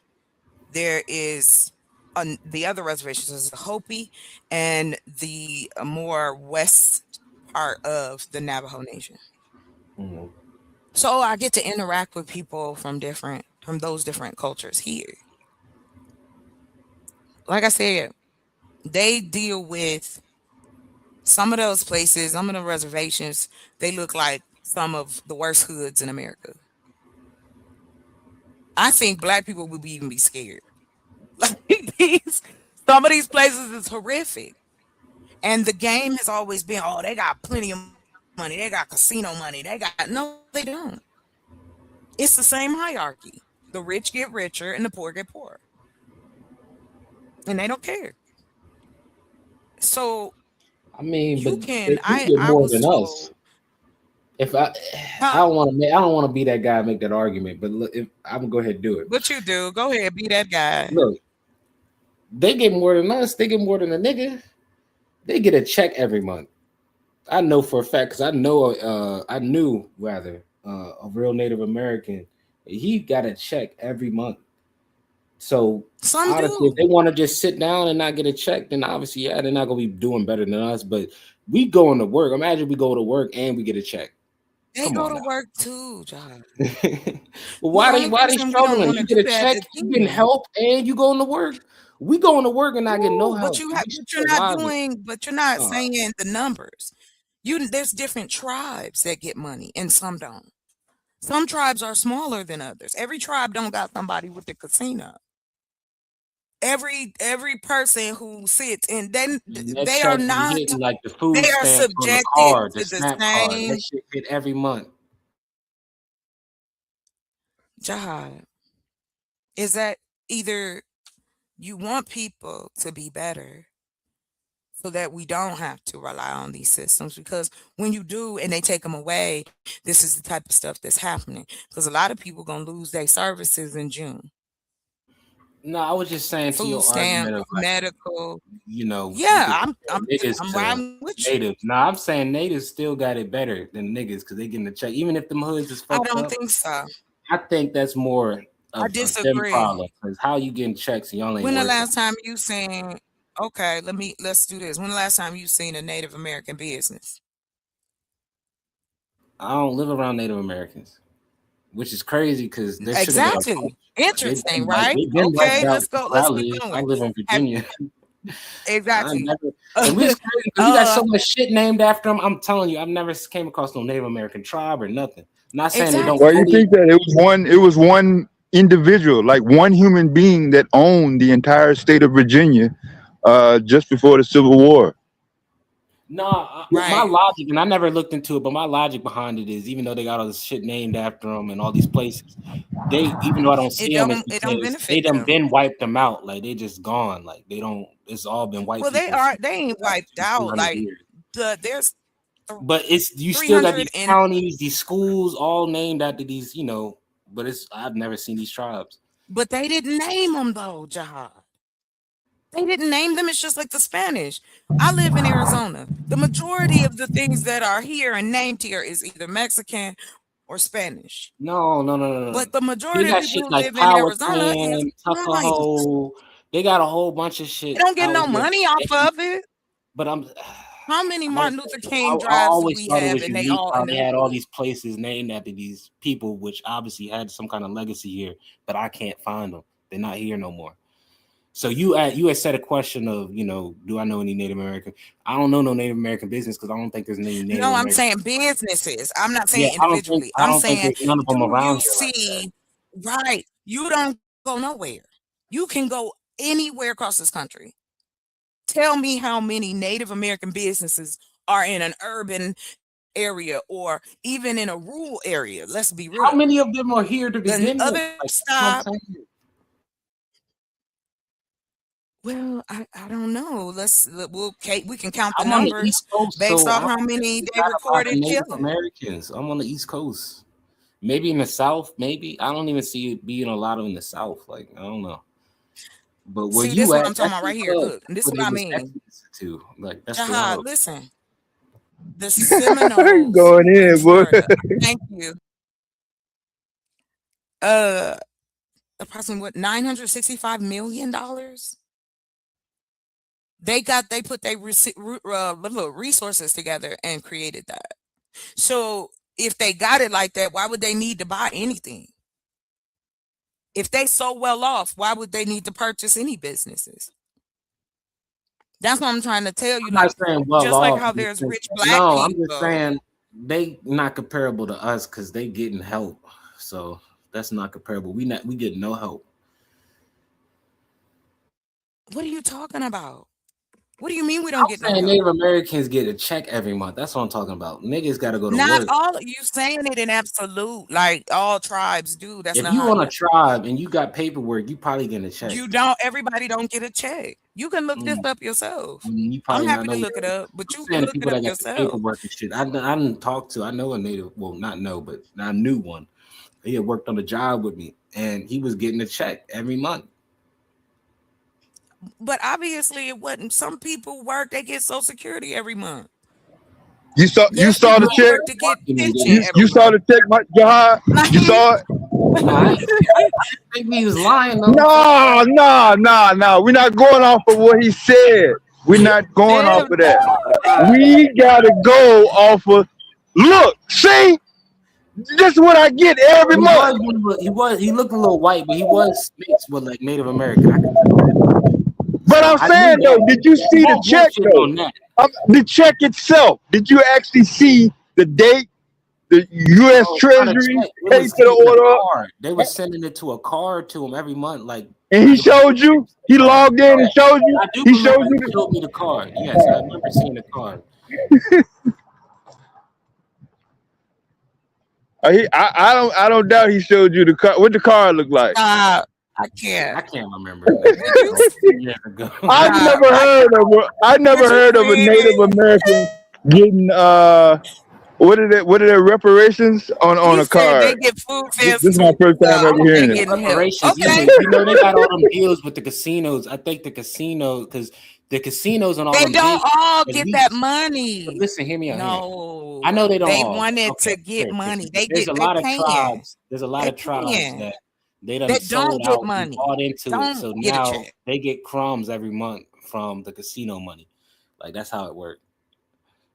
there is the other reservations is the Hopi and the more west part of the Navajo Nation. Mm-hmm. So I get to interact with people from those different cultures here. Like I said, they deal with some of those places, some of the reservations, they look like some of the worst hoods in America. I think Black people would even be scared. Like some of these places is horrific. And the game has always been, they got plenty of money. They got casino money. No, they don't. It's the same hierarchy. The rich get richer and the poor get poorer. And they don't care. So I mean, You but can. they do get I more was than us. told. If I Huh? I don't want to be that guy and make that argument, but look, if I'm gonna go ahead and do it. What you do? Go ahead, be that guy. Look, they get more than us. They get more than a nigga. They get a check every month. I know for a fact because I knew rather a real Native American. He got a check every month. So Some honestly, if do. they want to just sit down and not get a check, then obviously, yeah, they're not gonna be doing better than us. But we going to work. Imagine we go to work and we get a check. They Come go on to now. work too, John. Well, The why only they reason we don't struggling? want to You do get a that check, is you getting too. help, and you going to work. We going to work and not getting no Cool, help. but We you're not surviving. doing. But you're not Uh, saying the numbers. There's different tribes that get money, and some don't. Some tribes are smaller than others. Every tribe don't got somebody with the casino. Every person who sits and then and that they are check be not. hitting like the food They are stamps on the subjected card, the to the SNAP card. That same. shit hit every month. Jihad is that either you want people to be better so that we don't have to rely on these systems, because when you do and they take them away, this is the type of stuff that's happening, because a lot of people gonna lose their services in June. No, I was just saying to Food your stamp, argument of like, medical. you know, you Yeah, could compare niggas I'm to riding with you. natives. Nah, I'm saying natives still got it better than niggas because they getting the check. Even if them hoods is I fucked don't up, think so. I think that's more I of them disagree. problem. Because how you getting checks and y'all ain't When the working? last time you seen? Okay, let's do this. When the last time you seen a Native American business? I don't live around Native Americans, which is crazy because there should have been a Exactly. culture. Interesting, right? They've been Okay, wiped out let's go. where I Let's keep live. I going. live in Have, Virginia. I exactly. never, and it's crazy because we got so much shit named after them. I'm telling you, I've never came across no Native American tribe or nothing. I'm not saying they don't. Well, you think that it was one individual, like one human being that owned the entire state of Virginia just before the Civil War. No, my logic, and I never looked into it, but my logic behind it is, even though they got all this shit named after them and all these places, even though I don't see them, it's it don't because benefit they done them. been wiped them out. Like they just gone. Like they don't. It's all been white Well, they people. ain't wiped out. 200 Like years. there's But you still got these 300 and counties, these schools, all named after these, you know. But I've never seen these tribes. but they didn't name them though, Jihad. They didn't name them. It's just like the Spanish. I live in Arizona. The majority of the things that are here and named here is either Mexican or Spanish. No. But the They majority of got people shit who like live in Arizona is Powhatan, white. Tuckahoe. They got a whole bunch of shit. They don't get out no here. money off of it. But How many Martin Luther King I drives do always we thought it have, was and they unique all how in they the had all hood? these places named after these people, which obviously had some kind of legacy here, but I can't find them. They're not here no more. So you had said a question of, you know, do I know any Native American? I don't know no Native American business because I don't think there's any Native No, I'm American. saying businesses. I'm not saying Yeah, individually. I I'm don't think saying, there's none of them do around you here like that. see? Right. You don't go nowhere. You can go anywhere across this country. Tell me how many Native American businesses are in an urban area or even in a rural area. Let's be real. How many of them are here to The begin with? other Like, stop. Well, I don't know. We can count the I'm on the numbers East Coast, based so off I how don't many think they about recorded the Native killing. Americans. I'm on the East Coast. Maybe in the South, maybe. I don't even see it being a lot of in the South. Like, I don't know. But where See, you this is what at, I'm talking that's about right the here. hub. Look, this is Where what they I was mean. exodus to. Like, that's the Jihad, hub. listen. The Seminoles Going in, in boy. Florida. Thank you. Approximately what, $965 million? They put their resources together and created that. So if they got it like that, why would they need to buy anything? If they so well off, why would they need to purchase any businesses? That's what I'm trying to tell you. I'm not saying well just like off. how there's rich black No, I'm people. just saying they not comparable to us because they getting help. So that's not comparable. We get no help. What are you talking about? What do you mean we don't get no saying help? Native Americans get a check every month. That's what I'm talking about. Niggas got to go to Not work. all you saying it in absolute, like all tribes do. That's If not you how on a tribe and you got paperwork, you probably getting a check. you don't. Everybody don't get a check. You can look this up yourself. You I'm probably happy not to know. look it up, but you I'm can saying the look it people up that got the yourself. paperwork and shit. I didn't talk to. I know a native. Well, not know, but I knew one. He had worked on a job with me, and he was getting a check every month. But obviously, it wasn't. Some people work; they get Social Security every month. You saw There's the people who check. work to get pension You every saw month. the check, Jahad. You saw it. I think he was lying though. No. We're not going off of what he said. We're not going off of that. We gotta go off of. Look, see, this is what I get every month. He looked a little white, but he was mixed with like Native American. But I'm saying though, did you see the check though? The check itself. Did you actually see the date? The U.S. Treasury paid to the order. They were sending it to a card to him every month, like. And he showed you. He logged in and showed you. He showed you. He showed me the card. Yes, I remember seeing the card. I don't doubt he showed you the card. What the card look like? I can't. I can't remember. I never heard of a Native American getting what are their reparations on a card? They get food stamps. This is my first time ever hearing it. Reparations. Okay. You know they got all them deals with the casinos. I think the casino because the casinos and all They them don't big, all get that money. Listen, hear me out. No, I know they don't. They all. wanted Okay, to get money. They There's get. a lot of paying. tribes. There's a lot They of tribes paying. that they done That sold don't get out, money. bought into Don't it. So get a now check. they get crumbs every month from the casino money. Like that's how it works.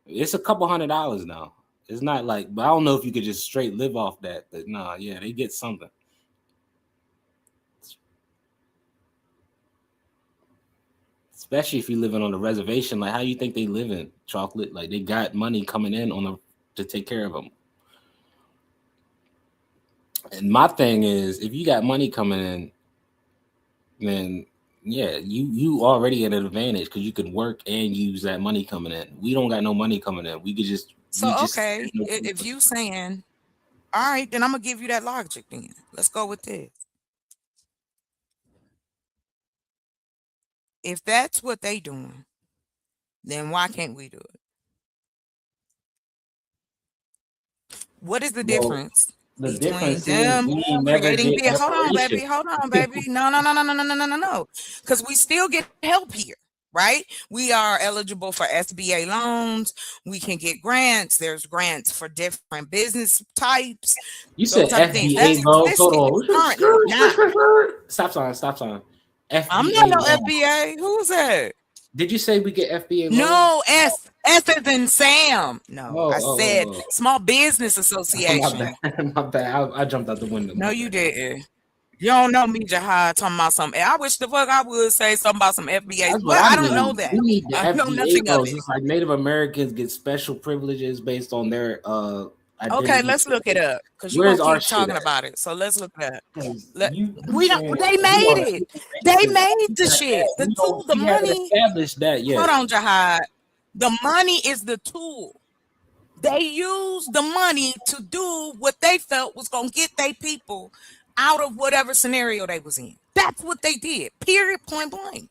It's a couple $100 now. It's not like, but I don't know if you could just straight live off that. But nah, yeah, they get something. Especially if you're living on a reservation, like how you think they live in chocolate? Like they got money coming in to take care of them. And my thing is, if you got money coming in, then yeah, you already at an advantage because you can work and use that money coming in. We don't got no money coming in. We could just Okay, if you saying, all right, then I'm gonna give you that logic. Then let's go with this. If that's what they doing, then why can't we do it? What is the difference? The between difference them is we never creating get hold on, baby. reparation. Hold on, baby. No. Because we still get help here, right? We are eligible for SBA loans. We can get grants. There's grants for different business types. You said FBA loans. Hold on. Stop sign. FBA I'm not no loans. FBA. Who's that? Did you say we get FBA loans? No, S as in Sam. No, I said oh. Small Business Association. My bad. I jumped out the window. No, you didn't. You don't know me, Jahad, talking about something. I wish the fuck I would say something about some FBA, but I don't know that. We need the I know FBA nothing of loans. it. It's like Native Americans get special privileges based on their identity. Okay, let's look it up because you're Where's gonna our keep shit talking at? about it. So let's look it up. We don't. They made it. They made the shit. The tool, the money. Established that, yeah. Hold on, Jahad. The money is the tool. They used the money to do what they felt was gonna get their people out of whatever scenario they was in. That's what they did. Period. Point blank.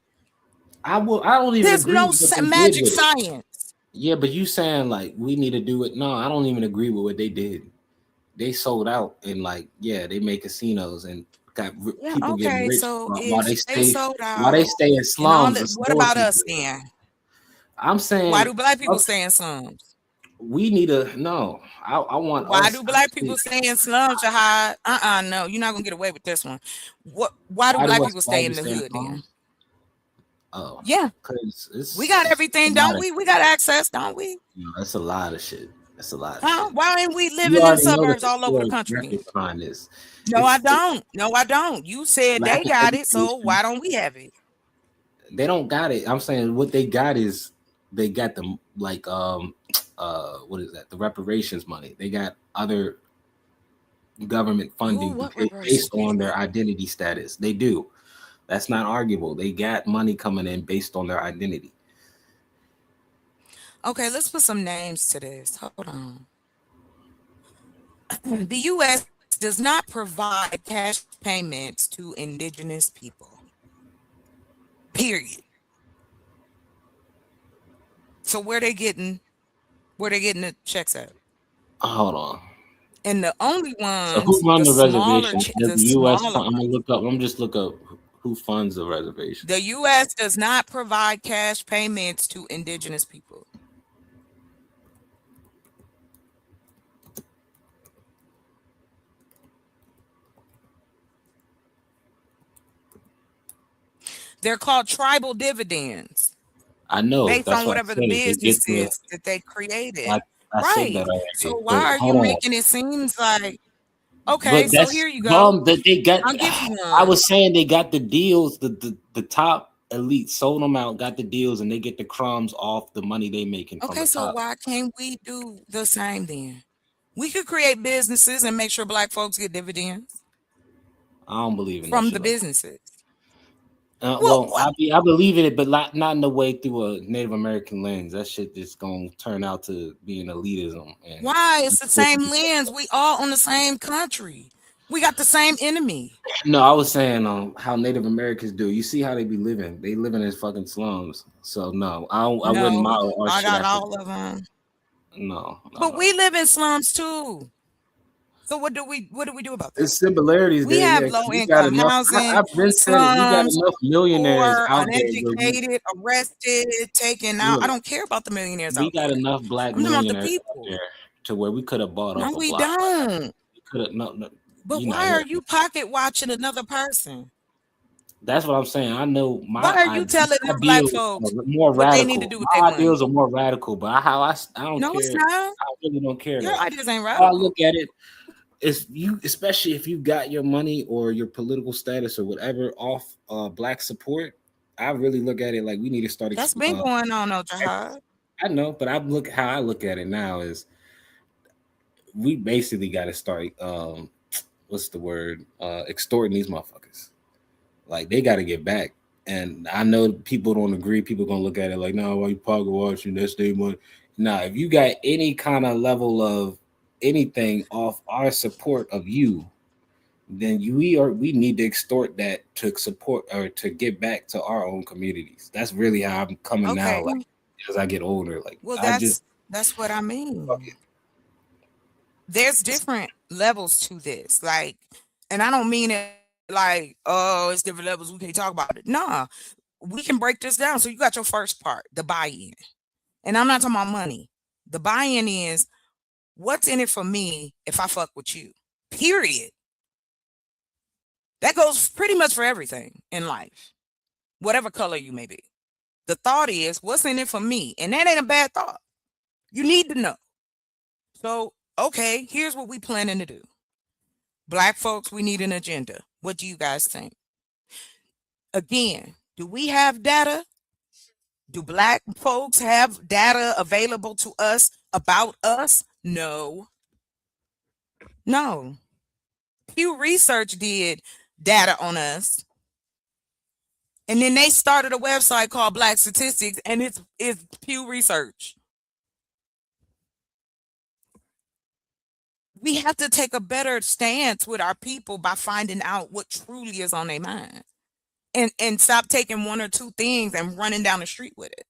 I don't even. There's agree no with what they magic did with it. science. Yeah, but you saying like we need to do it? No, I don't even agree with what they did. They sold out and like they make casinos and got people getting rich while they stay in slums. What about us then? I'm saying, why do black people stay in slums? We need to no. I want. Why do black people stay in slums, Jahad? No, you're not gonna get away with this one. Why do black people stay in the hood then? Oh, yeah, because we got everything, don't we? We got access, don't we? That's a lot of shit. That's a lot. Why ain't we living in suburbs all over the country? No, I don't. You said they got it, so why don't we have it? They don't got it. I'm saying what they got is they got the like what is that? The reparations money. They got other government funding based on their identity status. They do. That's not arguable. They got money coming in based on their identity. Okay, let's put some names to this. Hold on. The U.S. does not provide cash payments to indigenous people. Period. So where they getting the checks at? Hold on. And the only ones, So who run the smaller, reservation? the Does the U.S. smaller I'm gonna ones. look up. I'm just look up who funds the reservation. The U.S. does not provide cash payments to indigenous people. They're called tribal dividends. I know. Based That's on what I whatever said. the They get business the. is that they created. I said Right. that already. So why But are you hold on. making it seem like, okay, But so that's here you go. dumb that they got. I'll give you I one. was saying they got the deals. The top elite sold them out, got the deals, and they get the crumbs off the money they making from Okay, the so top. why can't we do the same then? We could create businesses and make sure black folks get dividends I don't believe in that from shit the like that. businesses. Well, I believe in it, but not in the way through a Native American lens. That shit just gonna turn out to be an elitism. And Why? It's the same lens. We all on the same country. We got the same enemy. No, I was saying how Native Americans do. You see how they be living? They living in fucking slums. So no, I wouldn't No, model our I shit got after. all of them. No, But we live in slums too. So what do we do about that? There's similarities We there. have Yeah, 'cause low we got income enough. housing, I've been said it. We got slums, enough millionaires poor, out there. Where uneducated, arrested, taken out. I look, don't care about the millionaires we out got there. enough black I'm talking about the millionaires out people. there to where we could have bought No, up a we block. don't. We could have no. But You're not why are hearing you me. pocket watching another person? That's what I'm saying. I know Why are you telling them black ideals folks are more what they need to radical. do with My their money? ideals are more radical, but I don't No, it's care. not. I really don't care. Your That ideas ain't how I radical. look at it is you, especially if you got your money or your political status or whatever off black support. I really look at it like we need to start. That's been going on, though, Jahad. I know, but how I look at it now is we basically got to start. What's the word? Extorting these motherfuckers. Like they got to get back. And I know people don't agree. People gonna look at it like, no, why you pocket watching? That's their money. Nah, if you got any kind of level of anything off our support of you, then we need to extort that to support or to get back to our own communities. That's really how I'm coming now. Okay. Like as I get older, like Well, I just that's what I mean. There's different levels to this. Like, and I don't mean it like, oh, it's different levels. We can't talk about it. Nah, we can break this down. So you got your first part, the buy-in. And I'm not talking about money. The buy-in is what's in it for me if I fuck with you. Period. That goes pretty much for everything in life, whatever color you may be. The thought is, what's in it for me? And that ain't a bad thought. You need to know. So, okay, here's what we planning to do. Black folks, we need an agenda. What do you guys think? Again, do we have data? Do black folks have data available to us about us? No. No. Pew Research did data on us. And then they started a website called Black Statistics, and it's Pew Research. We have to take a better stance with our people by finding out what truly is on their mind. And stop taking one or two things and running down the street with it.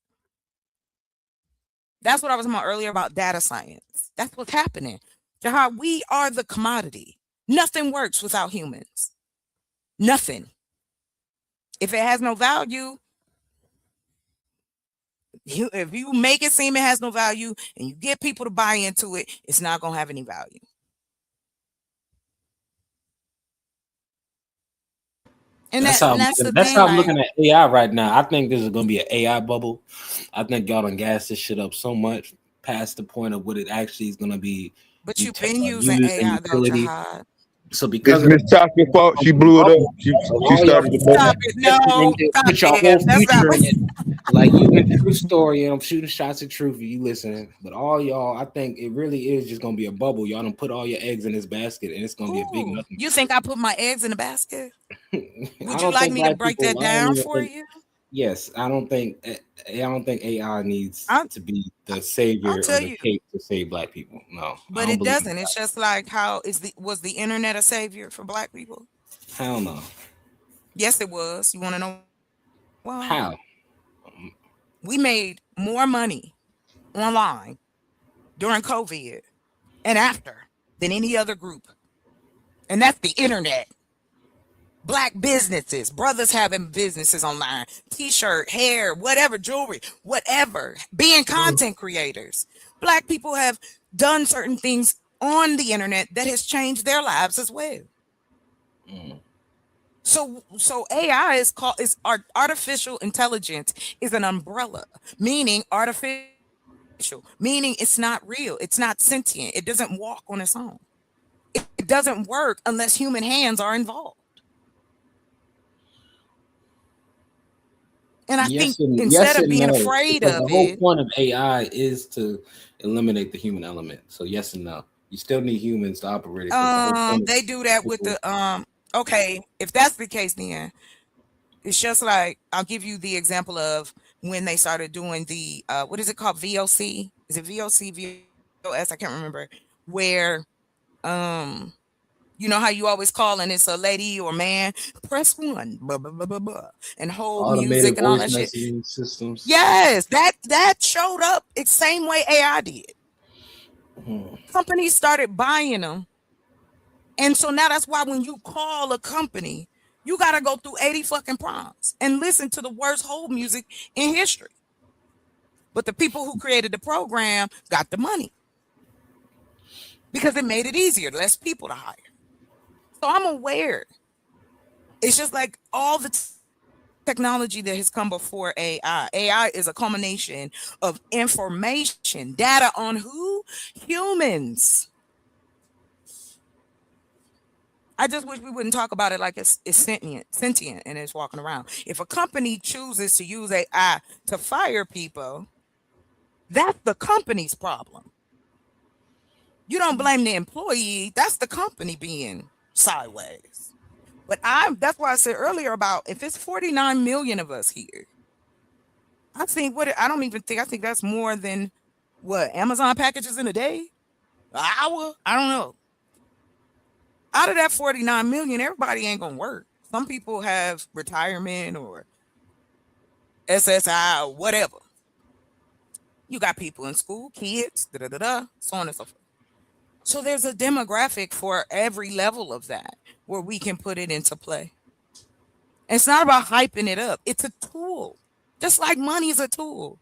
That's what I was talking about earlier about data science. That's what's happening. Jahad, we are the commodity. Nothing works without humans. Nothing. If it has no value, if you make it seem it has no value and you get people to buy into it, it's not going to have any value. And that's how I'm looking at AI right now. I think this is going to be an AI bubble. I think y'all done gas this shit up so much past the point of what it actually is going to be. But you've been using AI though, Jahad. So because Miss Chocolate fault, she blew it up. She started to stop it. No, put your whole future in it. Like you in True Story, and I'm shooting shots at Truth for you listening. But all y'all, I think it really is just gonna be a bubble. Y'all done put all your eggs in this basket, and it's gonna be a big nothing. You think I put my eggs in the basket? Would you like me to break that down for you? Yes, I don't think AI needs I'll, to be the savior I'll or tell the you, cape to save black people. No, I but don't it believe in doesn't. It's that. just like how was the internet a savior for black people? Hell no. Yes, it was. You want to know why? How? We made more money online during COVID and after than any other group. And that's the internet. Black businesses, brothers having businesses online, t-shirt, hair, whatever, jewelry, whatever, being content creators. Black people have done certain things on the internet that has changed their lives as well. So AI is artificial intelligence is an umbrella, meaning artificial, meaning it's not real, it's not sentient, it doesn't walk on its own. It doesn't work unless human hands are involved. And I think instead of being afraid of the whole it, point of AI is to eliminate the human element. So yes and no. You still need humans to operate it. They do that with the okay, if that's the case, then it's just like I'll give you the example of when they started doing the what is it called? VOC? Is it VOC, VOS? I can't remember. Where you know how you always call and it's a lady or man, press 1, blah, blah, blah, blah, blah, and hold Automated music and all that shit. Systems. Yes, that showed up the same way AI did. Companies started buying them. And so now that's why when you call a company, you got to go through 80 fucking prompts and listen to the worst hold music in history. But the people who created the program got the money because it made it easier, less people to hire. So I'm aware. It's just like all the technology that has come before AI. AI is a culmination of information, data on who? Humans. I just wish we wouldn't talk about it like it's sentient and it's walking around. If a company chooses to use AI to fire people, that's the company's problem. You don't blame the employee. That's the company being sideways. But that's why I said earlier about if it's 49 million of us here, I think I think that's more than what Amazon packages in a day, an hour. I don't know. Out of that 49 million, everybody ain't gonna work. Some people have retirement or SSI or whatever. You got people in school, kids, so on and so forth. So there's a demographic for every level of that where we can put it into play. And it's not about hyping it up. It's a tool. Just like money is a tool.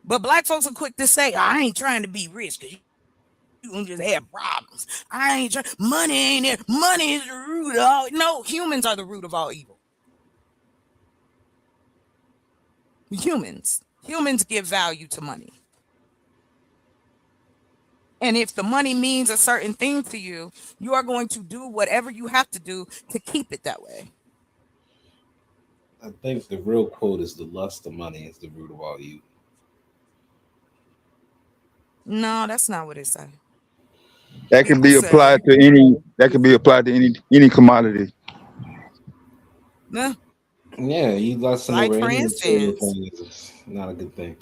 But black folks are quick to say, I ain't trying to be rich because you gonna just have problems. I ain't trying. Money ain't it. Money is the root of all. No, humans are the root of all evil. Humans give value to money. And if the money means a certain thing to you, you are going to do whatever you have to do to keep it that way. I think the real quote is the lust of money is the root of all evil. No, that's not what it says. That can be applied to any. That can be applied to any commodity. Yeah. Yeah, you lust Like over for any instance, thing is not a good thing.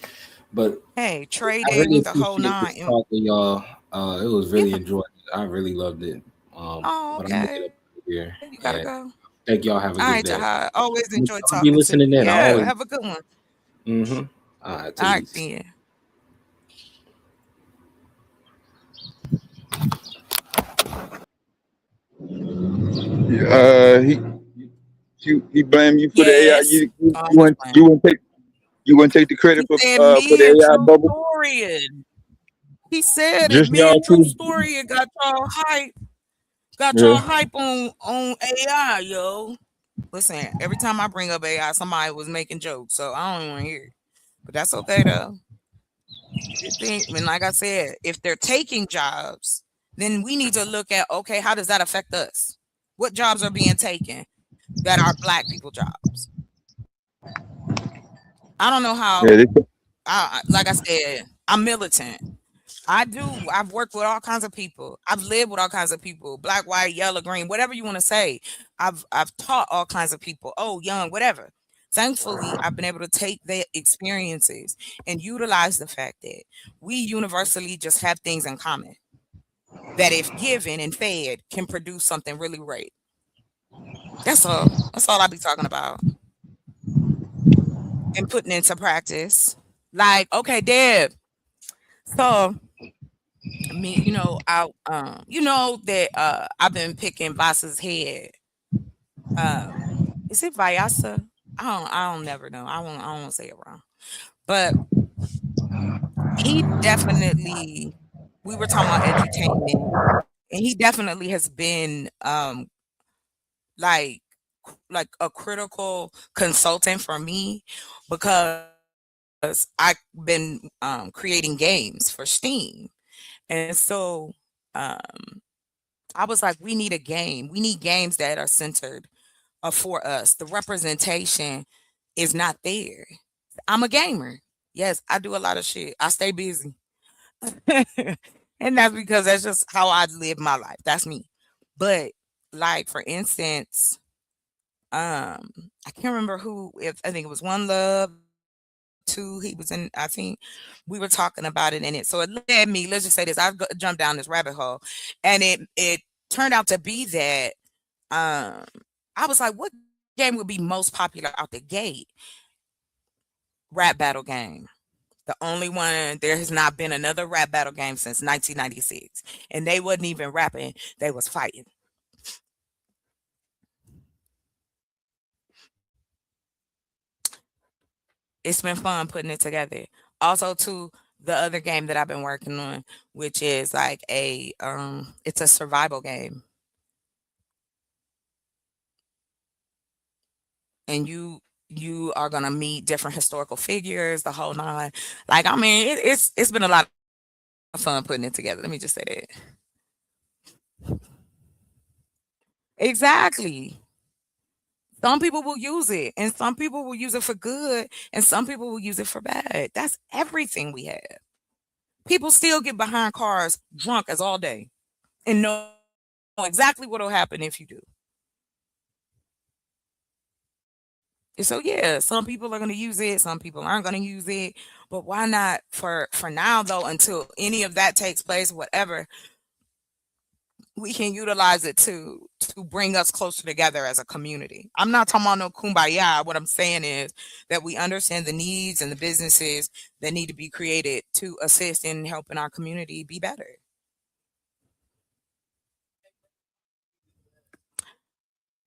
But hey, trading I really the whole appreciate this nine. talk with y'all. It was really enjoyable. I really loved it. Oh, But I'm gonna get okay. up here. You gotta And go. thank y'all. Have a All good right, day. Jahai. Always enjoy I'll talking be to listening you. in. Yeah, Always. have a good one. Mm-hmm. All right. All right, Peace. then. He blamed you for the AI. Yes. You Always wouldn't take the credit He for said the me and AI True bubble. Story. He said it. Just Me y'all and True two. Story got y'all hype. Got Yeah. y'all hype on AI, yo. Listen, every time I bring up AI, somebody was making jokes, so I don't even want to hear it. But that's okay though. Like I said, if they're taking jobs, then we need to look at, okay, how does that affect us? What jobs are being taken that are black people jobs? I don't know how. Like I said, I'm militant. I've worked with all kinds of people. I've lived with all kinds of people, black, white, yellow, green, whatever you want to say. I've taught all kinds of people, old, young, whatever. Thankfully, I've been able to take their experiences and utilize the fact that we universally just have things in common that, if given and fed, can produce something really great. That's all. That's all I be talking about and putting into practice. Like, okay, Deb. So me, that I've been picking Vasa's head. Is it Vyasa? I don't never know. I won't say it wrong. But he definitely, we were talking about edutainment, and he definitely has been like a critical consultant for me, because I've been creating games for Steam. And so I was like, we need a game. We need games that are centered for us. The representation is not there. I'm a gamer. Yes, I do a lot of shit. I stay busy. And that's because that's just how I live my life. That's me. But like, for instance, I can't remember I think it was One Love, Two, he was in, I think we were talking about it in it. So it led me, let's just say this, I've jumped down this rabbit hole, and it turned out to be that I was like, what game would be most popular out the gate? Rap battle game. The only one, there has not been another rap battle game since 1996. And they wasn't even rapping, they was fighting. It's been fun putting it together. Also, too, the other game that I've been working on, which is like it's a survival game. And you are gonna meet different historical figures, the whole nine. Like, I mean, it's been a lot of fun putting it together. Let me just say that. Exactly. Some people will use it, and some people will use it for good, and some people will use it for bad. That's everything we have. People still get behind cars drunk as all day and know exactly what will happen if you do. And so, yeah, some people are going to use it, some people aren't going to use it. But why not for now, though, until any of that takes place, whatever, we can utilize it to bring us closer together as a community. I'm not talking about no kumbaya. What I'm saying is that we understand the needs and the businesses that need to be created to assist in helping our community be better.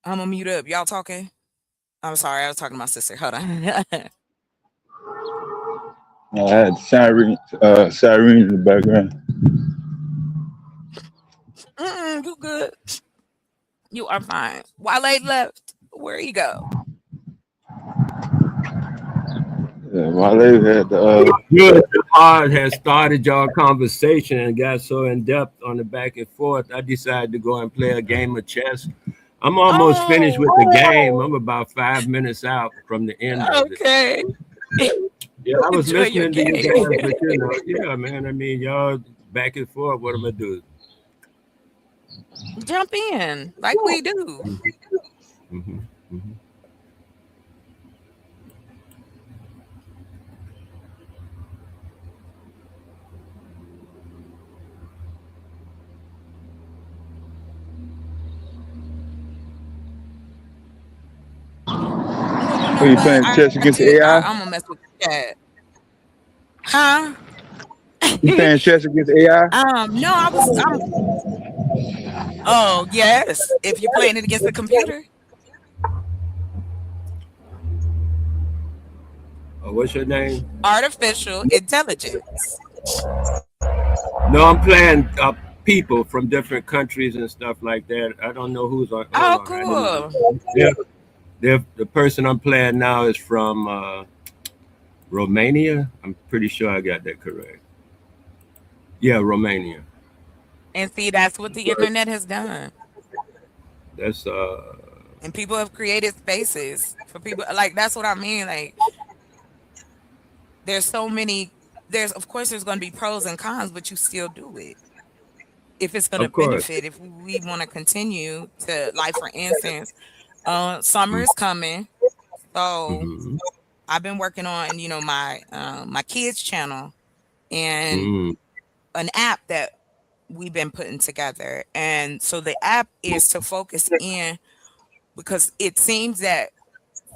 I'm gonna mute up. Y'all talking? I'm sorry, I was talking to my sister. Hold on. I had siren in the background. You good? You are fine. Wale left. Where he go? Yeah, Wale had Good. Hard has started your conversation and got so in depth on the back and forth. I decided to go and play a game of chess. I'm almost finished with the game. I'm about 5 minutes out from the end of it. Okay. Yeah, I was listening to you guys, but yeah, man. I mean, y'all back and forth. What am I doing? Jump in like we do. Mm-hmm. Mm-hmm. Are you playing chess against the AI? I'm gonna mess with that. Huh? You playing chess against AI? No, oh, yes. If you're playing it against the computer. What's your name? Artificial intelligence. No, I'm playing people from different countries and stuff like that. I don't know who's on. Oh, cool. The person I'm playing now is from Romania. I'm pretty sure I got that correct. Yeah, Romania. And see, that's what the internet has done. That's and people have created spaces for people. Like, that's what I mean. Like, there's so many. Of course there's going to be pros and cons, but you still do it if it's going to benefit. If we want to continue to, like, for instance, summer is coming. So Mhm. I've been working on, my my kids channel and Mm. an app that we've been putting together. And so the app is to focus in because it seems that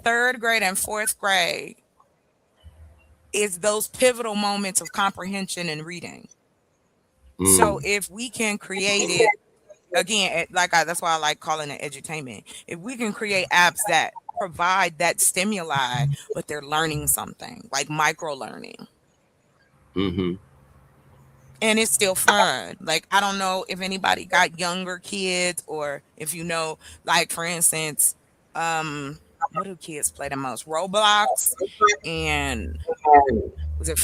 3rd grade and 4th grade is those pivotal moments of comprehension and reading. So Mm. if we can create it again, that's why I like calling it edutainment. If we can create apps that provide that stimuli, but they're learning something like micro learning, Mhm. and it's still fun. Like, I don't know if anybody got younger kids or if like for instance, what do kids play the most? Roblox and was it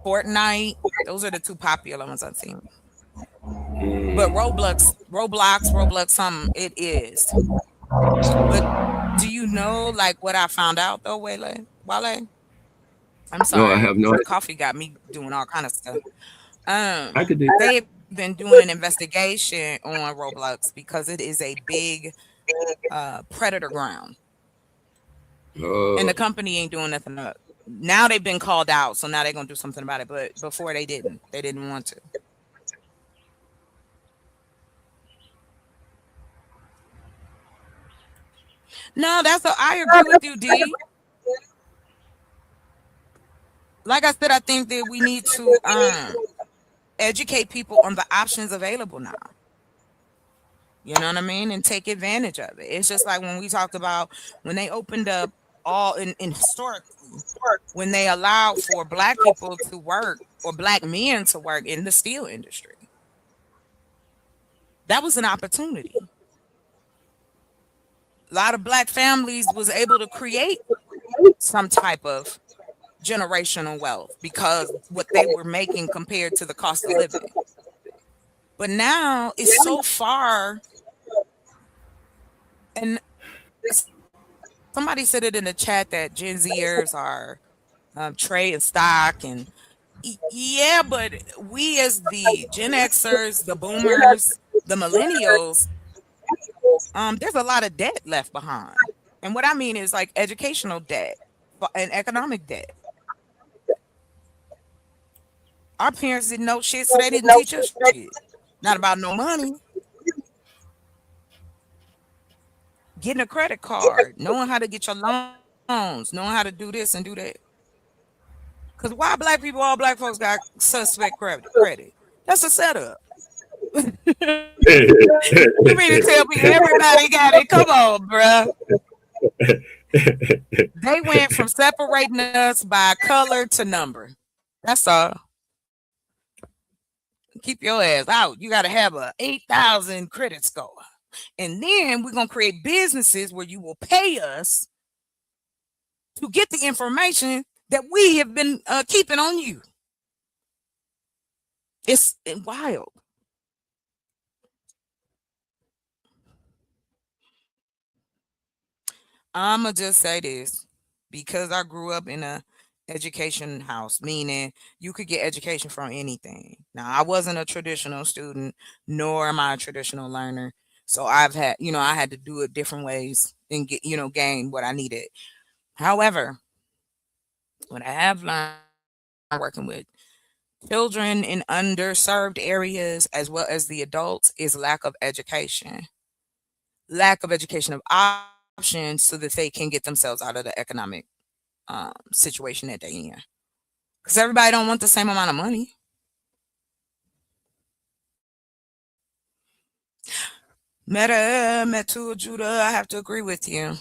Fortnite? Those are the 2 popular ones I've seen. But Roblox, something it is. But do you know like what I found out though, Wale? I'm No, I sorry. have no The idea. coffee got me doing all kind of stuff. I could do. They've been doing an investigation on Roblox because it is a big predator ground. And the company ain't doing nothing up. Now they've been called out, so now they're gonna do something about it. But before they didn't want to. No, I agree with you, D. Like I said, I think that we need to educate people on the options available now. You know what I mean? And take advantage of it. It's just like when we talked about when they opened up all in historically, when they allowed for Black people to work or Black men to work in the steel industry. That was an opportunity. A lot of Black families was able to create some type of generational wealth because what they were making compared to the cost of living. But now it's so far, and somebody said it in the chat that Gen Zers are trading stock, and yeah, but we as the Gen Xers, the Boomers, the Millennials, there's a lot of debt left behind. And what I mean is like educational debt and economic debt. Our parents didn't know shit, so they didn't teach us shit. Not about no money. Getting a credit card, knowing how to get your loans, knowing how to do this and do that. Because why all Black folks got suspect credit? That's a setup. You mean to tell me everybody got it? Come on, bruh. They went from separating us by color to number. That's all. Keep your ass out. You got to have a 8,000 credit score. And then we're going to create businesses where you will pay us to get the information that we have been keeping on you. It's wild. I'm going to just say this. Because I grew up in a education house, meaning you could get education from anything. Now, I wasn't a traditional student, nor am I a traditional learner. So I've had, I had to do it different ways and get, gain what I needed. However, what I have learned working with children in underserved areas as well as the adults is lack of education. Lack of education of options so that they can get themselves out of the economic situation that they're in. Because everybody don't want the same amount of money. Metu Judah, I have to agree with you.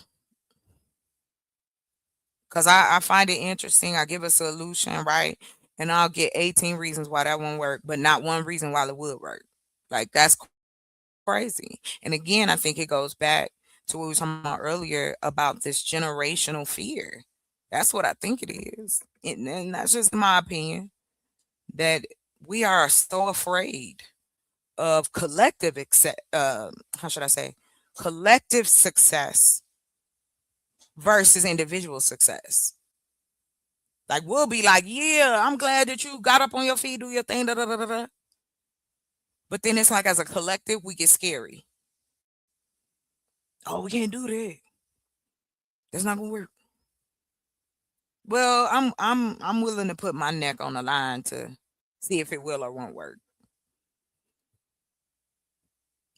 Because I find it interesting. I give a solution, right? And I'll get 18 reasons why that won't work, but not one reason why it would work. Like, that's crazy. And again, I think it goes back to what we were talking about earlier about this generational fear. That's what I think it is. And that's just my opinion, that we are so afraid of collective collective success versus individual success. Like, we'll be like, yeah, I'm glad that you got up on your feet, do your thing, da, da, da, da, da. But then it's like, as a collective, we get scary. Oh, we can't do that. That's not gonna work. Well, I'm willing to put my neck on the line to see if it will or won't work.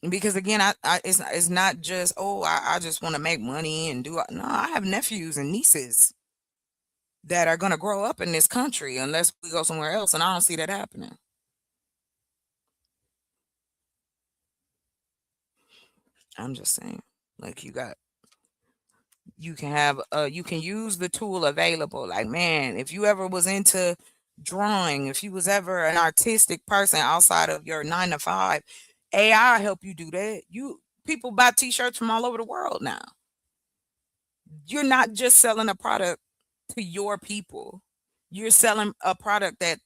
Because again, it's not just I just want to make money and do. No, I have nephews and nieces that are gonna grow up in this country unless we go somewhere else, and I don't see that happening. I'm just saying, like you can use the tool available. Like, man, if you ever was into drawing, if you was ever an artistic person outside of your 9 to 5, AI help you do that. People buy t-shirts from all over the world now. You're not just selling a product to your people. You're selling a product that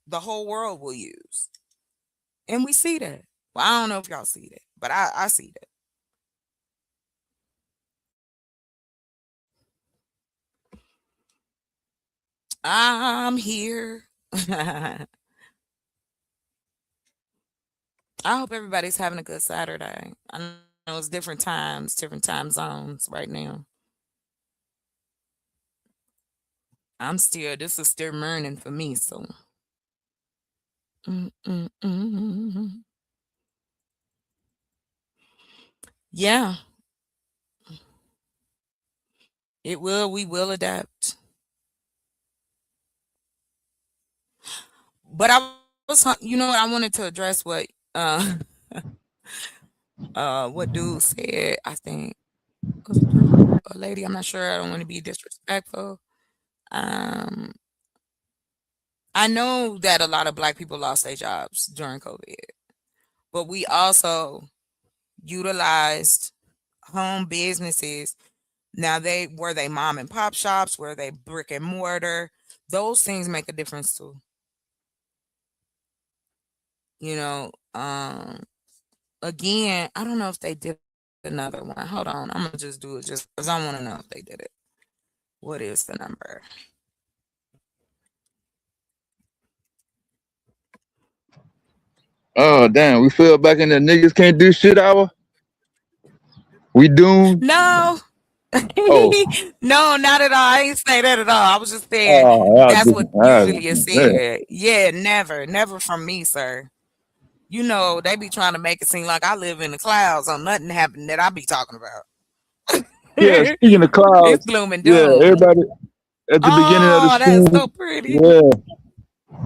the whole world will use. And we see that. Well, I don't know if y'all see that, but I see that. I'm here. I hope everybody's having a good Saturday. I know it's different times, different time zones right now. This is still morning for me, so. Yeah. We will adapt. But I wanted to address what dude said. I think was a lady. I'm not sure. I don't want to be disrespectful. I know that a lot of Black people lost their jobs during COVID, but we also utilized home businesses. Now were they mom and pop shops? Were they brick and mortar? Those things make a difference too. Again, I don't know if they did another one. Hold on. I'm gonna just do it just because I want to know if they did it. What is the number? Oh damn, we fell back in the niggas can't do shit hour. We doomed? No. Oh. No, not at all. I ain't say that at all. I was just saying that's what usually is said. Yeah, never from me, sir. They be trying to make it seem like I live in the clouds on nothing happened that I be talking about. Yeah, speaking of clouds, it's gloom and doom. Yeah, everybody at the beginning of the Oh, school. that's so pretty. Yeah,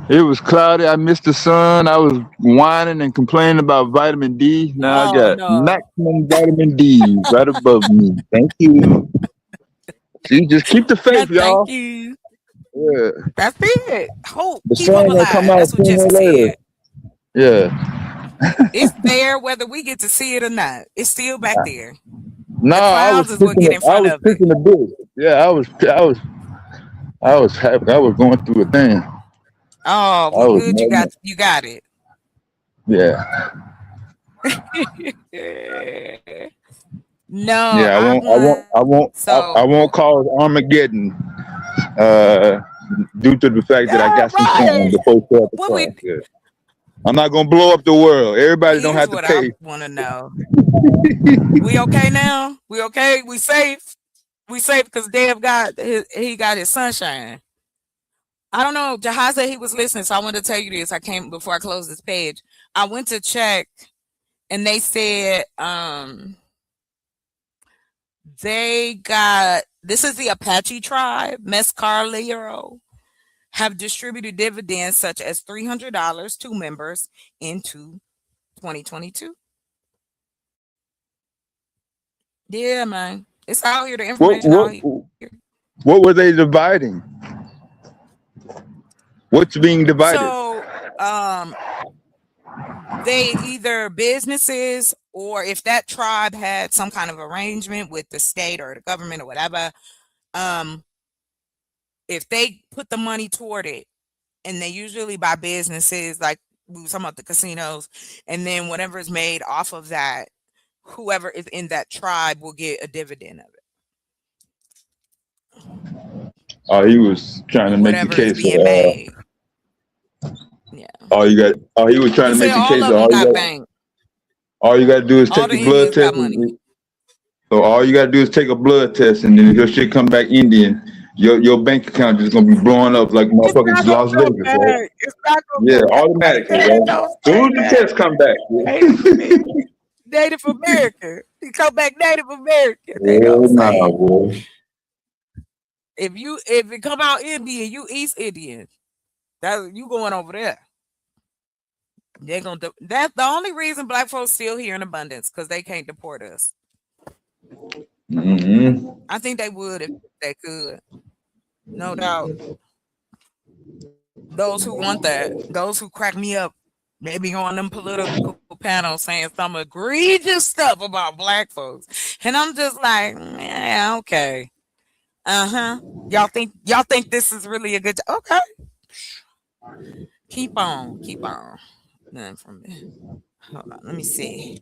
it was cloudy. I missed the sun. I was whining and complaining about vitamin D. Now I got maximum vitamin D right above me. Thank you. See, just keep the faith, y'all. Thank you. Yeah, that's it. Hope. the Keep sun hope will alive. come out That's what sooner or Jesse later. said. Yeah. It's there whether we get to see it or not. It's still back there. No, I was clouds is what get in front of it. picking a bit. Yeah, I was happy. I was going through a thing. Oh, well, good. You got it. Yeah. No. Yeah, I won't cause Armageddon due to the fact that I got some fun before 12 o'clock. Yeah. I'm not gonna blow up the world. Everybody don't have to pay. I want to know. We okay now? We okay? We safe? We safe because Dev got his sunshine. I don't know. Jahaz said he was listening, so I wanted to tell you this. Before I close this page. I went to check, and they said this is the Apache tribe, Mescalero, have distributed dividends such as $300 to members into 2022. Yeah, man. It's out here. The information out here. What were they dividing? What's being divided? So, they either businesses, or if that tribe had some kind of arrangement with the state or the government or whatever, if they put the money toward it, and they usually buy businesses, like we were talking about the casinos, and then whatever is made off of that, whoever is in that tribe will get a dividend of it. Oh, he was trying to make the case. Yeah. He was trying to make the case. All you got to do is take a blood test. So all you got to do is take a blood test, and then if your shit come back Indian, your bank account is gonna be blowing up like motherfuckers Las Vegas, right? It's not gonna Yeah, go back. automatically, Man, right? don't Soon say as the that. test come back. Native American. You come back Native American. They Oh gonna say nah, it. boy. If it come out Indian, you East Indian. That's you going over there. They're gonna that's the only reason black folks still here in abundance, because they can't deport us. I think they would if they could. No doubt. Those who want that, those who crack me up, they be on them political panels saying some egregious stuff about black folks. And I'm just like, yeah, okay. Y'all think this is really a good okay. Keep on. Nothing from me. Hold on, let me see.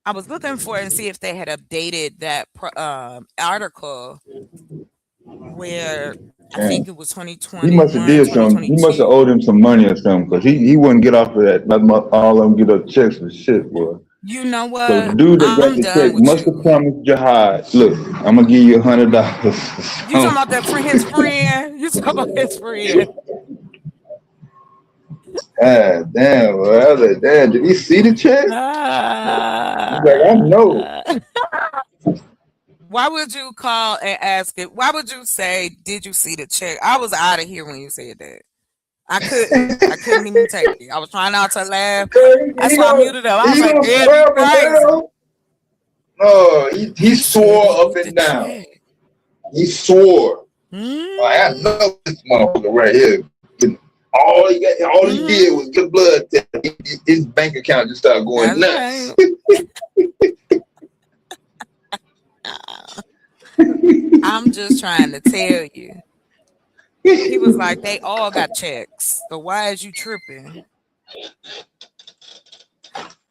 I was looking for it and see if they had updated that article where I think it was 2021. He must have did something. He must have owed him some money or something, because he wouldn't get off of that. All of them get up checks for shit, boy. You know what? So the dude that got the check must have promised Jihad, look, I'm gonna give you $100. You talking about that his friend? You talking about his friend? God damn, boy. I was like, damn, did he see the check? He's like, I know. Why would you call and ask it? Why would you say, did you see the check? I was out of here when you said that. I couldn't even take it. I was trying not to laugh. That's why I muted up. I was like, damn, crazy. No, he swore up and down. He swore. Like, I know this motherfucker right here. All he did was get blood test. His bank account just started going nuts. I'm just trying to tell you. He was like, they all got checks. So why is you tripping?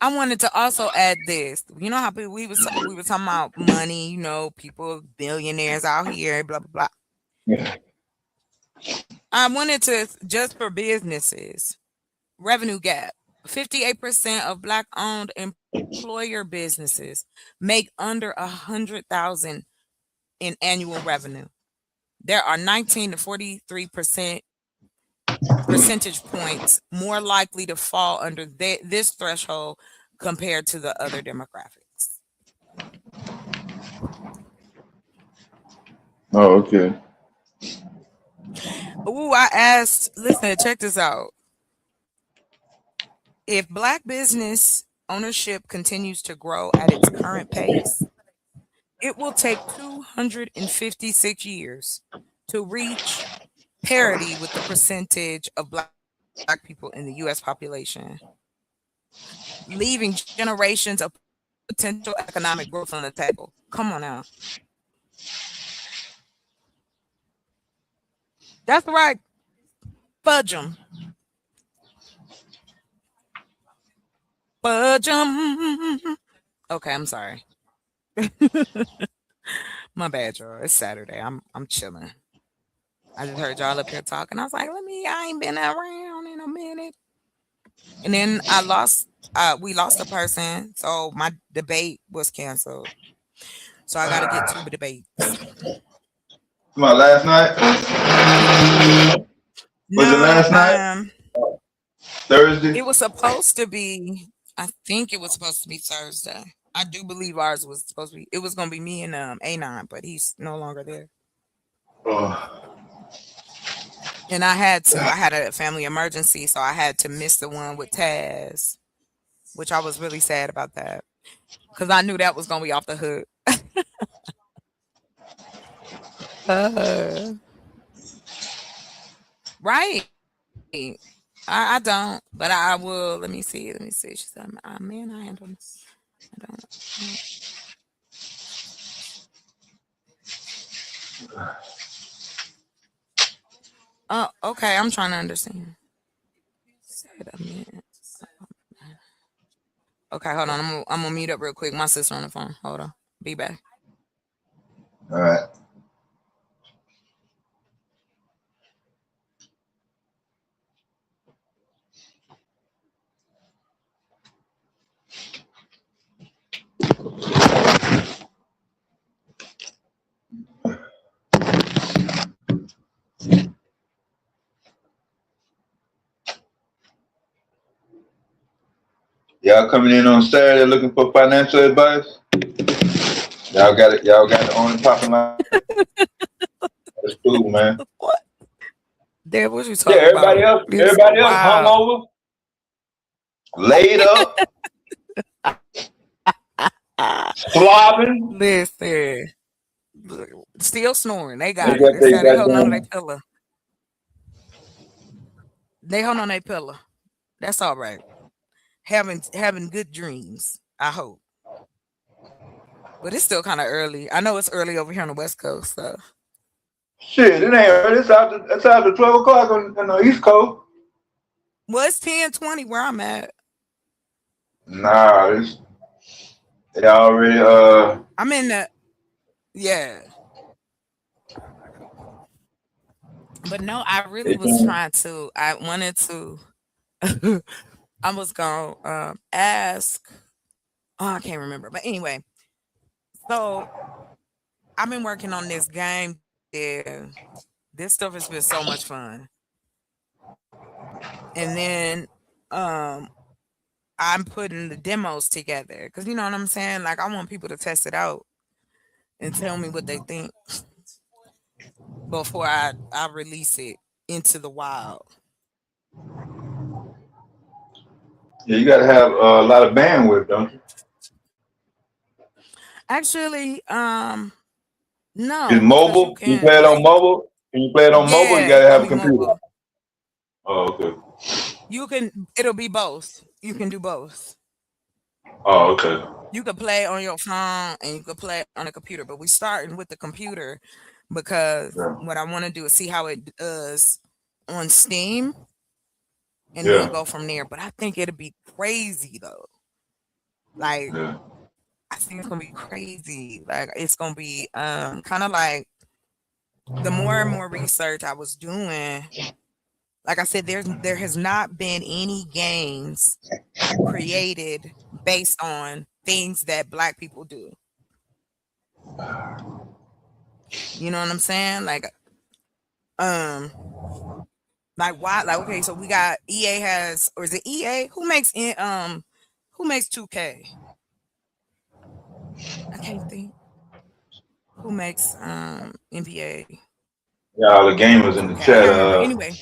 I wanted to also add this. You know how we were talking about money, you know, people, billionaires out here, blah, blah, blah. Yeah. I wanted to, just for businesses, revenue gap. 58% of Black-owned employer businesses make under $100,000 in annual revenue. There are 19 to 43% percentage points more likely to fall under this threshold compared to the other demographics. Oh, okay. Ooh, I asked, listen, check this out. If Black business ownership continues to grow at its current pace, it will take 256 years to reach parity with the percentage of Black people in the U.S. population, leaving generations of potential economic growth on the table. Come on now. That's right. Fudge them. Fudge them. Okay, I'm sorry. My bad, y'all. It's Saturday. I'm chilling. I just heard y'all up here talking. I was like, I ain't been around in a minute. And then we lost a person. So my debate was canceled. So I gotta get 2 debates. My last night? Was it last night? Thursday? It was supposed to be, I think it was supposed to be Thursday. I do believe ours was supposed to be, it was gonna be me and A9, but he's no longer there. Oh. And I had a family emergency, so I had to miss the one with Taz, which I was really sad about that, because I knew that was gonna be off the hook. Right. I don't, but I will. Let me see. She said, man, I handle this. I don't. Oh, okay. I'm trying to understand. Okay, hold on. I'm gonna mute up real quick. My sister on the phone. Hold on. Be back. All right. Y'all coming in on Saturday looking for financial advice? Y'all got it. Y'all got the only popping line. That's cool, man. What? Dad, what you talking Everybody about? else, everybody else hung over, laid up, slobbing. Listen, still snoring. They got They it. got They their hold on to goddamn. their pillow. They hold on their pillow. That's all right. Having good dreams, I hope. But it's still kind of early. I know it's early over here on the West Coast, so. Shit, it ain't early. It's after 12 o'clock on the East Coast. Well, it's 10:20 where I'm at. Nah, they already I'm in the yeah. But no, I really was trying to. I wanted to. I was gonna ask. Oh, I can't remember. But anyway, so I've been working on this game. Yeah, this stuff has been so much fun. And then I'm putting the demos together because you know what I'm saying. Like I want people to test it out and tell me what they think before I release it into the wild. Yeah, you gotta have a lot of bandwidth, don't you? Actually, no. Is mobile? Can you play it on mobile? Can you play it on mobile? You gotta have a computer. Mobile. Oh, okay. You can. It'll be both. You can do both. Oh, okay. You could play on your phone and you could play on a computer, but we starting with the computer because what I want to do is see how it does on Steam, and then go from there. But I think it'll be crazy though. Like I think it's gonna be crazy. Like it's gonna be kind of like the more and more research I was doing. Like I said, there has not been any games created based on things that Black people do. You know what I'm saying? Like why? Like okay, so we got EA has, or is it EA? Who makes 2K? I can't think. Who makes NBA? Yeah, all the gamers in the chat. Anyway.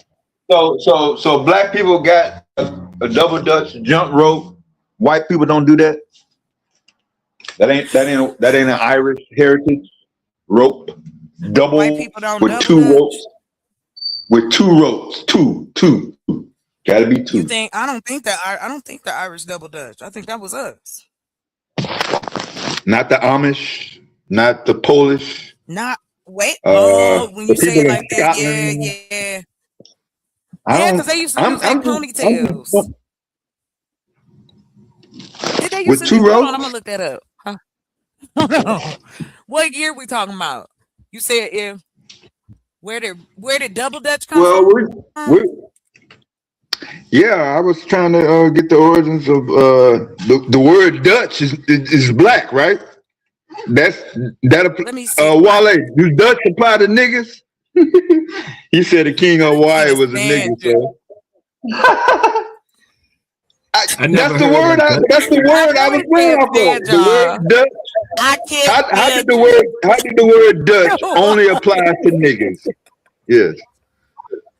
So Black people got a double Dutch jump rope. White people don't do that. That ain't an Irish heritage rope. Double White people don't with double two dutch? ropes. With two ropes. Two. Gotta be two. You think? I don't think the Irish double dutch. I think that was us. Not the Amish, not the Polish. Not wait. When you say it like that, yeah. Yeah, because they used to use their ponytails. Did they used with to two ropes? Hold on, I'm gonna look that up. Huh? Hold on. What year we talking about? You said where did double dutch come from? Yeah, I was trying to get the origins of the word Dutch is black, right? Let me see. Wale, do Dutch apply to niggas? He said the king of Hawaii was a nigga. So. That's the word I was playing off of. The word Dutch. How did the word Dutch only apply to niggas? Yes.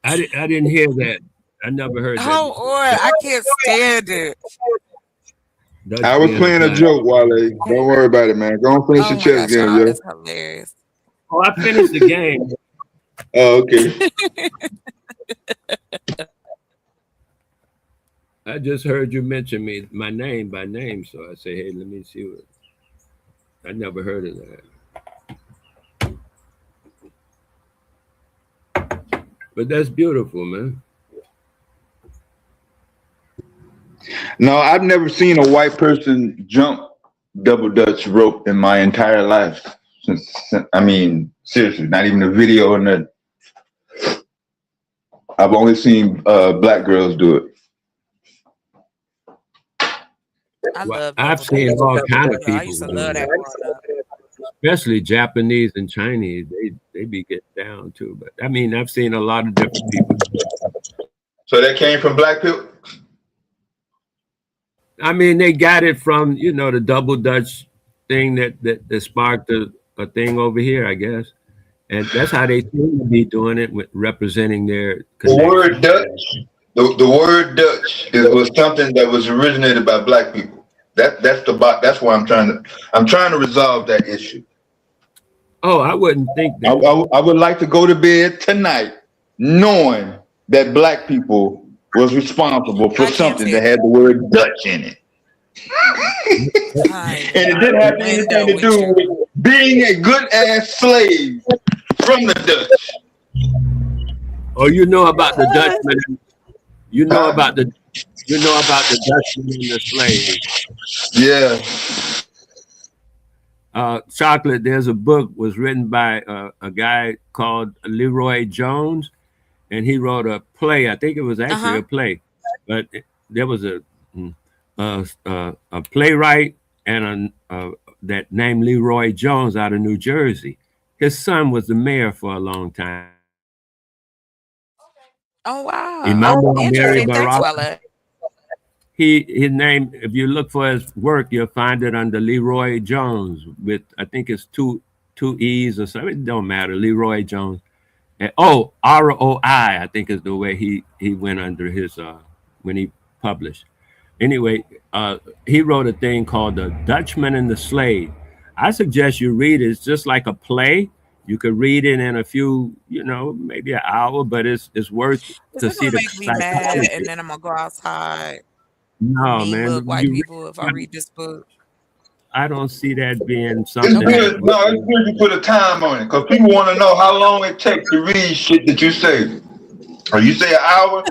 I didn't hear that. I never heard that. I can't stand it. I was playing a joke, Wale. Don't worry about it, man. Go on, finish your chess game, yo. That's hilarious. Oh, I finished the game. Oh, okay. I just heard you mention my name by name, so I say, hey, let me see what. I never heard of that. But that's beautiful, man. No, I've never seen a white person jump double Dutch rope in my entire life. I mean, seriously, not even a video or nothing. I've only seen black girls do it. I've seen all kind of people. I used to love that one. Especially Japanese and Chinese, they be getting down too. But I mean, I've seen a lot of different people. So that came from black people? I mean, they got it from, you know, the double Dutch thing that sparked a thing over here, I guess. And that's how they seem to be doing it, with representing their The word connection. Dutch, the word Dutch was something that was originated by black people. That's why I'm trying to resolve that issue. Oh, I wouldn't think that. I would like to go to bed tonight knowing that black people was responsible for something that had the word Dutch in it. And it didn't have anything to do with being a good ass slave from the Dutch. Oh, you know about the Dutchman. You know about the Dutchman and the slave. Yeah. Chocolate, there's a book was written by a guy called Leroy Jones, and he wrote a play. I think it was actually a play, but there was a playwright and that named Leroy Jones out of New Jersey. His son was the mayor for a long time. Oh wow! Imam Interesting. Mary Thanks, Barak. Wella. His name, if you look for his work, you'll find it under Leroy Jones with, I think it's two E's or something. It don't matter. Leroy Jones. And, ROI, I think is the way he went under his when he published. Anyway, he wrote a thing called The Dutchman and the Slave. I suggest you read it. It's just like a play. You could read it in a few, maybe an hour, but it's worth to see the Make me mad, and then I'm gonna go outside. No, man. Look, white people, if I read this book, I don't see that being something. It's good. No, it's good you put a time on it, because people want to know how long it takes to read shit that you say. Or you say an hour.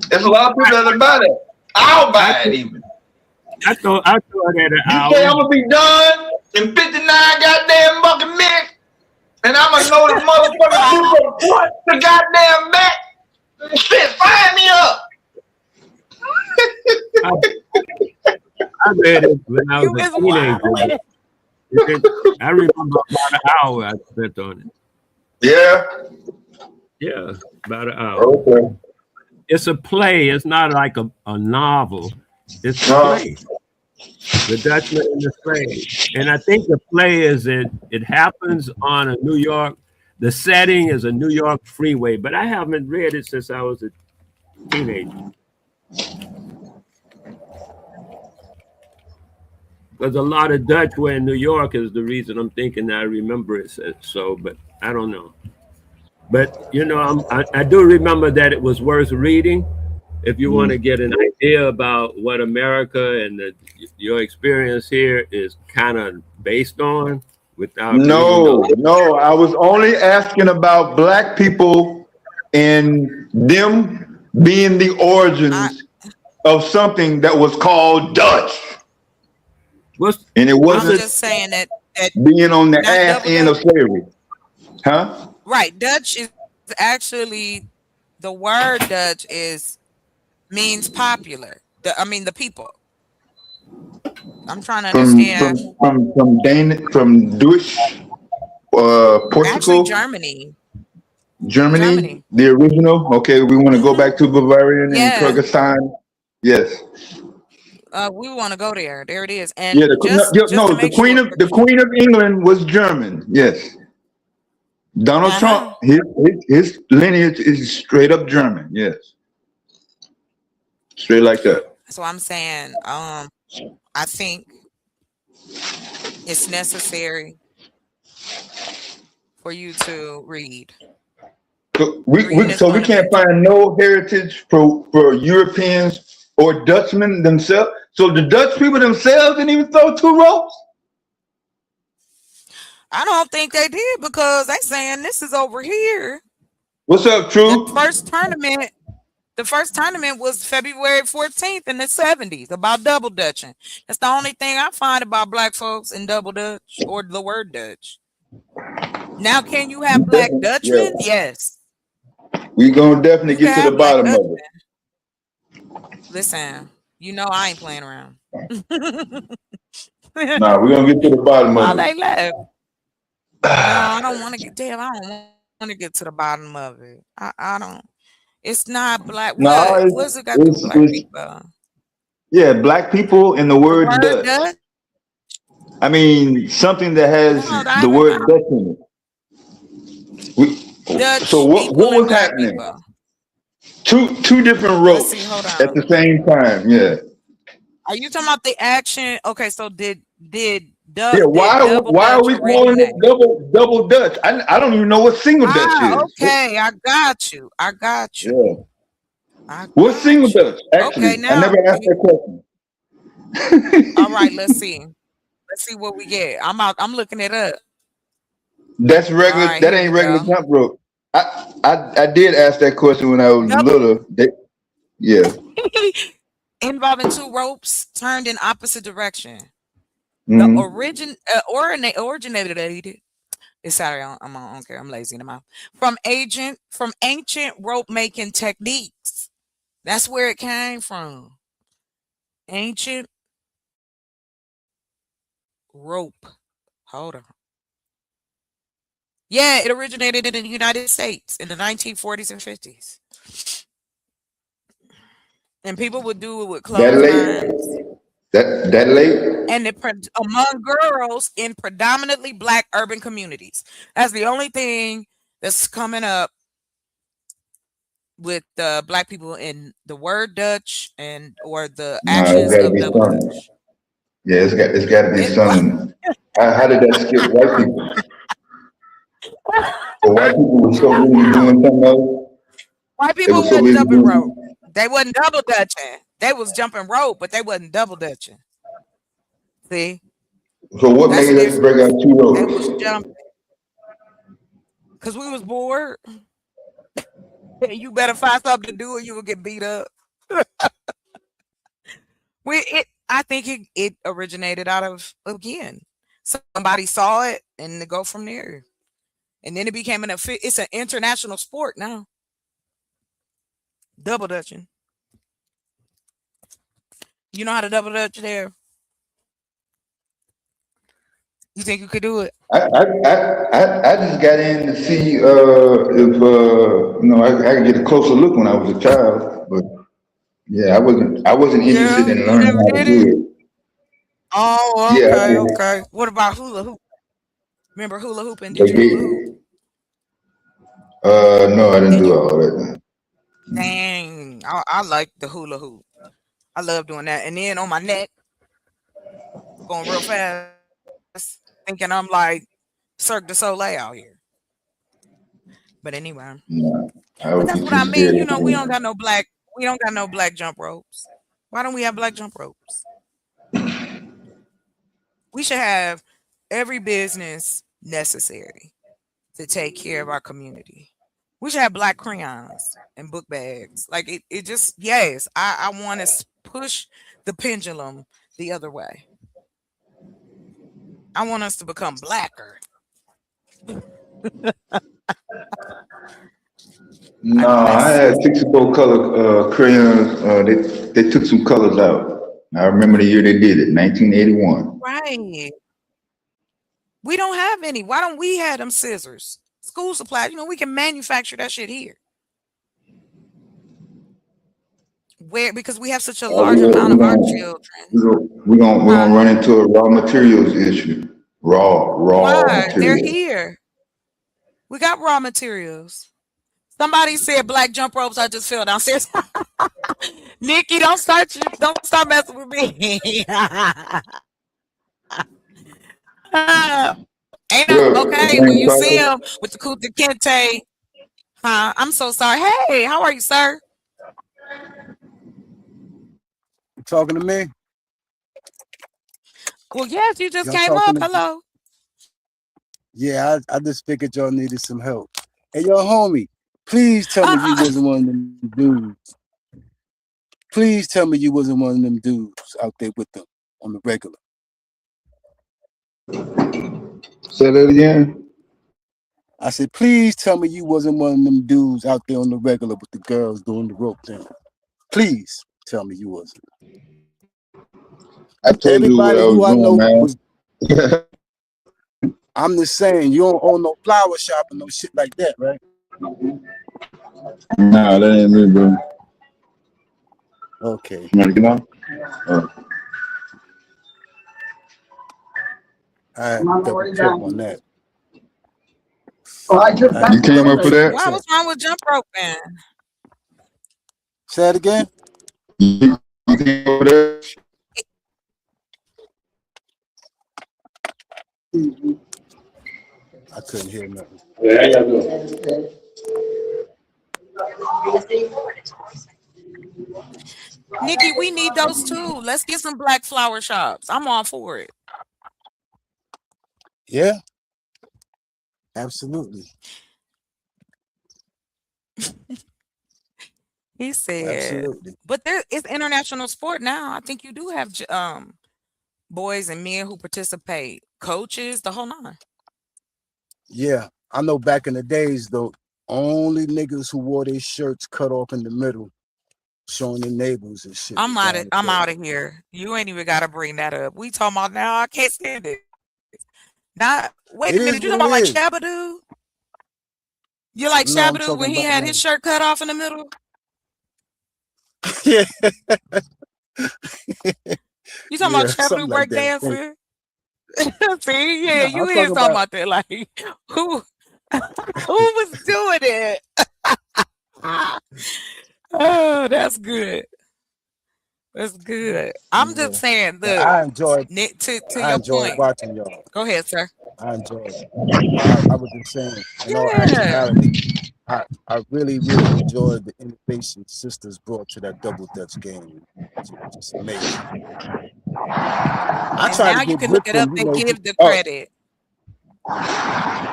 There's a lot of people that buy that. I'll buy it even. I thought that an hour. You say I'm gonna be done in 59 goddamn fucking minutes, and I'm gonna know the motherfucker people front the goddamn back. Shit, fire me up. I read it when I was a teenager. I remember about an hour I spent on it. Yeah. Yeah, about an hour. Okay. It's a play. It's not like a novel. It's a play. The Dutchman and the Slave. And I think the play is it happens on a New York. The setting is a New York freeway, but I haven't read it since I was a teenager. Because a lot of Dutch were in New York is the reason I'm thinking I remember it so, but I don't know. But, I do remember that it was worth reading if you want to get an idea about what America and your experience here is kind of based on. No, I was only asking about black people and them being the origins of something that was called Dutch. And it wasn't just saying that being on the ass end of slavery. Huh? Right. Dutch is actually, the word Dutch means popular. The people. I'm trying to understand. From Dutch, Portugal. Actually, Germany. Germany, the original. Okay, we want to go back to Bavarian and Kyrgyzstan. Yes. We want to go there. There it is. And the Queen of England was German. Yes. Donald Trump, his lineage is straight up German. Yes. Straight like that. So I'm saying, I think it's necessary for you to read. So we can't find no heritage for Europeans or Dutchmen themselves. So the Dutch people themselves didn't even throw two ropes? I don't think they did, because they saying this is over here. What's up, True? The first tournament was February 14th in the 70s about double Dutching. That's the only thing I find about black folks in double Dutch or the word Dutch. Now, can you have black Dutchmen? Yeah. Yes. We gonna definitely get to the bottom of it. Listen, I ain't playing around. Nah, we're gonna get to the bottom of it. They left. No, I don't want to get. Damn, I don't want to get to the bottom of it. I don't. It's not black. What's it got to do with black people? Yeah, black people and the The word word Dutch. Dutch? I mean, something that has Hold on, I the haven't word found Dutch in it. Dutch So what people and was black happening? people. Two different Let's see. Hold ropes at on. the same time. Yeah. Are you talking about the action? Okay, so did Yeah. double Why are Dutch we calling it originate? double Dutch? I don't even know what single Dutch Ah, is. okay. I got you. I got you. Yeah. I What's single got you. Dutch? Okay, Actually, I now never asked that question. all right, let's see. Let's see what we get. I'm looking it up. That's All regular. right, That here we ain't regular go. jump rope. I did ask that question when I was Double little. Yeah. involving two ropes turned in opposite direction. The Mm-hmm. originated. It's sorry, I'm on. Okay, I'm lazy in the mouth. From ancient rope making techniques. That's where it came from. Ancient rope. Hold on. Yeah, it originated in the United States in the 1940s and 50s. And people would do it with That clotheslines. late. That late. And among girls in predominantly black urban communities. That's the only thing that's coming up with black people in the word Dutch or the No, it's actions got to of be double something. Dutch. Yeah, it's got to be something. How did that skip white people? The white people were so busy doing something else. White They people were so wasn't busy jumping rope. doing. They wasn't double dutching. They was jumping rope, but they wasn't double dutching. See, So what that's made the us break difference. out two They was ropes? jumping because we was bored. You better find something to do, or you will get beat up. I think it originated out of, again, somebody saw it and to go from there, and then it became it's an international sport now. Double dutching. You know how to double dutch there? You think you could do it? I just got in to see if I could get a closer look when I was a child, but yeah, I wasn't interested Yeah, in you learning never how to did do it? it. Oh, Yeah, I okay, did. okay. What about hula hoop? Remember hula hooping? They Did you hula hoop? did. No, I didn't Did do you? all that. Dang, I like the hula hoop. I love doing that. And then on my neck, going real fast, thinking I'm like Cirque du Soleil out here. But anyway, No, I but would that's be what too I mean. scared You to know, do we it. don't got no black jump ropes. Why don't we have black jump ropes? We should have every business necessary to take care of our community. We should have black crayons and book bags. Like it just, yes, I want to push the pendulum the other way. I want us to become blacker. No, I had 64 color crayons. They took some colors out. I remember the year they did it, 1981. Right. We don't have any. Why don't we have them scissors? School supplies, we can manufacture that shit here. Because we have such a large amount of our children. We're gonna run into a raw materials issue. Raw Why? They're materials. here. We got raw materials. Somebody said black jump ropes. I just fell downstairs. Nikki, don't start messing with me. Ain't okay when you see him with the Kunta Kinte. I'm so sorry. Hey, how are you, sir? You talking to me? Well, yes, you just Y'all came up. talking to me? Hello. Yeah, I just figured y'all needed some help. Hey, yo, homie, please tell me you wasn't one of them dudes. Please tell me you wasn't one of them dudes out there with them on the regular. Say that again. I said, please tell me you wasn't one of them dudes out there on the regular with the girls doing the rope thing. Please tell me you wasn't. I told Everybody you what I was doing, man. Was, I'm just saying, you don't own no flower shop and no shit like that, right? Nah, that ain't me, bro. Okay. You want to get on? I had to double check on that. You came up with that? Why was wrong with jump rope then? Say it again. You came up with that? I couldn't hear nothing. Nikki, we need those too. Let's get some black flower shops. I'm all for it. Yeah. Absolutely. He said, Absolutely. but there is international sport now. I think you do have boys and men who participate, coaches, the whole nine. Yeah. I know back in the days, though, only niggas who wore their shirts cut off in the middle, showing their neighbors and shit. I'm out of here. You ain't even gotta bring that up. We talking about now. I can't stand it. Now, wait a minute. You talking about like Shabba-Doo? You like No, I'm Shabba-Doo when talking he about had his shirt cut off in the middle? Yeah. You talking about Shabba-Doo something like break that. dancing? See, yeah, No, you I'm is talking talking about that. Like who was doing it? Oh, that's good. That's good. I'm just saying, But look, I enjoyed to I your enjoyed point. watching y'all. Go ahead, sir. I enjoyed it. I was just saying, in all Yeah. actuality, I really, really enjoyed the innovation sisters brought to that double dutch game. It's just amazing. I And try now to you get can with look it up them, and give the Oh. credit.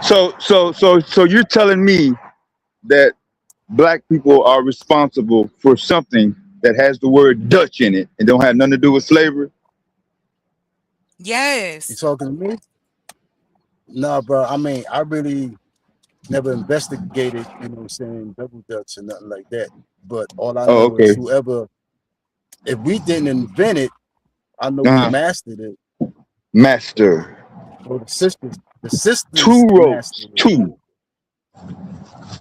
So you're telling me that black people are responsible for something that has the word Dutch in it and don't have nothing to do with slavery? Yes. You talking to me? No, bro. I mean, I really never investigated, you know what I'm saying, double dutch or nothing like that. But all I know is whoever, if we didn't invent it, I know who mastered it. Master. Or the sisters Two ropes. mastered it. Two.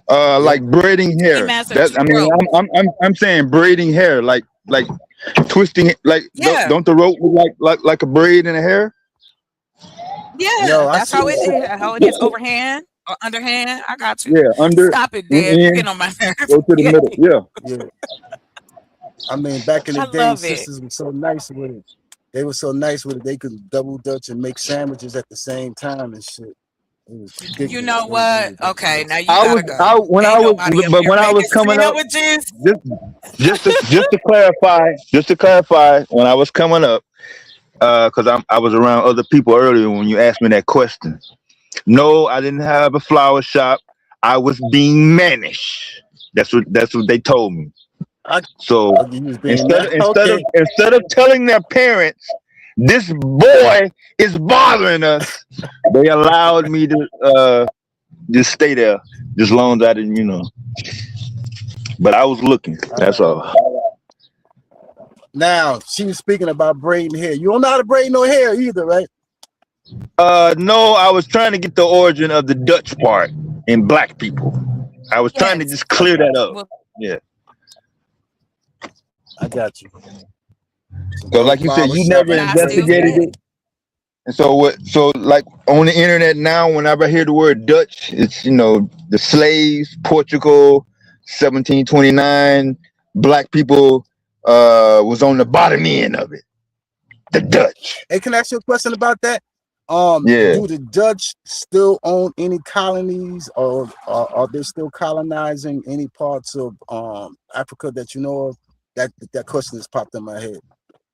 Like braiding He hair. mastered That two I mean, ropes. I'm saying braiding hair, like twisting it, like Yeah. don't the rope look like a braid in a hair? Yeah, Yo, I that's see how that shit. how it is. Overhand or underhand. I got you. Yeah, under Stop it, one Dad. You end, get on my nerves. go to the middle. Yeah. Yeah. I mean, back in the I day, love it. sisters were so nice with it. They were so nice with it. They could double dutch and make sandwiches at the same time and shit. It was ridiculous. You know It was what? ridiculous. Okay, now you gotta go. When Ain't I nobody up was here coming making up, sandwiches. just to clarify, when I was coming up, because I was around other people earlier when you asked me that question. No, I didn't have a flower shop. I was being managed. That's what they told me. So You was being okay. instead of telling their parents this boy is bothering us, they allowed me to just stay there as long as I didn't, But I was looking. That's all. Now, she was speaking about braiding hair. You don't know how to braid no hair either, right? No, I was trying to get the origin of the Dutch part in black people. I was trying to just clear that up. Well, Yeah. I got you. So like you said, you never And I still investigated say it. And so like on the internet now, whenever I hear the word Dutch, it's the slaves, Portugal, 1729, black people was on the bottom end of it. The Dutch. Hey, can I ask you a question about that? Yeah. Do the Dutch still own any colonies, or are they still colonizing any parts of Africa that you know of? That question has popped in my head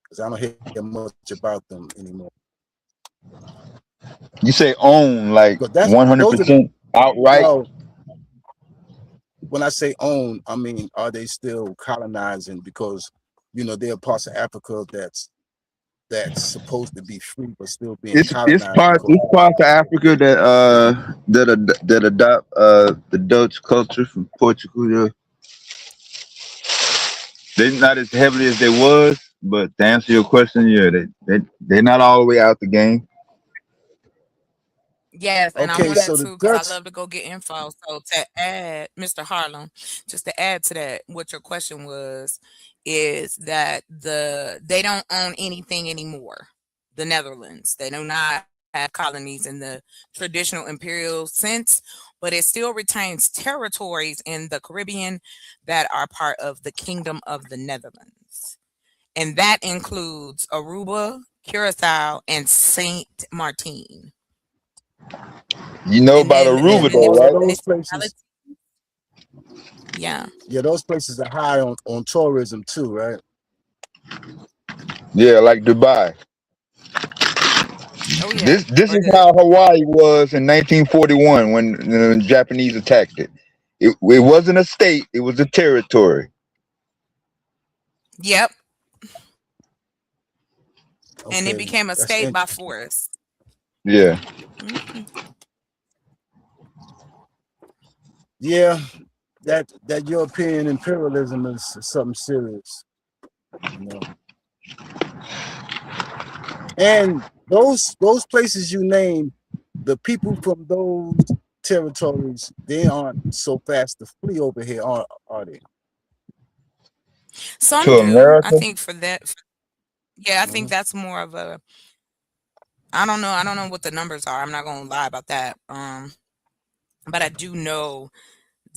because I don't hear much about them anymore. You say own like But that's 100% outright? Well, when I say own, I mean, are they still colonizing? Because there are parts of Africa that's supposed to be free but still being colonized. It's parts of Africa that adopt the Dutch culture from Portugal. Yeah. They're not as heavily as they was, but to answer your question, yeah, they're not all the way out the game. yes, and I Okay, wanted so the to because Dutch, I love to go get info. So to add, Mr. Harlem, just to add to that, what your question was, is that they don't own anything anymore. The Netherlands, they do not have colonies in the traditional imperial sense, but it still retains territories in the Caribbean that are part of the Kingdom of the Netherlands. And that includes Aruba, Curacao, and Saint Martin. You know about Aruba, though, all of right? those places. Yeah. Yeah, those places are high on tourism too, right? Yeah, like Dubai. Oh yeah. This is how Hawaii was in 1941 when the Japanese attacked it. It wasn't a state; it was a territory. Yep. Okay, And it became a that's state by interesting. force. Yeah. Yeah, that European imperialism is something serious. You know. And those places you name, the people from those territories, they aren't so fast to flee over here, are they? Some To do. I America? think for that. Yeah, I think that's more of a. I don't know. I don't know what the numbers are. I'm not gonna lie about that. But I do know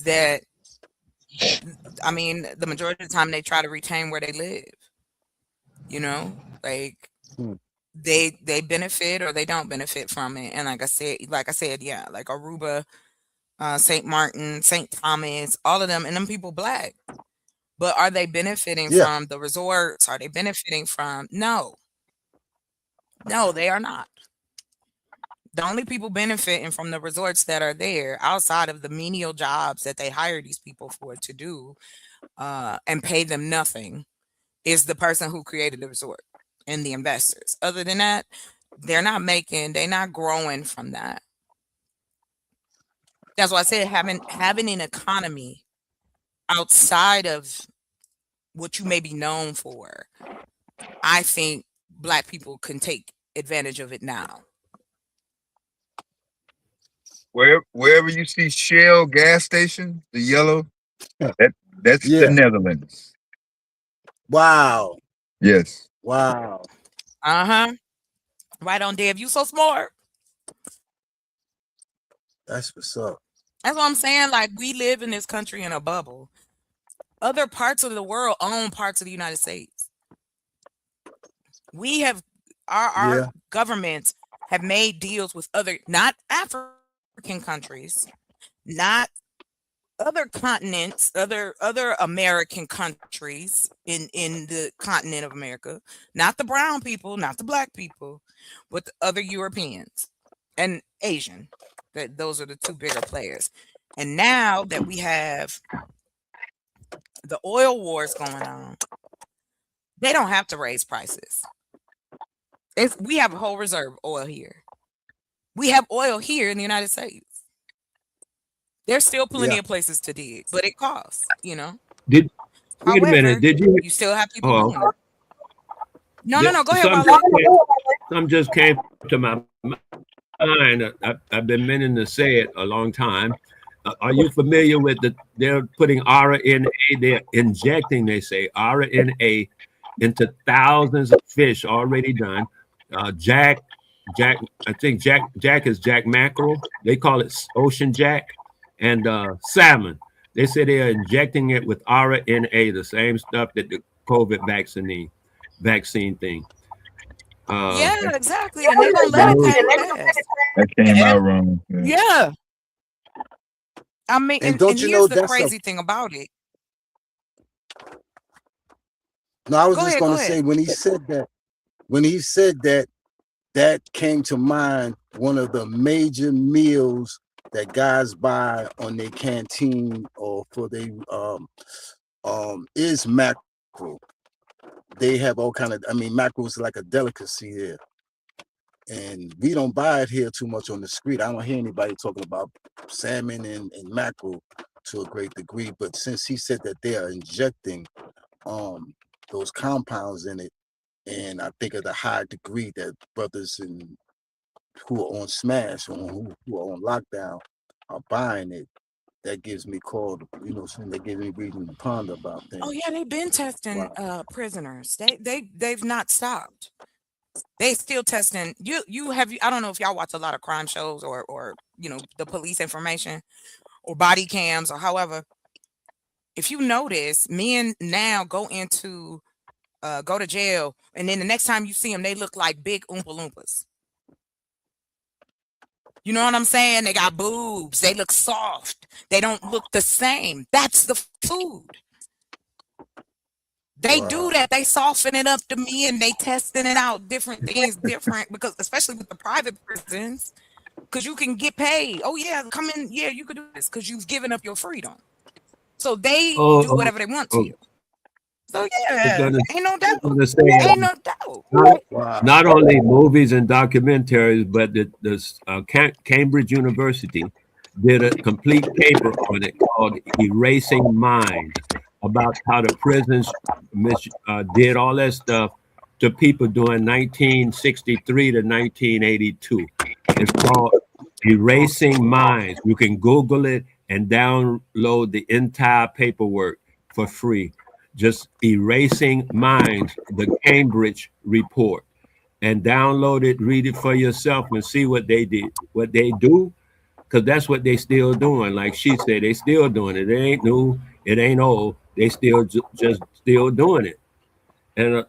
that. I mean, the majority of the time they try to retain where they live. You know, like they benefit or they don't benefit from it. And like I said, yeah, like Aruba, Saint Martin, Saint Thomas, all of them, and them people black. But are they benefiting Yeah. from the resorts? Are they benefiting from? No, they are not. The only people benefiting from the resorts that are there outside of the menial jobs that they hire these people for to do and pay them nothing is the person who created the resort and the investors. Other than that, they're not growing from that. That's why I said having an economy outside of what you may be known for, I think black people can take advantage of it now. Wherever you see Shell gas station, the yellow, that's the Netherlands. Wow. Yes. Wow. Uh-huh. Right on, Dave. You so smart. That's what's up. That's what I'm saying. Like, we live in this country in a bubble. Other parts of the world own parts of the United States. We have our governments have made deals with other, not African countries, not other continents, other American countries in the continent of America, not the brown people, not the black people, but the other Europeans and Asian. That those are the two bigger players. And now that we have the oil wars going on, they don't have to raise prices. We have a whole reserve oil here. We have oil here in the United States. There's still plenty of places to dig, but it costs, you know. Wait a minute. However, Did you? you still have people doing it. No. Go ahead, Some Wale. some just came to my mind. I've been meaning to say it a long time. Are you familiar with they're putting RNA, they're injecting, they say, RNA into thousands of fish already done. Jack, I think Jack is Jack mackerel. They call it ocean jack, and salmon. They say they are injecting it with RNA, the same stuff that the COVID vaccine thing. Yeah, exactly. And they're gonna let it pass. That came out wrong. Yeah. I mean, And and don't you know here's the that's crazy thing about it. No, I was Go just ahead, going go to ahead. say when he said that, that came to mind one of the major meals that guys buy on their canteen or for their is mackerel. They have all kind of, I mean, mackerel is like a delicacy here. And we don't buy it here too much on the street. I don't hear anybody talking about salmon and mackerel to a great degree. But since he said that they are injecting those compounds in it, and I think at a high degree that brothers who are on smash or who are on lockdown are buying it, that gives me call to, that gives me reason to ponder about things. Oh yeah, they've been testing prisoners. They've not stopped. They still testing. I don't know if y'all watch a lot of crime shows or the police information or body cams or however. If you notice, men now go to jail, and then the next time you see them, they look like big Oompa Loompas. You know what I'm saying? They got boobs. They look soft. They don't look the same. That's the food. They do that. They soften it up to me, and they testing it out different things, different because especially with the private prisons, because you can get paid. Oh yeah, come in. Yeah, you could do this because you've given up your freedom. So they do whatever they want to you. So yeah, ain't no doubt. Ain't no doubt. Not only movies and documentaries, but the Cambridge University did a complete paper on it called "Erasing Minds," about how the prisons did all that stuff to people during 1963 to 1982. It's called "Erasing Minds." You can Google it and download the entire paperwork for free. Just Erasing Minds, the Cambridge report, and download it, read it for yourself, and see what they did, what they do, because that's what they still doing. Like she said, they still doing it. It ain't new, it ain't old. They still just still doing it. And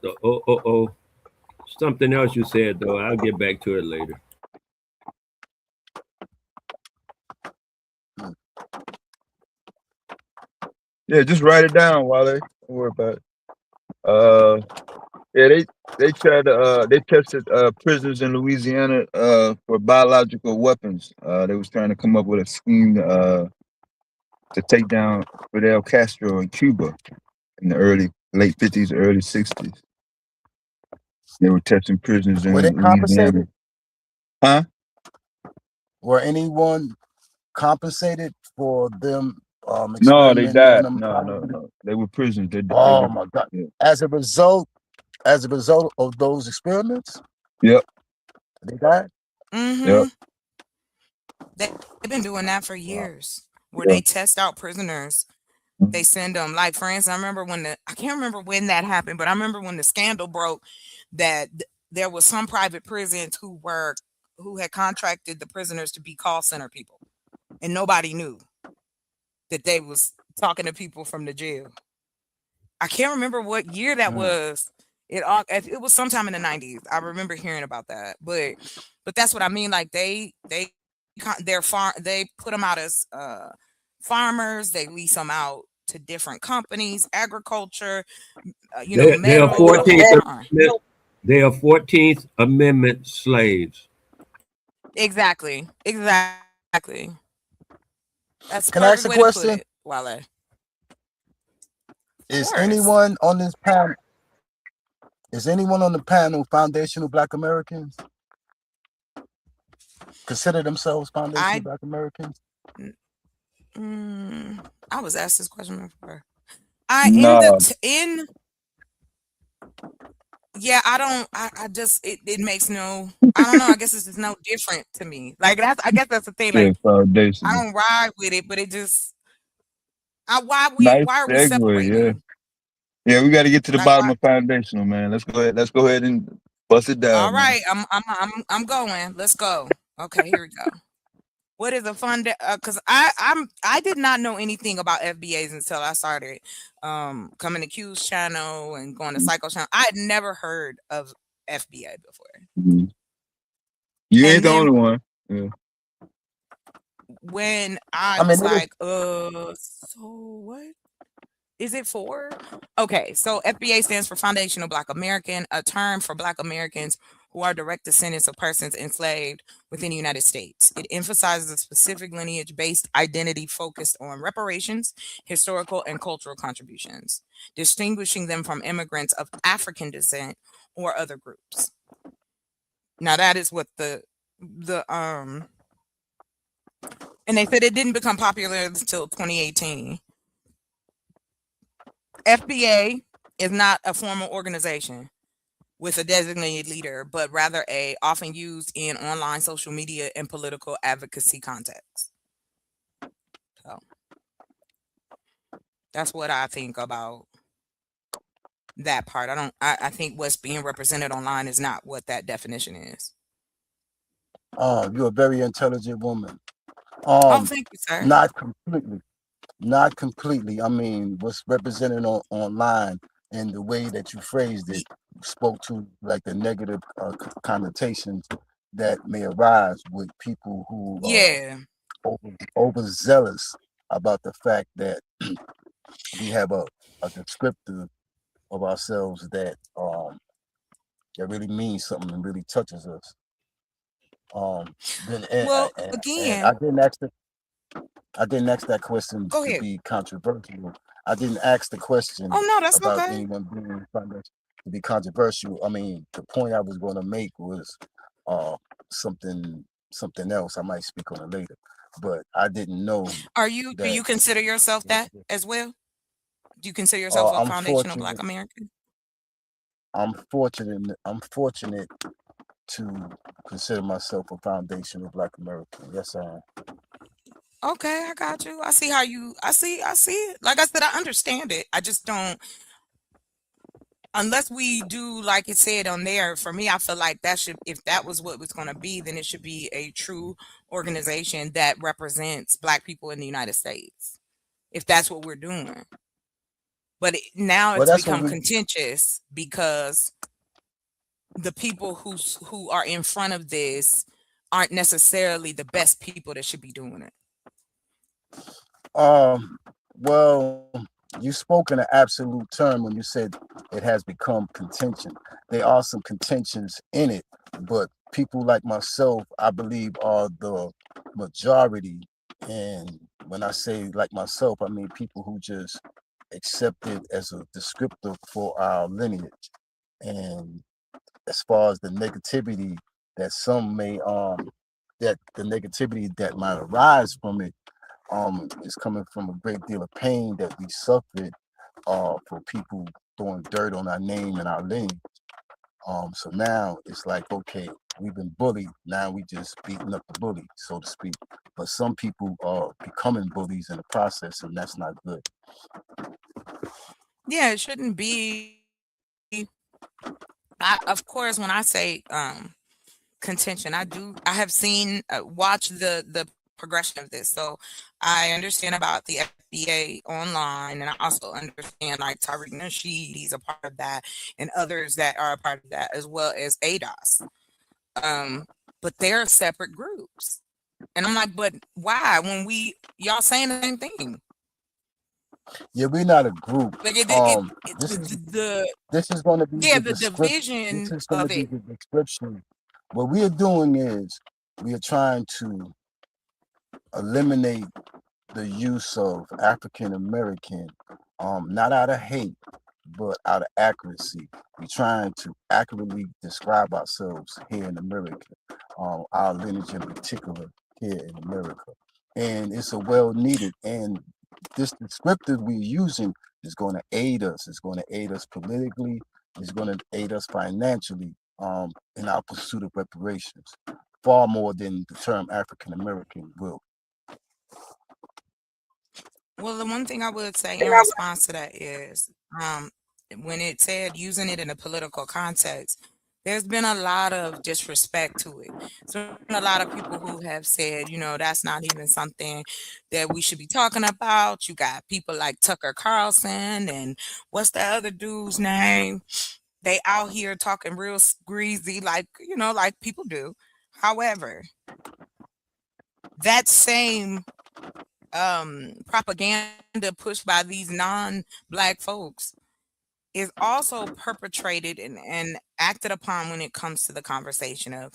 something else you said though. I'll get back to it later. Yeah, just write it down, Wale. Don't worry about it. Yeah, they tried to they tested prisoners in Louisiana for biological weapons. They was trying to come up with a scheme to take down Fidel Castro in Cuba in the late 50s, early 60s. They were testing prisoners in Louisiana. Compensated? Huh? Were anyone compensated for them? No, they died. No. They were prisoners. My God! Yeah. As a result of those experiments. Yep. They died. Mm-hmm. Yep. They've been doing that for years, where they test out prisoners. They send them, like, for instance, I remember I can't remember when that happened, but I remember when the scandal broke that there was some private prisons who had contracted the prisoners to be call center people, and nobody knew that they was talking to people from the jail. I can't remember what year that was. It was sometime in the 90s. I remember hearing about that, but that's what I mean. Like they put them out as farmers. They lease them out to different companies, agriculture. They are 14th Amendment slaves. Exactly. That's Can I ask a question? Wale. Is anyone on this panel? Is anyone on the panel foundational Black Americans? Consider themselves foundational Black Americans? I was asked this question before. It makes no, I don't know. I guess it's just no different to me. Like I guess that's the thing. Like I don't ride with it, but it just, why are we separating? Yeah, we got to get to the bottom of foundational, man. Let's go ahead and bust it down. All right, I'm going. Let's go. Okay, here we go. What is a fund? Because I did not know anything about FBAs until I started coming to Q's channel and going to Psycho channel. I had never heard of FBA before. Mm-hmm. You ain't the only one. Yeah. When I was like, so what? Is it for? Okay, so FBA stands for Foundational Black American, a term for Black Americans who are direct descendants of persons enslaved within the United States. It emphasizes a specific lineage-based identity focused on reparations, historical and cultural contributions, distinguishing them from immigrants of African descent or other groups. Now that is what and they said it didn't become popular until 2018. FBA is not a formal organization with a designated leader, but rather often used in online social media and political advocacy contexts. So That's what I think about that part. I think what's being represented online is not what that definition is. You're a very intelligent woman. Oh, thank you, sir. Not completely. Not completely. I mean, what's represented online and the way that you phrased it spoke to like the negative connotations that may arise with people who Yeah. overzealous about the fact that we have a descriptor of ourselves that really means something and really touches us. Well, And again, I didn't ask that question go to ahead. be controversial. I didn't ask the question Oh no, that's about okay. anyone being found to be controversial. I mean, the point I was going to make was something else. I might speak on it later, but I didn't know Do you that. consider yourself that as well? Do you consider yourself a I'm foundational fortunate. Black American? I'm fortunate to consider myself a foundational Black American. Yes, I am. Okay, I got you. I see how you. I see it. Like I said, I understand it. I just don't. Unless we do like it said on there, for me, I feel like that should, if that was what was going to be, then it should be a true organization that represents Black people in the United States. If that's what we're doing. But now Well, it's that's what become we. contentious because the people who are in front of this aren't necessarily the best people that should be doing it. Well, you spoke in an absolute term when you said it has become contention. There are some contentions in it, but people like myself, I believe, are the majority. And when I say like myself, I mean people who just accept it as a descriptor for our lineage. And as far as the negativity that some may that the negativity that might arise from it is coming from a great deal of pain that we suffered for people throwing dirt on our name and our lineage. So now it's like, okay, we've been bullied. Now we just beating up the bully, so to speak. But some people are becoming bullies in the process, and that's not good. Yeah, it shouldn't be. Of course, when I say contention, I have seen watch the progression of this. So I understand about the FBA online, and I also understand like Tariq Nasheed, he's a part of that, and others that are a part of that, as well as ADOS. But they're separate groups. And I'm like, but why? When y'all saying the same thing? Yeah, we're not a group. Like This is going to be the the division This is going of to be it. the description. What we are doing is we are trying to eliminate the use of African American, not out of hate, but out of accuracy. We're trying to accurately describe ourselves here in America, our lineage in particular here in America. And it's a well needed, and this descriptor we're using is going to aid us. It's going to aid us politically. It's going to aid us financially in our pursuit of reparations, far more than the term African American will. Well, the one thing I would say in response to that is when it said using it in a political context, there's been a lot of disrespect to it. So a lot of people who have said, that's not even something that we should be talking about. You got people like Tucker Carlson and what's that other dude's name? They out here talking real greasy, like, like people do. However, that same propaganda pushed by these non-Black folks is also perpetrated and acted upon when it comes to the conversation of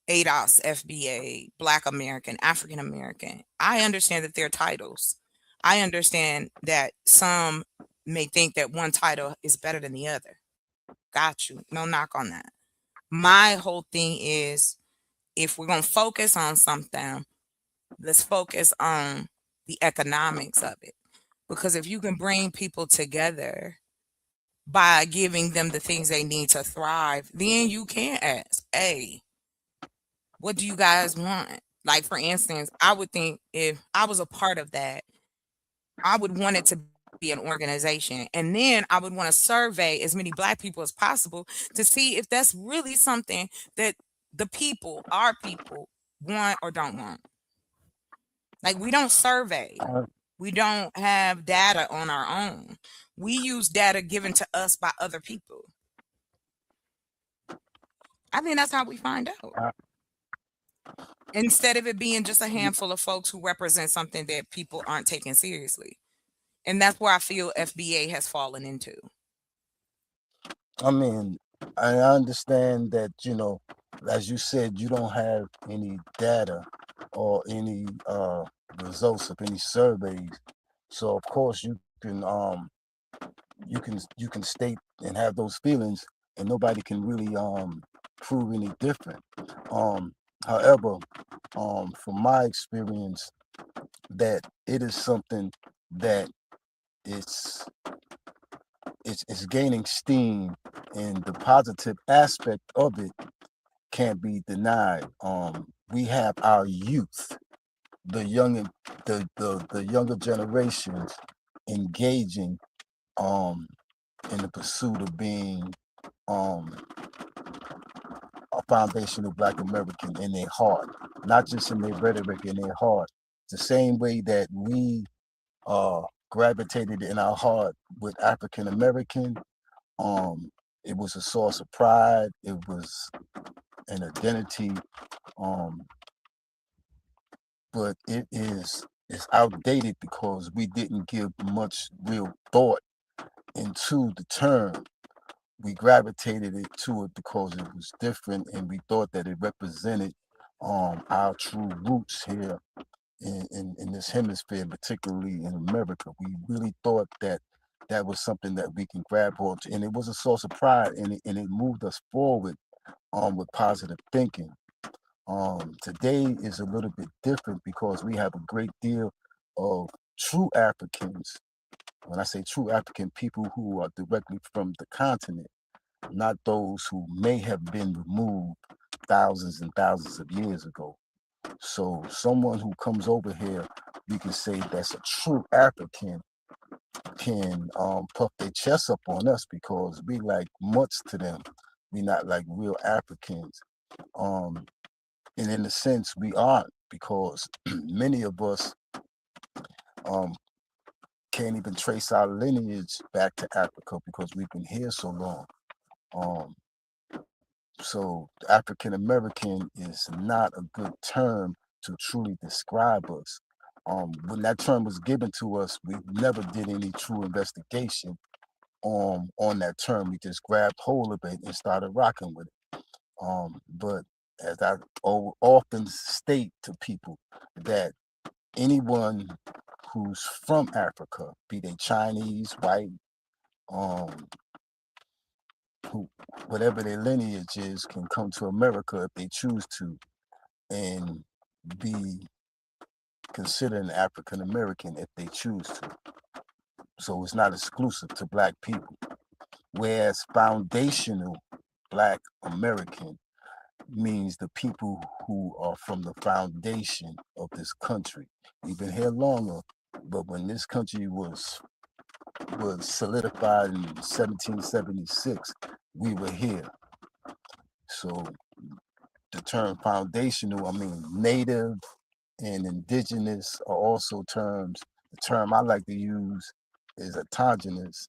ADOS, FBA, Black American, African American. I understand that they're titles. I understand that some may think that one title is better than the other. Got you. No knock on that. My whole thing is, if we're going to focus on something, let's focus on the economics of it. Because if you can bring people together by giving them the things they need to thrive, then you can ask, hey, what do you guys want? Like, for instance, I would think if I was a part of that, I would want it to be an organization. And then I would want to survey as many Black people as possible to see if that's really something that the people, our people, want or don't want. Like, we don't survey. We don't have data on our own. We use data given to us by other people. I think that's how we find out. Instead of it being just a handful of folks who represent something that people aren't taking seriously. And that's where I feel FBA has fallen into. I mean, I understand that, you know, as you said, you don't have any data or any results of any surveys. So of course you can state and have those feelings, and nobody can really prove any different. However, from my experience, that it is something that it's gaining steam, and the positive aspect of it can't be denied. We have our youth, the younger generations engaging in the pursuit of being a foundational Black American in their heart, not just in their rhetoric, in their heart. The same way that we gravitated in our heart with African American. It was a source of pride. It was an identity. But it's outdated because we didn't give much real thought into the term. We gravitated to it because it was different, and we thought that it represented our true roots here in this hemisphere, particularly in America. We really thought that that was something that we can grab hold to, and it was a source of pride, and it moved us forward with positive thinking. Today is a little bit different because we have a great deal of true Africans. When I say true African, people who are directly from the continent, not those who may have been removed thousands and thousands of years ago. So someone who comes over here, we can say that's a true African, can puff their chest up on us because we like mutts to them. We not like real Africans. And in a sense, we aren't, because many of us can't even trace our lineage back to Africa because we've been here so long. So African American is not a good term to truly describe us. When that term was given to us, we never did any true investigation on that term. We just grabbed hold of it and started rocking with it. But as I often state to people, that anyone who's from Africa, be they Chinese, white, who, whatever their lineage is, can come to America if they choose to and be considered an African American if they choose to. So it's not exclusive to Black people. Whereas foundational Black American means the people who are from the foundation of this country. We've been here longer, but when this country was solidified in 1776, we were here. So the term foundational, I mean, native and indigenous are also terms. The term I like to use is autogenous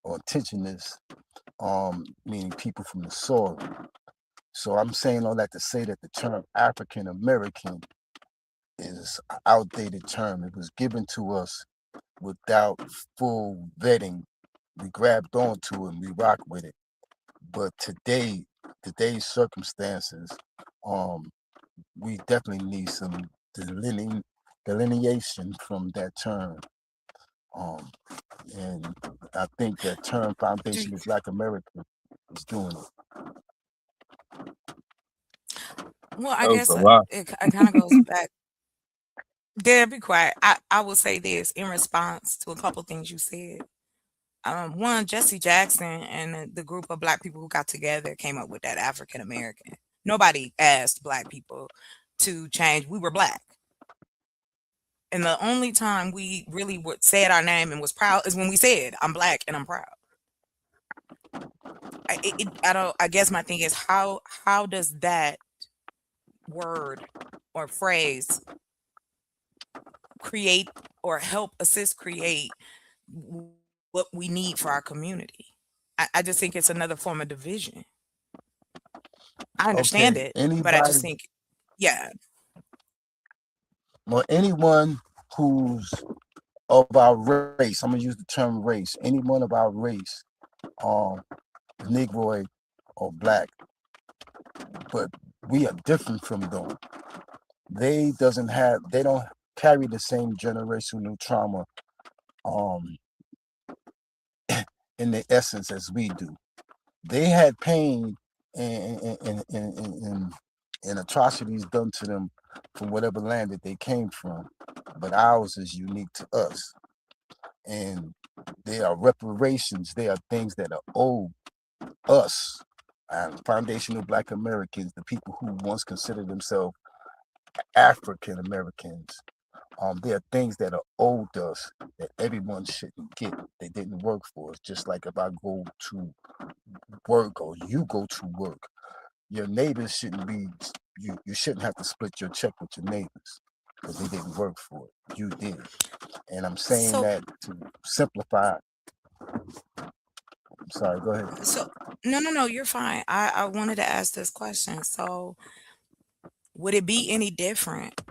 or indigenous, meaning people from the soil. So I'm saying all that to say that the term African American is an outdated term. It was given to us without full vetting. We grabbed onto it and we rock with it. But today's circumstances, we definitely need some delineation from that term. And I think that term foundational Black America is doing it. Well, I guess it kind of goes back. Dad, be quiet. I will say this in response to a couple things you said. One, Jesse Jackson and the group of Black people who got together came up with that African American. Nobody asked Black people to change. We were Black. And the only time we really would said our name and was proud is when we said, I'm Black and I'm proud. I guess my thing is how does that word or phrase create or help assist create what we need for our community? I just think it's another form of division. I understand Okay, it, but I just anybody, think, yeah, well, anyone who's of our race, I'm gonna use the term race, anyone of our race, Negroid or Black, but we are different from them. They don't carry the same generational trauma in the essence as we do. They had pain and atrocities done to them from whatever land that they came from, but ours is unique to us. And they are reparations. They are things that are owed us, foundational Black Americans, the people who once considered themselves African Americans. There are things that are owed us that everyone shouldn't get. They didn't work for us. Just like if I go to work or you go to work, your neighbors shouldn't be, you shouldn't have to split your check with your neighbors because they didn't work for it. You did. And I'm saying so that to simplify. I'm sorry, go ahead. so no, you're fine. I wanted to ask this question. So would it be any different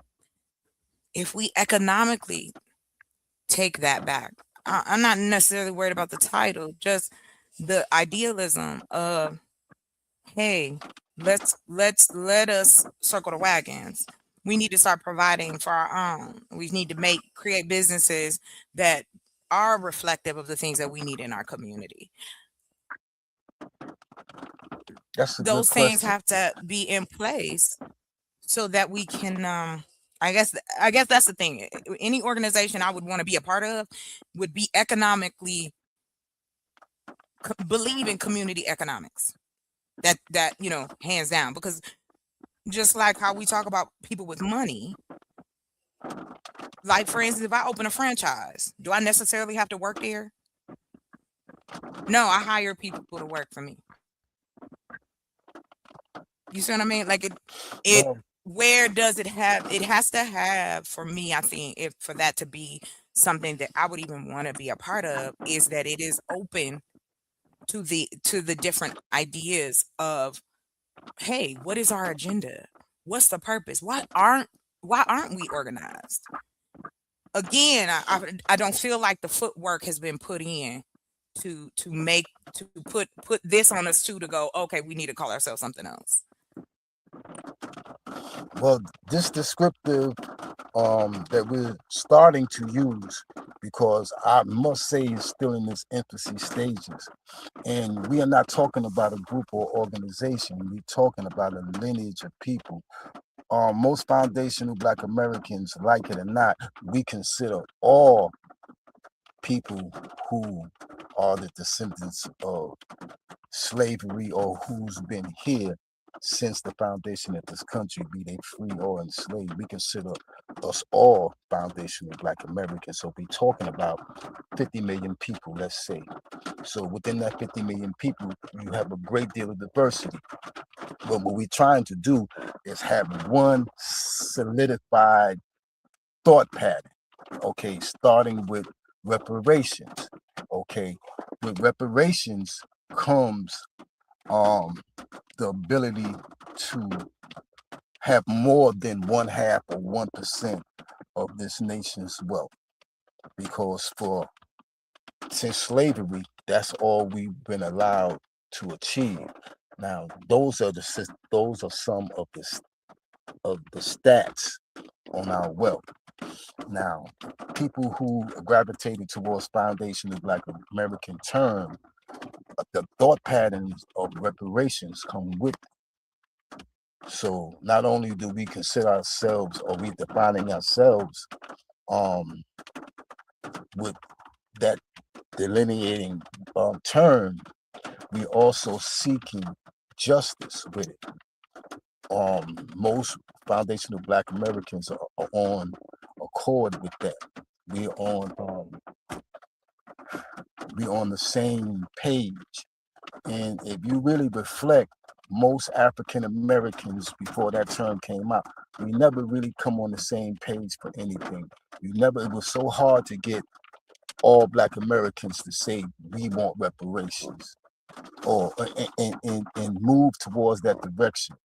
if we economically take that back? I'm not necessarily worried about the title, just the idealism of, hey, let us circle the wagons. We need to start providing for our own. We need to create businesses that are reflective of the things that we need in our community. That's a good Those things question. have to be in place so that we can I guess that's the thing. Any organization I would want to be a part of would be economically believe in community economics. That hands down, because just like how we talk about people with money, like for instance, if I open a franchise, do I necessarily have to work there? No, I hire people to work for me. You see what I mean? Like it Well, where does it have? It has to have, for me, I think, if for that to be something that I would even want to be a part of, is that it is open to the different ideas of, hey, what is our agenda? What's the purpose? Why aren't we organized? Again, I don't feel like the footwork has been put in to put this on us to go, okay, we need to call ourselves something else. well, this descriptive that we're starting to use, because I must say it's still in its infancy stages, and we are not talking about a group or organization. We're talking about a lineage of people. Most foundational Black Americans, like it or not, we consider all people who are the descendants of slavery or who's been here since the foundation of this country, be they free or enslaved. We consider us all foundational Black Americans. So we're talking about 50 million people, let's say. So within that 50 million people, you have a great deal of diversity. But what we're trying to do is have one solidified thought pattern, okay, starting with reparations. Okay, with reparations comes the ability to have more than 1/2 or 1% of this nation's wealth, because since slavery, that's all we've been allowed to achieve. Now, those are some of the stats on our wealth. Now, people who gravitated towards foundational Black American term, the thought patterns of reparations come with it. So not only do we consider ourselves, or we defining ourselves with that delineating term, we also seeking justice with it. Most foundational Black Americans are on a accord with that. We're on the same page. And if you really reflect, most African Americans before that term came out, we never really come on the same page for anything. It was so hard to get all Black Americans to say we want reparations or and move towards that direction.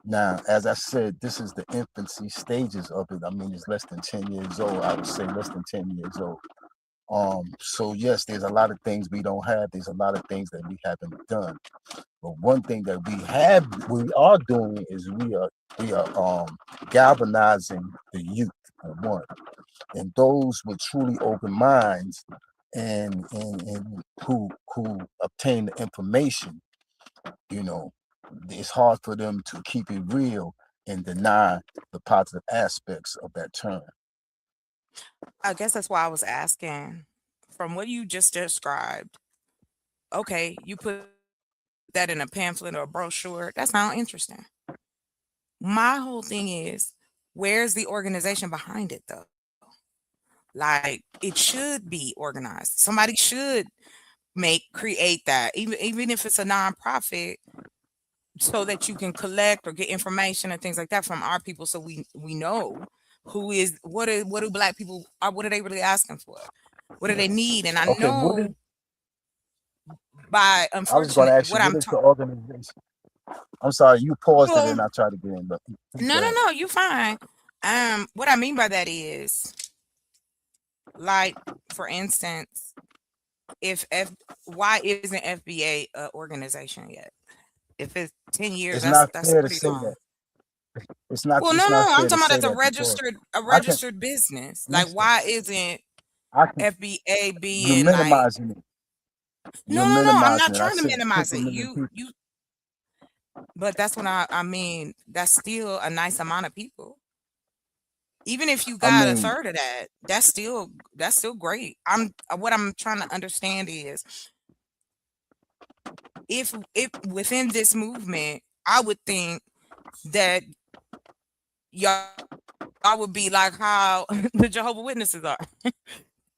Now, as I said, this is the infancy stages of it. I mean, it's less than 10 years old. I would say less than 10 years old. So yes, there's a lot of things we don't have. There's a lot of things that we haven't done. But one thing that we are doing is we are galvanizing the youth for one, and those with truly open minds and who obtain the information. You know, it's hard for them to keep it real and deny the positive aspects of that term. I guess that's why I was asking, from what you just described, okay, you put that in a pamphlet or a brochure, that sounds interesting. My whole thing is, where's the organization behind it though? Like, it should be organized. Somebody should create that, even if it's a nonprofit, so that you can collect or get information and things like that from our people, so we know what do Black people are, what are they really asking for, what do they need. And I Okay, know by I was going to ask you, what is the organization? I'm sorry, you paused it and I tried to get in, but no, you fine. What I mean by that is, like, for instance, why isn't FBA an organization yet? If it's 10 years, it's not that's fair to pretty say long. that. It's not. Well, it's no, not I'm fair to talking about say as a that because registered business. Like, listen, why isn't I can, FBA you're being like? minimizing it. You're No, I'm minimizing not it. I trying to said minimize it. 50 million people. You, but that's what I mean. That's still a nice amount of people. Even if you I got a mean, third of that, that's still great. What I'm trying to understand is, if within this movement, I would think that y'all would be like how the Jehovah's Witnesses are.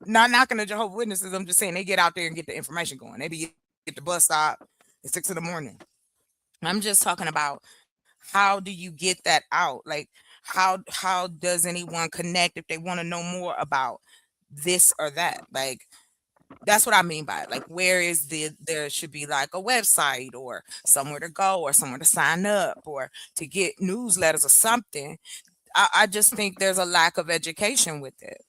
Not knocking the Jehovah's Witnesses, I'm just saying they get out there and get the information going. They be at the bus stop at 6 a.m. I'm just talking about, how do you get that out? Like, how does anyone connect if they want to know more about this or that? Like, that's what I mean by it. Like, where is there should be like a website or somewhere to go or somewhere to sign up or to get newsletters or something. I just think there's a lack of education with it.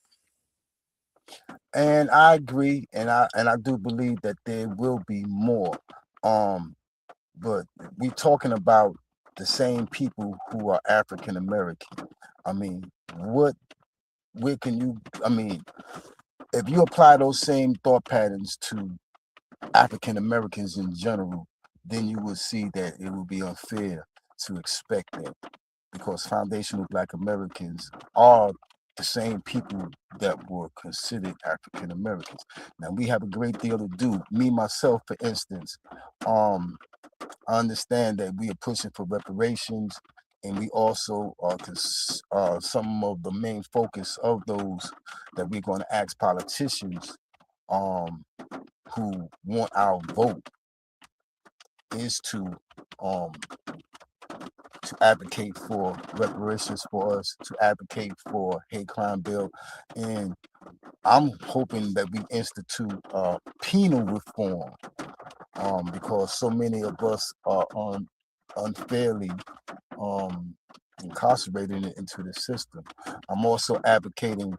and I agree, and I do believe that there will be more. But we're talking about the same people who are African American. I mean, where can you? I mean, if you apply those same thought patterns to African Americans in general, then you will see that it will be unfair to expect that, because foundational Black Americans are the same people that were considered African Americans. Now, we have a great deal to do. Me, myself, for instance, I understand that we are pushing for reparations, and we also are some of the main focus of those that we're going to ask politicians who want our vote is to advocate for reparations for us, to advocate for hate crime bill, and I'm hoping that we institute penal reform, because so many of us are unfairly incarcerated into the system. I'm also advocating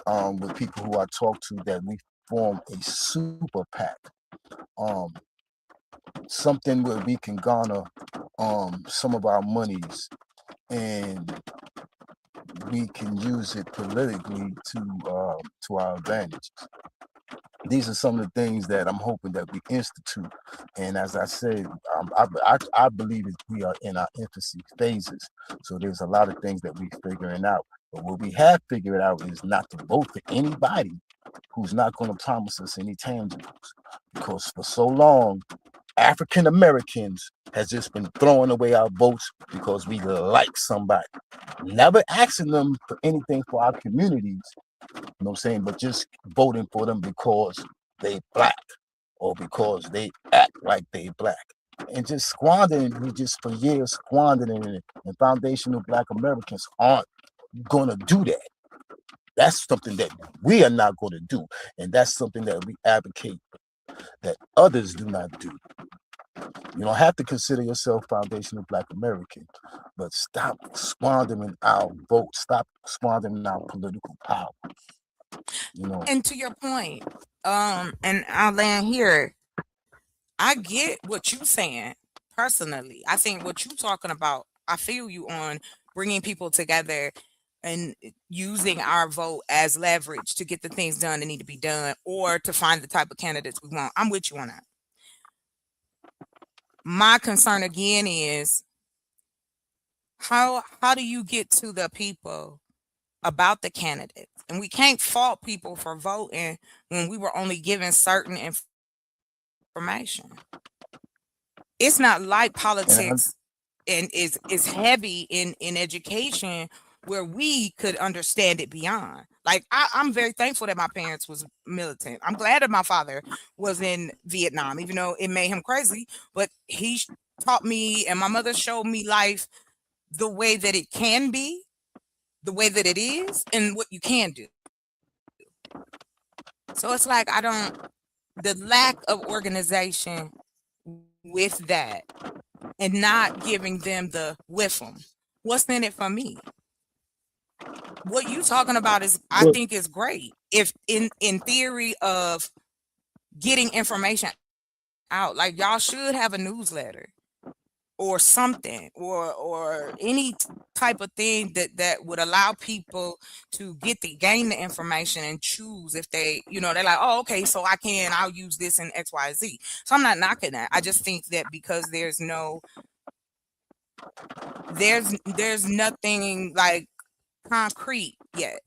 with people who I talk to that we form a super PAC, something where we can garner some of our monies and we can use it politically to our advantage. These are some of the things that I'm hoping that we institute. And as I said, I believe that we are in our infancy phases. So there's a lot of things that we're figuring out. But what we have figured out is not to vote for anybody who's not going to promise us any tangibles. Because for so long, African Americans has just been throwing away our votes because we like somebody, never asking them for anything for our communities. You know what I'm saying? But just voting for them because they black or because they act like they black. And just squandering, we just for years squandering it. And foundational Black Americans aren't gonna do that. That's something that we are not going to do. And that's something that we advocate that others do not do. You don't have to consider yourself foundational Black American, but stop squandering our vote. Stop squandering our political power. You know. And to your point, and I'll land here. I get what you're saying personally. I think what you're talking about, I feel you on bringing people together and using our vote as leverage to get the things done that need to be done or to find the type of candidates we want. I'm with you on that. My concern again is how do you get to the people about the candidates? And we can't fault people for voting when we were only given certain information. It's not like politics and is heavy in education where we could understand it beyond. Like I'm very thankful that my parents was militant. I'm glad that my father was in Vietnam, even though it made him crazy, but he taught me and my mother showed me life the way that it can be, the way that it is, and what you can do. So it's like the lack of organization with that and not giving them the with them. What's in it for me? What you talking about is, I think is great. If in theory of getting information out, like y'all should have a newsletter or something or any type of thing that would allow people to gain the information and choose if they, they're like, oh, okay, so I'll use this in XYZ. So I'm not knocking that. I just think that because there's nothing like concrete yet.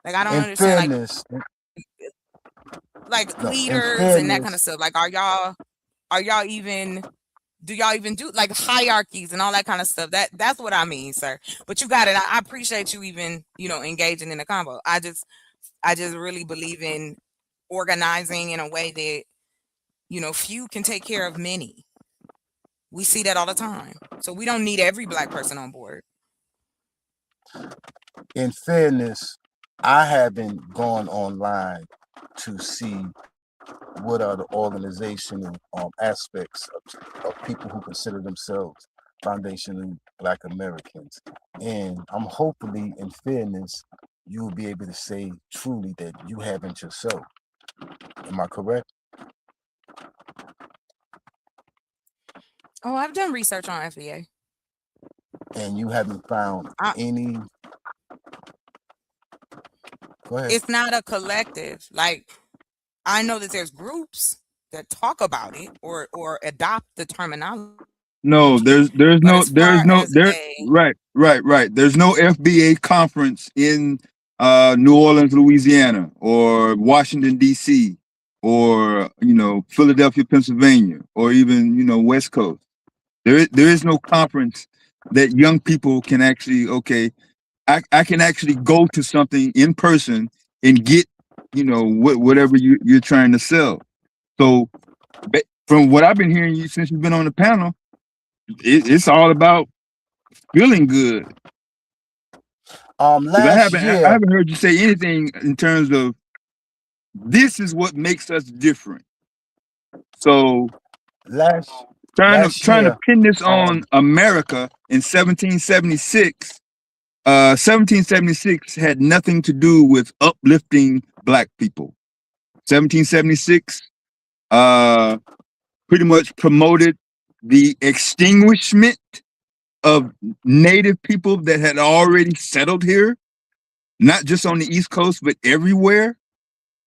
Like I don't understand fairness, like leaders and that kind of stuff. Like are y'all even do y'all even do like hierarchies and all that kind of stuff? That's what I mean, sir. But you got it. I appreciate you even, engaging in the convo. I just really believe in organizing in a way that, few can take care of many. We see that all the time. So we don't need every Black person on board. In fairness, I haven't gone online to see what are the organizational aspects of people who consider themselves foundationally Black Americans. And I'm hopefully, in fairness, you will be able to say truly that you haven't yourself. Am I correct? Oh, I've done research on FBA. And you haven't found any... Go ahead. It's not a collective. Like, I know that there's groups that talk about it or adopt the terminology. No, right. There's no FBA conference in New Orleans, Louisiana, or Washington, D.C., or Philadelphia, Pennsylvania, or even West Coast. There is no conference that young people can actually, I can actually go to something in person and get, whatever you're trying to sell. So from what I've been hearing you since you've been on the panel, it's all about feeling good. I haven't heard you say anything in terms of this is what makes us different. So trying to pin this on America in 1776. 1776 had nothing to do with uplifting Black people. 1776 pretty much promoted the extinguishment of native people that had already settled here, not just on the East Coast, but everywhere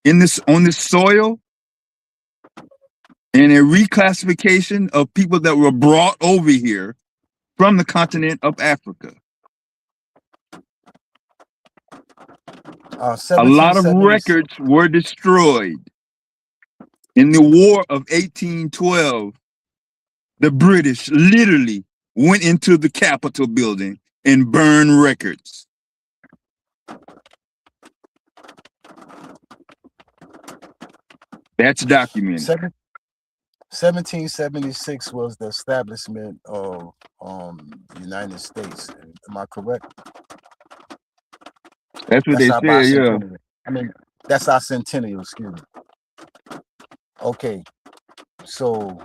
on this soil, and a reclassification of people that were brought over here from the continent of Africa. A lot of records were destroyed. In the War of 1812, the British literally went into the Capitol building and burned records. That's documented. 1776 was the establishment of the United States. Am I correct? That's what That's our they said, yeah. bicentennial. I mean, that's our centennial, excuse me. Okay, so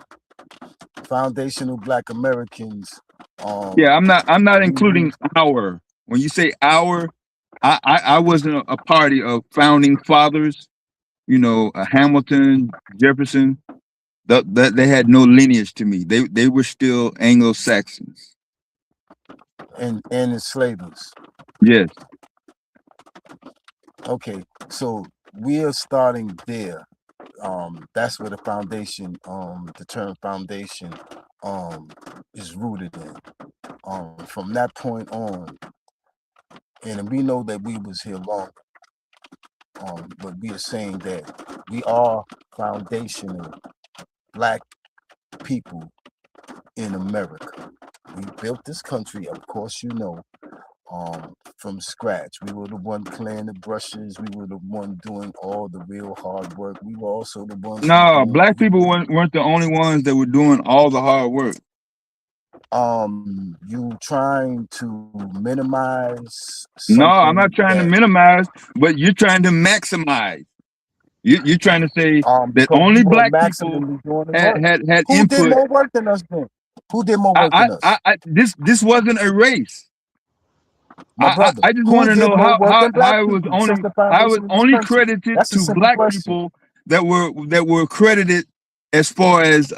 foundational Black Americans. Yeah, I'm not including our. When you say our, I wasn't a party of founding fathers. You know, Hamilton, Jefferson. That they had no lineage to me. They were still Anglo-Saxons and enslavers. Yes. Okay, so we are starting there. That's where the foundation, the term foundation, is rooted in. From that point on, and we know that we was here long. But we are saying that we are foundational Black people in America. We built this country, of course, you know, from scratch. We were the one clearing the brushes. We were the one doing all the real hard work. We were also the ones. No, Black people weren't the only ones that were doing all the hard work. You trying to minimize? No, I'm not trying to minimize, but you're trying to maximize. You're trying to say that only Black people had Who input. did more work than us then? Who did more work than us? This wasn't a race. My brother, I just who want to did know more work how than Black I was people only since the foundation of this country? credited That's a to simple Black question. people that were credited as far as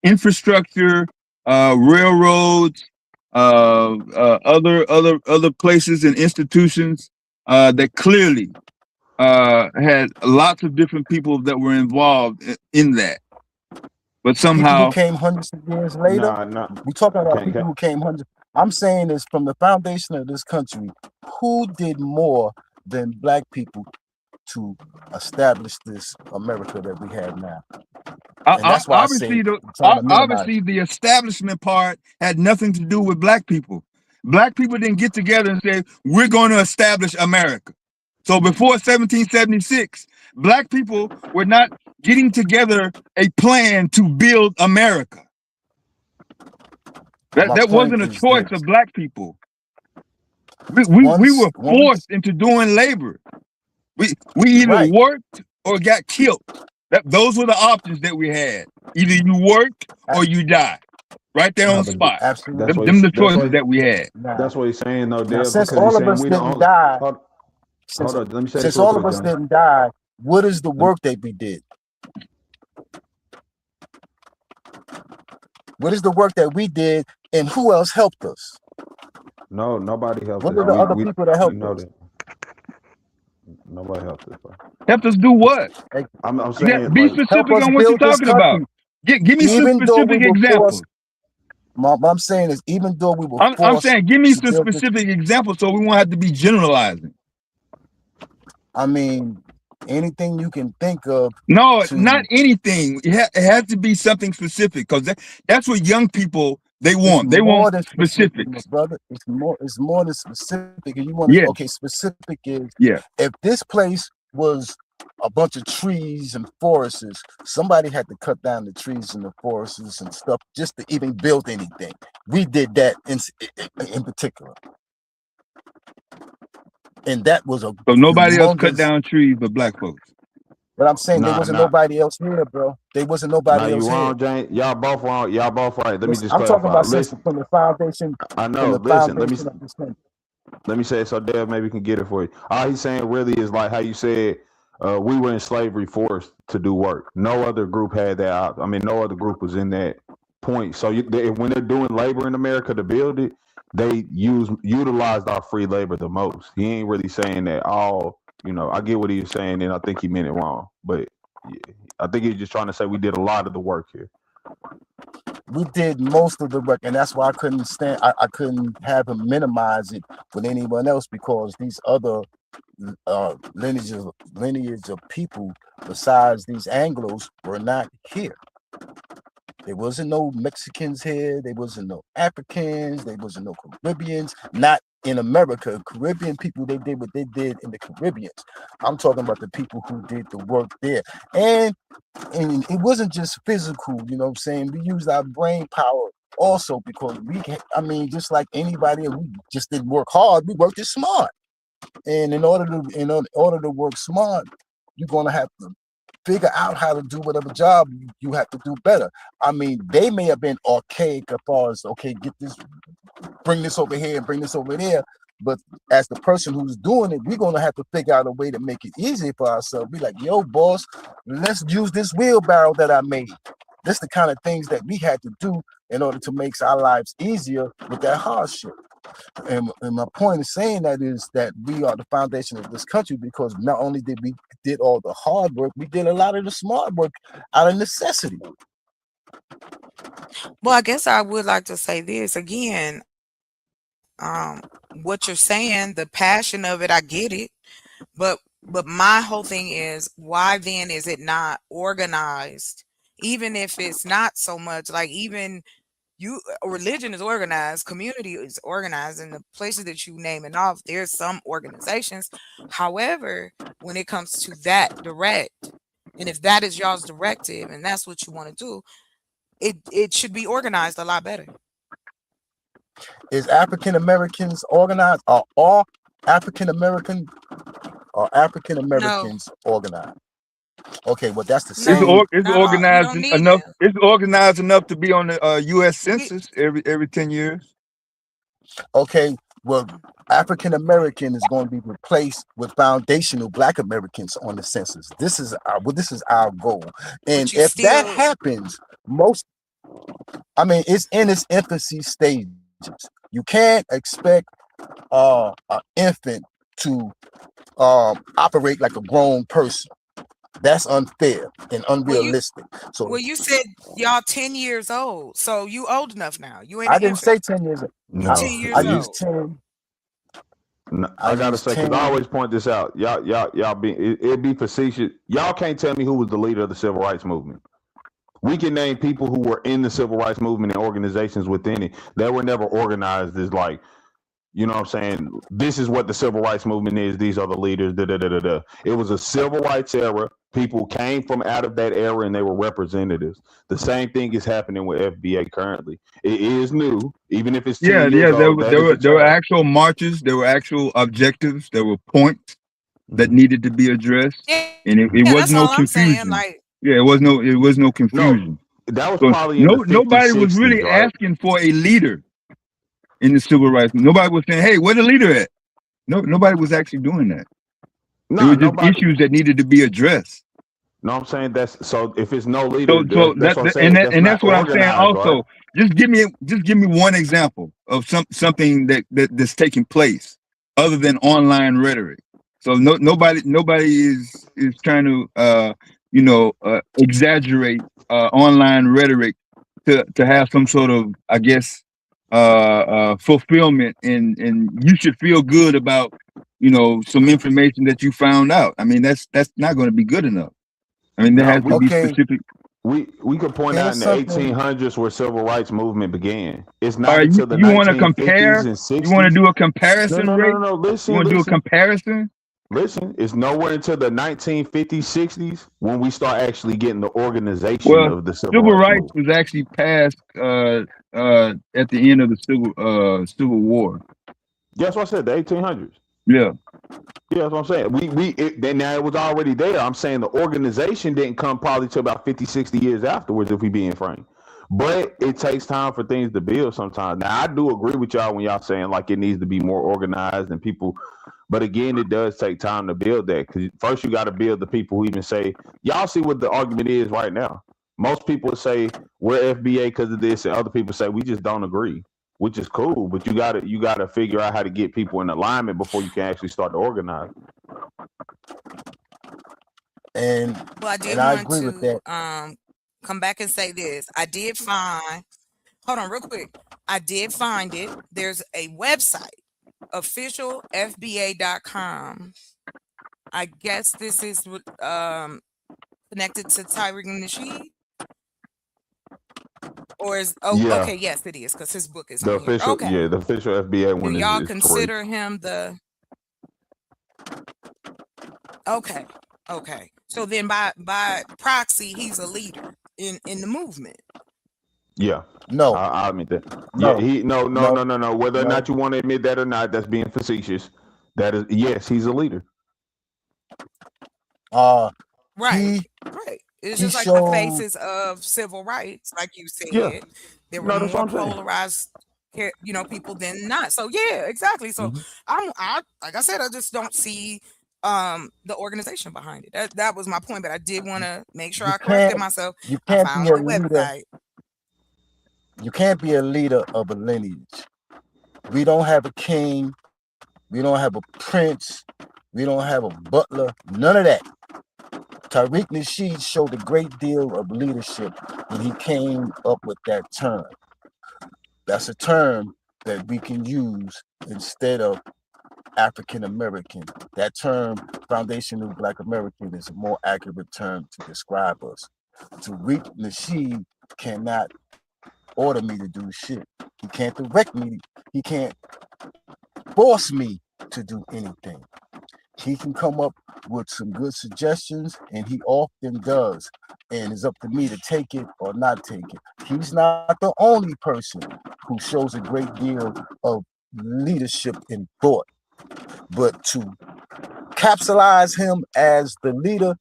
infrastructure, railroads, other places and institutions that clearly had lots of different people that were involved in that. But somehow People who came hundreds of years later. We talking about people who came hundreds. I'm saying is from the foundation of this country, who did more than Black people to establish this America that we have now? And that's why obviously the establishment part had nothing to do with Black people. Black people didn't get together and say, we're going to establish America. So before 1776, Black people were not getting together a plan to build America. That wasn't a choice of Black people. We were forced into doing labor. We either worked or got killed. Those were the options that we had. Either you worked or you die. Right there on spot. Absolutely. Them the choices that we had. That's what he's saying, though, Dale. Since all of us didn't die, Hold on, let me say since all of us didn't die, what is the work that we did? What is the work that we did, and who else helped us? No, nobody helped us. What are the other people that helped us? Nobody helped us, bro. Helped us do what? I'm saying, be specific on what you're talking about. Give me some specific examples. What I'm saying is, even though we were I'm saying, give me some specific examples so we won't have to be generalizing. I mean, anything you can think of. No, not anything. It has to be something specific, because that's what young people they want. They want specifics, brother. It's more than specific. And you want to, okay, specific is if this place was a bunch of trees and forests, somebody had to cut down the trees and the forests and stuff just to even build anything. We did that in particular. And that was a so nobody else cut down trees but Black folks. But I'm saying there wasn't nobody else here, bro. There wasn't nobody else you wrong, here. James. Y'all both wrong. Y'all both right. Let me just I'm clarify. talking about since from the foundation. I know. Listen, let me say it so Dale maybe can get it for you. All he's saying really is like how you said we were in slavery forced to do work. No other group had that. I mean, no other group was in that point. So when they're doing labor in America to build it, they utilized our free labor the most. He ain't really saying that all, I get what he was saying, and I think he meant it wrong. But I think he's just trying to say we did a lot of the work here. We did most of the work, and that's why I couldn't have him minimize it with anyone else, because these other lineage of people besides these Anglos were not here. There wasn't no Mexicans here. There wasn't no Africans. There wasn't no Caribbeans. Not in America. Caribbean people, they did what they did in the Caribbeans. I'm talking about the people who did the work there. And it wasn't just physical, you know what I'm saying? We used our brain power also because just like anybody, we just didn't work hard. We worked it smart. And in order to work smart, you're gonna have to figure out how to do whatever job you have to do better. I mean, they may have been archaic as far as, okay, get this, bring this over here and bring this over there. But as the person who's doing it, we're gonna have to figure out a way to make it easy for ourselves. Be like, yo, boss, let's use this wheelbarrow that I made. That's the kind of things that we had to do in order to make our lives easier with that hardship. And my point of saying that is that we are the foundation of this country because not only did we did all the hard work, we did a lot of the smart work out of necessity. Well, I guess I would like to say this again. What you're saying, the passion of it, I get it, but my whole thing is, why then is it not organized? Even if it's not so much like even religion is organized, community is organized, and the places that you name and off, there's some organizations. However, when it comes to that direct, and if that is y'all's directive and that's what you want to do, it should be organized a lot better. Is African Americans organized? Are all African Americans organized? Okay, well that's the same. It's organized enough. It's organized enough to be on the U.S. Census every 10 years. Okay, well, African American is going to be replaced with foundational Black Americans on the census. This is our goal, and if that happens, it's in its infancy stages. You can't expect an infant to operate like a grown person. That's unfair and unrealistic. Well, you said y'all 10 years old, so you old enough now. You ain't. I didn't say 10 years old. No, 10 years I old. used 10. No, I gotta say, because I always point this out. Y'all be it'd be facetious. Y'all can't tell me who was the leader of the civil rights movement. We can name people who were in the civil rights movement and organizations within it that were never organized as like, you know what I'm saying? This is what the civil rights movement is. These are the leaders. It was a civil rights era. People came from out of that era and they were representatives. The same thing is happening with FBA currently. It is new, even if it's 10 years old. There were actual marches. There were actual objectives. There were points that needed to be addressed, and it was no confusion. It was no confusion. No, that was probably nobody was really asking for a leader in the civil rights. Nobody was saying, "Hey, where the leader at?" Nobody was actually doing that. There were just issues that needed to be addressed. No, I'm saying that's so. If it's no leader, that's what I'm saying. Also, right? just give me one example of something that's taking place other than online rhetoric. So nobody is trying to exaggerate online rhetoric to have some sort of, I guess, fulfillment, and you should feel good about some information that you found out. I mean, that's not going to be good enough. I mean, there has to be specific. We could point out in the 1800s where civil rights movement began. It's not until the 1950s and 60s. You want to do a comparison? No. Listen. You want to do a comparison? Listen, it's nowhere until the 1950s, 60s when we start actually getting the organization of the civil rights was actually passed at the end of the Civil War. That's what I said. The 1800s. Yeah. Yeah, that's what I'm saying. Now it was already there. I'm saying the organization didn't come probably till about 50, 60 years afterwards, if we being frank. But it takes time for things to build sometimes. Now, I do agree with y'all when y'all saying like it needs to be more organized and people. But again, it does take time to build that, because first you got to build the people who even say, y'all see what the argument is right now. Most people say we're FBA because of this, and other people say we just don't agree, which is cool. But you gotta figure out how to get people in alignment before you can actually start to organize. And I agree with that. Come back and say this. I did find. Hold on, real quick. I did find it. There's a website officialfba.com. I guess this is connected to Tariq Nasheed. Or is Yeah. okay, yes, it is, because his book is The on here. official, Okay. yeah, the official FBA Do one y'all is free. consider him the okay? So then by proxy, he's a leader in the movement. Yeah. No, I admit that. no, Yeah, no. Whether or no. not you want to admit that or not, that's being facetious. That is, yes, he's a leader. Right. He It's he just like the showed faces of civil rights, like you said. Yeah. There were No, that's more what I'm saying. polarized, people than not. So yeah, exactly. So Mhm. I like I said, I just don't see the organization behind it. That was my point, but I did want to make sure you I corrected can't myself. you I can't found be a the leader. website. You can't be a leader of a lineage. We don't have a king. We don't have a prince. We don't have a butler. None of that. Tariq Nasheed showed a great deal of leadership when he came up with that term. That's a term that we can use instead of African American. That term, foundational Black American, is a more accurate term to describe us. Tariq Nasheed cannot order me to do shit. He can't direct me. He can't force me to do anything. He can come up with some good suggestions, and he often does. And it's up to me to take it or not take it. He's not the only person who shows a great deal of leadership in thought. But to capsulize him as the leader,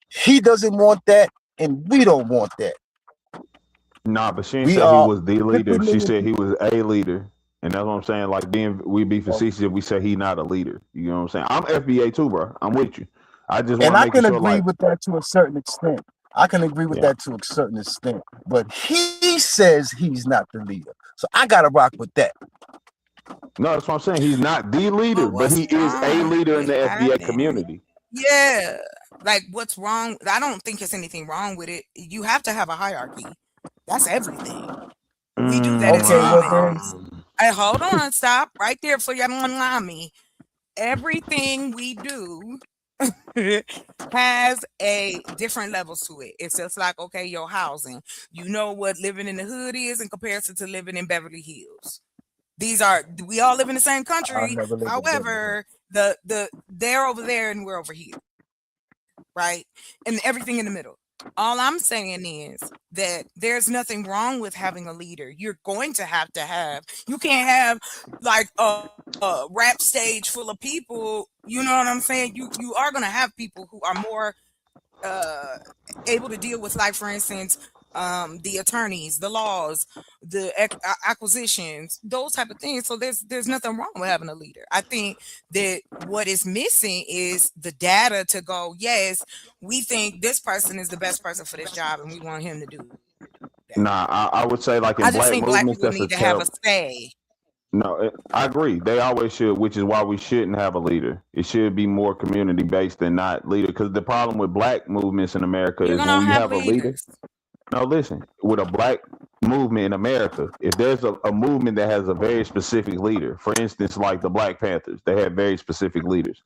he doesn't want that, and we don't want that. Nah, but she didn't We say he are was the 50 leader. She million said he people. was a leader. And that's what I'm saying. Like, then we be facetious if we say he not a leader. You know what I'm saying? I'm FBA too, bro. I'm with you. I just want And to I make can sure, agree like, with that to a certain extent. I can agree with yeah. that to a certain extent. But he says he's not the leader. So I got to rock with that. No, that's what I'm saying. He's not the leader, but What's he is a wrong leader in with the FBA having community. Yeah. Like, what's wrong? I don't think there's anything wrong with it. You have to have a hierarchy. That's everything. We do that as Okay, well humans. then, Hey, hold on, stop right there for y'all don't lie me. Everything we do has a different levels to it. It's just like, okay, your housing. You know what living in the hood is in comparison to living in Beverly Hills. We all live in the same I country. never lived in Beverly Hills. However, they're over there and we're over here, right? And everything in the middle. All I'm saying is that there's nothing wrong with having a leader. You're going to have. You can't have like a rap stage full of people. You know what I'm saying? You are going to have people who are more able to deal with, like, for instance, the attorneys, the laws, the acquisitions, those type of things. So there's nothing wrong with having a leader. I think that what is missing is the data to go, yes, we think this person is the best person for this job and we want him to do that. Nah, I would say, like, in I just black think black movements, people that's a need to have a terrible. say. No, I agree. They always should, which is why we shouldn't have a leader. It should be more community based than not leader. Because the problem with black movements in America You're is gonna when you have have a leader. leaders. No, listen, with a black movement in America, if there's a movement that has a very specific leader, for instance, like the Black Panthers, they have very specific leaders.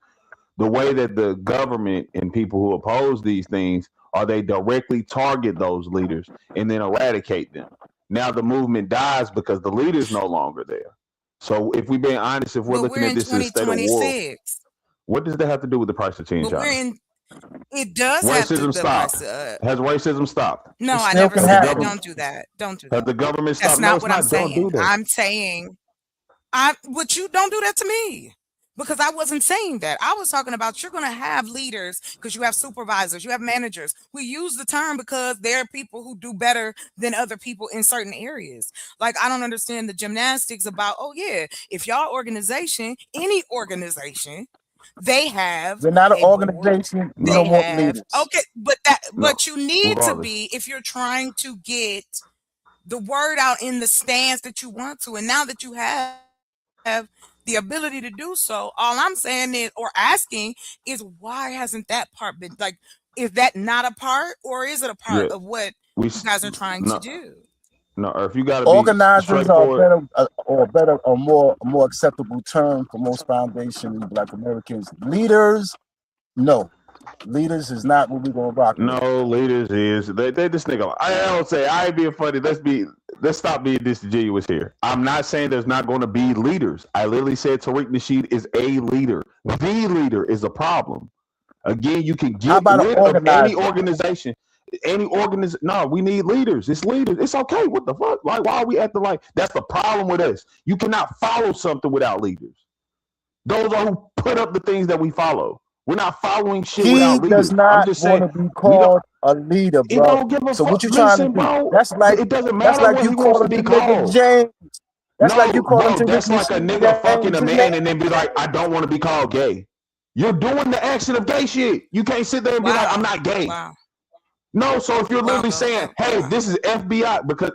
The way that the government and people who oppose these things are they directly target those leaders and then eradicate them. Now the movement dies because the leader's no longer there. So if we're being honest, if we're But looking we're at in this as a state of war, 2026. what does that have to do with the price of tea, But China? it does have to Racism the price. stopped. Has racism stopped? No, it I still never can said that. happen. Don't do that. Don't do Has that. the government That's stopped? No, not it's what I'm not. Don't saying. do that. I'm saying but you don't do that to me, because I wasn't saying that. I was talking about you're going to have leaders because you have supervisors, you have managers. We use the term because there are people who do better than other people in certain areas. Like, I don't understand the gymnastics about, oh yeah, if y'all organization, any organization, they have We're not an a board. organization. We They don't want have leaders. okay, No, but you need to regardless. be, if you're trying to get the word out in the stance that you want to, and now that you have the ability to do so, all I'm saying is, or asking is, why hasn't that part been, like, is that not a part, or is it a part Yeah, of what we you guys are trying to no. do? No, or if you got to be Organizers are straightforward. better, or more acceptable term for most foundation in Black Americans. Leaders, no. Leaders is not what we're gonna rock with. No, leaders is they this nigga. I don't say I ain't being funny. Let's stop being disingenuous here. I'm not saying there's not going to be leaders. I literally said Tariq Nasheed is a leader. The leader is a problem. Again, you can get rid of any organization. No, we need leaders. It's leaders. It's okay. What the fuck? Like, why are we acting like that's the problem with us? You cannot follow something without leaders. Those are who put up the things that we follow. We're not following shit without leaders. He does not want to be called a leader, bro. Don't give a so fuck. what you trying to do? Bro, that's like it doesn't that's matter like what you he wants calling to be the nigga called. James. That's No, like you calling bro, to that's like a nigga fucking a man and then be like, I don't want to be called gay. You're doing the action of gay shit. You can't sit there and be like, I'm not gay. No, so if you're literally saying, hey, this is FBI, because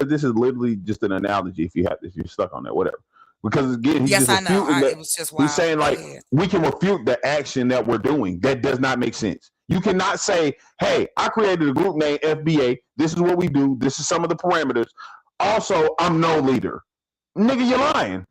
this is literally just an analogy if you're stuck on that, whatever. Because again, he's Yes, just I know. refuting that. It was just wild. He's saying like we can refute the action that we're doing. That does not make sense. You cannot say, hey, I created a group named FBA. This is what we do. This is some of the parameters. Also, I'm no leader. Nigga, you're lying.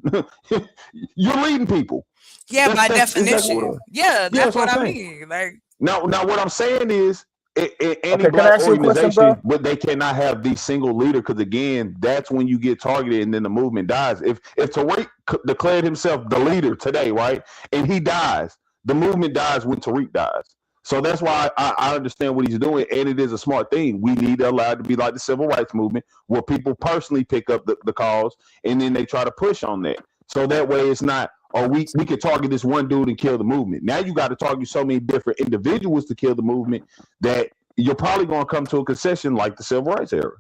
You're leading people. Yeah, by definition. Exactly that's what I I'm mean. Like now what I'm saying is any can I black ask you a question, organization, bro? but they cannot have the single leader because again, that's when you get targeted and then the movement dies. If Tariq declared himself the leader today, right, and he dies, the movement dies when Tariq dies. So that's why I understand what he's doing, and it is a smart thing. We need to allow it to be like the civil rights movement, where people personally pick up the cause and then they try to push on that. So that way it's not, we could target this one dude and kill the movement. Now you got to target so many different individuals to kill the movement that you're probably going to come to a concession like the civil rights era.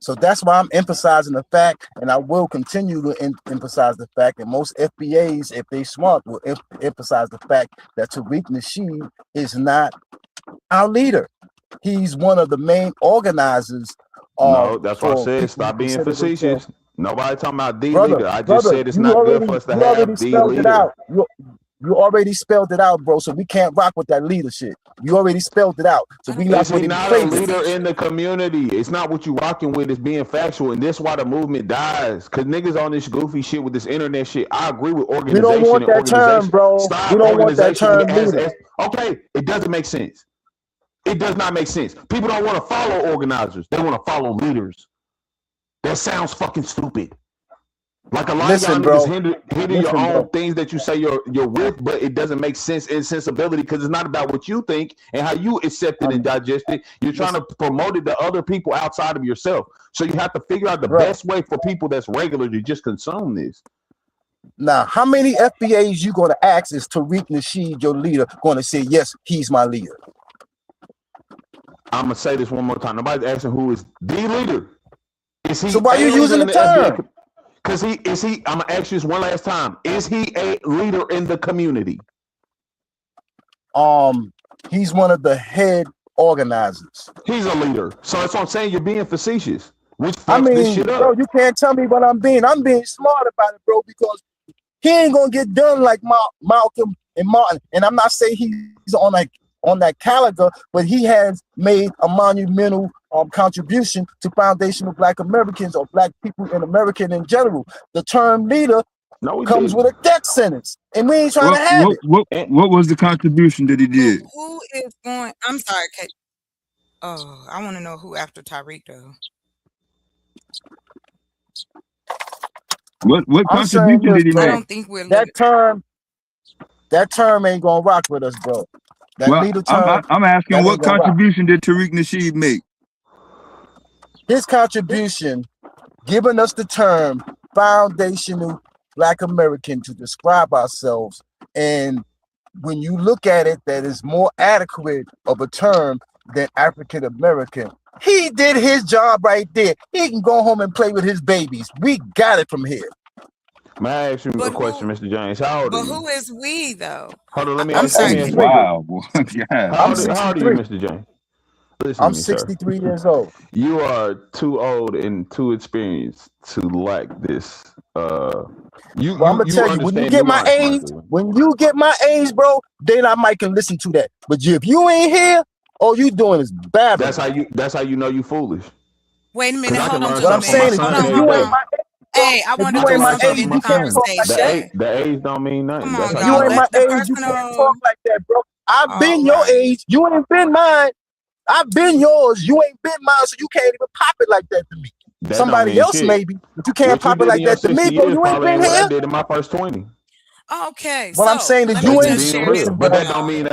So that's why I'm emphasizing the fact, and I will continue to emphasize the fact that most FBAs, if they smart, will emphasize the fact that Tariq Nasheed is not our leader. He's one of the main organizers. No, that's what I said. Stop being facetious. Nobody talking about the leader. I just said it's not good for us to have the leader. You already spelled it out, bro. So we can't rock with that leadership. You already spelled it out. So we Is he not a leader in the community? It's not what you rocking with. It's being factual, and this is why the movement dies. Cause niggas on this goofy shit with this internet shit. I agree with organization. We don't want that term, bro. Stop we don't want that term leader. Okay, it doesn't make sense. It does not make sense. People don't want to follow organizers. They want to follow leaders. That sounds fucking stupid. Like a lot of y'all niggas hinder your own things that you say you're with, but it doesn't make sense in sensibility because it's not about what you think and how you accept it and digest it. You're trying to promote it to other people outside of yourself. So you have to figure out the best way for people that's regular to just consume this. Now, how many FBAs you going to ask is Tariq Nasheed, your leader, going to say, yes, he's my leader? I'm going to say this one more time. Nobody's asking who is the leader. Is he? So why are you using the term? Because I'm gonna ask you this one last time. Is he a leader in the community? He's one of the head organizers. He's a leader. So that's what I'm saying. You're being facetious. Which I mean, this shit up. bro, you can't tell me what I'm being. I'm being smart about it, bro, because he ain't gonna get done like Malcolm and Martin. And I'm not saying he's on that caliber, but he has made a monumental contribution to foundational Black Americans or Black people in America in general. The term leader comes with a death sentence, and we ain't trying to have it. What was the contribution that he did? Who is going? I'm sorry, Kate. Oh, I want to know who after Tariq though. What contribution did he make? I don't think we're that term ain't gonna rock with us, bro. That leader term. I'm asking what contribution did Tariq Nasheed make? His contribution, giving us the term foundational Black American to describe ourselves, and when you look at it, that is more adequate of a term than African American. He did his job right there. He can go home and play with his babies. We got it from here. May I ask you a question, Mr. James? How old are you? But who is we though? Hold on, let me I'm ask you. sorry. Wow. How old are you, Mr. James? I'm 63 years old. You are too old and too experienced to lack this. I'm gonna tell you, when you get my age, bro, then I might can listen to that. But if you ain't here, all you doing is bad. That's how you know you foolish. Wait a minute, I can hold on learn just What a I'm something from my saying minute. is, Hold son on, if every you hold ain't day. on. my age, Hey, I if want to you do ain't my some That's age, people you can't talk like that. conversation. the age don't mean nothing. Come That's on, how If you you y'all. ain't know. my Let the age, you can't personal. talk like that, bro. I've All been your right. age. You ain't been mine. I've been yours. You ain't been mine, so you can't even pop it like that to me. That don't Somebody mean else shit. maybe, but you can't What you pop it did in like your that to 60 me, bro. years You ain't probably been ain't what I here. did in my first 20. Okay, What I'm so saying is let me you I'm ain't just just being share this real. 60, with But bro. that don't y'all. mean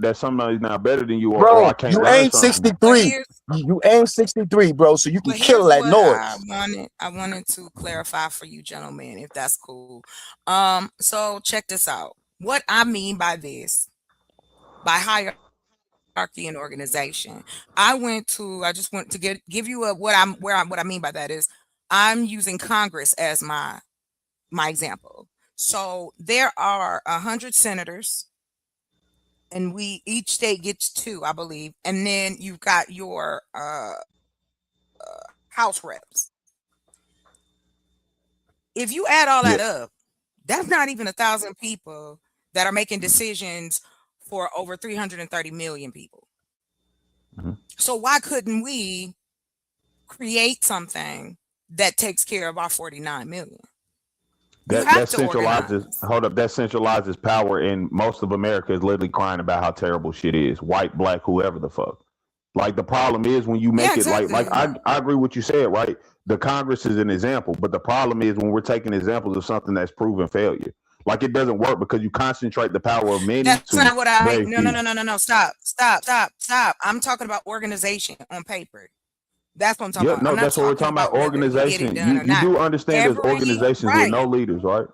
that somebody's not better than you or I Bro, can't you learn ain't something. But 63. here's You ain't 63, bro. So you can but kill here's that what noise. I wanted to clarify for you gentlemen, if that's cool. So check this out. What I mean by this, by hierarchy and organization. I just want to give you what I mean by that is I'm using Congress as my example. So there are 100 senators, and each state gets 2, I believe, and then you've got your House reps. If you add all Yeah. that up, that's not even 1,000 people that are making decisions for over 330 million people. Mhm. So why couldn't we create something that takes care of our 49 million? You That have to organize. that centralizes power, and most of America is literally crying about how terrible shit is. White, black, whoever the fuck. Like the problem is when you Yeah, make it like exactly. I agree with what you said, right? The Congress is an example, but the problem is when we're taking examples of something that's proven failure. Like it doesn't work because you concentrate the power of many That's to not what I. very No, no, few. no, no, no, no. Stop. I'm talking about organization on paper. That's what I'm talking Yeah, about. I'm no, not that's what we're talking talking about. about whether we get it Organization. done or You not. do understand there's organizations with no Right. leaders, right?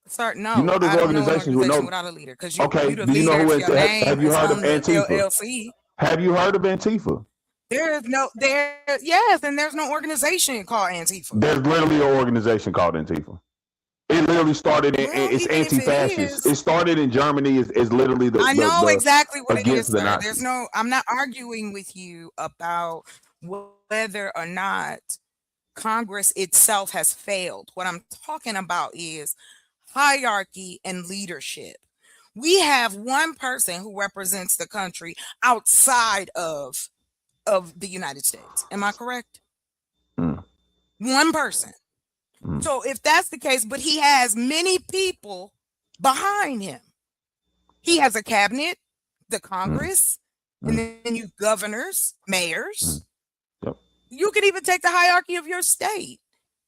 Sir, You no, know there's I don't know an organizations with organization no. without a leader because Okay, you the do you know leader who if it your name have you is heard of on the Antifa? LLC. Have you heard of Antifa? Yes, and there's no organization called Antifa. There's literally an organization called Antifa. It literally started in Well, it's even if it anti-fascist. is, It started in Germany. Is literally I know the exactly what it is, against the sir. Nazis. I'm not arguing with you about whether or not Congress itself has failed. What I'm talking about is hierarchy and leadership. We have one person who represents the country outside of the United States. Am I correct? Mm. One person. Mm. So if that's the case, but he has many people behind him. He has a cabinet, the Congress, and then you governors, mayors. Yep. You could even take the hierarchy of your state.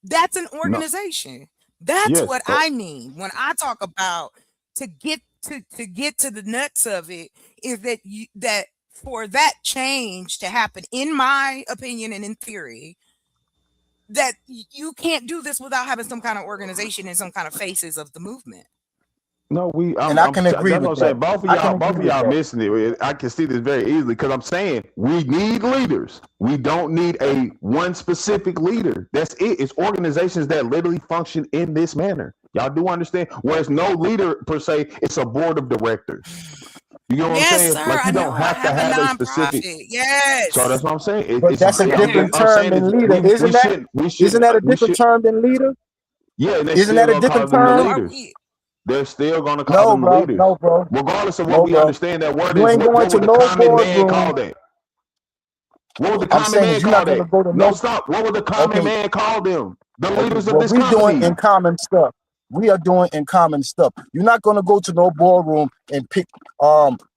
That's an organization. That's Yes. what I mean when I talk about to get to the nuts of it is that that for that change to happen, in my opinion and in theory, that you can't do this without having some kind of organization and some kind of faces of the movement. No, And I can agree that's what with I'm saying. that. Both of y'all missing it. I can see this very easily because I'm saying we need leaders. We don't need a one specific leader. That's it. It's organizations that literally function in this manner. Y'all do understand? Whereas no leader per se, it's a board of directors. You know what I'm saying? Sir, Like you I don't know. I have to have a have a specific. nonprofit. Yes. So that's what I'm saying. But that's a different term than leader, isn't that? Isn't that a different term than leader? Yeah, and they're Isn't still that a gonna call different them the term? leaders. They're still gonna call No, them the bro. leaders. No, bro. Regardless of what No, we bro. understand that word You is, ain't what going to would the no common man boardroom. call that? What would the I'm common saying man is you're call not going to that? go to No, no. stop. What would the common Okay. man call them? The Okay. leaders of What this we doing company. in common stuff. We are doing in common stuff. You're not going to go to no boardroom and pick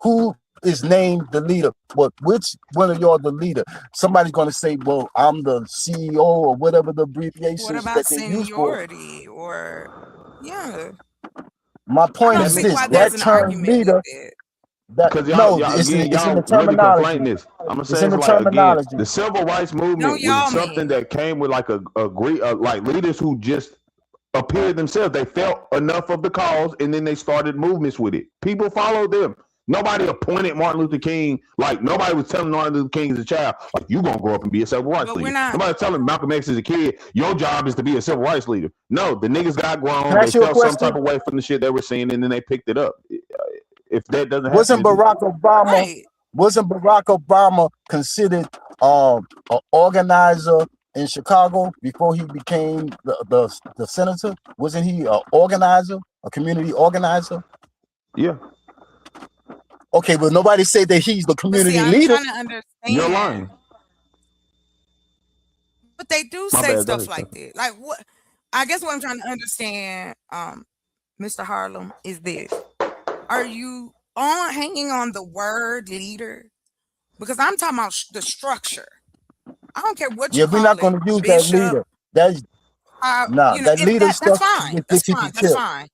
who is named the leader, but which one of y'all the leader? Somebody's going to say, well, I'm the CEO or whatever the abbreviations What about that they use for. seniority or My point I don't is see this: why that there's an term argument leader. with it. That Because no, y'all it's in again, the y'all really terminology. conflating this. I'm gonna It's say in it's the like again, terminology. the civil rights No, movement y'all was something mean. that came with like like leaders who just appeared themselves. They felt enough of the cause, and then they started movements with it. People followed them. Nobody appointed Martin Luther King. Like nobody was telling Martin Luther King as a child, like you gonna grow up and be a civil rights But we're leader. not. Nobody was telling Malcolm X as a kid, your job is to be a civil rights leader. No, the niggas got grown. Can I They ask you a felt some question? type of way from the shit they were seeing, and then they picked it up. If that doesn't happen, Wasn't Barack Obama? Right. Wasn't Barack Obama considered an organizer in Chicago before he became the senator? Wasn't he an organizer, a community organizer? Yeah. Okay, but nobody said that he's the But see, community I'm leader. trying to understand. You're lying. But they do My say bad. Go stuff ahead. like that. Like what? I guess what I'm trying to understand, Mr. Harlem, is this: are you hanging on the word leader? Because I'm talking about the structure. I don't care what you Yeah, we're call not it, going to use that bishop. leader. That's Nah, that if leader that's stuff fine. get That's people fine. That's killed. fine.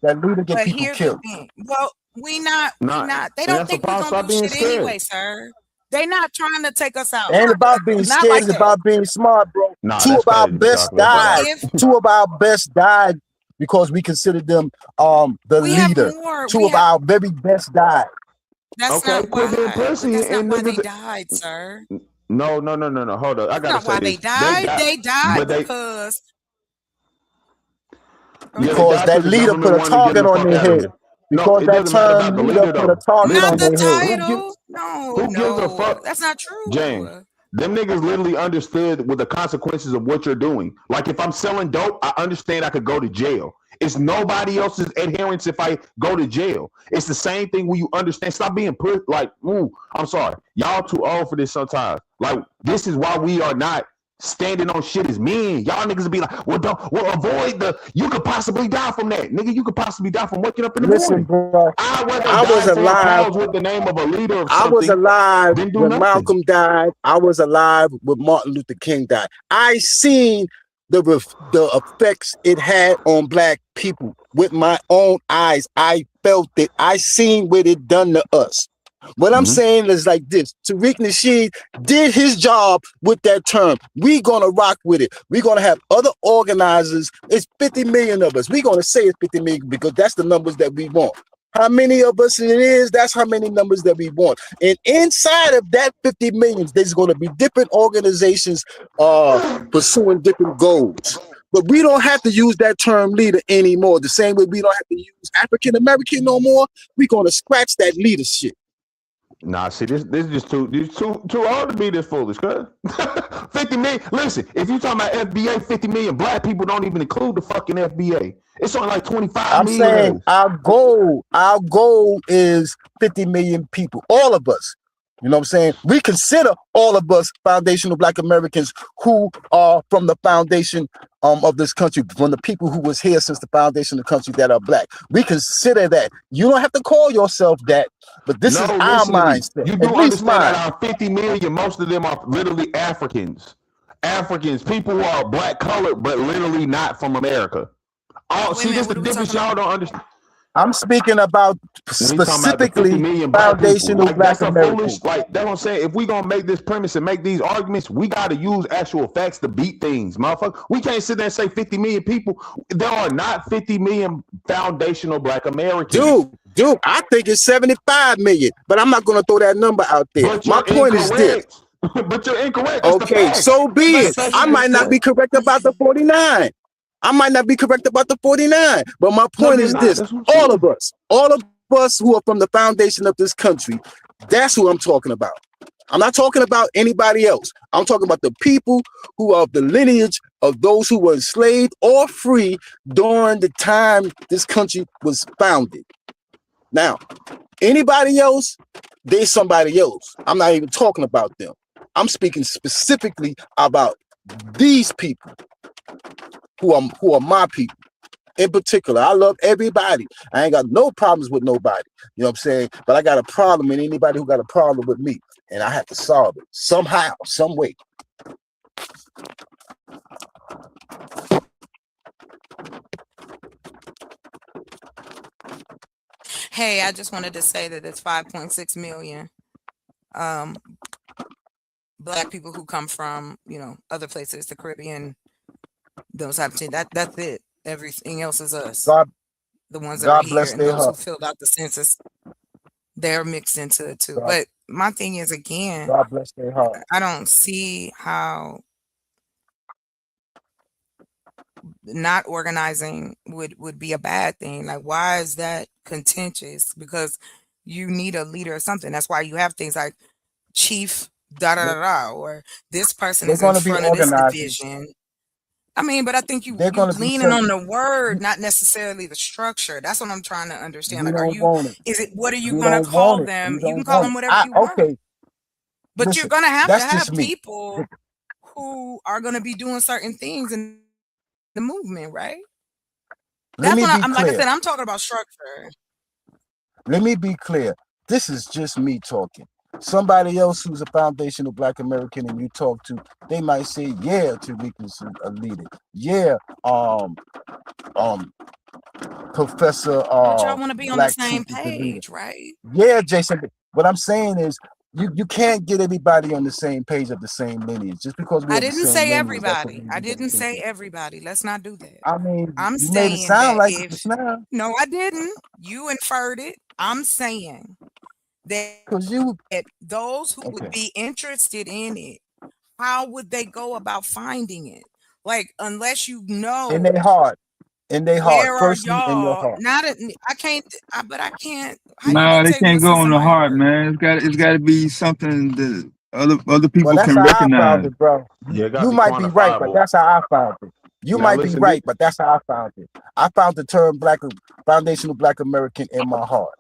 That leader get But people here's the killed. thing. Well, we not. Nah, They and don't that's the think we're problem. gonna Stop do being shit scared. anyway, sir. They not trying to take us out. Ain't about being Not scared, like it's that. about being smart, bro. Nah, Two that's of our crazy, best chocolate. died. If Two of our best died because we considered them the we have leader. more, Two of our very best died. that's Okay, not put in why. pussy But that's not and why they niggas. died, sir. No. Hold up. I That's gotta not say why they this. They died. died, They died but they because Because that the leader government put a wanted to get them target the on fuck their out of head. here. No, Because it that doesn't matter about term the leader leader put a though. target not on the their head. title. Who gives a fuck? That's not true. James, them niggas literally understood what the consequences of what you're doing. Like if I'm selling dope, I understand I could go to jail. It's nobody else's adherence if I go to jail. It's the same thing when you understand. Stop being put like, ooh, I'm sorry. Y'all too old for this sometimes. Like, this is why we are not standing on shit as men. Y'all niggas be like, well, avoid you could possibly die from that. Nigga, you could possibly die from waking up in the Listen, morning. bro. I'd rather I was die saying alive. pause with the name of a leader of I was something alive than do when nothing. Malcolm died. I was alive when Martin Luther King died. I seen the effects it had on black people with my own eyes. I felt it. I seen what it done to us. What I'm saying is like this: Tariq Nasheed did his job with that term. We gonna rock with it. We're gonna have other organizers. It's 50 million of us. We're gonna say it's 50 million because that's the numbers that we want. How many of us it is, that's how many numbers that we want. And inside of that 50 million, there's going to be different organizations pursuing different goals. But we don't have to use that term leader anymore. The same way we don't have to use African American no more. We're going to scratch that leadership. Nah, see, this is just too old to be this foolish, cuz. 50 million. Listen, if you talking about FBA, 50 million black people don't even include the fucking FBA. It's only like 25 I'm million. saying our goal is 50 million people, all of us. You know what I'm saying? We consider all of us foundational Black Americans who are from the foundation of this country, from the people who was here since the foundation of the country that are black. We consider that. You don't have to call yourself that, but this is our mindset. You do At least understand mine. that our 50 million, most of them are literally Africans. Africans, people who are black colored, but literally not from America. See, this is the difference y'all don't understand. I'm speaking about specifically foundational Black Americans. Like that's what I'm saying. If we gonna make this premise and make these arguments, we gotta use actual facts to beat things, motherfucker. We can't sit there and say 50 million people. There are not 50 million foundational Black Americans. Dude, I think it's 75 million, but I'm not gonna throw that number out there. My point is this. But you're incorrect. Okay, so be it. I might not be correct about the 49. I might not be correct about the 49, but my point is this: all of us who are from the foundation of this country, that's who I'm talking about. I'm not talking about anybody else. I'm talking about the people who are of the lineage of those who were enslaved or free during the time this country was founded. Now, anybody else, they're somebody else. I'm not even talking about them. I'm speaking specifically about these people who are my people. In particular, I love everybody. I ain't got no problems with nobody. You know what I'm saying? But I got a problem with anybody who got a problem with me. And I have to solve it somehow, some way. Hey, I just wanted to say that it's 5.6 million black people who come from, other places, the Caribbean, those type of things. That's it. Everything else is us. The ones that are here and those who filled out the census, they're mixed into it too. But my thing is, again, God bless their heart. I don't see how not organizing would be a bad thing. Like, why is that contentious? Because you need a leader or something. That's why you have things like chief or this person is in front of this division. I mean, but I think you're leaning on the word, not necessarily the structure. That's what I'm trying to understand. Like, what are you going to call them? You can call them whatever you want. Okay. But you're going to have people who are going to be doing certain things in the movement, right? Let That's me what be I'm like I clear. said, I'm talking about structure. Let me be clear. This is just me talking. Somebody else who's a foundational Black American and you talk to, they might say, yeah, Tariq is a leader. Yeah, Professor But y'all want to be on the Black same Truth is the leader. page, right? Yeah, Jason. What I'm saying is you can't get everybody on the same page of the same lineage. Just because we I have the didn't same say lineage, everybody. I didn't say everybody. Let's not do that. I mean, I'm you made it saying sound that like it if just now. no, I didn't. You inferred it. I'm saying that those who would be interested in it, how would they go about finding it? Like, unless you know In their heart. In their heart. where are Firstly, in your y'all? heart. Not I can't. But I can't. How you No, gonna they tell me can't what's go in on the somebody's heart, heart? man. It's got to be something that other people Well, that's can how I found recognize. it, bro. Yeah, it got to You be might be right, but quantifiable. that's how I found it. You Now might be listen, right, but that's how I found it. I found the term foundational Black American in my heart.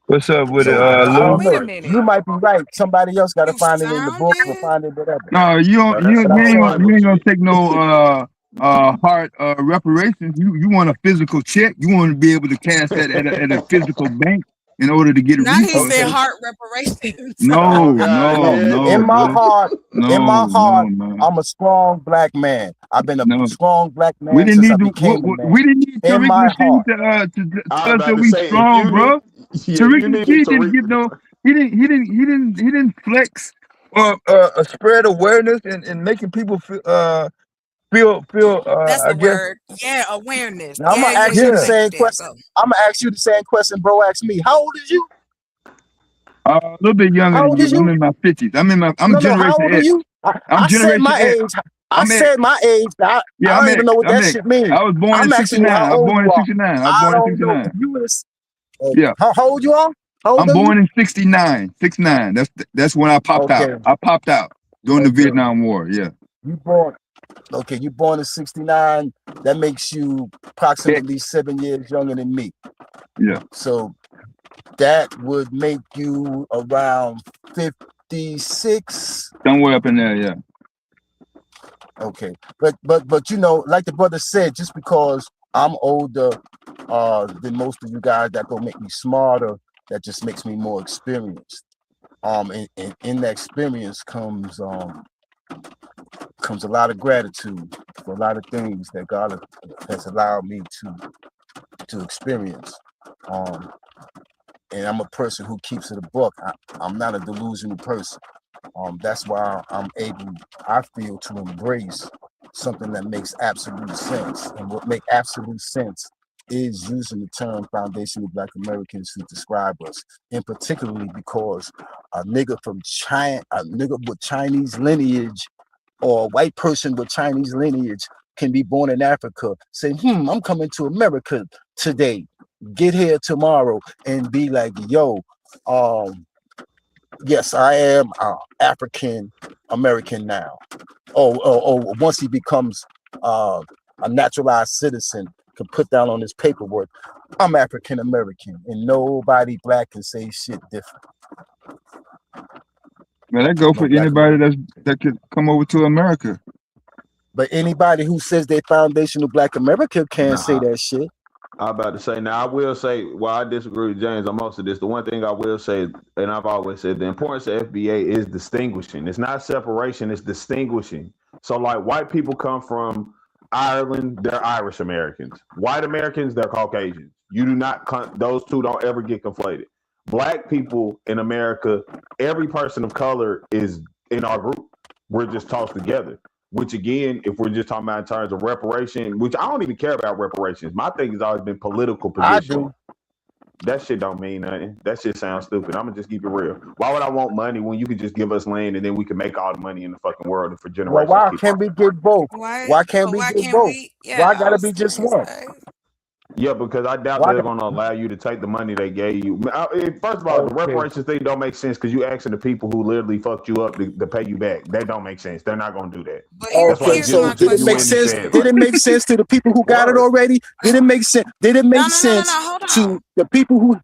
What's up with it, So I Lou? don't know. You might be right. Somebody else got to You find it in the found book or it? find it whatever. No, you no, don't. that's You But I'm ain't saying, gonna, you ain't gonna take no heart reparations. You want a physical check. You want to be able to cash that at a physical bank in order to get Now he said resources. heart reparations. No, Oh God, no, yeah. no, in my bro. heart, No, man. I'm a strong Black man. I've been a No. strong Black We man didn't since I need to. became a man. We didn't need In Tariq my Nasheed heart. to I tell was us about that to we say if strong, you bro. need, Tariq you needed Nasheed to didn't give no. He didn't flex spread awareness and making people feel That's I the guess word. Yeah, awareness. Now I'm Yeah, gonna yeah, ask you yeah. the Thank you, same Dad. question. Go. I'm gonna ask you the same question, bro. Ask me. How old is you? a little bit younger How than old you. is I'm you? in my 50s. I'm No, how Generation old are X. you? I'm I said Generation my X. age. I said my age. I Yeah, don't even know what I'm that X. shit means. I was born in I'm asking '69. you how I was old born you in are. '69. I was I born in don't know. '69. You was Yeah. how old you are? How old I'm are you? born in '69. '69. That's when I popped out. Okay. I popped out during the Okay. Vietnam War. Yeah. You born. Okay, you born in '69. That makes you approximately 7 years younger than me. Yeah. So that would make you around 56. Somewhere up in there. Yeah. Okay, but you know, like the brother said, just because I'm older than most of you guys, that don't make me smarter. That just makes me more experienced. And in that experience comes a lot of gratitude for a lot of things that God has allowed me to experience. And I'm a person who keeps it a book. I'm not a delusional person. That's why I'm able, I feel, to embrace something that makes absolute sense. And what makes absolute sense is using the term foundational Black Americans to describe us, and particularly because a nigga from China, a nigga with Chinese lineage, or a white person with Chinese lineage can be born in Africa, say, I'm coming to America today, get here tomorrow, and be like, yo, yes, I am African American now. Once he becomes a naturalized citizen, can put down on his paperwork, I'm African American, and nobody Black can say shit different. Man, that go for anybody that could come over to America. But anybody who says they foundational Black America can't say that shit. I'm about to say, now I will say, while I disagree with James on most of this, the one thing I will say, and I've always said, the importance of FBA is distinguishing. It's not separation, it's distinguishing. So like white people come from Ireland, they're Irish Americans. White Americans, they're Caucasians. You do not, those two don't ever get conflated. Black people in America, every person of color is in our group. We're just tossed together. Which again, if we're just talking about in terms of reparation, which I don't even care about reparations. My thing has always been political position. I do. That shit don't mean nothing. That shit sounds stupid. I'm gonna just keep it real. Why would I want money when you could just give us land and then we can make all the money in the fucking world and for generations? Well, why can't we get both? Why can't we get both? Why gotta be just one? Yeah, because I doubt they're going to allow you to take the money they gave you. First of all, the reparations thing don't make sense because you asking the people who literally fucked you up to pay you back. That don't make sense. They're not going to do that. Okay, so did it make sense? Did it make sense to the people who got it already? Did it make sense? Did it make sense to the people who?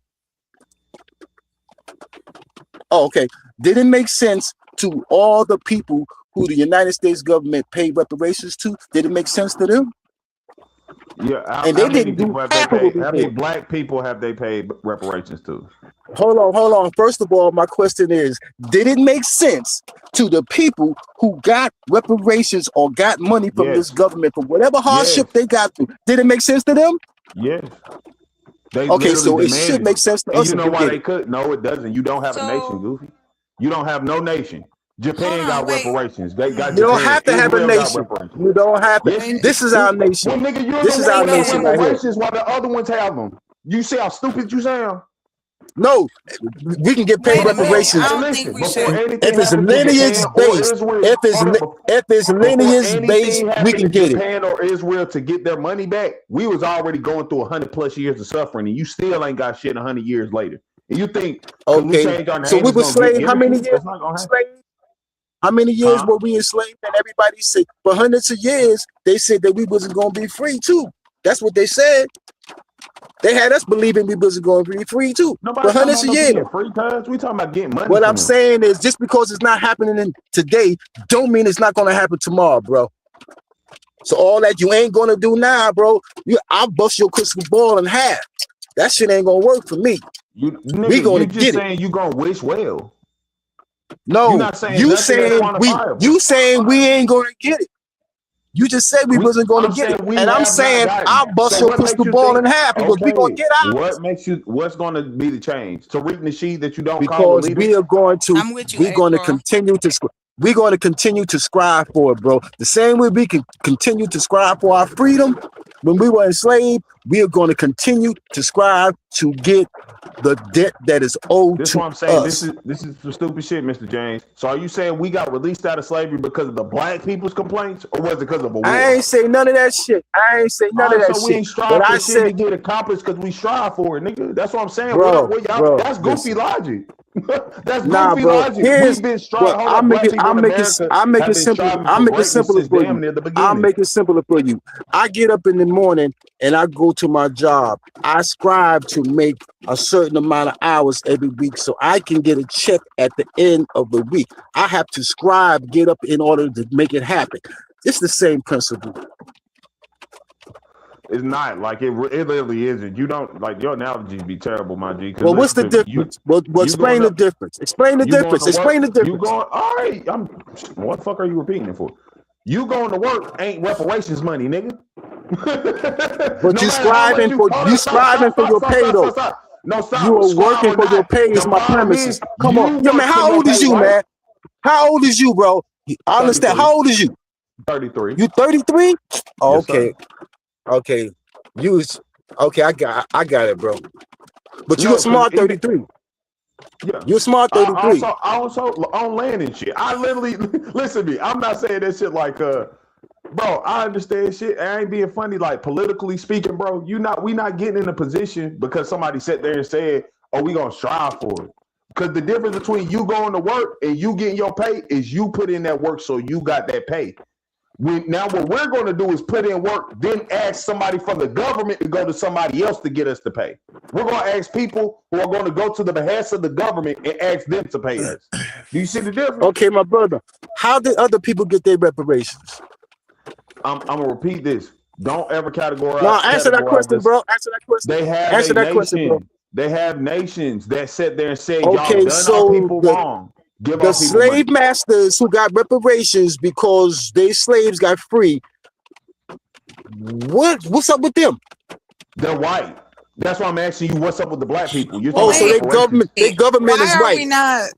Oh, okay. Did it make sense to all the people who the United States government paid reparations to? Did it make sense to them? Yeah, And they didn't do how many black people have they paid reparations to? Hold on. First of all, my question is, did it make sense to the people who got reparations or got money from this government for whatever hardship they got through? Did it make sense to them? Yes. They okay, so it demanded should make sense to and us. you know if we why get they it. could? No, it doesn't. You don't have a nation, Goofy. You don't have no nation. Japan got reparations. They got You don't Japan. have to have a Israel got nation. reparations. You don't have to. Yes, This is our nation. Well, nigga, you're This the is our one that nation got right here. reparations while the other ones have them. You see how stupid you sound? No, we can get paid reparations. If it's lineage based, if it's lineage based, we can get it. Japan or Israel to get their money back, we was already going through 100+ years of suffering, and you still ain't got shit 100 years later. And you think Okay, so we were enslaved how many years? How many years were we enslaved? And everybody said for hundreds of years they said that we wasn't gonna be free too. That's what they said. They had us believing we wasn't going to be free too. For hundreds of years. Free cuz we talking about getting money. What I'm them. saying is, just because it's not happening today, don't mean it's not going to happen tomorrow, bro. So all that you ain't going to do now, bro, I'll bust your crystal ball in half. That shit ain't going to work for me. We gonna going to get just it. saying you going to wish well. No, You're not saying you nothing saying that's we, quantifiable. you saying we ain't going to get it. You just said we wasn't going to get it, and I'm saying I'll bust your crystal ball in half because we gonna get out. What makes you? What's going to be the change? Tariq Nasheed that you don't call Because a leader? we are going to, I'm with you, we're going to April. continue to, we're going to continue to strive for it, bro. The same way we can continue to strive for our freedom when we were enslaved, we are going to continue to strive to get the debt that is owed This is to what I'm saying. us. This is some stupid shit, Mr. James. So are you saying we got released out of slavery because of the black people's complaints, or was it because of a war? I ain't say none of that shit. I ain't say none of that so we shit. ain't strive But for I shit to said, get accomplished because we strive for it, nigga. That's what I'm saying. Bro, That's goofy listen. logic. That's Nah, goofy bro. logic. Here's We've been striving. well, I'll make it simple. I'll make it simpler for you. I'll make it simpler for you. I get up in the morning and I go to my job. I strive to make a certain amount of hours every week so I can get a check at the end of the week. I have to strive, get up in order to make it happen. It's the same principle. It's not like it literally isn't. You don't like your analogies be terrible, my G. Well, what's the difference? Well, explain the difference. Explain the difference. Explain the difference. You going? All right. What the fuck are you repeating it for? You going to work ain't reparations money, nigga. But you striving for your pay though. No, stop. You are working for your pay is my premises. Come on, yo man. How old is you, man? How old is you, bro? I understand. How old is you? 33. You 33? Oh, Yes, okay. Okay. Okay, I got it, bro. But you a smart 33. Yeah. You're smart 33. I also on land and shit. I literally listen to me. I'm not saying that shit like bro, I understand shit. I ain't being funny, like politically speaking, bro. We not getting in a position because somebody sat there and said, oh, we gonna strive for it. Because the difference between you going to work and you getting your pay is you put in that work, so you got that pay. Now what we're going to do is put in work, then ask somebody from the government to go to somebody else to get us to pay. We're going to ask people who are going to go to the behest of the government and ask them to pay us. Do you see the difference? Okay, my brother. How did other people get their reparations? I'm going to repeat this. Don't ever categorize. No, answer that question, bro. Answer that question. They have answer that question, bro. They have nations that sit there and say, okay, y'all done our people wrong. The slave masters who got reparations because their slaves got free. What's up with them? They're white. That's why I'm asking you, what's up with the black people? You're so their government is white. We not?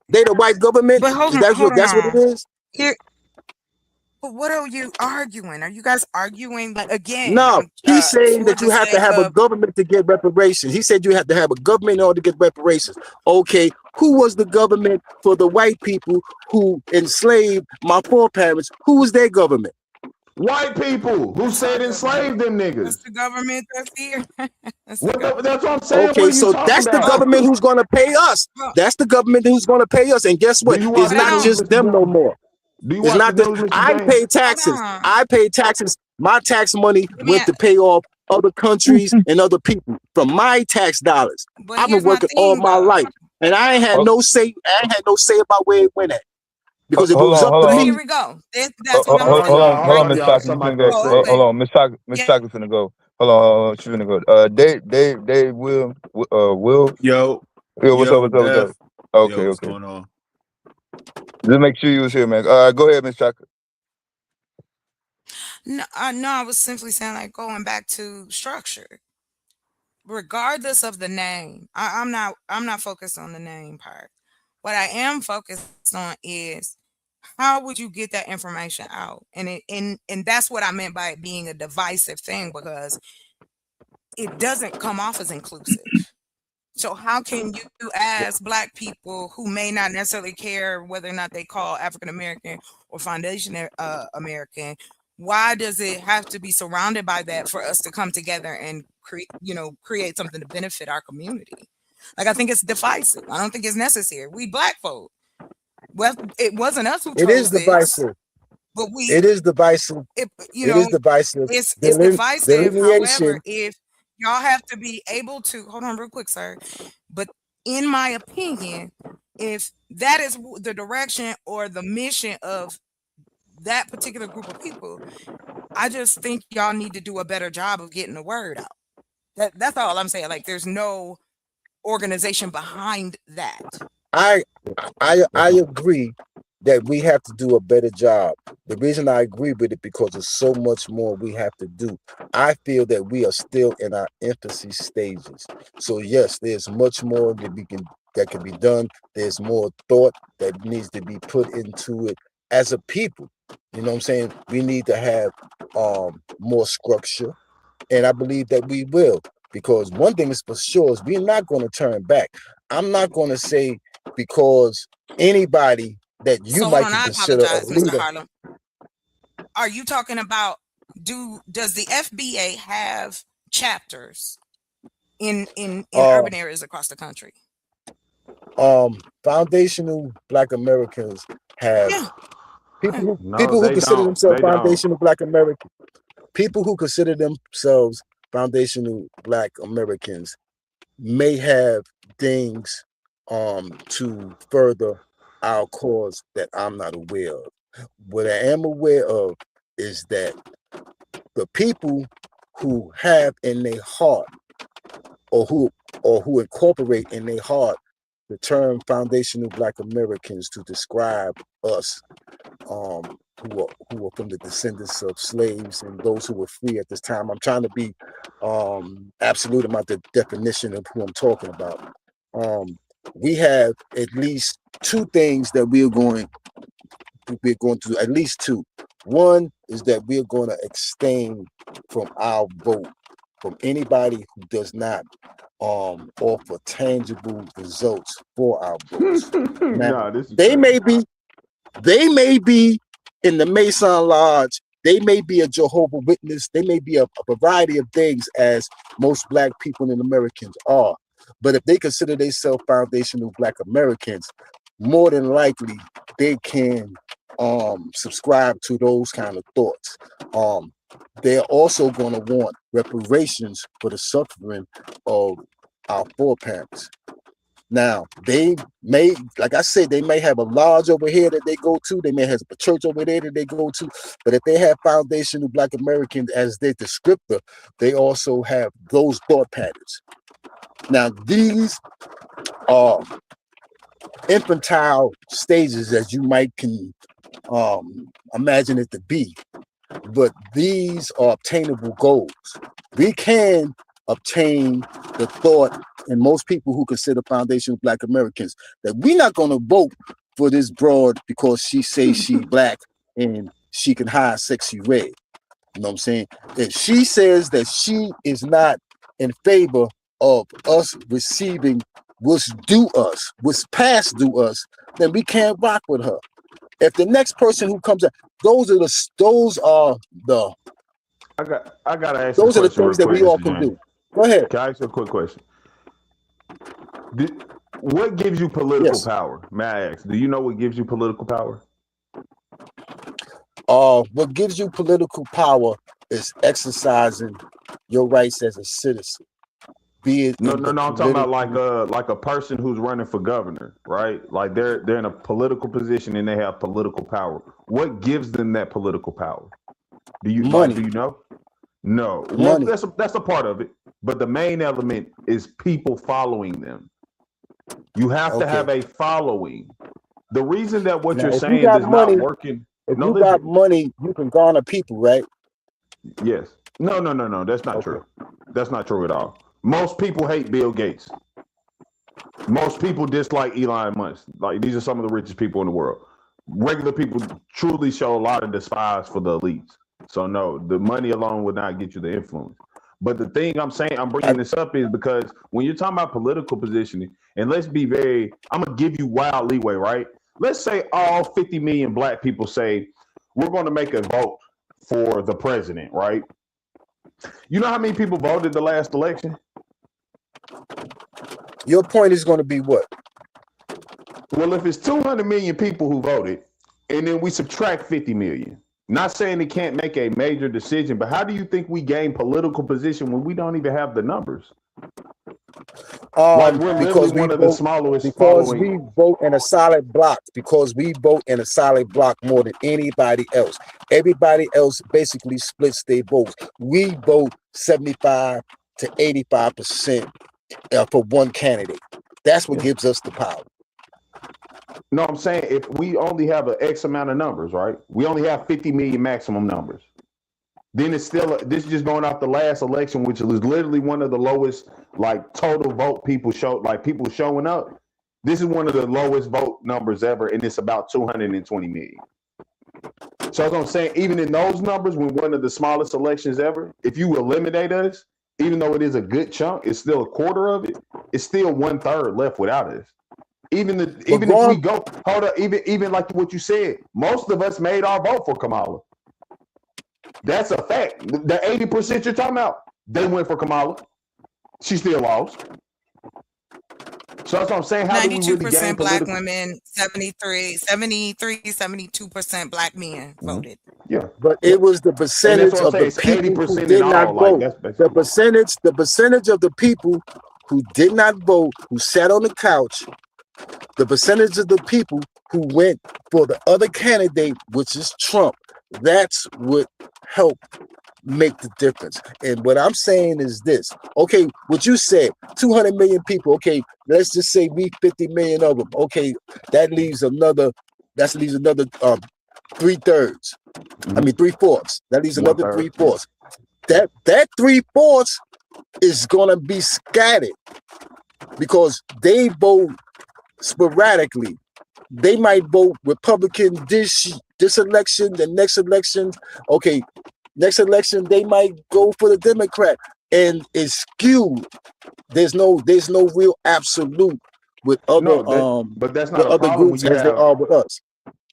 They the white government. But hold on, that's what it is. Here. But what are you arguing? Are you guys arguing like again? No, he's saying that you have to have a government to get reparations. He said you have to have a government in order to get reparations. Okay, who was the government for the white people who enslaved my foreparents? Who was their government? White people who said enslave them niggas. That's the government that's here. That's what I'm saying. Okay, so that's the government who's going to pay us. That's the government who's going to pay us. And guess what? It's not just them no more. It's not that I pay taxes. I pay taxes. My tax money went to pay off other countries and other people from my tax dollars. I've been working all my life, and I ain't had no say. I ain't had no say about where it went at. Because if it was up to Here me, we go. That's what I'm hold saying. on, Miss Chocolate. You finna go. Oh, okay. Hold on, Miss Chocolate. Miss Yeah. Chocolate finna go. Hold on, she finna go. Dave, Will. Yo, What's up? Def. Okay, Yo, what's okay. going on? Just make sure you was here, man. Go ahead, Miss Chocolate. No, I was simply saying, like, going back to structure, regardless of the name. I'm not focused on the name part. What I am focused on is how would you get that information out? And that's what I meant by it being a divisive thing, because it doesn't come off as inclusive. So how can you ask Black people who may not necessarily care whether or not they call African American or Foundation American, why does it have to be surrounded by that for us to come together and create something to benefit our community? Like, I think it's divisive. I don't think it's necessary. We Black folk. Well, it wasn't us who it is chose this, divisive. but It is divisive. it is divisive. it's divisive. Delineation. However, if y'all have to be able to hold on real quick, sir. But in my opinion, if that is the direction or the mission of that particular group of people, I just think y'all need to do a better job of getting the word out. That's all I'm saying. Like, there's no organization behind that. I agree that we have to do a better job. The reason I agree with it, because there's so much more we have to do. I feel that we are still in our infancy stages. So yes, there's much more that can be done. There's more thought that needs to be put into it as a people. You know what I'm saying? We need to have more structure, and I believe that we will. Because one thing is for sure is we're not going to turn back. I'm not going to say because anybody that you So might hold on, I consider a apologize, Mr. leader. Harlem. Are you talking about does the FBA have chapters in urban areas across the country? Foundational Black Americans have people who they consider don't. themselves They don't. foundational Black American. People who consider themselves foundational Black Americans may have things to further our cause that I'm not aware of. What I am aware of is that the people who have in their heart or who incorporate in their heart the term foundational Black Americans to describe us, who are from the descendants of slaves and those who were free at this time. I'm trying to be absolute about the definition of who I'm talking about. We have at least two things that we're going to do, at least two. One is that we're going to abstain from our vote from anybody who does not offer tangible results for our votes. Now, they may be in the Mason Lodge, they may be a Jehovah's Witness, they may be a variety of things, as most Black people and Americans are. But if they consider themselves foundational Black Americans, more than likely they can subscribe to those kind of thoughts. They're also going to want reparations for the suffering of our foreparents. Now, they may, like I said, they may have a lodge over here that they go to. They may have a church over there that they go to. But if they have foundational Black Americans as their descriptor, they also have those thought patterns. Now, these are infantile stages, as you might can imagine it to be. But these are obtainable goals. We can obtain the thought, and most people who consider foundational Black Americans, that we're not going to vote for this broad because she says she Black and she can hide sexy red. You know what I'm saying? If she says that she is not in favor of us receiving what's due us, what's past due us, then we can't rock with her. If the next person who comes up, those are the I gotta ask those you are a the question things real that we quick, all Mr. can James. do. Go ahead. Can I ask you a quick question? What gives you political power? May I ask? Do you know what gives you political power? What gives you political power is exercising your rights as a citizen. be it No, in no, the no. I'm talking about political. like a person who's running for governor, right? Like they're in a political position and they have political power. What gives them that political power? Do you Money. do you know? No. Well, Money. that's a part of it, but the main element is people following them. You have to have Okay. a following. The reason that what Now, you're if you saying got is not money, working. if No, you got listen. money, you can garner people, right? Yes. No, no, no, no. That's not Okay. true. That's not true at all. Most people hate Bill Gates. Most people dislike Elon Musk. Like these are some of the richest people in the world. Regular people truly show a lot of despise for the elites. So no, the money alone would not get you the influence. But the thing I'm saying, I'm bringing this up is because when you're talking about political positioning, and let's be very, I'm gonna give you wild leeway, right? Let's say all 50 million black people say we're going to make a vote for the president, right? You know how many people voted the last election? Your point is going to be what? Well, if it's 200 million people who voted, and then we subtract 50 million, not saying they can't make a major decision, but how do you think we gain political position when we don't even have the numbers? Like we're Because literally we one of the vote, smallest because we following. vote in a solid block, because we vote in a solid block more than anybody else. Everybody else basically splits their votes. We vote 75 to 85% for one candidate. That's what gives us the power. No, I'm saying if we only have an X amount of numbers, right? We only have 50 million maximum numbers. Then it's still, this is just going off the last election, which was literally one of the lowest, like total vote people showed, like people showing up. This is one of the lowest vote numbers ever, and it's about 220 million. So as I'm saying, even in those numbers, we're one of the smallest elections ever. If you eliminate us, even though it is a good chunk, it's still a quarter of it. It's still 1/3 left without us. Even if we go, hold up, even like what you said, most of us made our vote for Kamala. That's a fact. The 80% you're talking about, they went for Kamala. She still lost. So that's what I'm saying. How do we really gain 92% black political? women, 72% black men voted. Yeah. But it was the percentage what I'm of the saying, it's people 80% who in did all, not like, vote. that's basically The percentage of the people who did not vote, who sat on the couch, the percentage of the people who went for the other candidate, which is Trump, that's what helped make the difference. And what I'm saying is this. Okay, what you said, 200 million people. Okay, let's just say we 50 million of them. Okay, that leaves another 3/3. I mean 3/4. That leaves another 1/3. 3/4. That 3/4 is gonna be scattered because they vote sporadically. They might vote Republican this election, the next election. Okay, next election they might go for the Democrat, and it's skewed. There's no real absolute with other but that's with not a other problem when groups you as they have. are with us.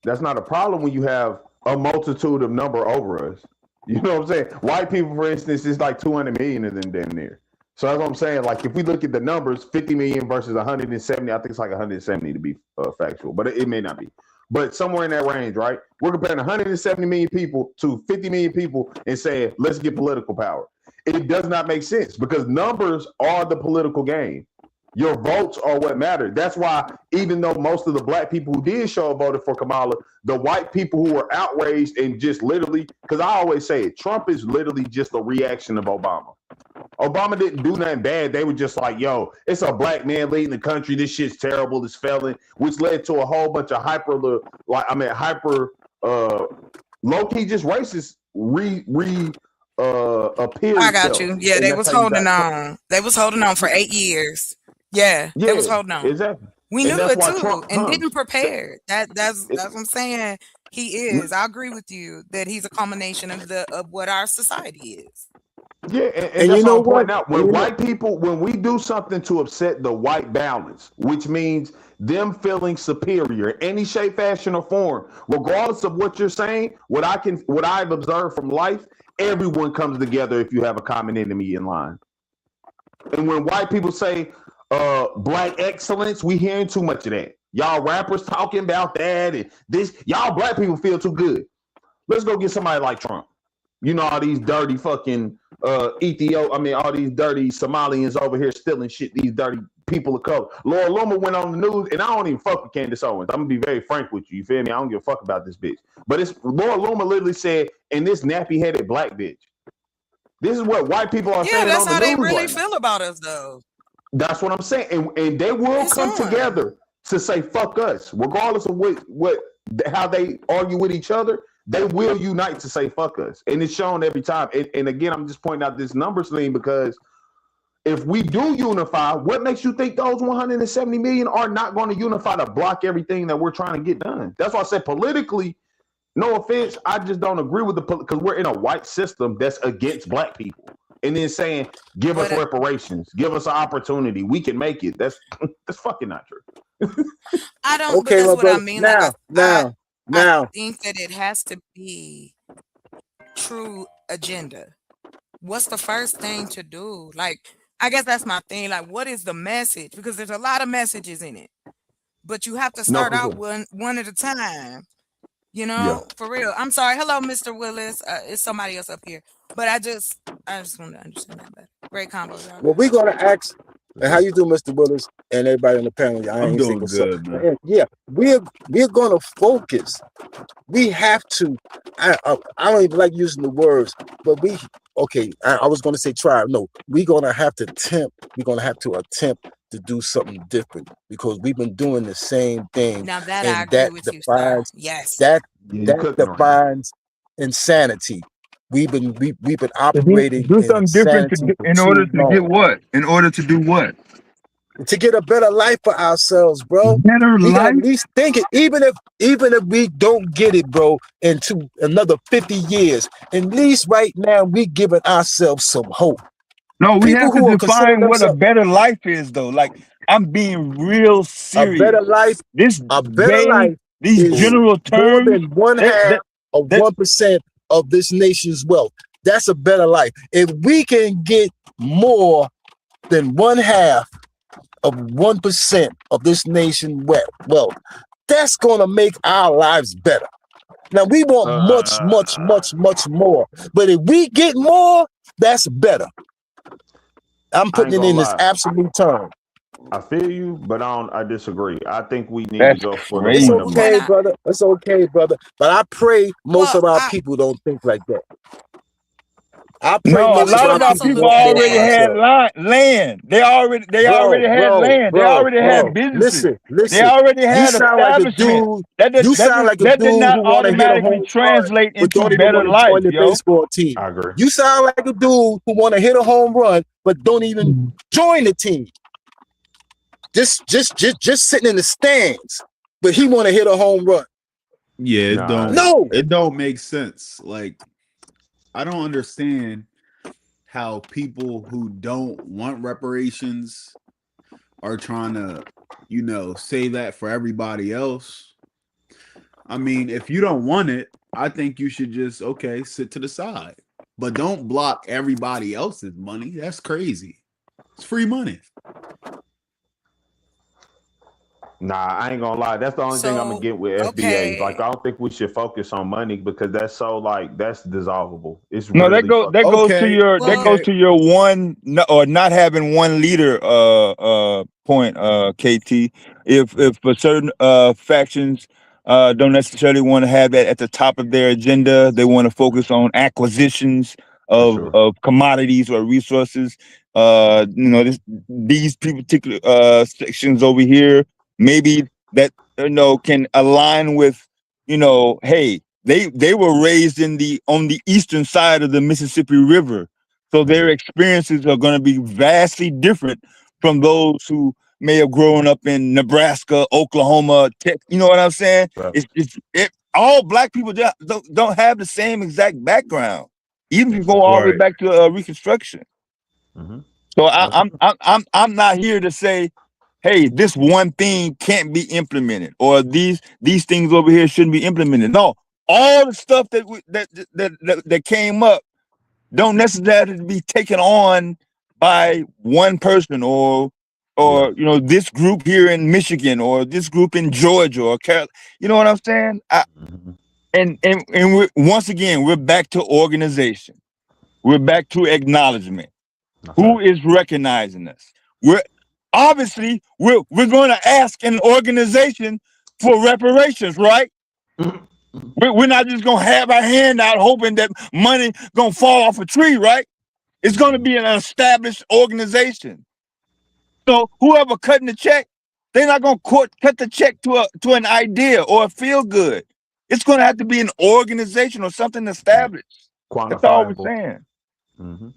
That's not a problem when you have a multitude of number over us. You know what I'm saying? White people, for instance, is like 200 million of them damn near. So that's what I'm saying. Like if we look at the numbers, 50 million versus 170, I think it's like 170 to be factual, but it may not be. But somewhere in that range, right? We're comparing 170 million people to 50 million people and saying, let's get political power. It does not make sense because numbers are the political game. Your votes are what matter. That's why even though most of the black people who did show up voted for Kamala, the white people who were outraged and just literally, because I always say it, Trump is literally just a reaction of Obama. Obama didn't do nothing bad. They were just like, yo, it's a black man leading the country. This shit's terrible. It's failing, which led to a whole bunch of hyper low-key just racist appeal. I got you. Yeah, they was holding on. They was holding on for 8 years. Yeah, they was holding on. Exactly. We knew that's it why too, Trump and comes. didn't prepare. That's what I'm saying. He is. I agree with you that he's a culmination of what our society is. Yeah, and And that's you know what I'm pointing what? out. When white people, when we do something to upset the white balance, which means them feeling superior in any shape, fashion, or form, regardless of what you're saying, what I've observed from life, everyone comes together if you have a common enemy in line. And when white people say black excellence, we hearing too much of that. Y'all rappers talking about that and this. Y'all black people feel too good. Let's go get somebody like Trump. You know, all these dirty fucking all these dirty Somalians over here stealing shit, these dirty people of color. Laura Loomer went on the news, and I don't even fuck with Candace Owens. I'm gonna be very frank with you. You feel me? I don't give a fuck about this bitch. But it's Laura Loomer literally said, and this nappy-headed black bitch. This is what white people are saying that's on the how news they really right feel about us, though. That's what I'm saying. And they will come together to say fuck us, regardless of how they argue with each other. They will unite to say fuck us, and it's shown every time. And again, I'm just pointing out this numbers thing because if we do unify, what makes you think those 170 million are not going to unify to block everything that we're trying to get done? That's why I said politically, no offense, I just don't agree with because we're in a white system that's against black people, and then saying give us reparations, give us an opportunity, we can make it. That's fucking not true. I don't. Okay, But that's what I brother. mean. Now, I think that it has to be true agenda. What's the first thing to do? Like, I guess that's my thing. Like, what is the message? Because there's a lot of messages in it, but you have to start out one at a time. You know, for real. I'm sorry. Hello, Mr. Willis. It's somebody else up here, but I just want to understand that better. Great combo, y'all. Well, we're gonna ask. And how you do, Mr. Willis, and everybody on the panel? I'm doing good, man. Yeah, we're gonna focus. We have to. I don't even like using the words, but I was gonna say try. No, we're gonna have to attempt. We're gonna have to attempt to do something different because we've been doing the same thing. Now that and I agree with you, sir. Yes. That defines insanity. We've been operating. Do something different in order to get what? In order to do what? To get a better life for ourselves, bro. Better we life. Gotta at least think it, even if we don't get it, bro, into another 50 years. At least right now we giving ourselves some hope. No, we People have who to are define considering what a themselves- better life is, though. Like I'm being real serious. A better life. A better life. These is general terms. More than one half of 1% of this nation's wealth. That's a better life. If we can get more than one half of 1% of this nation's wealth, that's gonna make our lives better. Now we want much more. But if we get more, that's better. I'm putting it in this absolute term. I feel you, but I disagree. I think we need That's to go for crazy. the It's okay, brother. It's okay, brother. But I pray most of our people don't think like that. I pray No, a most lot of of our people already had land. They already had land. They already had businesses. Listen. They already had You sound like a establishment. dude. You sound like a that dude did not who want to hit a automatically home translate run, but into don't even better want to life, join the yo. baseball team. I agree. You sound like a dude who want to hit a home run, but don't even join the team. Just sitting in the stands, but he want to hit a home run. Yeah, it don't make sense. Like, I don't understand how people who don't want reparations are trying to, say that for everybody else. I mean, if you don't want it, I think you should just, sit to the side. But don't block everybody else's money. That's crazy. It's free money. Nah, I ain't gonna lie. That's the only thing I'm gonna get with FBA. Like, I don't think we should focus on money because that's that's dissolvable. It's No, really that goes to your one or not having one leader point, KT. If for certain factions don't necessarily want to have that at the top of their agenda, they want to focus on acquisitions of commodities or resources. These particular sections over here, maybe that can align with, hey, they were raised on the eastern side of the Mississippi River, so their experiences are going to be vastly different from those who may have grown up in Nebraska, Oklahoma, you know what I'm saying? Right. All Black people don't have the same exact background, even if you go all the way back to Reconstruction. Mm-hmm. So I'm not here to say, hey, this one thing can't be implemented, or these things over here shouldn't be implemented. No, all the stuff that came up don't necessarily be taken on by one person, or this group here in Michigan, or this group in Georgia, or Carolina. You know what I'm saying? And once again, we're back to organization. We're back to acknowledgement. Who is recognizing us? We're going to ask an organization for reparations, right? We're not just going to have our hand out hoping that money going to fall off a tree, right? It's going to be an established organization. So whoever cutting the check, they're not going to cut the check to an idea or a feel good. It's going to have to be an organization or something established. That's all we're saying. Mm-hmm.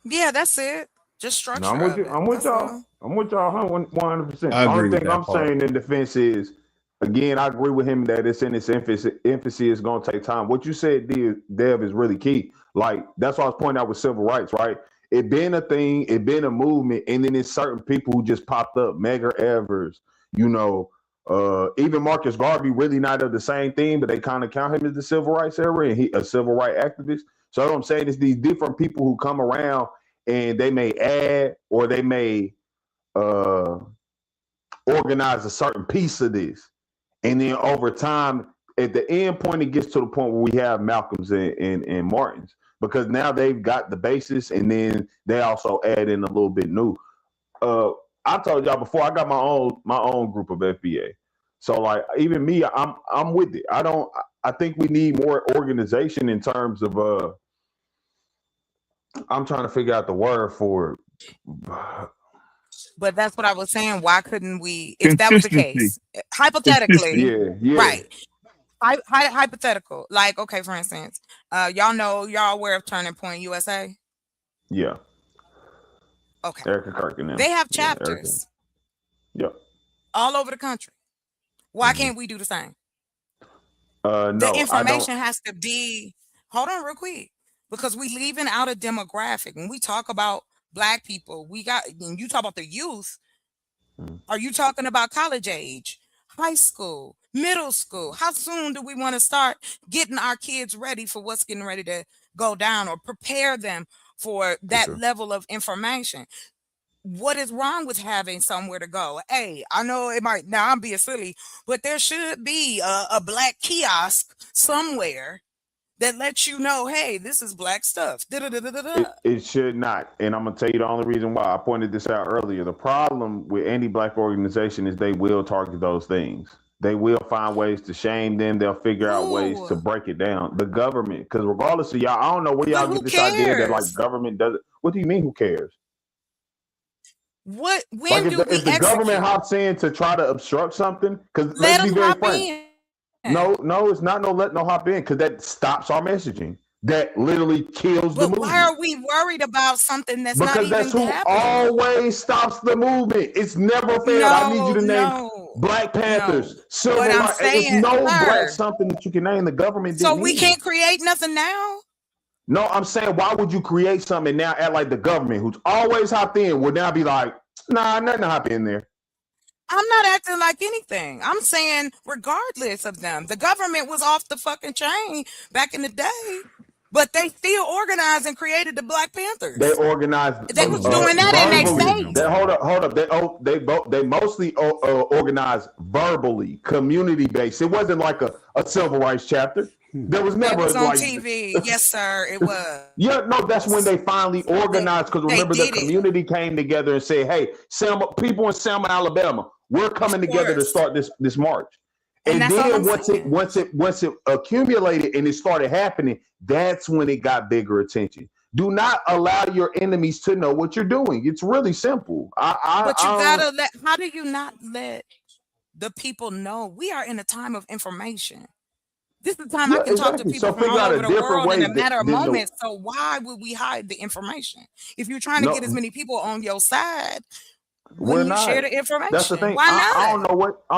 Yeah, that's it. Just structure. No, I'm with y'all. I'm with y'all 100%. The I agree only with thing that I'm part. saying in defense is, again, I agree with him that it's in its infancy. It's going to take time. What you said, Dev, is really key. Like, that's what I was pointing out with civil rights, right? It been a thing, it been a movement, and then there's certain people who just popped up. Medgar Evers, you know, even Marcus Garvey, really not of the same thing, but they kind of count him as the civil rights era, and he a civil rights activist. So what I'm saying is these different people who come around and they may add or they may organize a certain piece of this. And then over time, at the end point, it gets to the point where we have Malcolms and Martins, because now they've got the basis, and then they also add in a little bit new. I told y'all before, I got my own group of FBA. So like even me, I'm with it. I think we need more organization in terms of I'm trying to figure out the word for it. But that's what I was saying. Why couldn't we, if that was the case, hypothetically, yeah. Right. Hypothetical. Like, okay, for instance, y'all aware of Turning Point USA? Yeah. Okay. Erica Kirk and them. They have chapters. Yep. All over the country. Why can't we do the same? No, the information has to be, hold on real quick, because we leaving out a demographic. When we talk about Black people, when you talk about the youth, are you talking about college age, high school, middle school? How soon do we want to start getting our kids ready for what's getting ready to go down, or prepare them for that level of information? What is wrong with having somewhere to go? Hey, I know it might, now I'm being silly, but there should be a Black kiosk somewhere that lets you know, hey, this is Black stuff. It should not. And I'm going to tell you the only reason why I pointed this out earlier. The problem with any Black organization is they will target those things. They will find ways to shame them. They'll figure out ways to break it down. The government, because regardless of y'all, I don't know where y'all get this idea that like government does it. What do you mean, who cares? When like if the government hops in to try to obstruct something, because let's be very frank. No, it's not let no hop in, because that stops our messaging. That literally kills the movement. Why are we worried about something that's not even happening? Because that's who always stops the movement. It's never fair. I need you to name Black Panthers, civil rights. It's no Black something that you can name. The government didn't. So we can't create nothing now? No, I'm saying, why would you create something and now act like the government, who's always hopped in, would now be like, nah, nothing to hop in there? I'm not acting like anything. I'm saying, regardless of them, the government was off the fucking chain back in the day, but they still organized and created the Black Panthers. They organized. They was doing that in their states. Hold up. They mostly organized verbally, community based. It wasn't like a civil rights chapter. There was never, it was on like, TV. Yes, sir. It was. Yeah, no, that's when they finally organized, because remember the community came together and said, hey, people in Selma, Alabama, we're coming together to start this march. And then once it accumulated and it started happening, that's when it got bigger attention. Do not allow your enemies to know what you're doing. It's really simple. But you gotta let. How do you not let the people know? We are in a time of information. This is the time I can talk to people from all over the world in a matter of moments. So why would we hide the information? If you're trying to get as many people on your side, when you share the information, that's the thing. Why not? I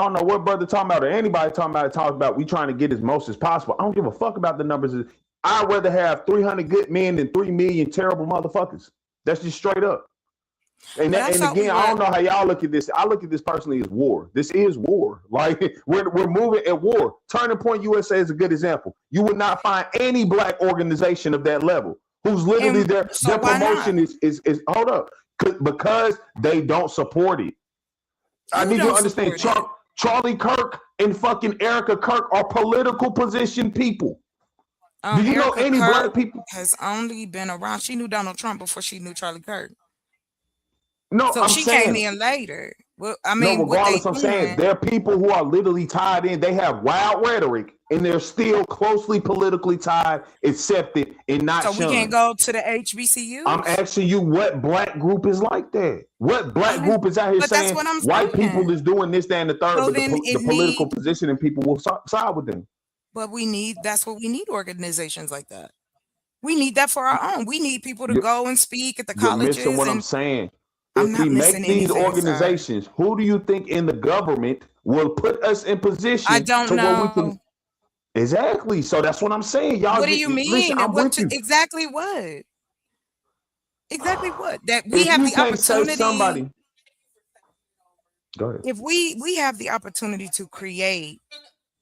don't know what brother talking about or anybody talking about we trying to get as most as possible. I don't give a fuck about the numbers. I'd rather have 300 good men than 3 million terrible motherfuckers. That's just straight up. And again, I don't know how y'all look at this. I look at this personally as war. This is war. Like we're moving at war. Turning Point USA is a good example. You would not find any Black organization of that level who's literally their promotion is hold up, because they don't support it. I need you to understand. Charlie Kirk and fucking Erica Kirk are political position people. Do you know Erica any Kirk black people? has only been around. She knew Donald Trump before she knew Charlie Kirk. No, So I'm she came saying. in later. Well, I No, mean, what they regardless, I'm saying doing? there are people who are literally tied in. They have wild rhetoric, and they're still closely politically tied, accepted, and not So we can't shunned. go to the HBCUs. I'm asking you, what black group is like that? What black group is out here But that's saying what I'm white people saying. is doing this, that, and the third, So but then the it political need, position and people will side with them? but we need. That's what we need. Organizations like that. We need that for our own. We need people to You- go and speak at the You're missing colleges. what I'm And saying. I'm If we not make missing these anything, sir. organizations, who do you think in the government will put us in position I don't to where we can? know. Exactly. So that's what I'm saying. Y'all What do get, you listen, mean? I'm What with to, you. exactly what? Exactly what? That we If have you the can't say opportunity. somebody, go ahead. If we have the opportunity to create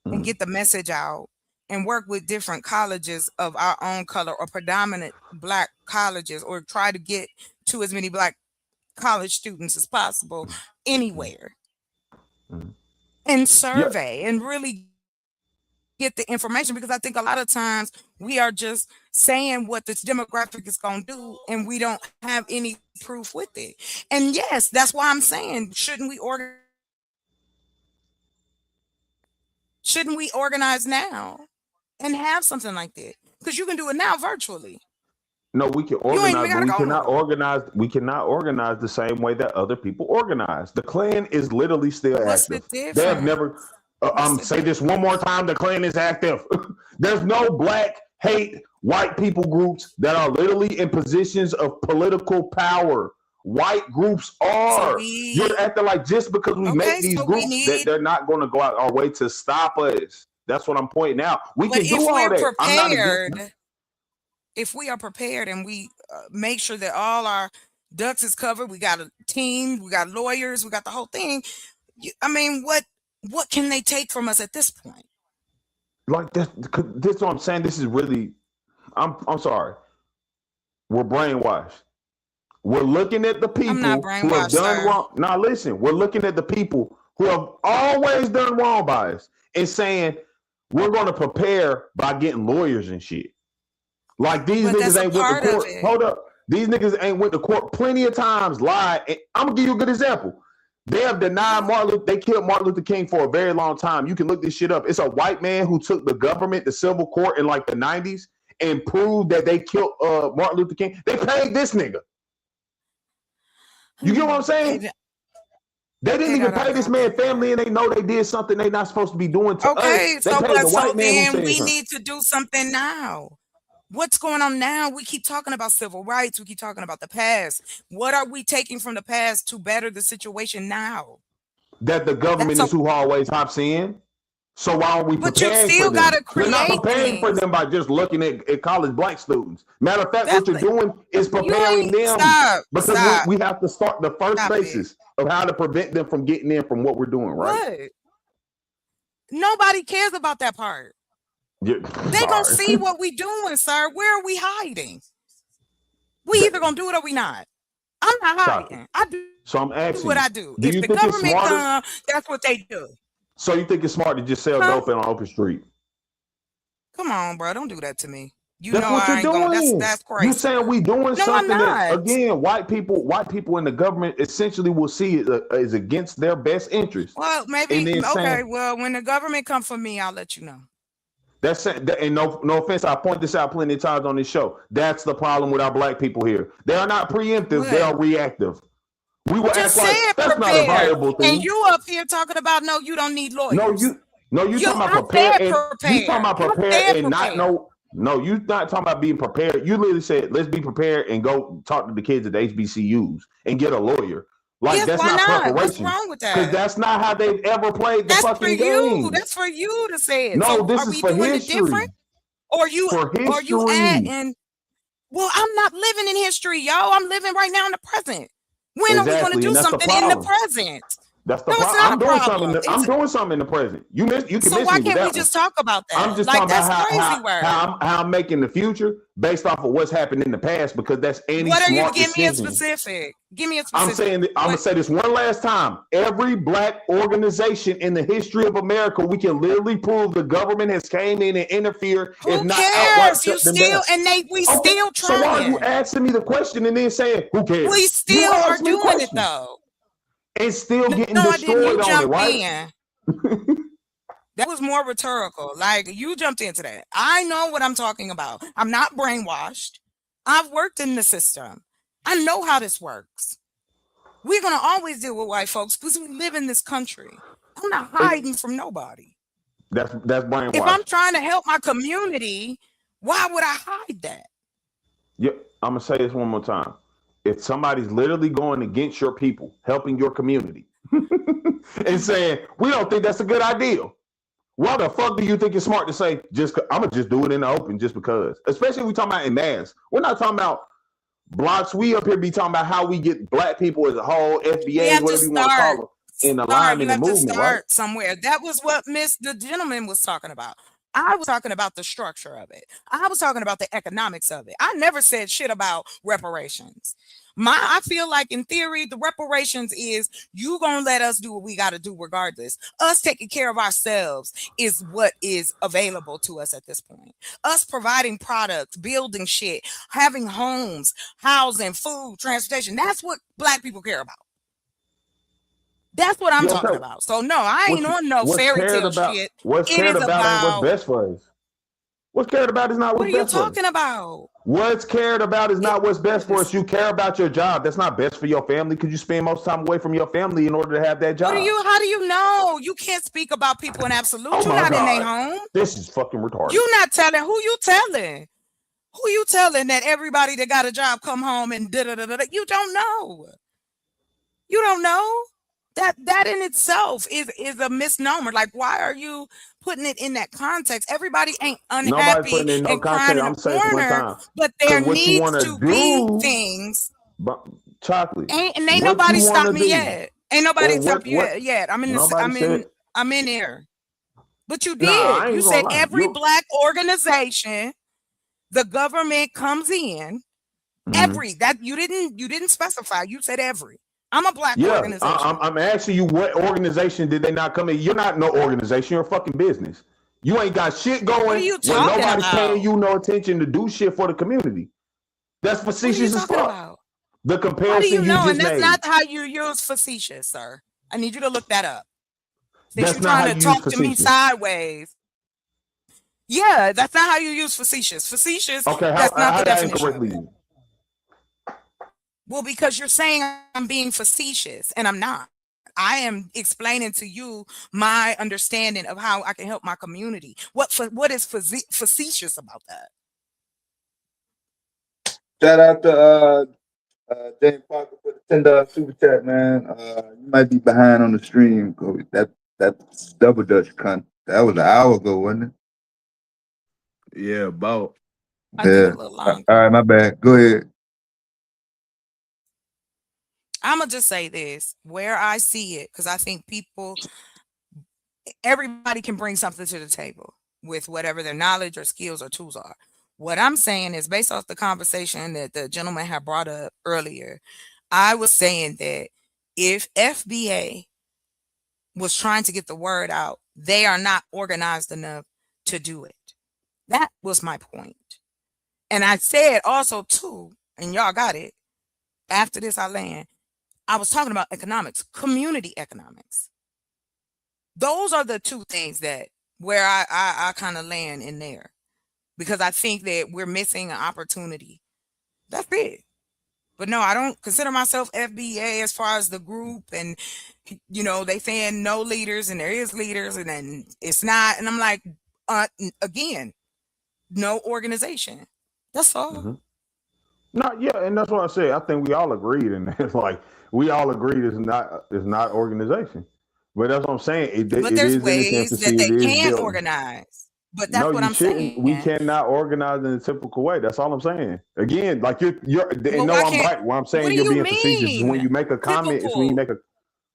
and Mhm. get the message out and work with different colleges of our own color or predominant black colleges, or try to get to as many black college students as possible anywhere, Mhm. and Yeah. survey and really get the information, because I think a lot of times we are just saying what this demographic is going to do and we don't have any proof with it. And yes, that's why I'm saying, shouldn't we organize now and have something like that? Because you can do it now virtually. No, we can You ain't organize, even but gotta we go cannot nowhere. organize. We cannot organize the same way that other people organize. The Klan is literally still What's the active. They have difference? never. What's the Say this one more time. The Klan is active. There's no black hate white people groups that are literally in positions of political power. White groups So are. You're we acting like just because we make okay. these So we groups that need. they're not going to go out our way to stop us. That's what I'm pointing out. We But can do if all we're that. I'm not against. prepared, if we are prepared and we make sure that all our ducks is covered, we got a team, we got lawyers, we got the whole thing. I mean, what can they take from us at this point? Like this is what I'm saying. This is really, I'm sorry. We're brainwashed. We're looking at the I'm not people who have brainwashed, done sir. wrong. Now listen, we're looking at the people who have always done wrong by us and saying we're going to prepare by getting lawyers and shit. Like these But that's niggas a ain't went part to of court. it. Hold up. These niggas ain't went to court plenty of times, lied. And I'm gonna give you a good example. They have denied they killed Martin Luther King for a very long time. You can look this shit up. It's a white man who took the government to civil court in like the 90s and proved that they killed Martin Luther King. They paid this nigga. You get what I'm saying? They didn't even pay this man family, and they know they did something they not supposed to be doing to Okay, us. They so paid but the so white man who then said we something. need to do something now. What's going on now? We keep talking about civil rights. We keep talking about the past. What are we taking from the past to better the situation now? That the government That's is who always hops in. So why are we But you preparing still for them? gotta We're not create preparing for things. them by just looking at college black students. Matter of fact, what That's you're doing is you preparing ain't them stop. because we have to start the first Stop it. basis of how to prevent them from getting in from what we're doing, right? What? Nobody cares about that part. Yeah, They gonna sorry. see what we doing, sir. Where are we hiding? We either gonna do it or we not. I'm not Copy. hiding. I do So I'm asking what you, I do. do If you the think it's government smarter? come, that's what they do. So you think it's smart to just sell Huh? dope on open street? Come on, bro. Don't do that to me. You That's know what I you're ain't gonna. doing. That's You crazy. saying we doing No, I'm something that not. again, white people in the government essentially will see it is against their best interest. Well, And maybe then okay. saying Well, when the government come for me, I'll let you know. and no offense, I point this out plenty of times on this show. That's the problem with our black people here. They are not preemptive, they What? are reactive. We will I just act like said that's not a prepared, viable and thing. you up here talking about no, you don't need lawyers. You talking about I prepared said and prepared. you talking about I prepared said and not prepared. know. No, you not talking about being prepared. You literally said, let's be prepared and go talk to the kids at the HBCUs and get a lawyer. Like Yes, that's why not not? What's preparation. wrong with Because that? that's not how they've ever played the That's for fucking you. game. That's for you to say it. No, So this are is we for doing history. it different? Or you For are you history. adding? Well, I'm not living in history, yo. I'm living right now in the present. When are we going to Exactly, do and that's the something in the problem. present? That's the No, it's problem. not I'm a doing problem. something. I'm doing something in the present. You can So miss why me with can't we that one. just talk about that? I'm just Like, talking that's about crazy work. how I'm making the future based off of what's happened in the past, because that's any What are you? smart Give me a decision. specific. Give me a I'm specific. saying I'm gonna say this one last time. Every black organization in the history of America, we can literally prove the government has came in and interfered, if Who not outright cares? You shut them down. still we Okay, still so why are you trying. asking me the question and then saying who cares? We You still are asked me the doing it question though. and still getting No, I didn't. You destroyed on it, jumped right? in. That was more rhetorical. Like, you jumped into that. I know what I'm talking about. I'm not brainwashed. I've worked in the system. I know how this works. We're gonna always deal with white folks because we live in this country. I'm not hiding from nobody. That's brainwashed. If I'm trying to help my community, why would I hide that? Yeah, I'm gonna say this one more time. If somebody's literally going against your people, helping your community, and saying we don't think that's a good idea, why the fuck do you think it's smart to say I'm gonna just do it in the open just because? Especially if we talking about in mass. We're not talking about blocks. We up here be talking about how we get black people as a whole, FBA, whatever you want to call them, in alignment and movement, right? Somewhere. That was what the gentleman was talking about. I was talking about the structure of it. I was talking about the economics of it. I never said shit about reparations. I feel like in theory, the reparations is you gonna let us do what we gotta do regardless. Us taking care of ourselves is what is available to us at this point. Us providing products, building shit, having homes, housing, food, transportation. That's what black people care about. That's what I'm talking about. So no, I ain't on no fairy tale shit. What's cared about ain't what's best for us. What's cared about is not what's best for us. What are you talking about? What's cared about is not what's best for us. You care about your job. That's not best for your family because you spend most time away from your family in order to have that job. How do you know? You can't speak about people in absolute. Oh You're not in their home. This is fucking retarded. You're not telling. Who you telling? Who you telling that everybody that got a job come home and da-da-da-da? You don't know. You don't know. That in itself is a misnomer. Like, why are you putting it in that context? Everybody ain't unhappy and crying in the corner, but there needs to be things. But chocolate. Ain't nobody stopped me yet. Ain't nobody stopped you yet. I'm in there. But you did. You said every black organization, the government comes in. Every that you didn't specify. You said every. I'm a black organization. I'm asking you, what organization did they not come in? You're not no organization. You're a fucking business. You ain't got shit going. What are you talking nobody's about? paying you no attention to do shit for the community. That's facetious as fuck. About? The comparison How do you know? and that's made. not how you use facetious, sir. I need you to look that up. That's you're not trying how to you talk use to me facetious. sideways. Yeah, that's not how you use facetious. Facetious. Okay, that's not the definition. Incorrectly used? Well, because you're saying I'm being facetious, and I'm not. I am explaining to you my understanding of how I can help my community. What is facetious about that? Shout out to James Parker for the $10 super chat, man. You might be behind on the stream. That's double Dutch cunt. That was an hour ago, wasn't it? Yeah, about. Yeah. All right, my bad. Go ahead. I'm going to just say this, where I see it, because I think everybody can bring something to the table with whatever their knowledge or skills or tools are. What I'm saying is, based off the conversation that the gentleman had brought up earlier, I was saying that if FBA was trying to get the word out, they are not organized enough to do it. That was my point. And I said also too, and y'all got it, after this I land, I was talking about economics, community economics. Those are the two things that where I kind of land in there, because I think that we're missing an opportunity. That's it. But no, I don't consider myself FBA as far as the group, and they saying no leaders and there is leaders and then it's not. And I'm like, again, no organization. That's all. Mm-hmm. No, yeah, and that's what I said. I think we all agreed, and it's like we all agreed it's not organization. But that's what I'm saying. But there's ways that they can organize. But that's what I'm saying. We cannot organize in a typical way. That's all I'm saying. Again, like you're I'm right. What I'm saying you're being facetious is when you make a comment. It's when you make a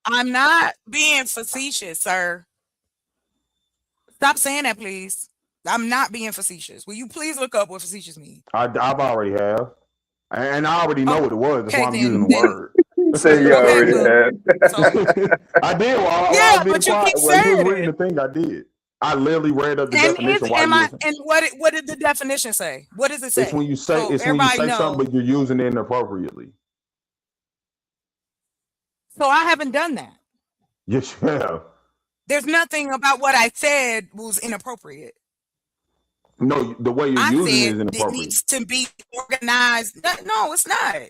I'm not being facetious, sir. Stop saying that, please. I'm not being facetious. Will you please look up what facetious means? I've already have, and I already know what it was. That's Okay, why I'm using the then- word. Say you Okay, already well, have. I did. While Yeah, I was being but you quiet, keep when you was saying reading it. the thing, I did. I literally read up the And definition. is While am you I was, and what did the definition say? What does it say? it's when you say So it's when you everybody say knows. something, but you're using it inappropriately. So I haven't done that. Yes, you have. There's nothing about what I said was inappropriate. No, the way you're I using it said is it inappropriate. needs to be organized. No, it's not.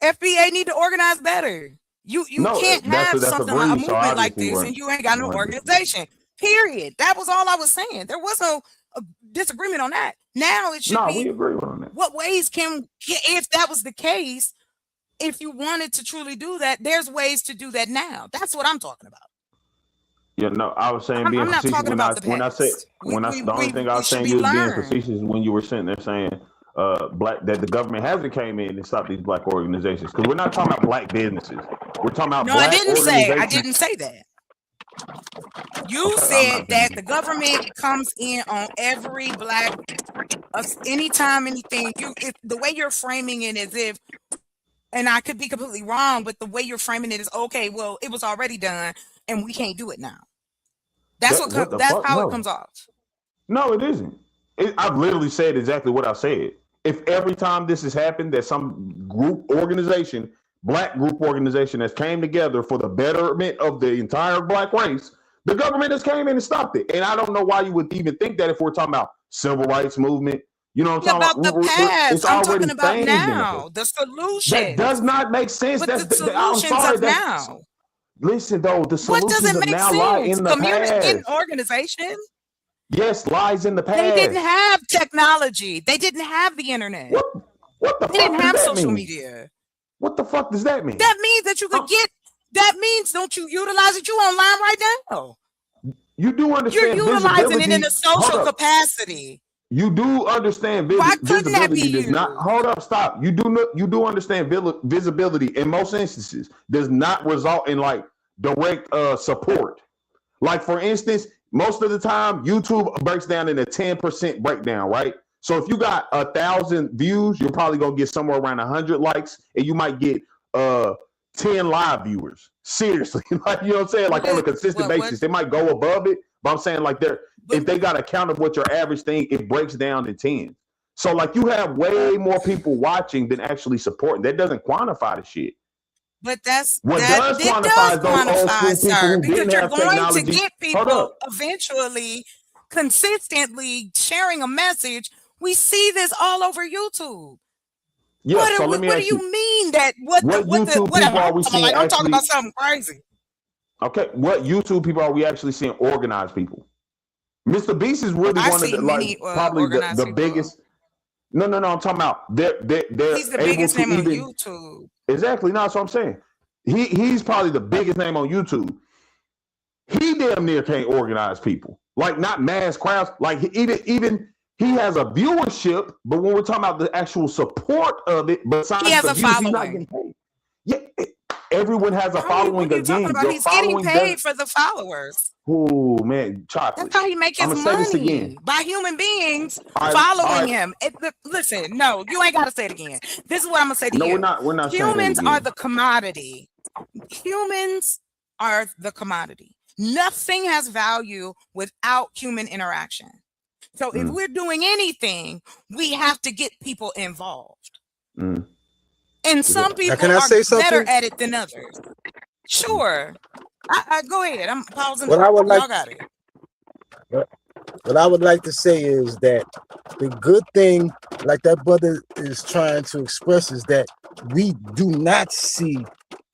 FBA need to organize better. You No, can't that's have a something like a breeze. So movement like obviously, this we're and you ain't got no 100%. organization. Period. That was all I was saying. There was no disagreement on that. Now it should No, be we agree on that. what ways can, if that was the case, if you wanted to truly do that, there's ways to do that now. That's what I'm talking about. Yeah, no, I was saying being I'm not facetious talking when I about the when I said past. the only thing I We was should saying be you was being learned. facetious when you were sitting there saying that the government hasn't came in and stopped these black organizations, because we're not talking about black businesses. We're talking about No, I black didn't organizations. say that. You Okay, I'm said not that the government comes in on every black, anytime, anything. The way you're framing it is if, and I could be completely wrong, but the way you're framing it is okay. Well, it was already done, and we can't do it now. That's What the that's fuck? how it No. comes off. No, it isn't. I've literally said exactly what I said. If every time this has happened, that some group organization, black group organization that's came together for the betterment of the entire black race, the government has came in and stopped it. And I don't know why you would even think that if we're talking about civil rights movement. You know what I'm About talking about? the past. It's I'm already talking about things in now. effect. The solutions. That does not make sense. But That's the I'm solutions sorry. of That's now. listen though. The What solutions doesn't of make now lie sense? in the Communicating past. organization. Yes, lies in the past. They didn't have technology. They didn't have the internet. What the They didn't fuck have does that social mean? media. What the fuck does that mean? That means that you could get. That means don't you utilize it? You online right now. You do You're understand utilizing it in visibility. a social Hold up. capacity. You do understand Why couldn't that be visibility does not. used? Hold up, stop. You do understand visibility in most instances does not result in like direct support. Like for instance, most of the time YouTube breaks down in a 10% breakdown, right? So if you got 1,000 views, you're probably gonna get somewhere around 100 likes, and you might get 10 live viewers. Seriously, like you know what I'm saying? Like on a consistent basis, they might go above it, but I'm saying like if they got a count of what your average thing, it breaks down to 10. So like you have way more people watching than actually supporting. That doesn't quantify the shit. But that's What that does it quantify does is those old quantify, school people sir, who because didn't you're have going to technology. get Hold people up. eventually consistently sharing a message. We see this all over YouTube. Yeah, What, so let me what do ask you. you mean that what YouTube people are we seeing like, I'm talking actually? about something crazy. Okay, what YouTube people are we actually seeing organized people? Mr. Beast is really I one of see the many, probably organized the people. biggest. No, I'm talking about they're He's the able biggest to name on even YouTube. exactly. No, that's what I'm saying. He's probably the biggest name on YouTube. He damn near can't organize people, like not mass crowds. Like even he has a viewership, but when we're talking about the actual support of it, besides He has the a views, he's not getting following. paid. Yeah, everyone has a following. What are you talking Again, about? your He's getting following paid doesn't. for the followers. Oh man, chocolate. That's how he makes his I'm gonna say this money, again. by human beings All right, following all right. him. Listen, no, you ain't got to say it again. This is what I'm gonna say to No, you. we're not saying it Humans are again. the commodity. Humans are the commodity. Nothing has value without human interaction. So if we're doing anything, we have to get people involved. And some Now, people can I are say better something? at it than others. Sure. I go ahead. I'm pausing. What I would Y'all like, got it. what I would like to say is that the good thing, like that brother is trying to express, is that we do not see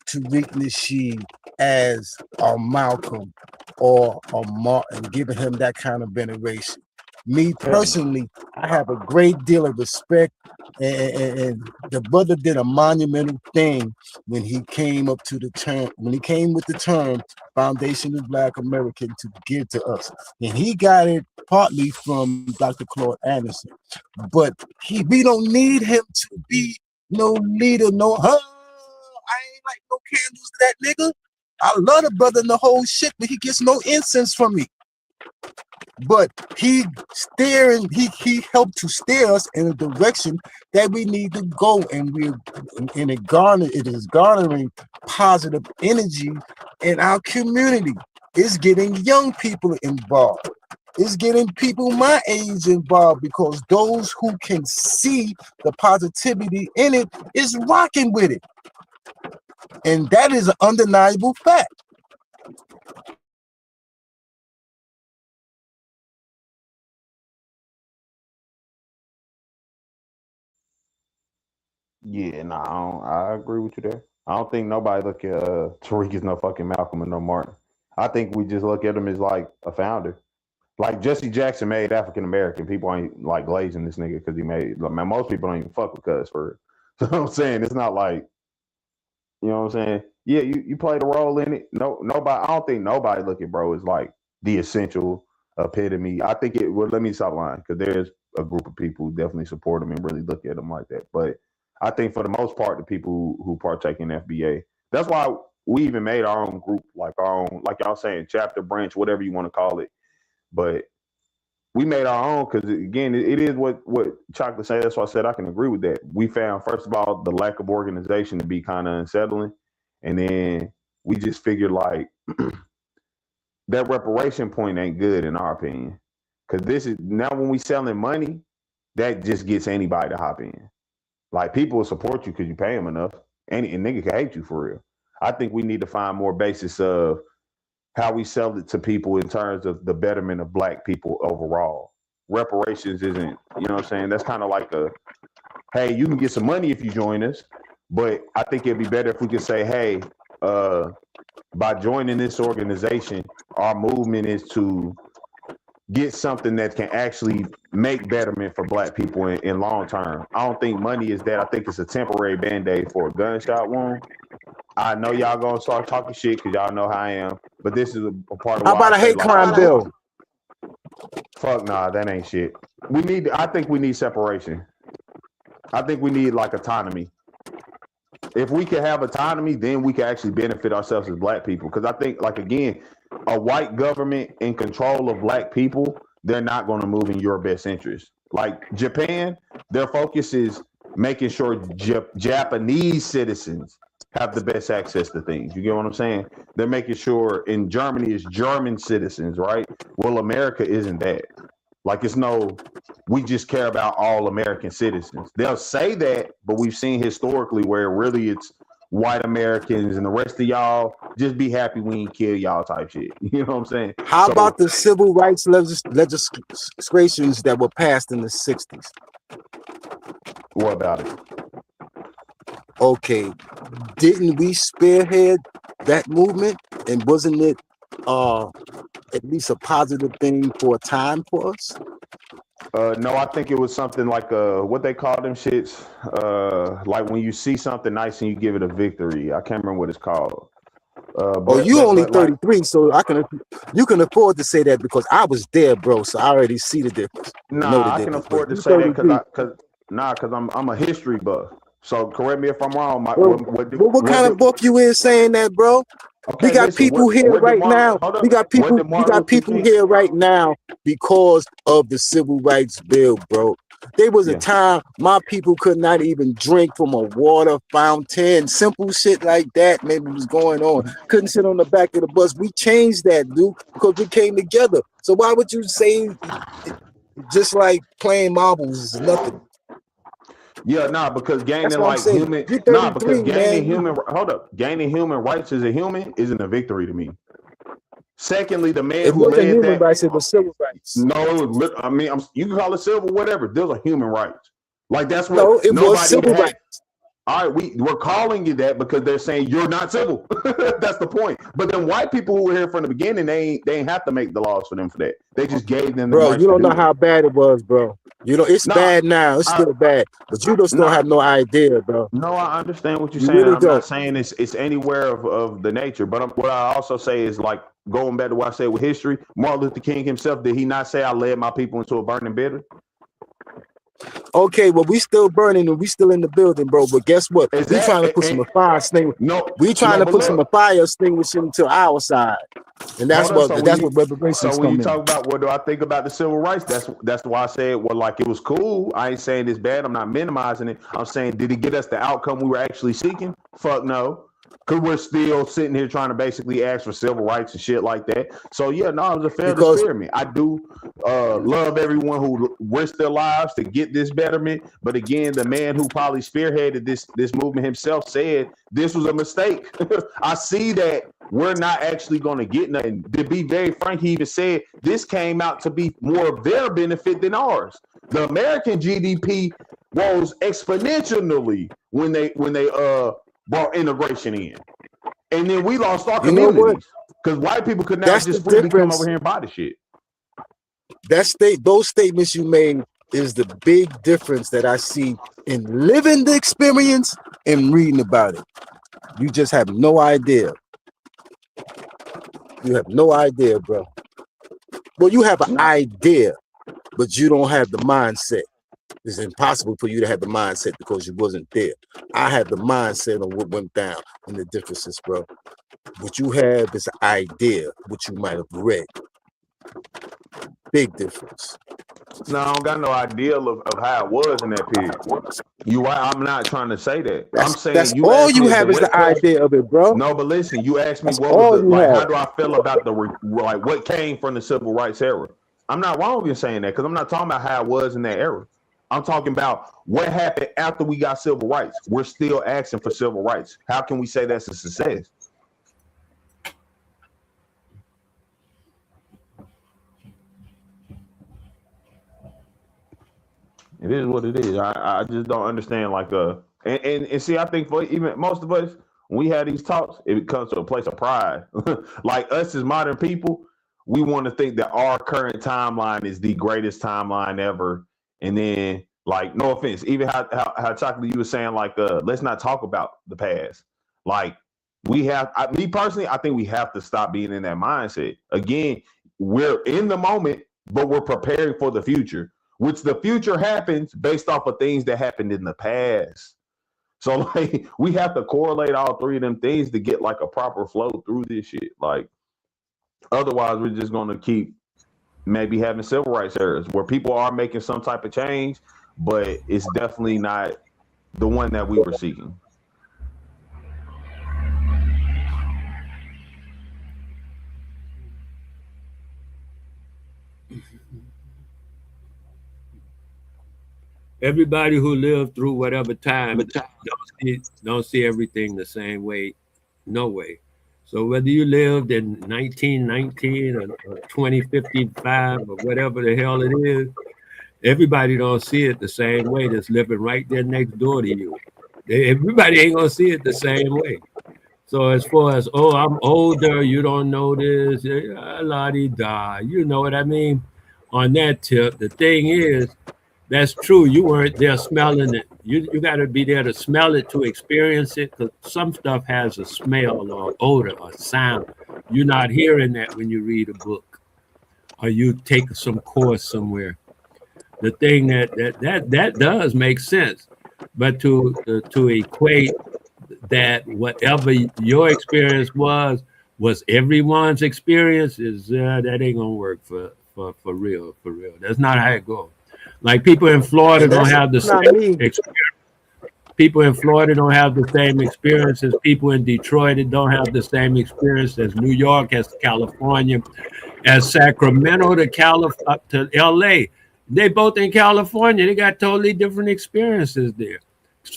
Tariq Nasheed as a Malcolm or a Martin, giving him that kind of veneration. Me personally, I have a great deal of respect, and the brother did a monumental thing when he came up to the term, when he came with the term Foundation of Black American to give to us. And he got it partly from Dr. Claude Anderson. But we don't need him to be no leader, no, I ain't like no candles to that nigga. I love the brother and the whole shit, but he gets no incense from me. But he helped to steer us in a direction that we need to go, and it is garnering positive energy in our community. It's getting young people involved. It's getting people my age involved, because those who can see the positivity in it is rocking with it. And that is an undeniable fact. Yeah, nah, I agree with you there. I don't think nobody look at Tariq as no fucking Malcolm and no Martin. I think we just look at him as like a founder. Like Jesse Jackson made African American. People ain't like glazing this nigga because he made. Like, man, most people don't even fuck with Cuz for it. So I'm saying it's not like, you know what I'm saying? Yeah, you played a role in it. Nobody. I don't think nobody look at bro as like the essential epitome. I think it. Well, let me stop lying, because there's a group of people who definitely support him and really look at him like that. But I think for the most part, the people who partake in FBA, that's why we even made our own group, like our own, like y'all saying, chapter, branch, whatever you want to call it. But we made our own because, again, it is what Chocolate said. That's why I said I can agree with that. We found, first of all, the lack of organization to be kind of unsettling. And then we just figured, like, that reparation point ain't good in our opinion. Because this is, now when we selling money, that just gets anybody to hop in. Like, people will support you because you pay them enough. And nigga can hate you for real. I think we need to find more basis of how we sell it to people in terms of the betterment of black people overall. Reparations isn't, you know what I'm saying? That's kind of like a, hey, you can get some money if you join us, but I think it'd be better if we could say, hey, by joining this organization, our movement is to get something that can actually make betterment for black people in long term. I don't think money is that. I think it's a temporary band-aid for a gunshot wound. I know y'all gonna start talking shit because y'all know how I am, but this is a part of. How about a hate crime bill? Fuck nah, that ain't shit. I think we need separation. I think we need like autonomy. If we can have autonomy, then we can actually benefit ourselves as black people. Because I think, like, again, a white government in control of black people, they're not going to move in your best interest. Like Japan, their focus is making sure Japanese citizens have the best access to things. You get what I'm saying? They're making sure in Germany it's German citizens, right? Well, America isn't that. Like, it's no, we just care about all American citizens. They'll say that, but we've seen historically where really it's white Americans and the rest of y'all just be happy we ain't kill y'all type shit. You know what I'm saying? How about the civil rights legislations that were passed in the 60s? What about it? Okay, didn't we spearhead that movement? And wasn't it at least a positive thing for a time for us? No, I think it was something like what they call them shits. Like when you see something nice and you give it a victory. I can't remember what it's called. You only 33, so you can afford to say that because I was there, bro. So I already see the difference. Nah, I can afford to say that because I'm a history buff. So correct me if I'm wrong. What kind of book you in saying that, bro? Okay, we got people here right now. We got people here right now because of the civil rights bill, bro. There was a time my people could not even drink from a water fountain. Simple shit like that maybe was going on. Couldn't sit on the back of the bus. We changed that, dude, because we came together. So why would you say just like playing marbles is nothing? Yeah, because gaining like human, because gaining human, gaining human rights as a human isn't a victory to me. Secondly, the man who led human rights, it was civil rights. No, I mean, you can call it civil, whatever. There's a human rights. Like that's what. No, it was civil rights. All right, we're calling you that because they're saying you're not civil. That's the point. But then white people who were here from the beginning, they ain't have to make the laws for them for that. They just gave them. Bro, you don't know how bad it was, bro. You know it's bad now. It's still bad, but you just don't have no idea, bro. No, I understand what you're saying. Really I'm not saying it's anywhere of the nature, but what I also say is like going back to what I said with history. Martin Luther King himself, did he not say I led my people into a burning bitter? Okay, well, we still burning and we still in the building, bro. But guess what? We trying to put some fire extinguishing. We trying to put some fire extinguishing to our side, and that's what reparations So when come you in. talk about what do I think about the civil rights, that's why I said, well, like it was cool. I ain't saying it's bad. I'm not minimizing it. I'm saying, did it get us the outcome we were actually seeking? Fuck no. Because we're still sitting here trying to basically ask for civil rights and shit like that. So yeah, no, it was a failed experiment. I do love everyone who risked their lives to get this betterment. But again, the man who probably spearheaded this movement himself said this was a mistake. I see that we're not actually going to get nothing. To be very frank, he even said this came out to be more of their benefit than ours. The American GDP rose exponentially when they brought integration in, and then we lost our communities because white people could now just freely come over here and buy the shit. Those statements you made is the big difference that I see in living the experience and reading about it. You just have no idea. You have no idea, bro. Well, you have an idea, but you don't have the mindset. It's impossible for you to have the mindset because you wasn't there. I have the mindset on what went down and the differences, bro. What you have is an idea, what you might have read. Big difference. No, I don't got no idea of how it was in that period. You right? I'm not trying to say that. I'm saying that's all you have is the idea of it, bro. No, but listen, you asked me what was how do I feel about like what came from the civil rights era? I'm not wrong in saying that because I'm not talking about how it was in that era. I'm talking about what happened after we got civil rights. We're still asking for civil rights. How can we say that's a success? It is what it is. I just don't understand and see, I think for even most of us, when we have these talks, it comes to a place of pride. Like us as modern people, we want to think that our current timeline is the greatest timeline ever. And then, like, no offense, even how Chocolate, you were saying, like, let's not talk about the past. Like, me personally, I think we have to stop being in that mindset. Again, we're in the moment, but we're preparing for the future, which the future happens based off of things that happened in the past. So, like, we have to correlate all three of them things to get, like, a proper flow through this shit. Like, otherwise, we're just going to keep maybe having civil rights errors where people are making some type of change, but it's definitely not the one that we were seeking. Everybody who lived through whatever time don't see everything the same way, no way. So whether you lived in 1919 or 2055 or whatever the hell it is, everybody don't see it the same way that's living right there next door to you. Everybody ain't gonna see it the same way. So as far as, oh, I'm older, you don't know this, la-di-da, you know what I mean? On that tip, the thing is, that's true. You weren't there smelling it. You got to be there to smell it, to experience it, because some stuff has a smell or odor or sound. You're not hearing that when you read a book or you take some course somewhere. The thing that does make sense, but to equate that whatever your experience was everyone's experience is that ain't gonna work for real. That's not how it goes. Like people in Florida don't have the same experience. People in Florida don't have the same experience as people in Detroit. They don't have the same experience as New York, as California, as Sacramento to LA. They both in California. They got totally different experiences there.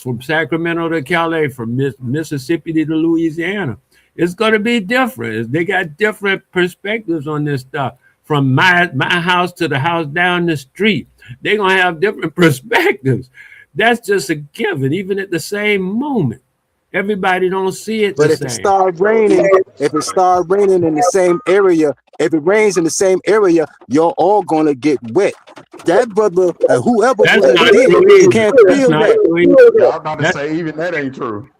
From Sacramento to Cali, from Mississippi to Louisiana. It's going to be different. They got different perspectives on this stuff. From my house to the house down the street, they're going to have different perspectives. That's just a given, even at the same moment. Everybody don't see it the same. But if it start raining in the same area, if it rains in the same area, you're all going to get wet. That brother, whoever can't feel that. I'm about to say, even that ain't true.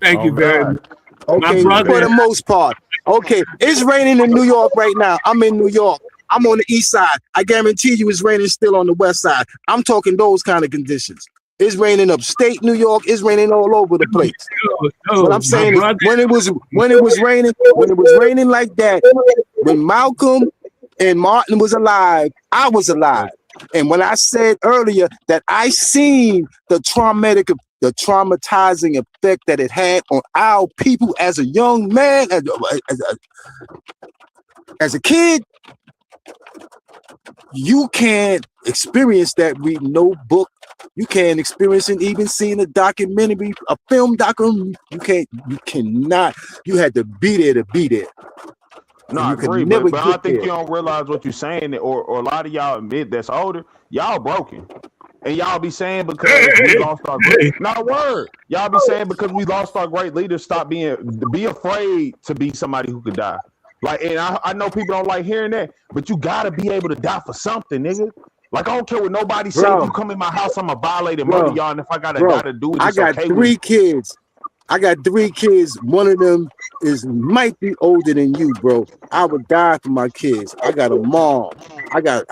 Thank you very much. Okay, for the most part. Okay, it's raining in New York right now. I'm in New York. I'm on the east side. I guarantee you it's raining still on the west side. I'm talking those kind of conditions. It's raining upstate New York. It's raining all over the place. What I'm saying is when it was raining like that, when Malcolm and Martin was alive, I was alive. And when I said earlier that I seen the traumatizing effect that it had on our people as a young man, as a kid, you can't experience that reading no book. You can't experience it even seeing a documentary, a film documentary. You cannot. You had to be there to be there. No, I agree, but I think you don't realize what you're saying, or a lot of y'all admit that's older. Y'all broken. And y'all be saying because we lost our great Y'all be saying because we lost our great leaders, be afraid to be somebody who could die. Like, and I know people don't like hearing that, but you gotta be able to die for something, nigga. Like, I don't care what nobody say. If you come in my house, I'm gonna violate and murder y'all, and if I gotta do it, I got three kids. I got 3 kids. One of them might be older than you, bro. I would die for my kids. I got a mom. I got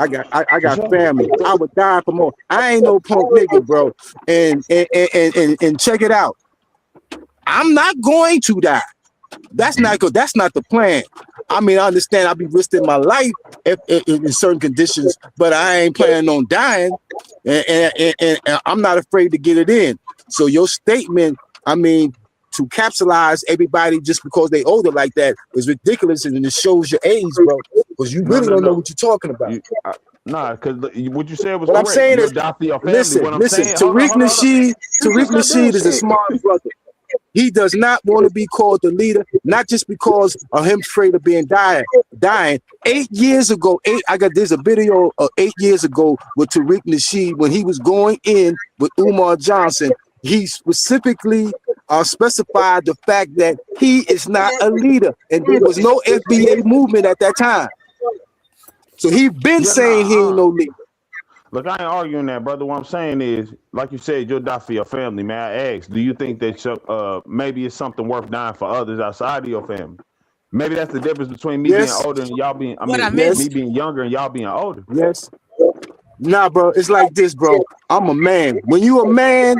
family. I would die for more. I ain't no punk nigga, bro. And check it out. I'm not going to die. That's not good. That's not the plan. I mean, I understand I'll be risking my life in certain conditions, but I ain't planning on dying, and I'm not afraid to get it in. So your statement, I mean, to capsulize everybody just because they older like that is ridiculous, and it shows your age, bro. Because you really don't know what you're talking about. Nah, because what you said was what correct. I'm saying is, listen, Tariq Nasheed is a smart brother. He does not want to be called the leader, not just because of him afraid of being dying. 8 years ago, there's a video 8 years ago with Tariq Nasheed when he was going in with Umar Johnson. He specifically specified the fact that he is not a leader, and there was no FBA movement at that time. So he's been saying he ain't no leader. Look, I ain't arguing that, brother. What I'm saying is, like you said, you'll die for your family. May I ask, do you think that maybe it's something worth dying for others outside of your family? Maybe that's the difference between me being older and y'all being, me being younger and y'all being older. Yes. Nah, bro, it's like this, bro. I'm a man. When you a man,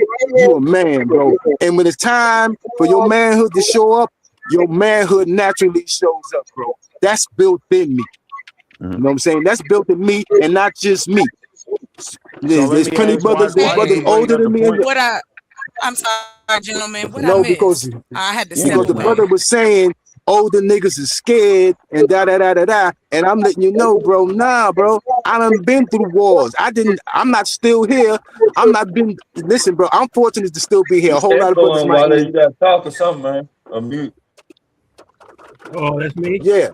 bro. And when it's time for your manhood to show up, your manhood naturally shows up, bro. That's built in me. You know what I'm saying? That's built in me, and not just me. There's plenty of brothers older than me. I'm sorry, gentlemen. What no, I missed? because I had to step away. The brother was saying older niggas is scared and da. And I'm letting you know, bro. Nah, bro. I done been through wars. I'm not still here. Listen, bro. I'm fortunate to still be here. A whole lot of brothers might. You gotta talk or something, man. Unmute. Oh, that's me? Yeah.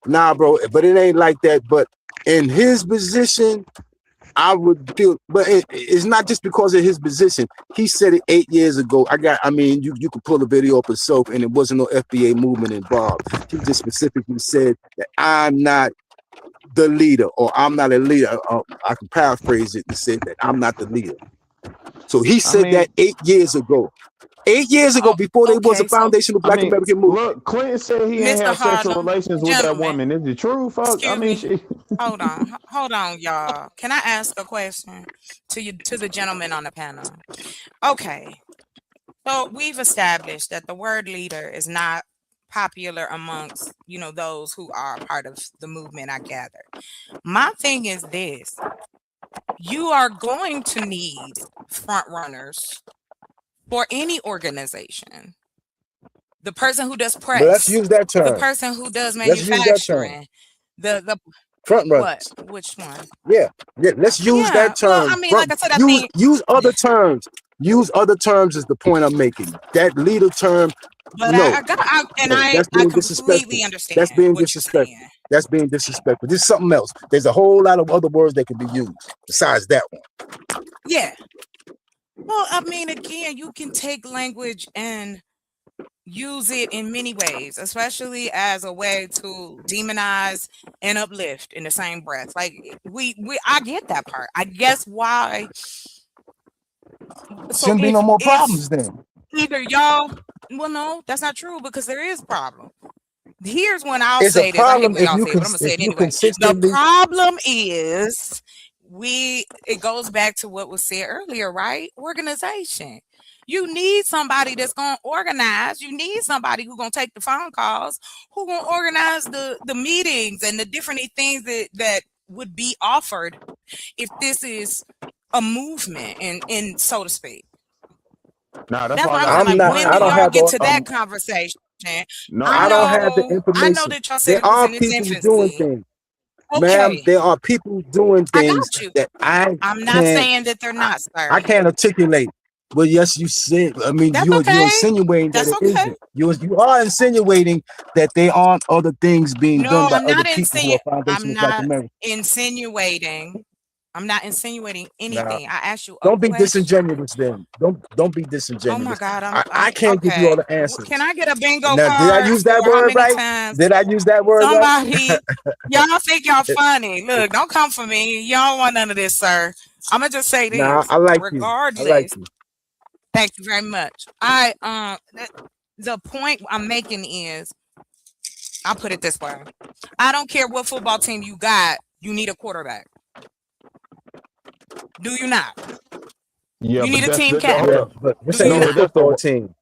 Nah, bro, but it ain't like that. But in his position, I would feel, but it's not just because of his position. He said it 8 years ago. You could pull the video up yourself, and it wasn't no FBA movement involved. He just specifically said that I'm not the leader, or I'm not a leader. I can paraphrase it and say that I'm not the leader. So he said that 8 years ago. 8 years ago, before there was a foundational Black American movement. Look, Clinton said he didn't have sexual relations with that woman. Is it true, folks? Hold on, y'all. Can I ask a question to the gentleman on the panel? Okay. So we've established that the word leader is not popular amongst, those who are part of the movement, I gather. My thing is this. You are going to need front runners for any organization. The person who does press. But let's use that term. The person who does manufacturing. The front runners. What? Which one? Yeah. Let's use that term. Well, I mean, like I said, use other terms. Use other terms is the point I'm making. That leader term. But no. I completely understand. That's being disrespectful. That's being disrespectful. There's something else. There's a whole lot of other words that can be used besides that one. Yeah. Well, I mean, again, you can take language and use it in many ways, especially as a way to demonize and uplift in the same breath. Like I get that part. I guess why. Shouldn't be no more problems then. Either y'all, well, no, that's not true, because there is a problem. Here's when I'll It's a say this. I hate problem when if y'all you say it, but I'm gonna say if it you anyway. The consistently. problem is it goes back to what was said earlier, right? Organization. You need somebody that's gonna organize. You need somebody who's gonna take the phone calls, who gonna organize the meetings and the different things that would be offered if this is a movement and so to speak. Nah, that's That's why I why I'm got saying, I'm like, not. when I do don't y'all have get a. to that conversation? no. I don't have the I know information. that y'all said There it was are in its people doing infancy. things, ma'am. Okay, There are people doing I things got you. that I I'm not can't. saying that they're not, sir. I can't articulate. Well, yes, you said. I mean, That's you're okay. insinuating that That's it okay. isn't. You are insinuating that there aren't other things being No, done by I'm other not people who are Foundation I'm of Black not America. insinuating. I'm not insinuating Now, anything. I asked you a don't be question. disingenuous. Then don't be Oh my disingenuous. God, I I'm can't give you all okay. the answers. Can I get a bingo Now, did I card use that for how word many right? times Did I use that word right? somebody y'all think y'all funny? Look, don't come for me. Y'all don't want none of this, sir. I'm gonna just say Nah, this. I like you. I like Regardless, you. thank you very much. The point I'm making is, I'll put it this way. I don't care what football team you got, you need a quarterback. Do you not? Yeah, You but need a team hold captain. up. But this Do ain't you No, a but not? that's football the. team.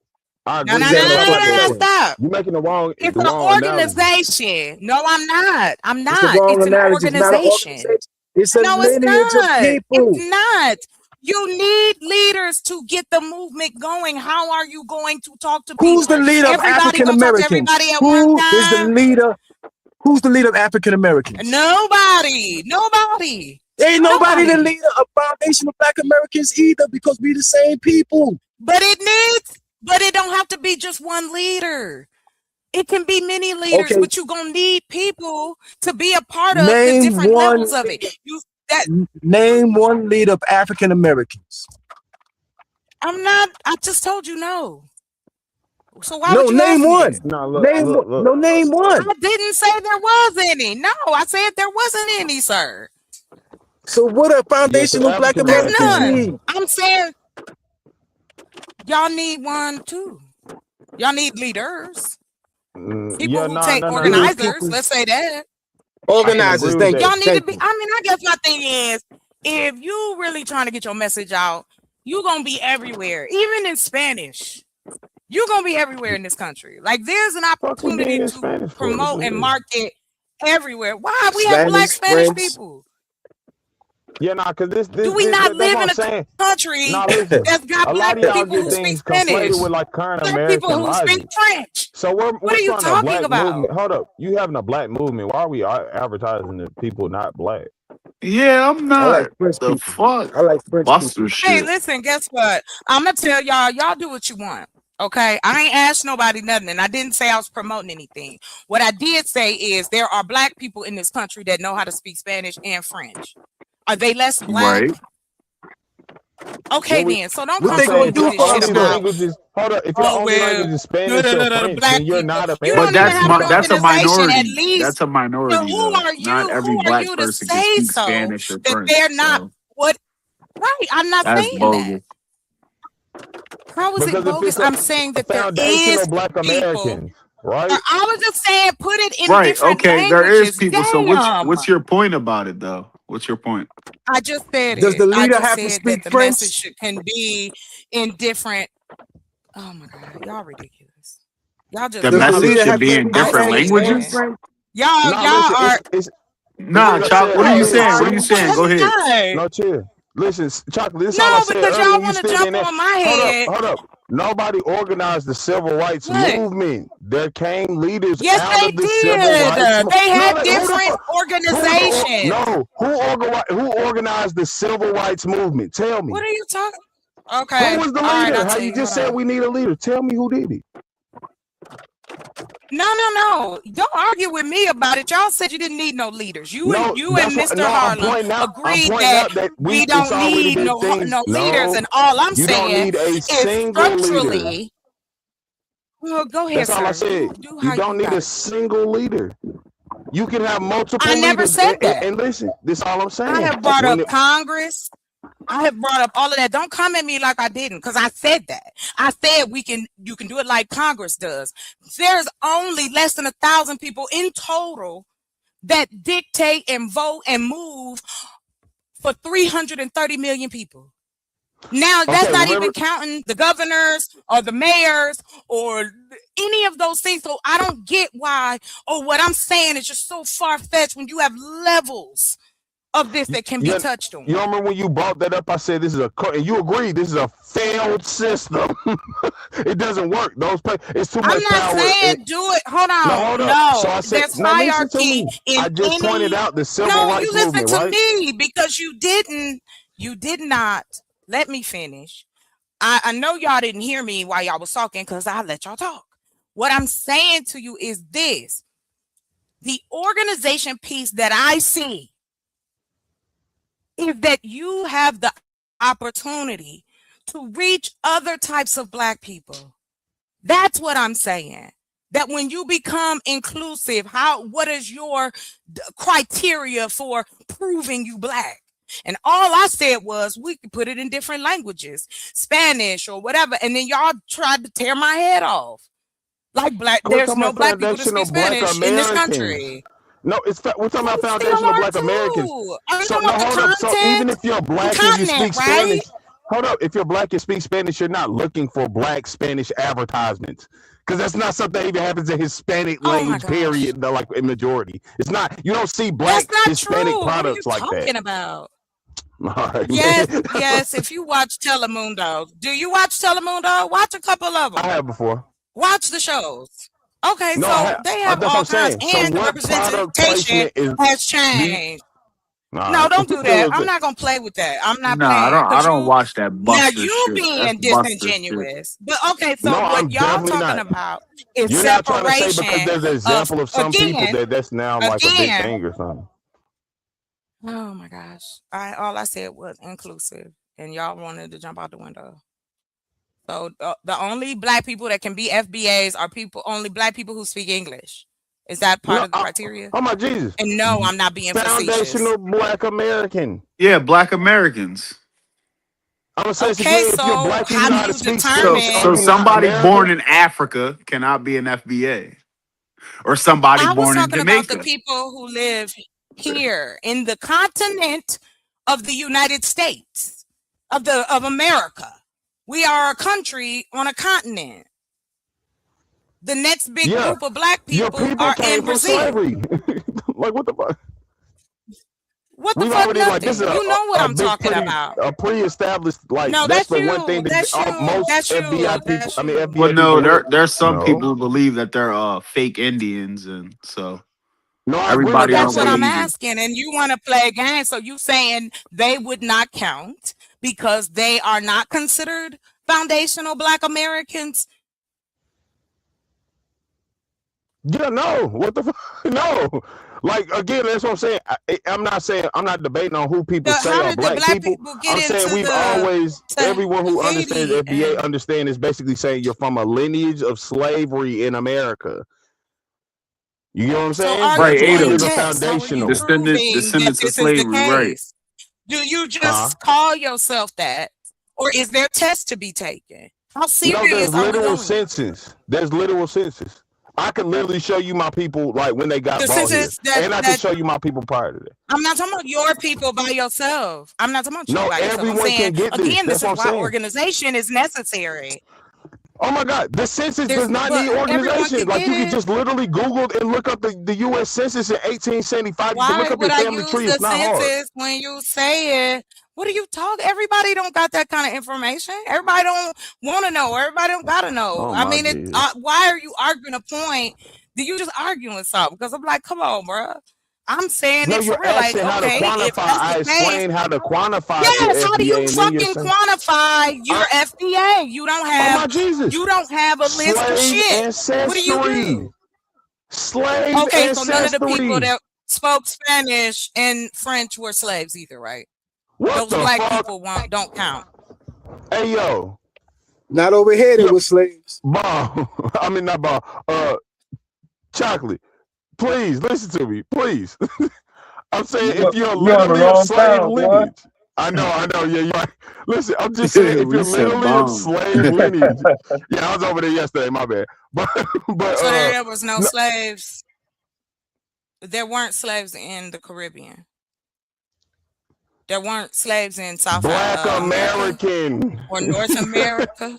I No, agree no, with no, This that, no, ain't but a I'm no, about no, to football no, say team. stop. you're making It's the an wrong analogy. organization. No, I'm not. I'm It's the not. wrong It's an analogy. It's not an organization. organization. It's a No, it's lineage of not. people. It's not. You need leaders to get the movement going. How are you going to talk to Who's the people? leader of Everybody African gonna talk to Americans? everybody at one Who is the time? leader? Who's the leader of African Americans? Nobody. Ain't nobody the Nobody. leader of Foundation of Black Americans either, because we the same people. But it don't have to be just one leader. It can be many leaders, Okay, but you're gonna need people to be a part of the name different one. levels of it. Name one leader of African Americans. I just told you no. So why No, would you name ask me one. this? No, Name one. No, name one. I didn't say there was any. No, I said there wasn't any, sir. So what a foundational Black There's Americans none. need? I'm saying y'all need one too. Y'all need leaders. People Yeah, who no, take no, no, We need no. organizers. people, Let's say that. I can agree organizers. with Thank you. Y'all that. need to Thank be. you. I guess my thing is, if you really trying to get your message out, you're gonna be everywhere, even in Spanish. You're gonna be everywhere in this country. Like, there's an Fuck we being opportunity in to Spanish for? promote and market everywhere. Why? We have black Spanish, Spanish French. people. Yeah, nah, cause Do we not that's live what in I'm a saying. country Now listen, that's got a lot black of y'all people get who speak things Spanish? conflated with like current Black people American who speak logic. French. So we're What are you starting a talking black about? movement. Hold up, you having a black movement? Why are we advertising that people not black? Yeah, I'm I like not. French The people. fuck? I like French Buster people. Hey, shit. listen, guess what? I'm gonna tell y'all do what you want. Okay, I ain't asked nobody nothing, and I didn't say I was promoting anything. What I did say is there are black people in this country that know how to speak Spanish and French. Are they less black? Right. Okay, Well, then. So don't What come they for saying me gonna if with do your this for shit us only though? about, language is if your oh only language well, is Spanish or French, black then you're people. not You don't But even American. have an that's a organization. At minority. least, That's a minority who though. are Not you? every Who are black you to person can say speak so Spanish or that French. they're not So what? Right, I'm not that's saying that. bogus. How is it Because if bogus? it's I'm saying a that there foundational is black people. Americans, right? I was just saying, put it in Right. different Okay. There is languages. people. So Damn. what's your point about it though? What's your point? I just said Does it. the I leader just have to said that speak the French? message can be in different. Oh my God, y'all ridiculous. Y'all just The Does the message leader ridiculous. should have to be in speak I different said Spanish and that. languages. French? Y'all No, listen, are. it's Nah, like I Chop. said What are you earlier. saying? What are No, you saying? it's Go ahead. not. No, chill. Listen, Chocolate, this is all I No, said because earlier. y'all You want to still jump in there. on my Hold up, head. hold up. Nobody organized the civil rights What? movement. There came leaders Yes, out they of the civil did. rights movement. They No, had who the different fuck? organizations. Who organized the civil rights movement? Tell me. What are you talking? Who Okay. was the All right, leader? I'll How tell you you. just Hold said on. we need a leader? Tell me who did it. No. Don't argue with me about it. Y'all said you didn't need no leaders. You and Mr. I'm Harlem pointing out. I'm agreed pointing that out that we it's don't already need been no things. leaders. No, And all I'm you don't saying need a is single leader. structurally. Well, go ahead, That's all I sir. said. Do You how don't you need got a it. single leader. You can have multiple I never leaders. said that. And listen, this is all I'm I saying. have brought When up Congress. I have brought up all of that. Don't come at me like I didn't, because I said that. I said you can do it like Congress does. There's only less than 1,000 people in total that dictate and vote and move for 330 million people. Now, that's not even counting the governors or the mayors or any of those things. So I don't get why, what I'm saying is just so far-fetched when you have levels of this that can be touched on. You remember when you brought that up? I said this is and you agreed this is a failed system. It doesn't work. It's too much power. I'm not saying do it. Hold on. No. So I said, there's hierarchy in I just pointed out the civil rights movement, you listen to me because you did not let me finish. I know y'all didn't hear me while y'all was talking because I let y'all talk. What I'm saying to you is this. The organization piece that I see is that you have the opportunity to reach other types of Black people. That's what I'm saying. That when you become inclusive, what is your criteria for proving you Black? And all I said was we could put it in different languages, Spanish or whatever. And then y'all tried to tear my head off. Like there's no Black people to speak Spanish in this country. No, we're talking about foundational Black Americans. So hold up. So even if you're Black and you speak Spanish, hold up. If you're Black and speak Spanish, you're not looking for Black Spanish advertisements. Because that's not something that even happens in Hispanic language, period, like in majority. It's not, you don't see Black Hispanic products like that. What are you talking about? All right, yes. If you watch Telemundo, do you watch Telemundo? Watch a couple of them. I have before. Watch the shows. Okay, they have all kinds, and the representation has changed. No, don't do that. I'm not gonna play with that. I'm not playing. I don't watch that. Now you being disingenuous, but okay. So what y'all talking about is You're separation. Not trying to say because there's an example of some people that's now like a big thing or something. Oh my gosh! All I said was inclusive, and y'all wanted to jump out the window. So the only Black people that can be FBAs are only Black people who speak English. Is that part of the criteria? Oh my Jesus! And no, I'm not being foundational facetious. Black American. Yeah, Black Americans. I'm gonna say okay, again, so if you're Black, how do you determine? So somebody born in Africa cannot be an FBA, or somebody born in Jamaica. I was talking about the people who live here in the continent of the United States of America. We are a country on a continent. The next big group of Black people are in Brazil. Like what the fuck? What the fuck? You know what I'm talking about. A pre-established like that's the you. one thing that most FBI people. I mean, FBI. Well, no, there's some people who believe that they're fake Indians, and so. No, everybody. That's what I'm asking, and you want to play a game. So you saying they would not count because they are not considered foundational Black Americans? Yeah, no. What the fuck? No. Like again, that's what I'm saying. I'm not debating on who people say are Black people. I'm saying we've always everyone who understands FBA understand is basically saying you're from a lineage of slavery in America. You know what I'm saying? Right, foundational descendants of slavery, right? Do you just call yourself that, or is there tests to be taken? How serious? No, there's literal census. There's literal census. I can literally show you my people like when they got brought here, and I can show you my people prior to that. I'm not talking about your people by yourself. I'm not talking about you by yourself. Everyone can get this. Again, this is why organization is necessary. Oh my God, the census does not need organization. Like you can just literally Google and look up the U.S. Census in 1875. You can look up your family tree. It's not hard. When you say it, what are you talking? Everybody don't got that kind of information. Everybody don't want to know. Everybody don't got to know. Oh, I mean, why are you arguing a point? Do you just arguing something? Because I'm like, come on, bro. I'm saying it for real. Like, okay, if that's the case, explain how to quantify. Yes, how do you fucking quantify your FBA? You don't have. You don't have a list of shit. Ancestry. What do you do? Slave okay, ancestry. So none of the people that spoke Spanish and French were slaves either, right? What Those Black people don't count. Hey yo, not over here. They were slaves. Bomb. I mean not bomb. Chocolate. Please listen to me, please. I'm saying if you're literally a slave lineage, I know. Yeah, you're right. Listen, I'm just saying, if you're literally of slave lineage, yeah, I was over there yesterday. My bad. But so there was no slaves. There weren't slaves in the Caribbean. There weren't slaves in South Black American or North America.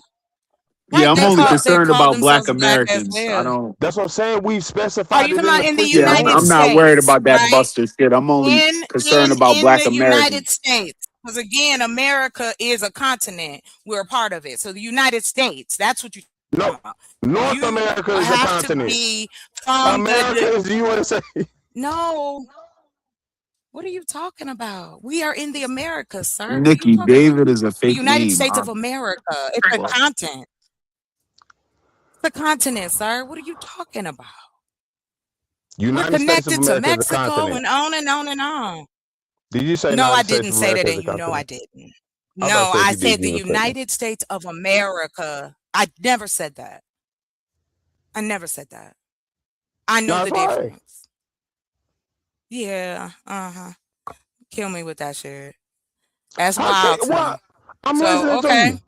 Yeah, I'm only concerned about Black Americans. I don't. That's what I'm saying. We've specified. Are you talking about in the United States? I'm not worried about that Buster shit. I'm only concerned about Black Americans. United States, because again, America is a continent. We're a part of it. So the United States. That's what you. No, North America is a continent. America is the USA. No. What are you talking about? We are in the Americas, sir. Nikki, David is a fake The United name, States of America. It's a continent. The continent, sir. What are you talking about? United We're connected States of America to Mexico and on and on and on. Did you say? No, I United didn't States say of that, America and you know I continent? didn't. I No, thought I you said did. the You were saying. United States of America. I never said that. I never said that. I know the difference. Yeah. Kill me with that shit. That's wild. I'm listening to you.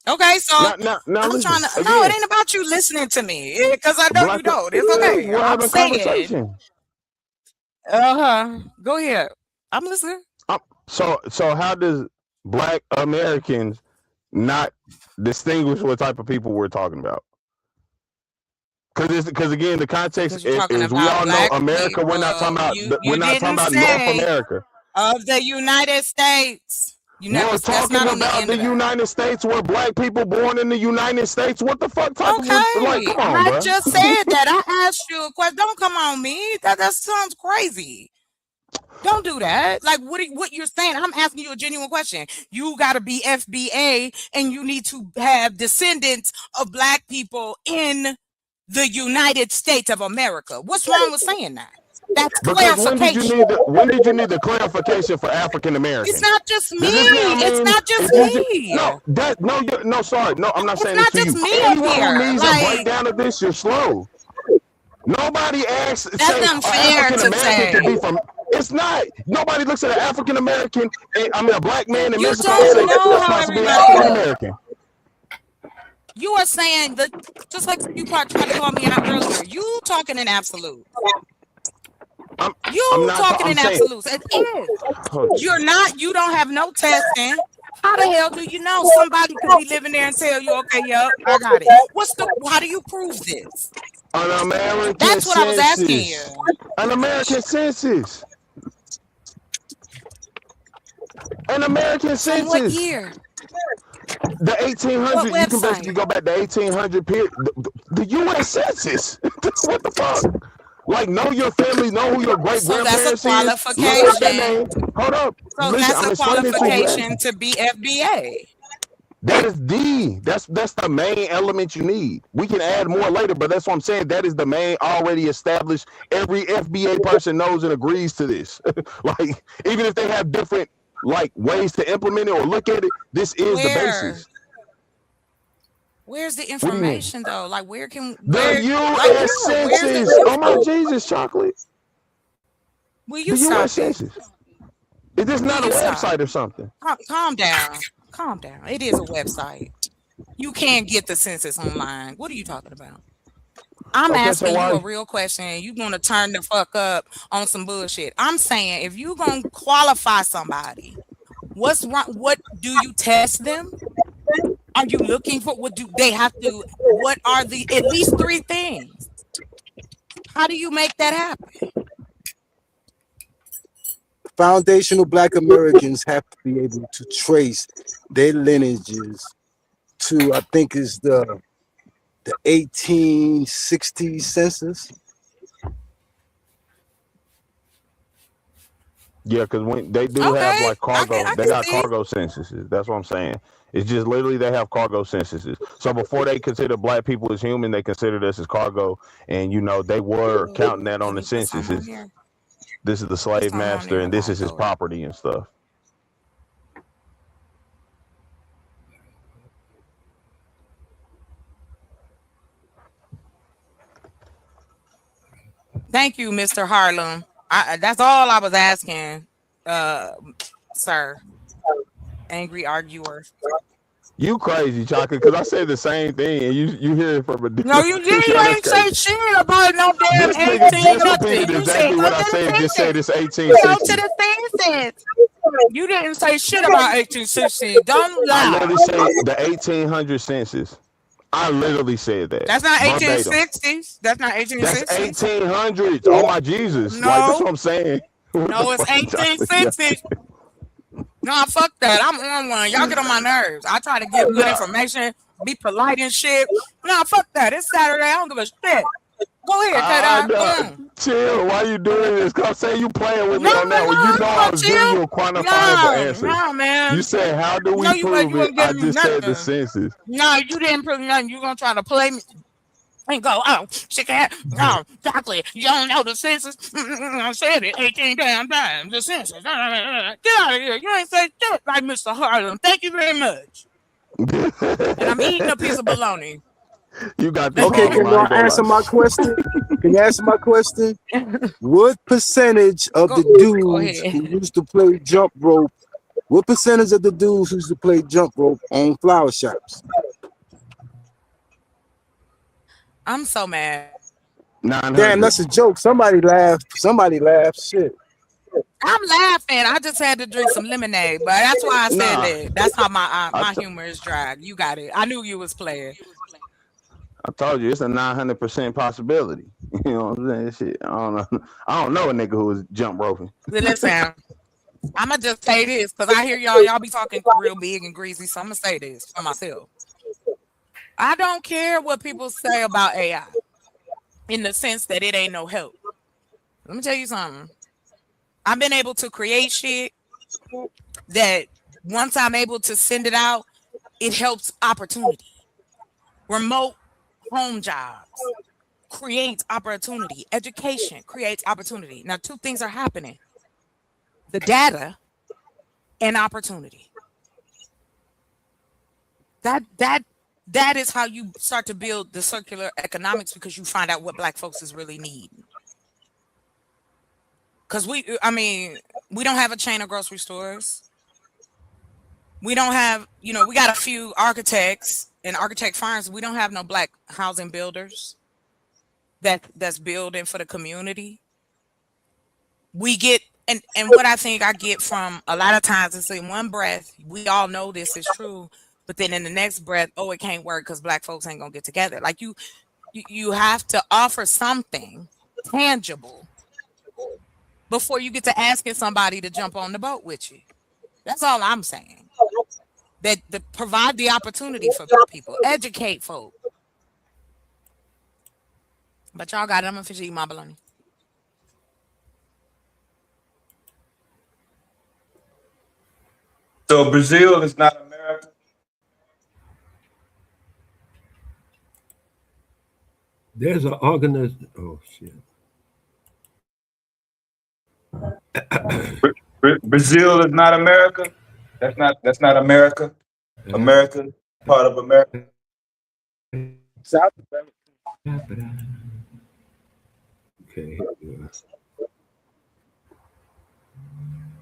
Okay, so Now I'm listen, trying to. again. No, it ain't about you listening to me because I know you don't. It's okay. We're I'm having a saying. conversation. Go ahead. I'm listening. So how does Black Americans not distinguish what type of people we're talking about? Because again, the context is we all know America. We're not talking about we're not talking about North America. Of the United States. We're talking about the United States, where Black people born in the United States. What the fuck type of like? Come on, I bro. just said that. I asked you a question. Don't come on me. That sounds crazy. Don't do that. Like what you're saying. I'm asking you a genuine question. You got to be FBA, and you need to have descendants of Black people in the United States of America. What's wrong with saying that? That's clarification. When did you need the clarification for African Americans? It's not just me. It's not just me. No, sorry. No, I'm not saying not it to just you. me Anyone up here. who needs Like, a breakdown of this, you're slow. Nobody asks. That's unfair to say. Can be from. It's not. Nobody looks at an African American. I mean, a Black man in Mexico don't and say know that's how supposed to be everybody African American. You are saying that just like you tried to call me out earlier. You talking in absolute. I'm talking in saying, absolutes. It is. You're not. You don't have no testing. How the hell do you know somebody could be living there and tell you, okay, yep, I got it? How do you prove this? An American That's what I was asking you. An American census. An American census. What year? The 1800s. You can basically go back to 1800 period. The U.S. Census. What the fuck? Like, know your family, know who your great grandparents So that's a qualification. Hold up. So that's a qualification to be FBA. That is that's the main element you need. We can add more later, but that's what I'm saying. That is the main already established. Every FBA person knows and agrees to this. Like, even if they have different like ways to implement it or look at it, this is the basis. Where's the information though? Like, where can the U.S. Census? Oh my Jesus, chocolate. Will you the stop U.S. Census? Is this not a website or something? Calm down. Calm down. It is a website. You can't get the census online. What are you talking about? I'm asking you a real question. You gonna turn the fuck up on some bullshit. I'm saying if you gonna qualify somebody, what's wrong? What do you test them? Are you looking for what do they have to? What are the at least 3 things? How do you make that happen? Foundational Black Americans have to be able to trace their lineages to, I think, is the 1860 census. Yeah, because when they do have like cargo, they got cargo censuses. That's what I'm saying. It's just literally they have cargo censuses. So before they consider Black people as human, they considered us as cargo, and you know they were counting that on the census. This is the slave master, and this is his property and stuff. Thank you, Mr. Harlem. That's all I was asking, sir. Angry arguer. You crazy, Chaka, because I said the same thing and you hear it from a different. No, you didn't. You ain't say shit about no damn This nigga 18 just nothing. repeated You exactly said what go I to the said. Just said census. it's Go to 1860. the census. You didn't say shit about 1860. Don't I lie. literally said the 1800 census. I literally said that. That's not verbatim. 1860s. That's not That's 1860s. 1800s. Oh my Jesus! Like that's what I'm saying. What No, the it's fuck you talking about? 1860s. No, fuck that. I'm on one. Y'all get on my nerves. I try to give good information, be polite and shit. No, fuck that. It's Saturday. I don't give a shit. Go ahead, Ted. Go on. Chill. Why you doing this? Cause say you playing with me No, on that one. You know I was giving you a quantifiable answer. No, man. You said, "How do we No, you prove it?" ain't I giving me just said the nothing. census. No, you didn't prove nothing. You gonna try to play me and go, oh, shake your head. No, chocolate. You don't know the census. I said it 18 damn times. The census. Get out of here. You ain't say shit like Mr. Harlem. Thank you very much. And I'm eating a piece of bologna. You got the Okay, problem. can y'all answer my question? Can you answer my question? What percentage of the dudes ahead. who used to play jump rope, what percentage of the dudes who used to play jump rope own flower shops? I'm so mad. 900. Damn, that's a joke. Somebody laughed. Somebody laughed. Shit. I'm laughing. I just had to drink some lemonade, but that's why I said Nah. that. That's how my humor is dragged. You got it. I knew you was playing. I told you it's a 900% possibility. You know what I'm saying? Shit. I don't know a nigga who was jump roping. Listen, I'ma just say this because I hear y'all be talking real big and greasy. So I'm gonna say this for myself. I don't care what people say about AI in the sense that it ain't no help. Let me tell you something. I've been able to create shit that once I'm able to send it out, it helps opportunity. Remote home jobs creates opportunity. Education creates opportunity. Now, two things are happening: the data and opportunity. That is how you start to build the circular economics, because you find out what Black folks is really need. Because we don't have a chain of grocery stores. We don't have, we got a few architects and architect firms. We don't have no Black housing builders that's building for the community. We get, and what I think I get from a lot of times is in one breath, we all know this is true, but then in the next breath, oh, it can't work because Black folks ain't gonna get together. Like you have to offer something tangible before you get to asking somebody to jump on the boat with you. That's all I'm saying. That provide the opportunity for people, educate folk. But y'all got it. I'm gonna finish eating my bologna. So Brazil is not America. There's an organism. Oh shit. Brazil is not America. That's not America. America, part of America. South America. Okay.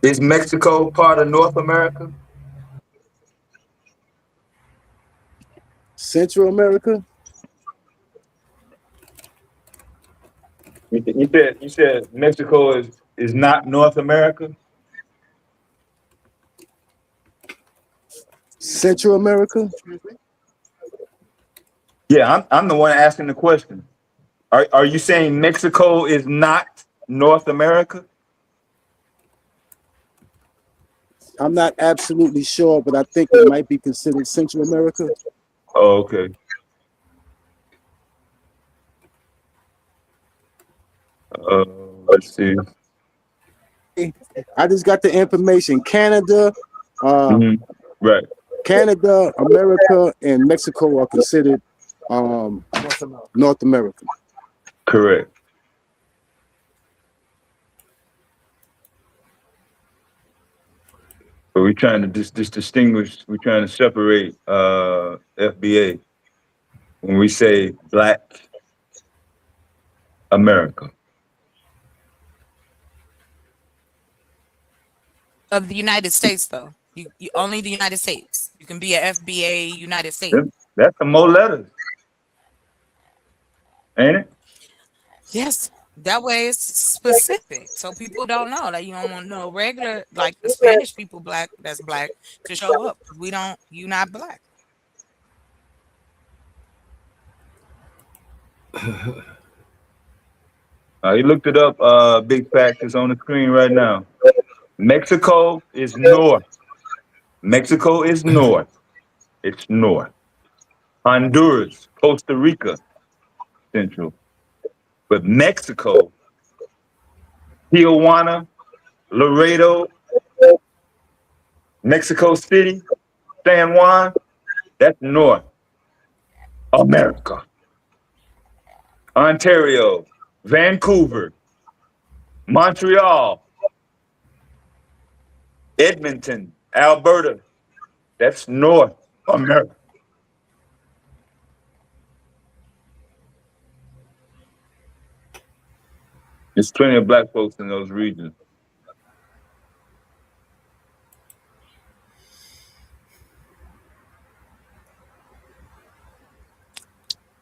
Is Mexico part of North America? Central America. You said Mexico is not North America. Central America. Yeah, I'm the one asking the question. Are you saying Mexico is not North America? I'm not absolutely sure, but I think it might be considered Central America. Oh, okay. Let's see. I just got the information. Canada, right. Canada, America, and Mexico are considered North America. Correct. But we're trying to distinguish. We're trying to separate FBA when we say Black America. Of the United States, though. You only the United States. You can be a FBA United States. That's some more letters, ain't it? Yes. That way it's specific, so people don't know. Like you don't want no regular, like the Spanish people, black that's black to show up. We don't. You not black. You looked it up. Big fact is on the screen right now. Mexico is north. Mexico is north. It's north. Honduras, Costa Rica, central. But Mexico, Tijuana, Laredo, Mexico City, San Juan, that's North America. Ontario, Vancouver, Montreal, Edmonton, Alberta, that's North America. There's plenty of black folks in those regions.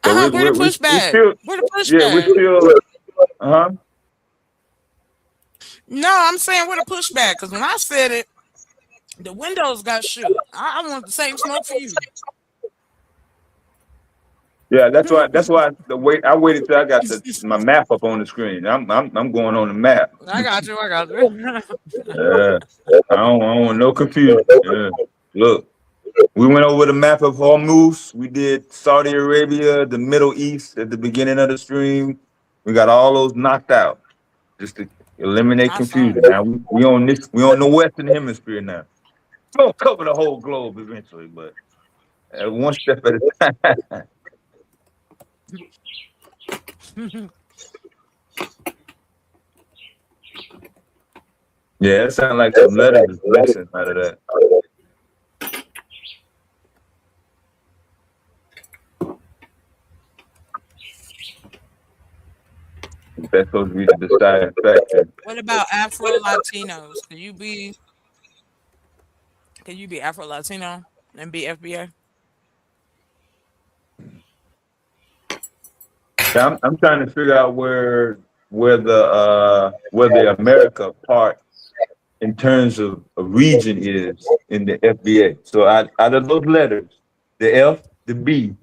Where the pushback? Where the pushback? Yeah, we're still. No, I'm saying where the pushback, because when I said it, the windows got shook. I want the same smoke for you. Yeah, that's why I waited till I got my map up on the screen. I'm going on the map. I got you. Yeah, I don't want no confusion. Yeah. Look, we went over the map of Hormuz. We did Saudi Arabia, the Middle East at the beginning of the stream. We got all those knocked out just to eliminate confusion. Now we on the Western Hemisphere now. We're gonna cover the whole globe eventually, but one step at a time. Yeah, it sounds like some letters lesson out of that. That's supposed to be the deciding factor. What about Afro Latinos? Can you be Afro Latino and be FBA? I'm trying to figure out where the America part in terms of a region is in the FBA. So out of those letters, the F, the B,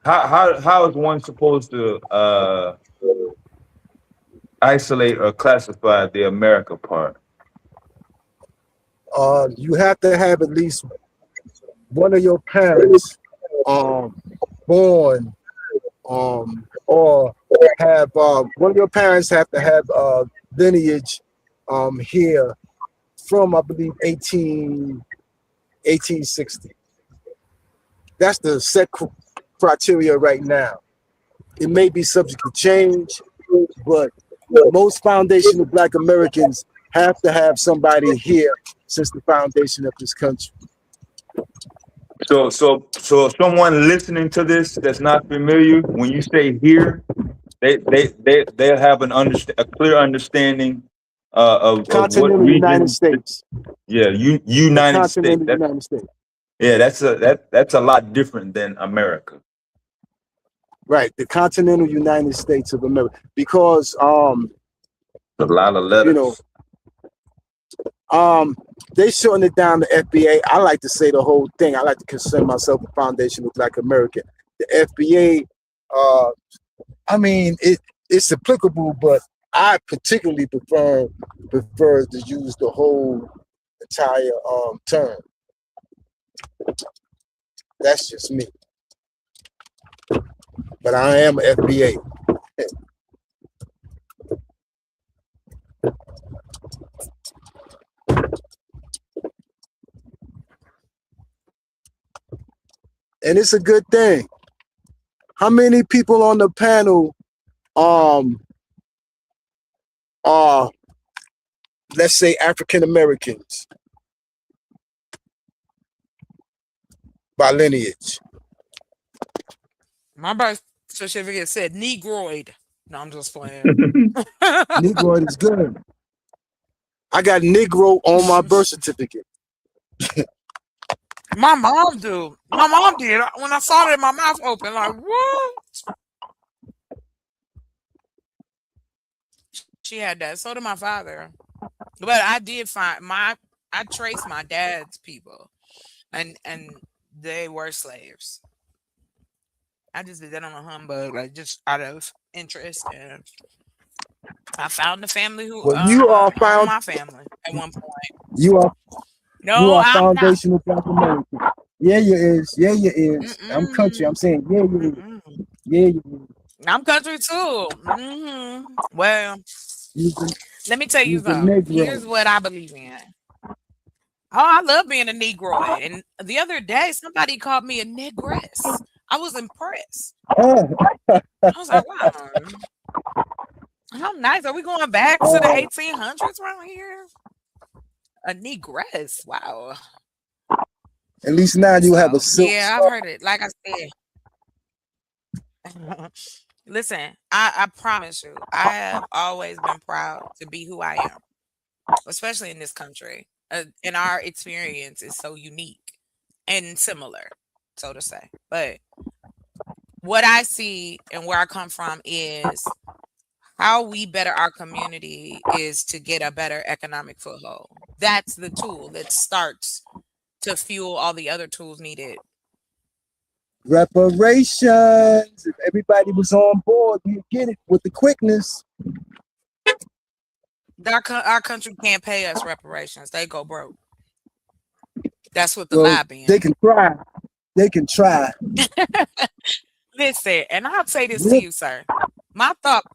how is one supposed to isolate or classify the America part? You have to have at least one of your parents born or have one of your parents have to have lineage here from, I believe, 1860. That's the set criteria right now. It may be subject to change, but most foundational Black Americans have to have somebody here since the foundation of this country. So someone listening to this that's not familiar, when you say here, they'll have a clear understanding of continental what region. United States. Yeah, United States. United States. Yeah, that's a lot different than America. Right, the continental United States of America, because a lot of letters. They shorten it down to FBA. I like to say the whole thing. I like to consider myself a foundational Black American. The FBA, I mean, it's applicable, but I particularly prefer to use the whole entire term. That's just me. But I am an FBA. And it's a good thing. How many people on the panel are, let's say, African Americans by lineage? My birth certificate said Negroid. No, I'm just playing. Negroid is good. I got Negro on my birth certificate. My mom do. My mom did. When I saw it, my mouth open like, what? She had that. So did my father. But I did find I traced my dad's people, and they were slaves. I just did that on a humbug, like just out of interest, and I found the family who you are found my family at one point. You are No, I'm foundational Black American. Yeah, you is. Yeah, you is. I'm country. I'm saying, yeah, you is. Yeah, you is. I'm country too. Well, let me tell you something. Here's what I believe in. Oh, I love being a Negroid. And the other day, somebody called me a negress. I was impressed. I was like, wow. How nice. Are we going back to the 1800s around here? A negress. Wow. At least now you have a silk. Yeah, I've heard it. Like I said. Listen, I promise you, I have always been proud to be who I am, especially in this country. And our experience is so unique and similar, so to say. But what I see and where I come from is how we better our community is to get a better economic foothold. That's the tool that starts to fuel all the other tools needed. Reparations. If everybody was on board, you get it with the quickness. Our country can't pay us reparations. They go broke. That's what the lobbying. They can try. They can try. Listen, and I'll say this to you, sir. My thought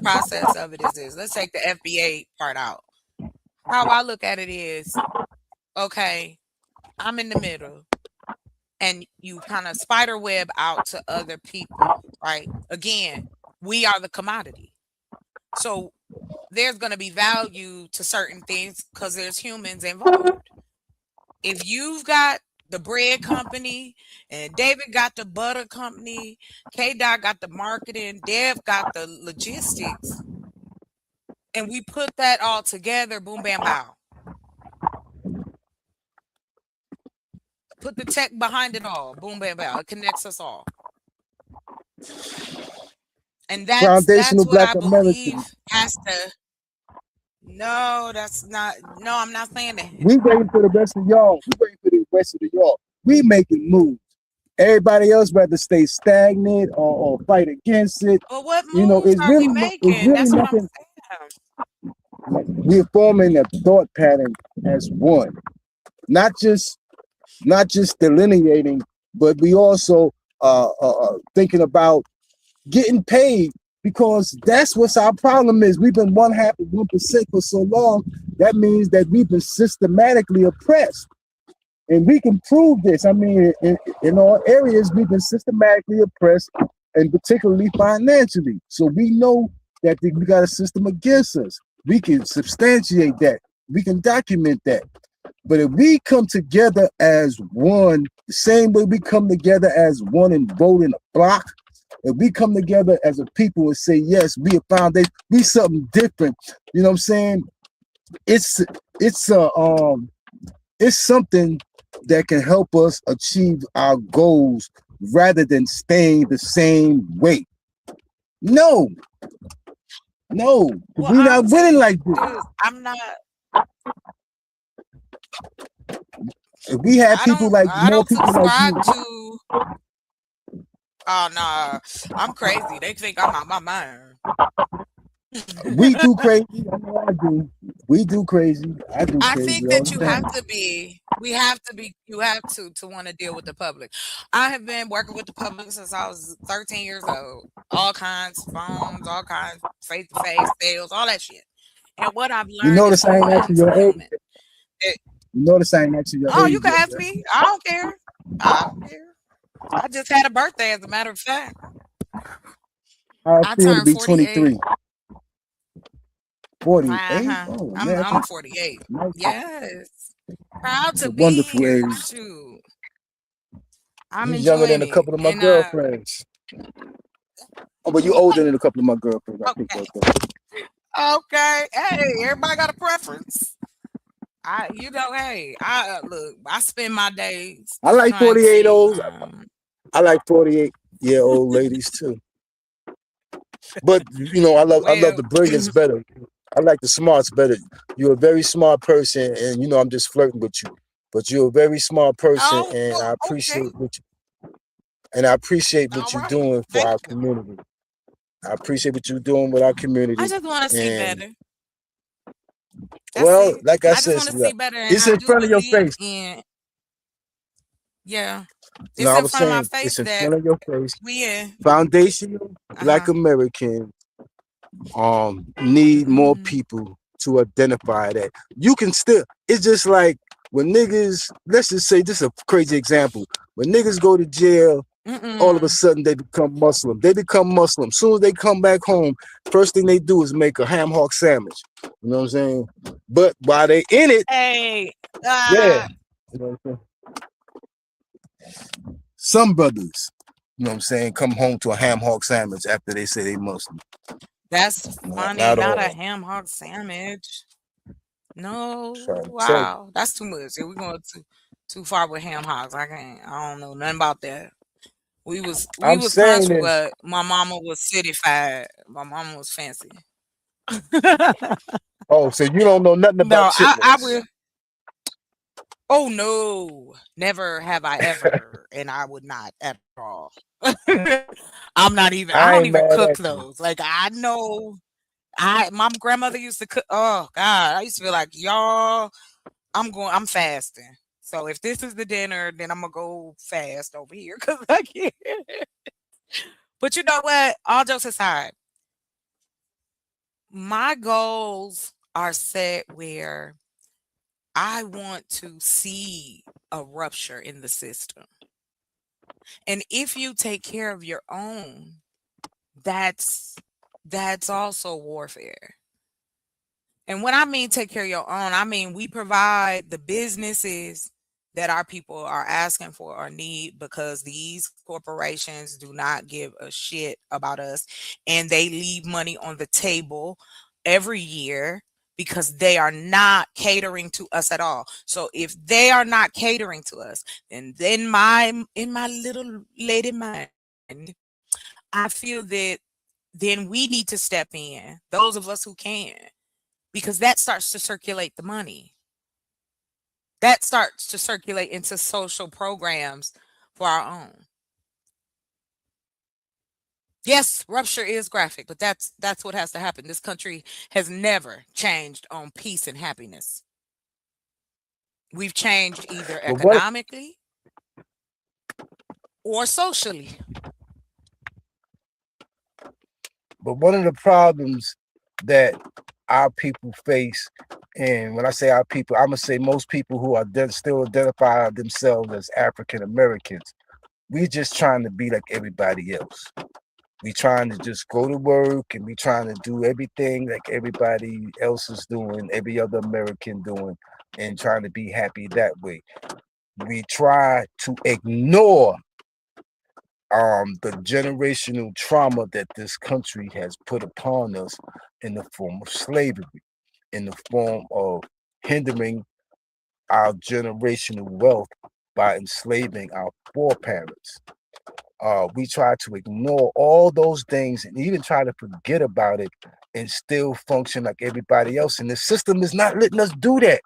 process of it is this. Let's take the FBA part out. How I look at it is, okay, I'm in the middle, and you kind of spider web out to other people, right? Again, we are the commodity. So there's going to be value to certain things because there's humans involved. If you've got the bread company and David got the butter company, K-Dot got the marketing, Dev got the logistics, and we put that all together, boom, bam, bow. Put the tech behind it all, boom, bam, bow. It connects us all. And that's what Black I believe has to. No, that's not. No, I'm not saying that. We waiting for the rest of y'all. We making moves. Everybody else rather stay stagnant or fight against it. Well, what moves are we making? That's what I'm saying. We're forming a thought pattern as one, not just delineating, but we also thinking about getting paid, because that's what our problem is. We've been 1/2% for so long. That means that we've been systematically oppressed. And we can prove this. I mean, in all areas, we've been systematically oppressed, and particularly financially. So we know that we got a system against us. We can substantiate that. We can document that. But if we come together as one, the same way we come together as one and vote in a block, if we come together as a people and say, yes, we a foundation, we something different, you know what I'm saying? It's something that can help us achieve our goals rather than staying the same way. No, well, we're not winning like this. Dude, I'm not. If we have people like more people like you. Oh no, I'm crazy. They think I'm out my mind. We do crazy. I know I do. We do crazy. I do crazy. I think that you have to be. We have to be. You have to want to deal with the public. I have been working with the public since I was 13 years old. All kinds, phones, all kinds, face-to-face sales, all that shit. And what I've learned. You notice I ain't actually your age. You notice I ain't actually your age. Oh, you can ask me. I don't care. I don't care. I just had a birthday, as a matter of fact. I turned 23. 48? Oh, I'm 48. Nice. Yes. Proud to be wonderful here. age. Too. I'm You're younger than a couple of my girlfriends. Oh, but you're older than a couple of my girlfriends. I think Okay. Hey, everybody got a preference. Hey, look, I spend my days I like trying 48 to olds. I like 48-year-old ladies too. But I love the brilliance better. I like the smarts better. You're a very smart person, and I'm just flirting with you. But you're a very smart person, and I appreciate what you're doing for our community. I appreciate what you're doing with our community. I just want to see better. Like I said, it's in front of your face. Yeah. It's No, I in was front of my saying face it's in that front of your face. we in. Foundational Black Americans need more people to identify that. You can still, it's just like when niggas, let's just say, this is a crazy example. When niggas go to jail, all of a sudden they become Muslim. They become Muslim. Soon as they come back home, first thing they do is make a ham hock sandwich. You know what I'm saying? But while they in it, hey, yeah. You know what I'm saying? Some brothers, you know what I'm saying, come home to a ham hock sandwich after they say they Muslim. That's funny. Not a ham hock sandwich. No, wow, that's too much. We're going too far with ham hocks. I don't know nothing about that. We was country, but my mama was cityfied. My mama was fancy. Oh, so you don't know nothing about chitlins? I will. Oh no, never have I ever, and I would not at all. I'm not even. I don't even cook those. Like I know, my grandmother used to cook. Oh God, I used to feel like y'all. I'm fasting. So if this is the dinner, then I'm gonna go fast over here because I can't. But you know what? All jokes aside, my goals are set where I want to see a rupture in the system. And if you take care of your own, that's also warfare. And when I mean take care of your own, I mean we provide the businesses that our people are asking for or need because these corporations do not give a shit about us and they leave money on the table every year because they are not catering to us at all. So if they are not catering to us, then in my little lady mind, I feel that then we need to step in, those of us who can, because that starts to circulate the money. That starts to circulate into social programs for our own. Yes, rupture is graphic, but that's what has to happen. This country has never changed on peace and happiness. We've changed either economically or socially. But one of the problems that our people face, and when I say our people, I'm gonna say most people who are still identify themselves as African Americans, we just trying to be like everybody else. We trying to just go to work and we trying to do everything like everybody else is doing, every other American doing, and trying to be happy that way. We try to ignore the generational trauma that this country has put upon us in the form of slavery, in the form of hindering our generational wealth by enslaving our foreparents. We try to ignore all those things and even try to forget about it and still function like everybody else. And the system is not letting us do that.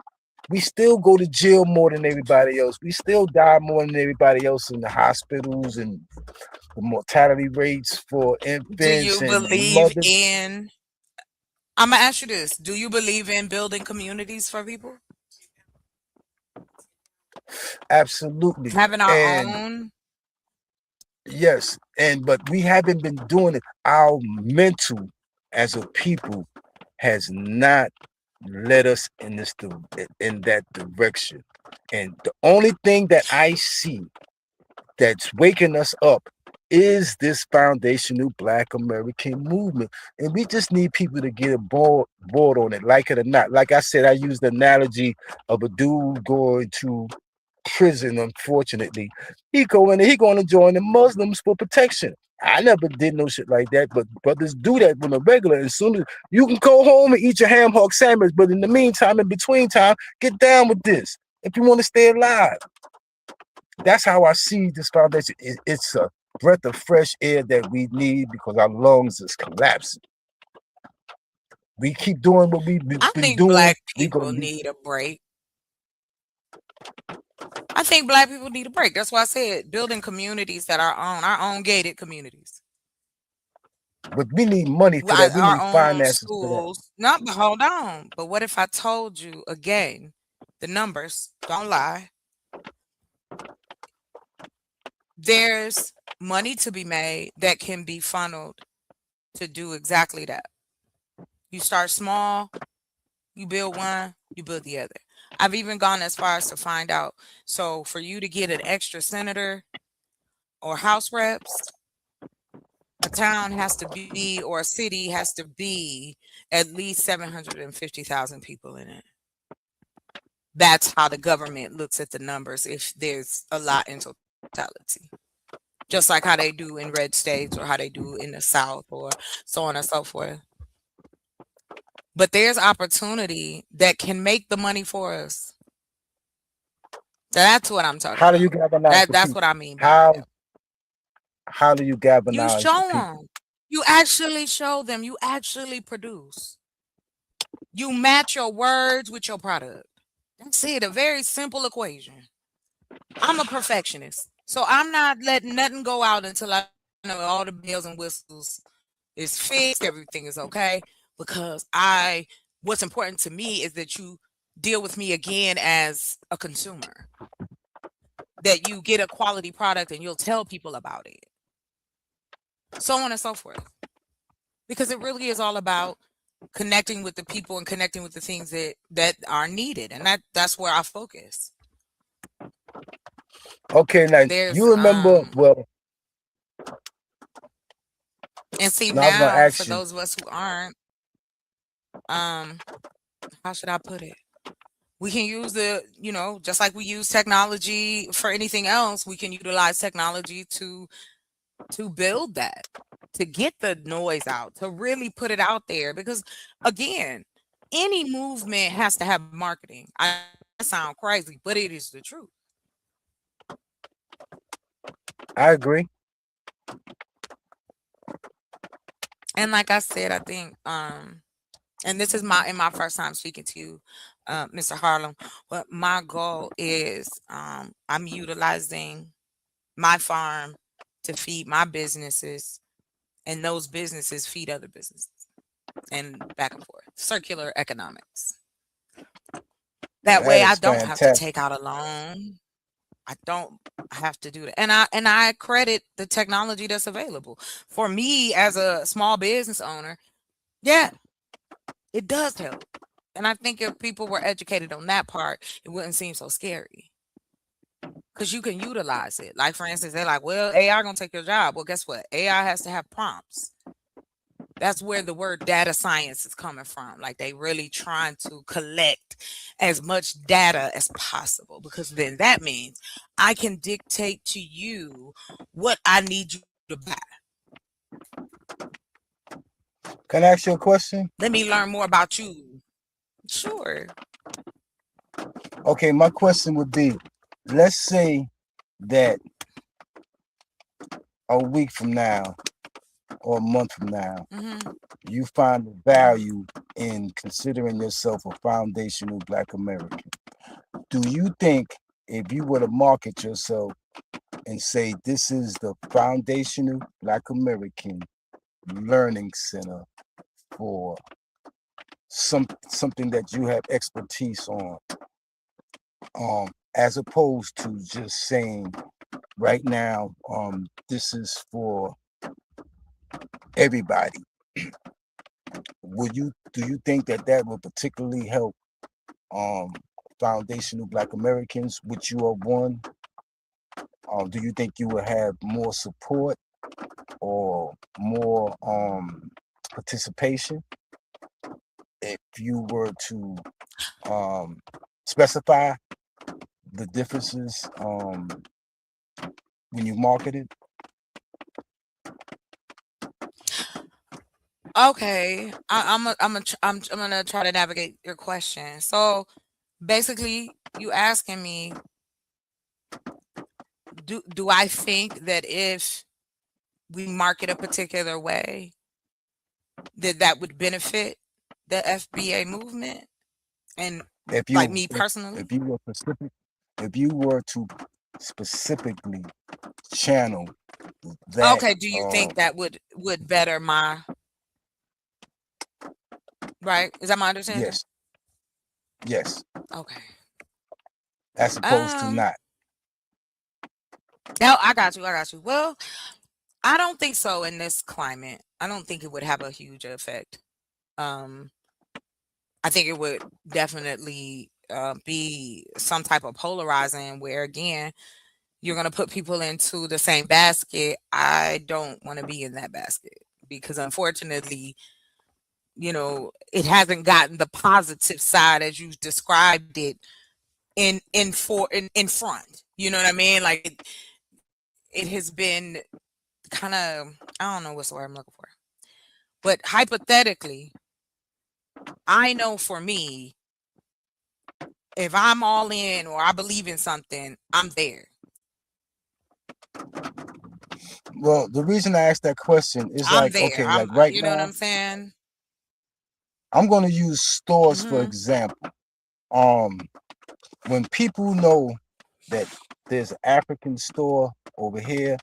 We still go to jail more than everybody else. We still die more than everybody else in the hospitals, and the mortality rates for infants. Do you believe in? I'm gonna ask you this: do you believe in building communities for people? Absolutely. Having our own. Yes, but we haven't been doing it. Our mental as a people has not led us in that direction. And the only thing that I see that's waking us up is this foundational Black American movement. And we just need people to get bored on it, like it or not. Like I said, I used the analogy of a dude going to prison. Unfortunately, he going to join the Muslims for protection. I never did no shit like that, but brothers do that on a regular. As soon as you can go home and eat your ham hock sandwich, but in the meantime, in between time, get down with this if you want to stay alive. That's how I see this foundation. It's a breath of fresh air that we need because our lungs is collapsing. We keep doing what we've been doing. Black people need a break. I think Black people need a break. That's why I said building communities that are our own gated communities. But we need money for that. We need finances schools. For that. No, but hold on. But what if I told you again, the numbers don't lie. There's money to be made that can be funneled to do exactly that. You start small, you build one, you build the other. I've even gone as far as to find out. So for you to get an extra senator or House reps, a town has to be, or a city has to be at least 750,000 people in it. That's how the government looks at the numbers if there's a lot in totality. Just like how they do in red states or how they do in the South or so on and so forth. But there's opportunity that can make the money for us. That's what I'm talking about. How do you galvanize? That's what I mean. How do you galvanize? You show them. You actually show them. You actually produce. You match your words with your product. That's it. A very simple equation. I'm a perfectionist. So I'm not letting nothing go out until I know all the bells and whistles is fixed. Everything is okay. Because what's important to me is that you deal with me again as a consumer. That you get a quality product and you'll tell people about it. So on and so forth. Because it really is all about connecting with the people and connecting with the things that are needed. And that's where I focus. Okay, now you remember and see now for those of us who aren't, how should I put it? We can use just like we use technology for anything else, we can utilize technology to build that, to get the noise out, to really put it out there. Because again, any movement has to have marketing. I sound crazy, but it is the truth. I agree. And like I said, I think, and this is in my first time speaking to you, Mr. Harlem, but my goal is I'm utilizing my farm to feed my businesses, and those businesses feed other businesses, and back and forth. Circular economics. That way I don't have to take out a loan. I don't have to do that. And I credit the technology that's available. For me as a small business owner, yeah, it does help. And I think if people were educated on that part, it wouldn't seem so scary. Because you can utilize it. Like, for instance, they're like, well, AI gonna take your job. Well, guess what? AI has to have prompts. That's where the word data science is coming from. Like, they really trying to collect as much data as possible, because then that means I can dictate to you what I need you to buy. Can I ask you a question? Let me learn more about you. Sure. Okay, my question would be, let's say that a week from now or a month from now, you find the value in considering yourself a foundational Black American. Do you think if you were to market yourself and say this is the foundational Black American learning center for something that you have expertise on, as opposed to just saying right now, this is for everybody, do you think that would particularly help foundational Black Americans, which you are one? Do you think you would have more support or more participation if you were to specify the differences when you market it? Okay, I'm gonna try to navigate your question. So basically, you asking me, do I think that if we market a particular way, that would benefit the FBA movement and If like you me personally? if you were to specifically channel that, Okay, do you think that would better my right? Is that my understanding? yes, Okay. as opposed to not. No, I got you. Well, I don't think so in this climate. I don't think it would have a huge effect. I think it would definitely be some type of polarizing where again you're going to put people into the same basket. I don't want to be in that basket because unfortunately, you know, it hasn't gotten the positive side as you described it in front. You know what I mean? Like it has been kind of, I don't know what's the word I'm looking for. But hypothetically, I know for me, if I'm all in or I believe in something, I'm there. Well, the reason I asked that question is I'm like, there. okay, like right you know what now, I'm saying? I'm going to use stores for example. When people know that there's an African store over here,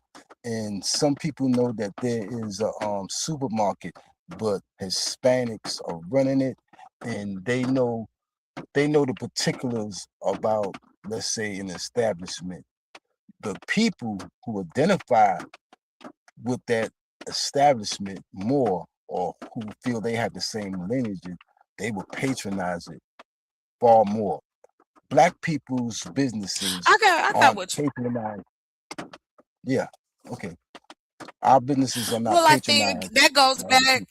and some people know that there is a supermarket, but Hispanics are running it, and they know the particulars about, let's say, an establishment. The people who identify with that establishment more, or who feel they have the same lineage, they will patronize it far more. Black people's businesses I got what you. patronized. Yeah, okay. Our businesses are not Well, I patronized. think that goes back.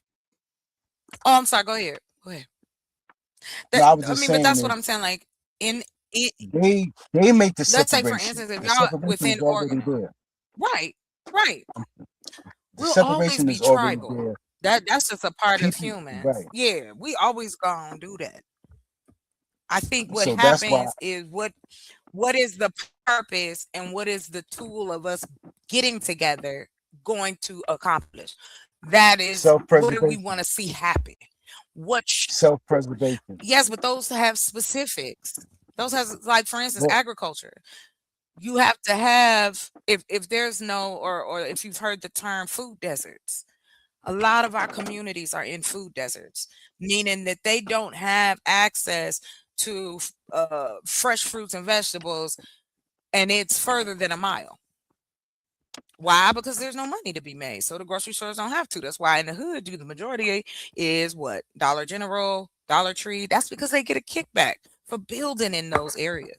Oh, I'm sorry. Go ahead. No, I was just but saying that's what is I'm saying. Like in it, they make the let's say, for separation. instance, if The y'all separation within is already there. right, The we'll always separation be is already tribal. there. That's just a part of People, humans. right. Yeah, we always gonna do that. I think what So that's why. happens is what is the purpose and what is the tool of us getting together going to accomplish? That is what do we Self-preservation. want to see happen? What Self-preservation. yes, but those have specifics. Those has like for instance Well, agriculture. You have to have if there's no or if you've heard the term food deserts. A lot of our communities are in food deserts, meaning that they don't have access to fresh fruits and vegetables, and it's further than a mile. Why? Because there's no money to be made. So the grocery stores don't have to. That's why in the hood, the majority is what? Dollar General, Dollar Tree. That's because they get a kickback for building in those areas.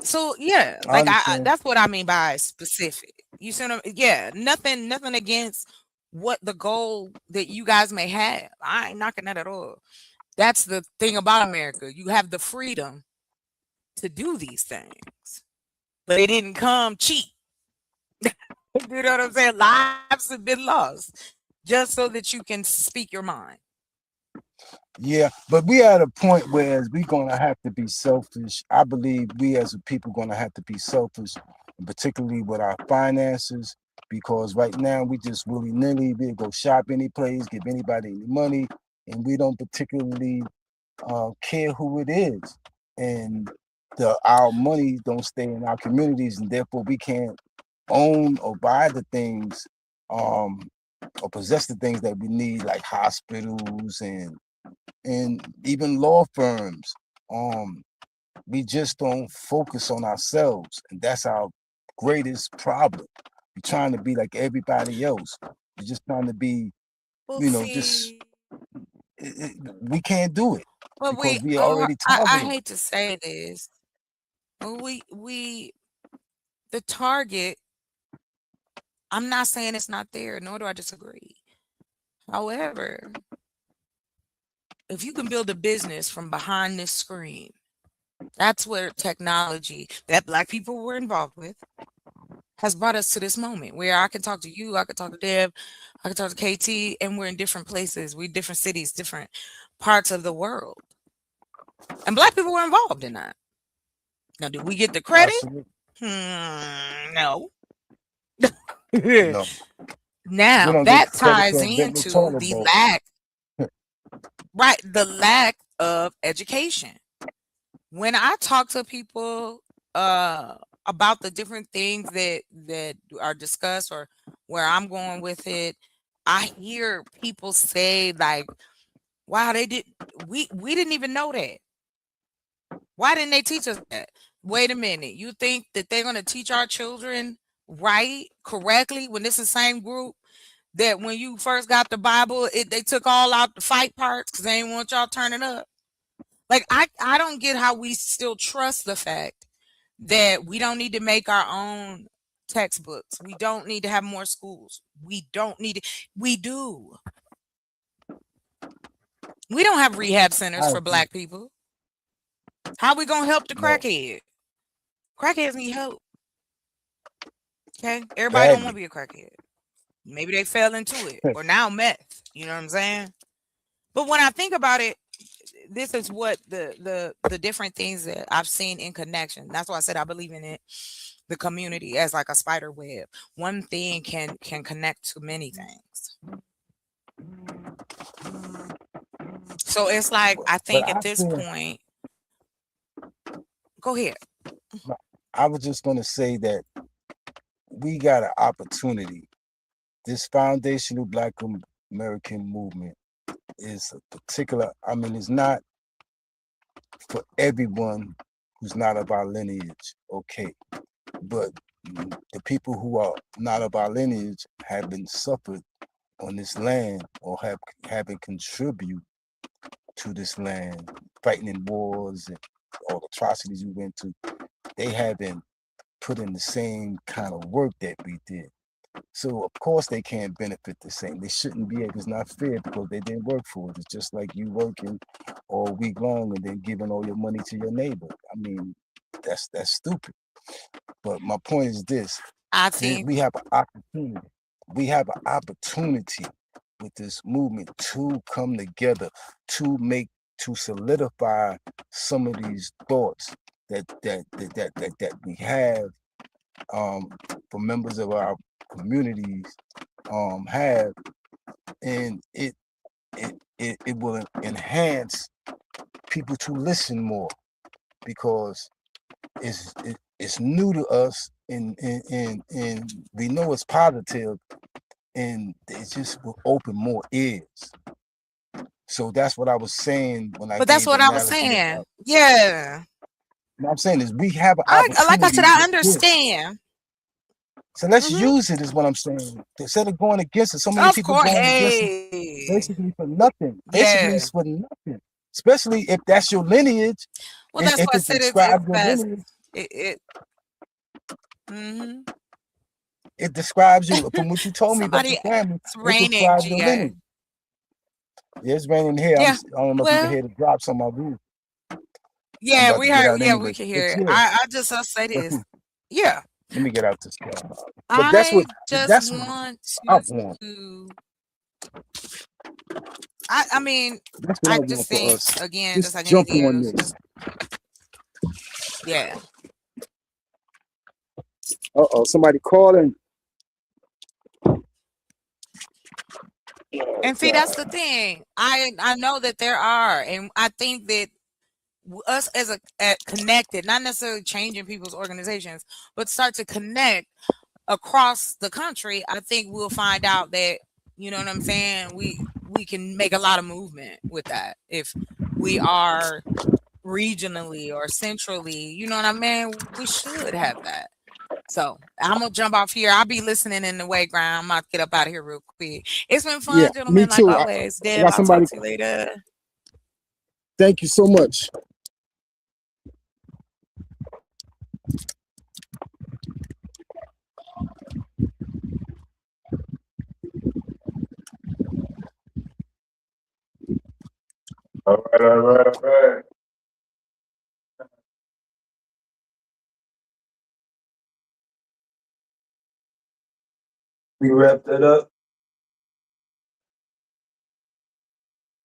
So yeah, like I that's what I mean by specific. You see what yeah, nothing against what the goal that you guys may have. I ain't knocking that at all. That's the thing about America. You have the freedom to do these things. But it didn't come cheap. You know what I'm saying? Lives have been lost just so that you can speak your mind. Yeah, but we at a point where we're gonna have to be selfish. I believe we as a people gonna have to be selfish, particularly with our finances, because right now we just willy-nilly, we go shop any place, give anybody any money, and we don't particularly care who it is. And our money don't stay in our communities, and therefore we can't own or buy the things or possess the things that we need, like hospitals and even law firms. We just don't focus on ourselves, and that's our greatest problem. We're trying to be like everybody else. We're just trying to be, just we can't do it because we already I hate to say this, but we the target. I'm not saying it's not there, nor do I disagree. However, if you can build a business from behind this screen, that's where technology that Black people were involved with, has brought us to this moment where I can talk to you, I can talk to Deb, I can talk to KT, and we're in different places, we're different cities, different parts of the world. And Black people were involved in that. Now, do we get the credit? No. No. Now that ties into the lack, right? The lack of education. When I talk to people about the different things that are discussed or where I'm going with it, I hear people say like, "Wow, we didn't even know that. Why didn't they teach us that?" Wait a minute, you think that they're going to teach our children right, correctly, when this is the same group that when you first got the Bible, they took all out the fight parts because they didn't want y'all turning up? Like, I don't get how we still trust the fact that we don't need to make our own textbooks. We don't need to have more schools. We don't need to. We do. We don't have rehab centers for Black people. How are we going to help the crackhead? Crackheads need help. Okay? Everybody don't want to be a crackhead. Maybe they fell into it. Or now meth. You know what I'm saying? But when I think about it, this is what the different things that I've seen in connection. That's why I said I believe in it, the community as like a spider web. One thing can connect to many things. So it's like, I think at this point, go ahead. I was just going to say that we got an opportunity. This foundational Black American movement is a particular, I mean, it's not for everyone who's not of our lineage, okay, but the people who are not of our lineage have been suffered on this land or haven't contributed to this land, fighting in wars and all the atrocities we went to. They haven't put in the same kind of work that we did. So of course they can't benefit the same. They shouldn't be able. It's not fair because they didn't work for it. It's just like you working all week long and then giving all your money to your neighbor. I mean, that's stupid. But my point is this: I think we have an opportunity. We have an opportunity with this movement to come together to solidify some of these thoughts that we have for members of our communities have, and it will enhance people to listen more because it's new to us and we know it's positive, and it just will open more ears. So that's what I was saying when I. But that's what I was saying. Yeah. What I'm saying is we have an opportunity. Like I said, I understand. So let's use it, is what I'm saying. Instead of going against it, so many people going against it basically for nothing. Basically it's for nothing. Especially if that's your lineage. Well, that's what I said. It describes you from what you told me about your family. It's raining, GA. Yeah, it's raining here. Yeah. I don't know if you can hear the drops on my roof. Yeah, we heard. Yeah, we can hear it. I just say this. Yeah. Let me get out this car. But I that's what I want to. I mean, I just think again, just like jump on this. Yeah. Somebody calling. And see, that's the thing. I know that there are, and I think that us as a connected, not necessarily changing people's organizations, but start to connect across the country. I think we'll find out that, you know what I'm saying, we can make a lot of movement with that if we are regionally or centrally, you know what I mean? We should have that. So I'm gonna jump off here. I'll be listening in the way ground. I'm gonna get up out of here real quick. It's been fun, gentlemen. Me too. Like always. Deb, I'll talk to you later. Thank you so much. All right. We wrap that up.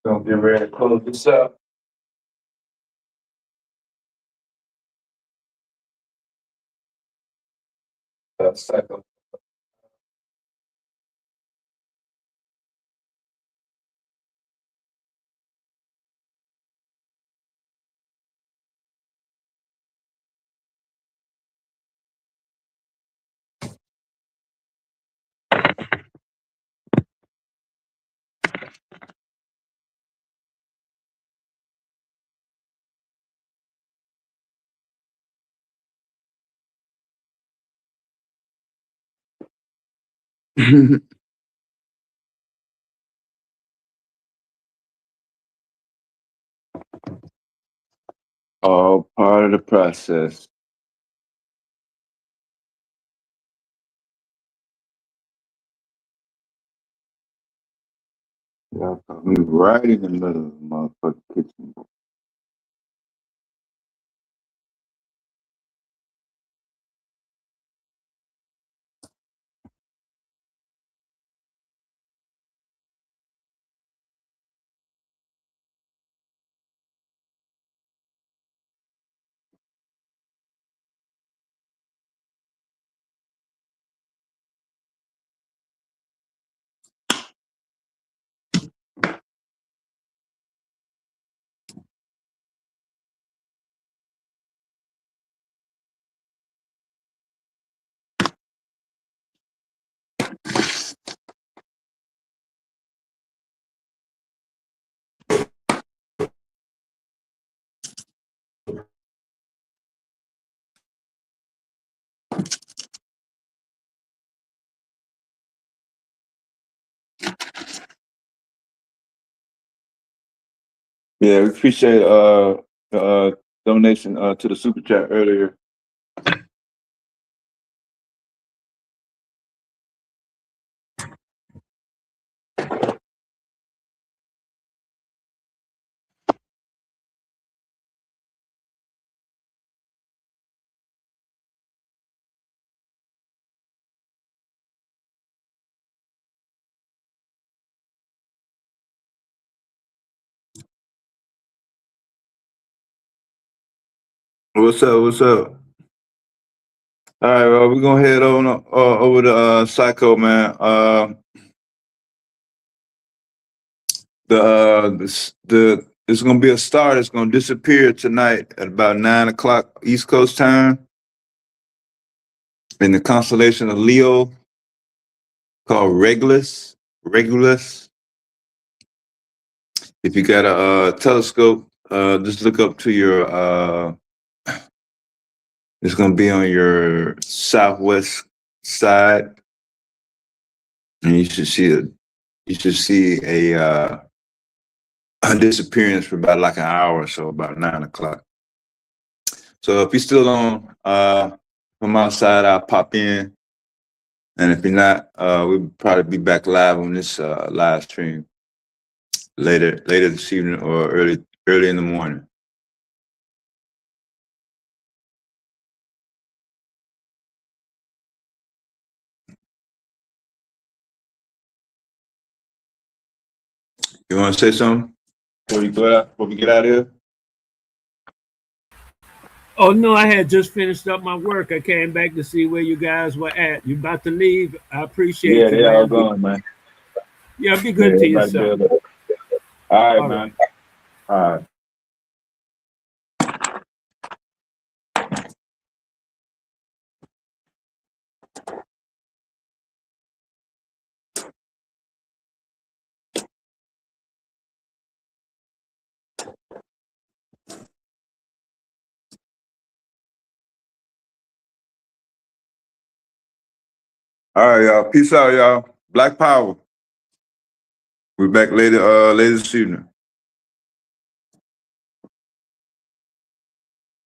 Gonna get ready to close this up. Second. All part of the process. Y'all got me right in the middle of the motherfucking kitchen. Yeah, we appreciate the donation to the super chat earlier. What's up? What's up? All right, well, we're gonna head on over to Psycho, man. It's gonna be a star that's gonna disappear tonight at about 9 o'clock East Coast time in the constellation of Leo, called Regulus. If you got a telescope, just look up to your. It's gonna be on your southwest side, and you should see a disappearance for about like an hour or so, about 9 o'clock. So if you're still on from outside, I'll pop in. And if you're not, we'll probably be back live on this live stream later this evening or early in the morning. You want to say something before we get out of here? Oh no, I had just finished up my work. I came back to see where you guys were at. You about to leave? I appreciate you. Yeah, I'm going, man. Yeah, be good to yourself. All right, man. All right. All right, y'all. Peace out, y'all. Black Power. We're back later this evening.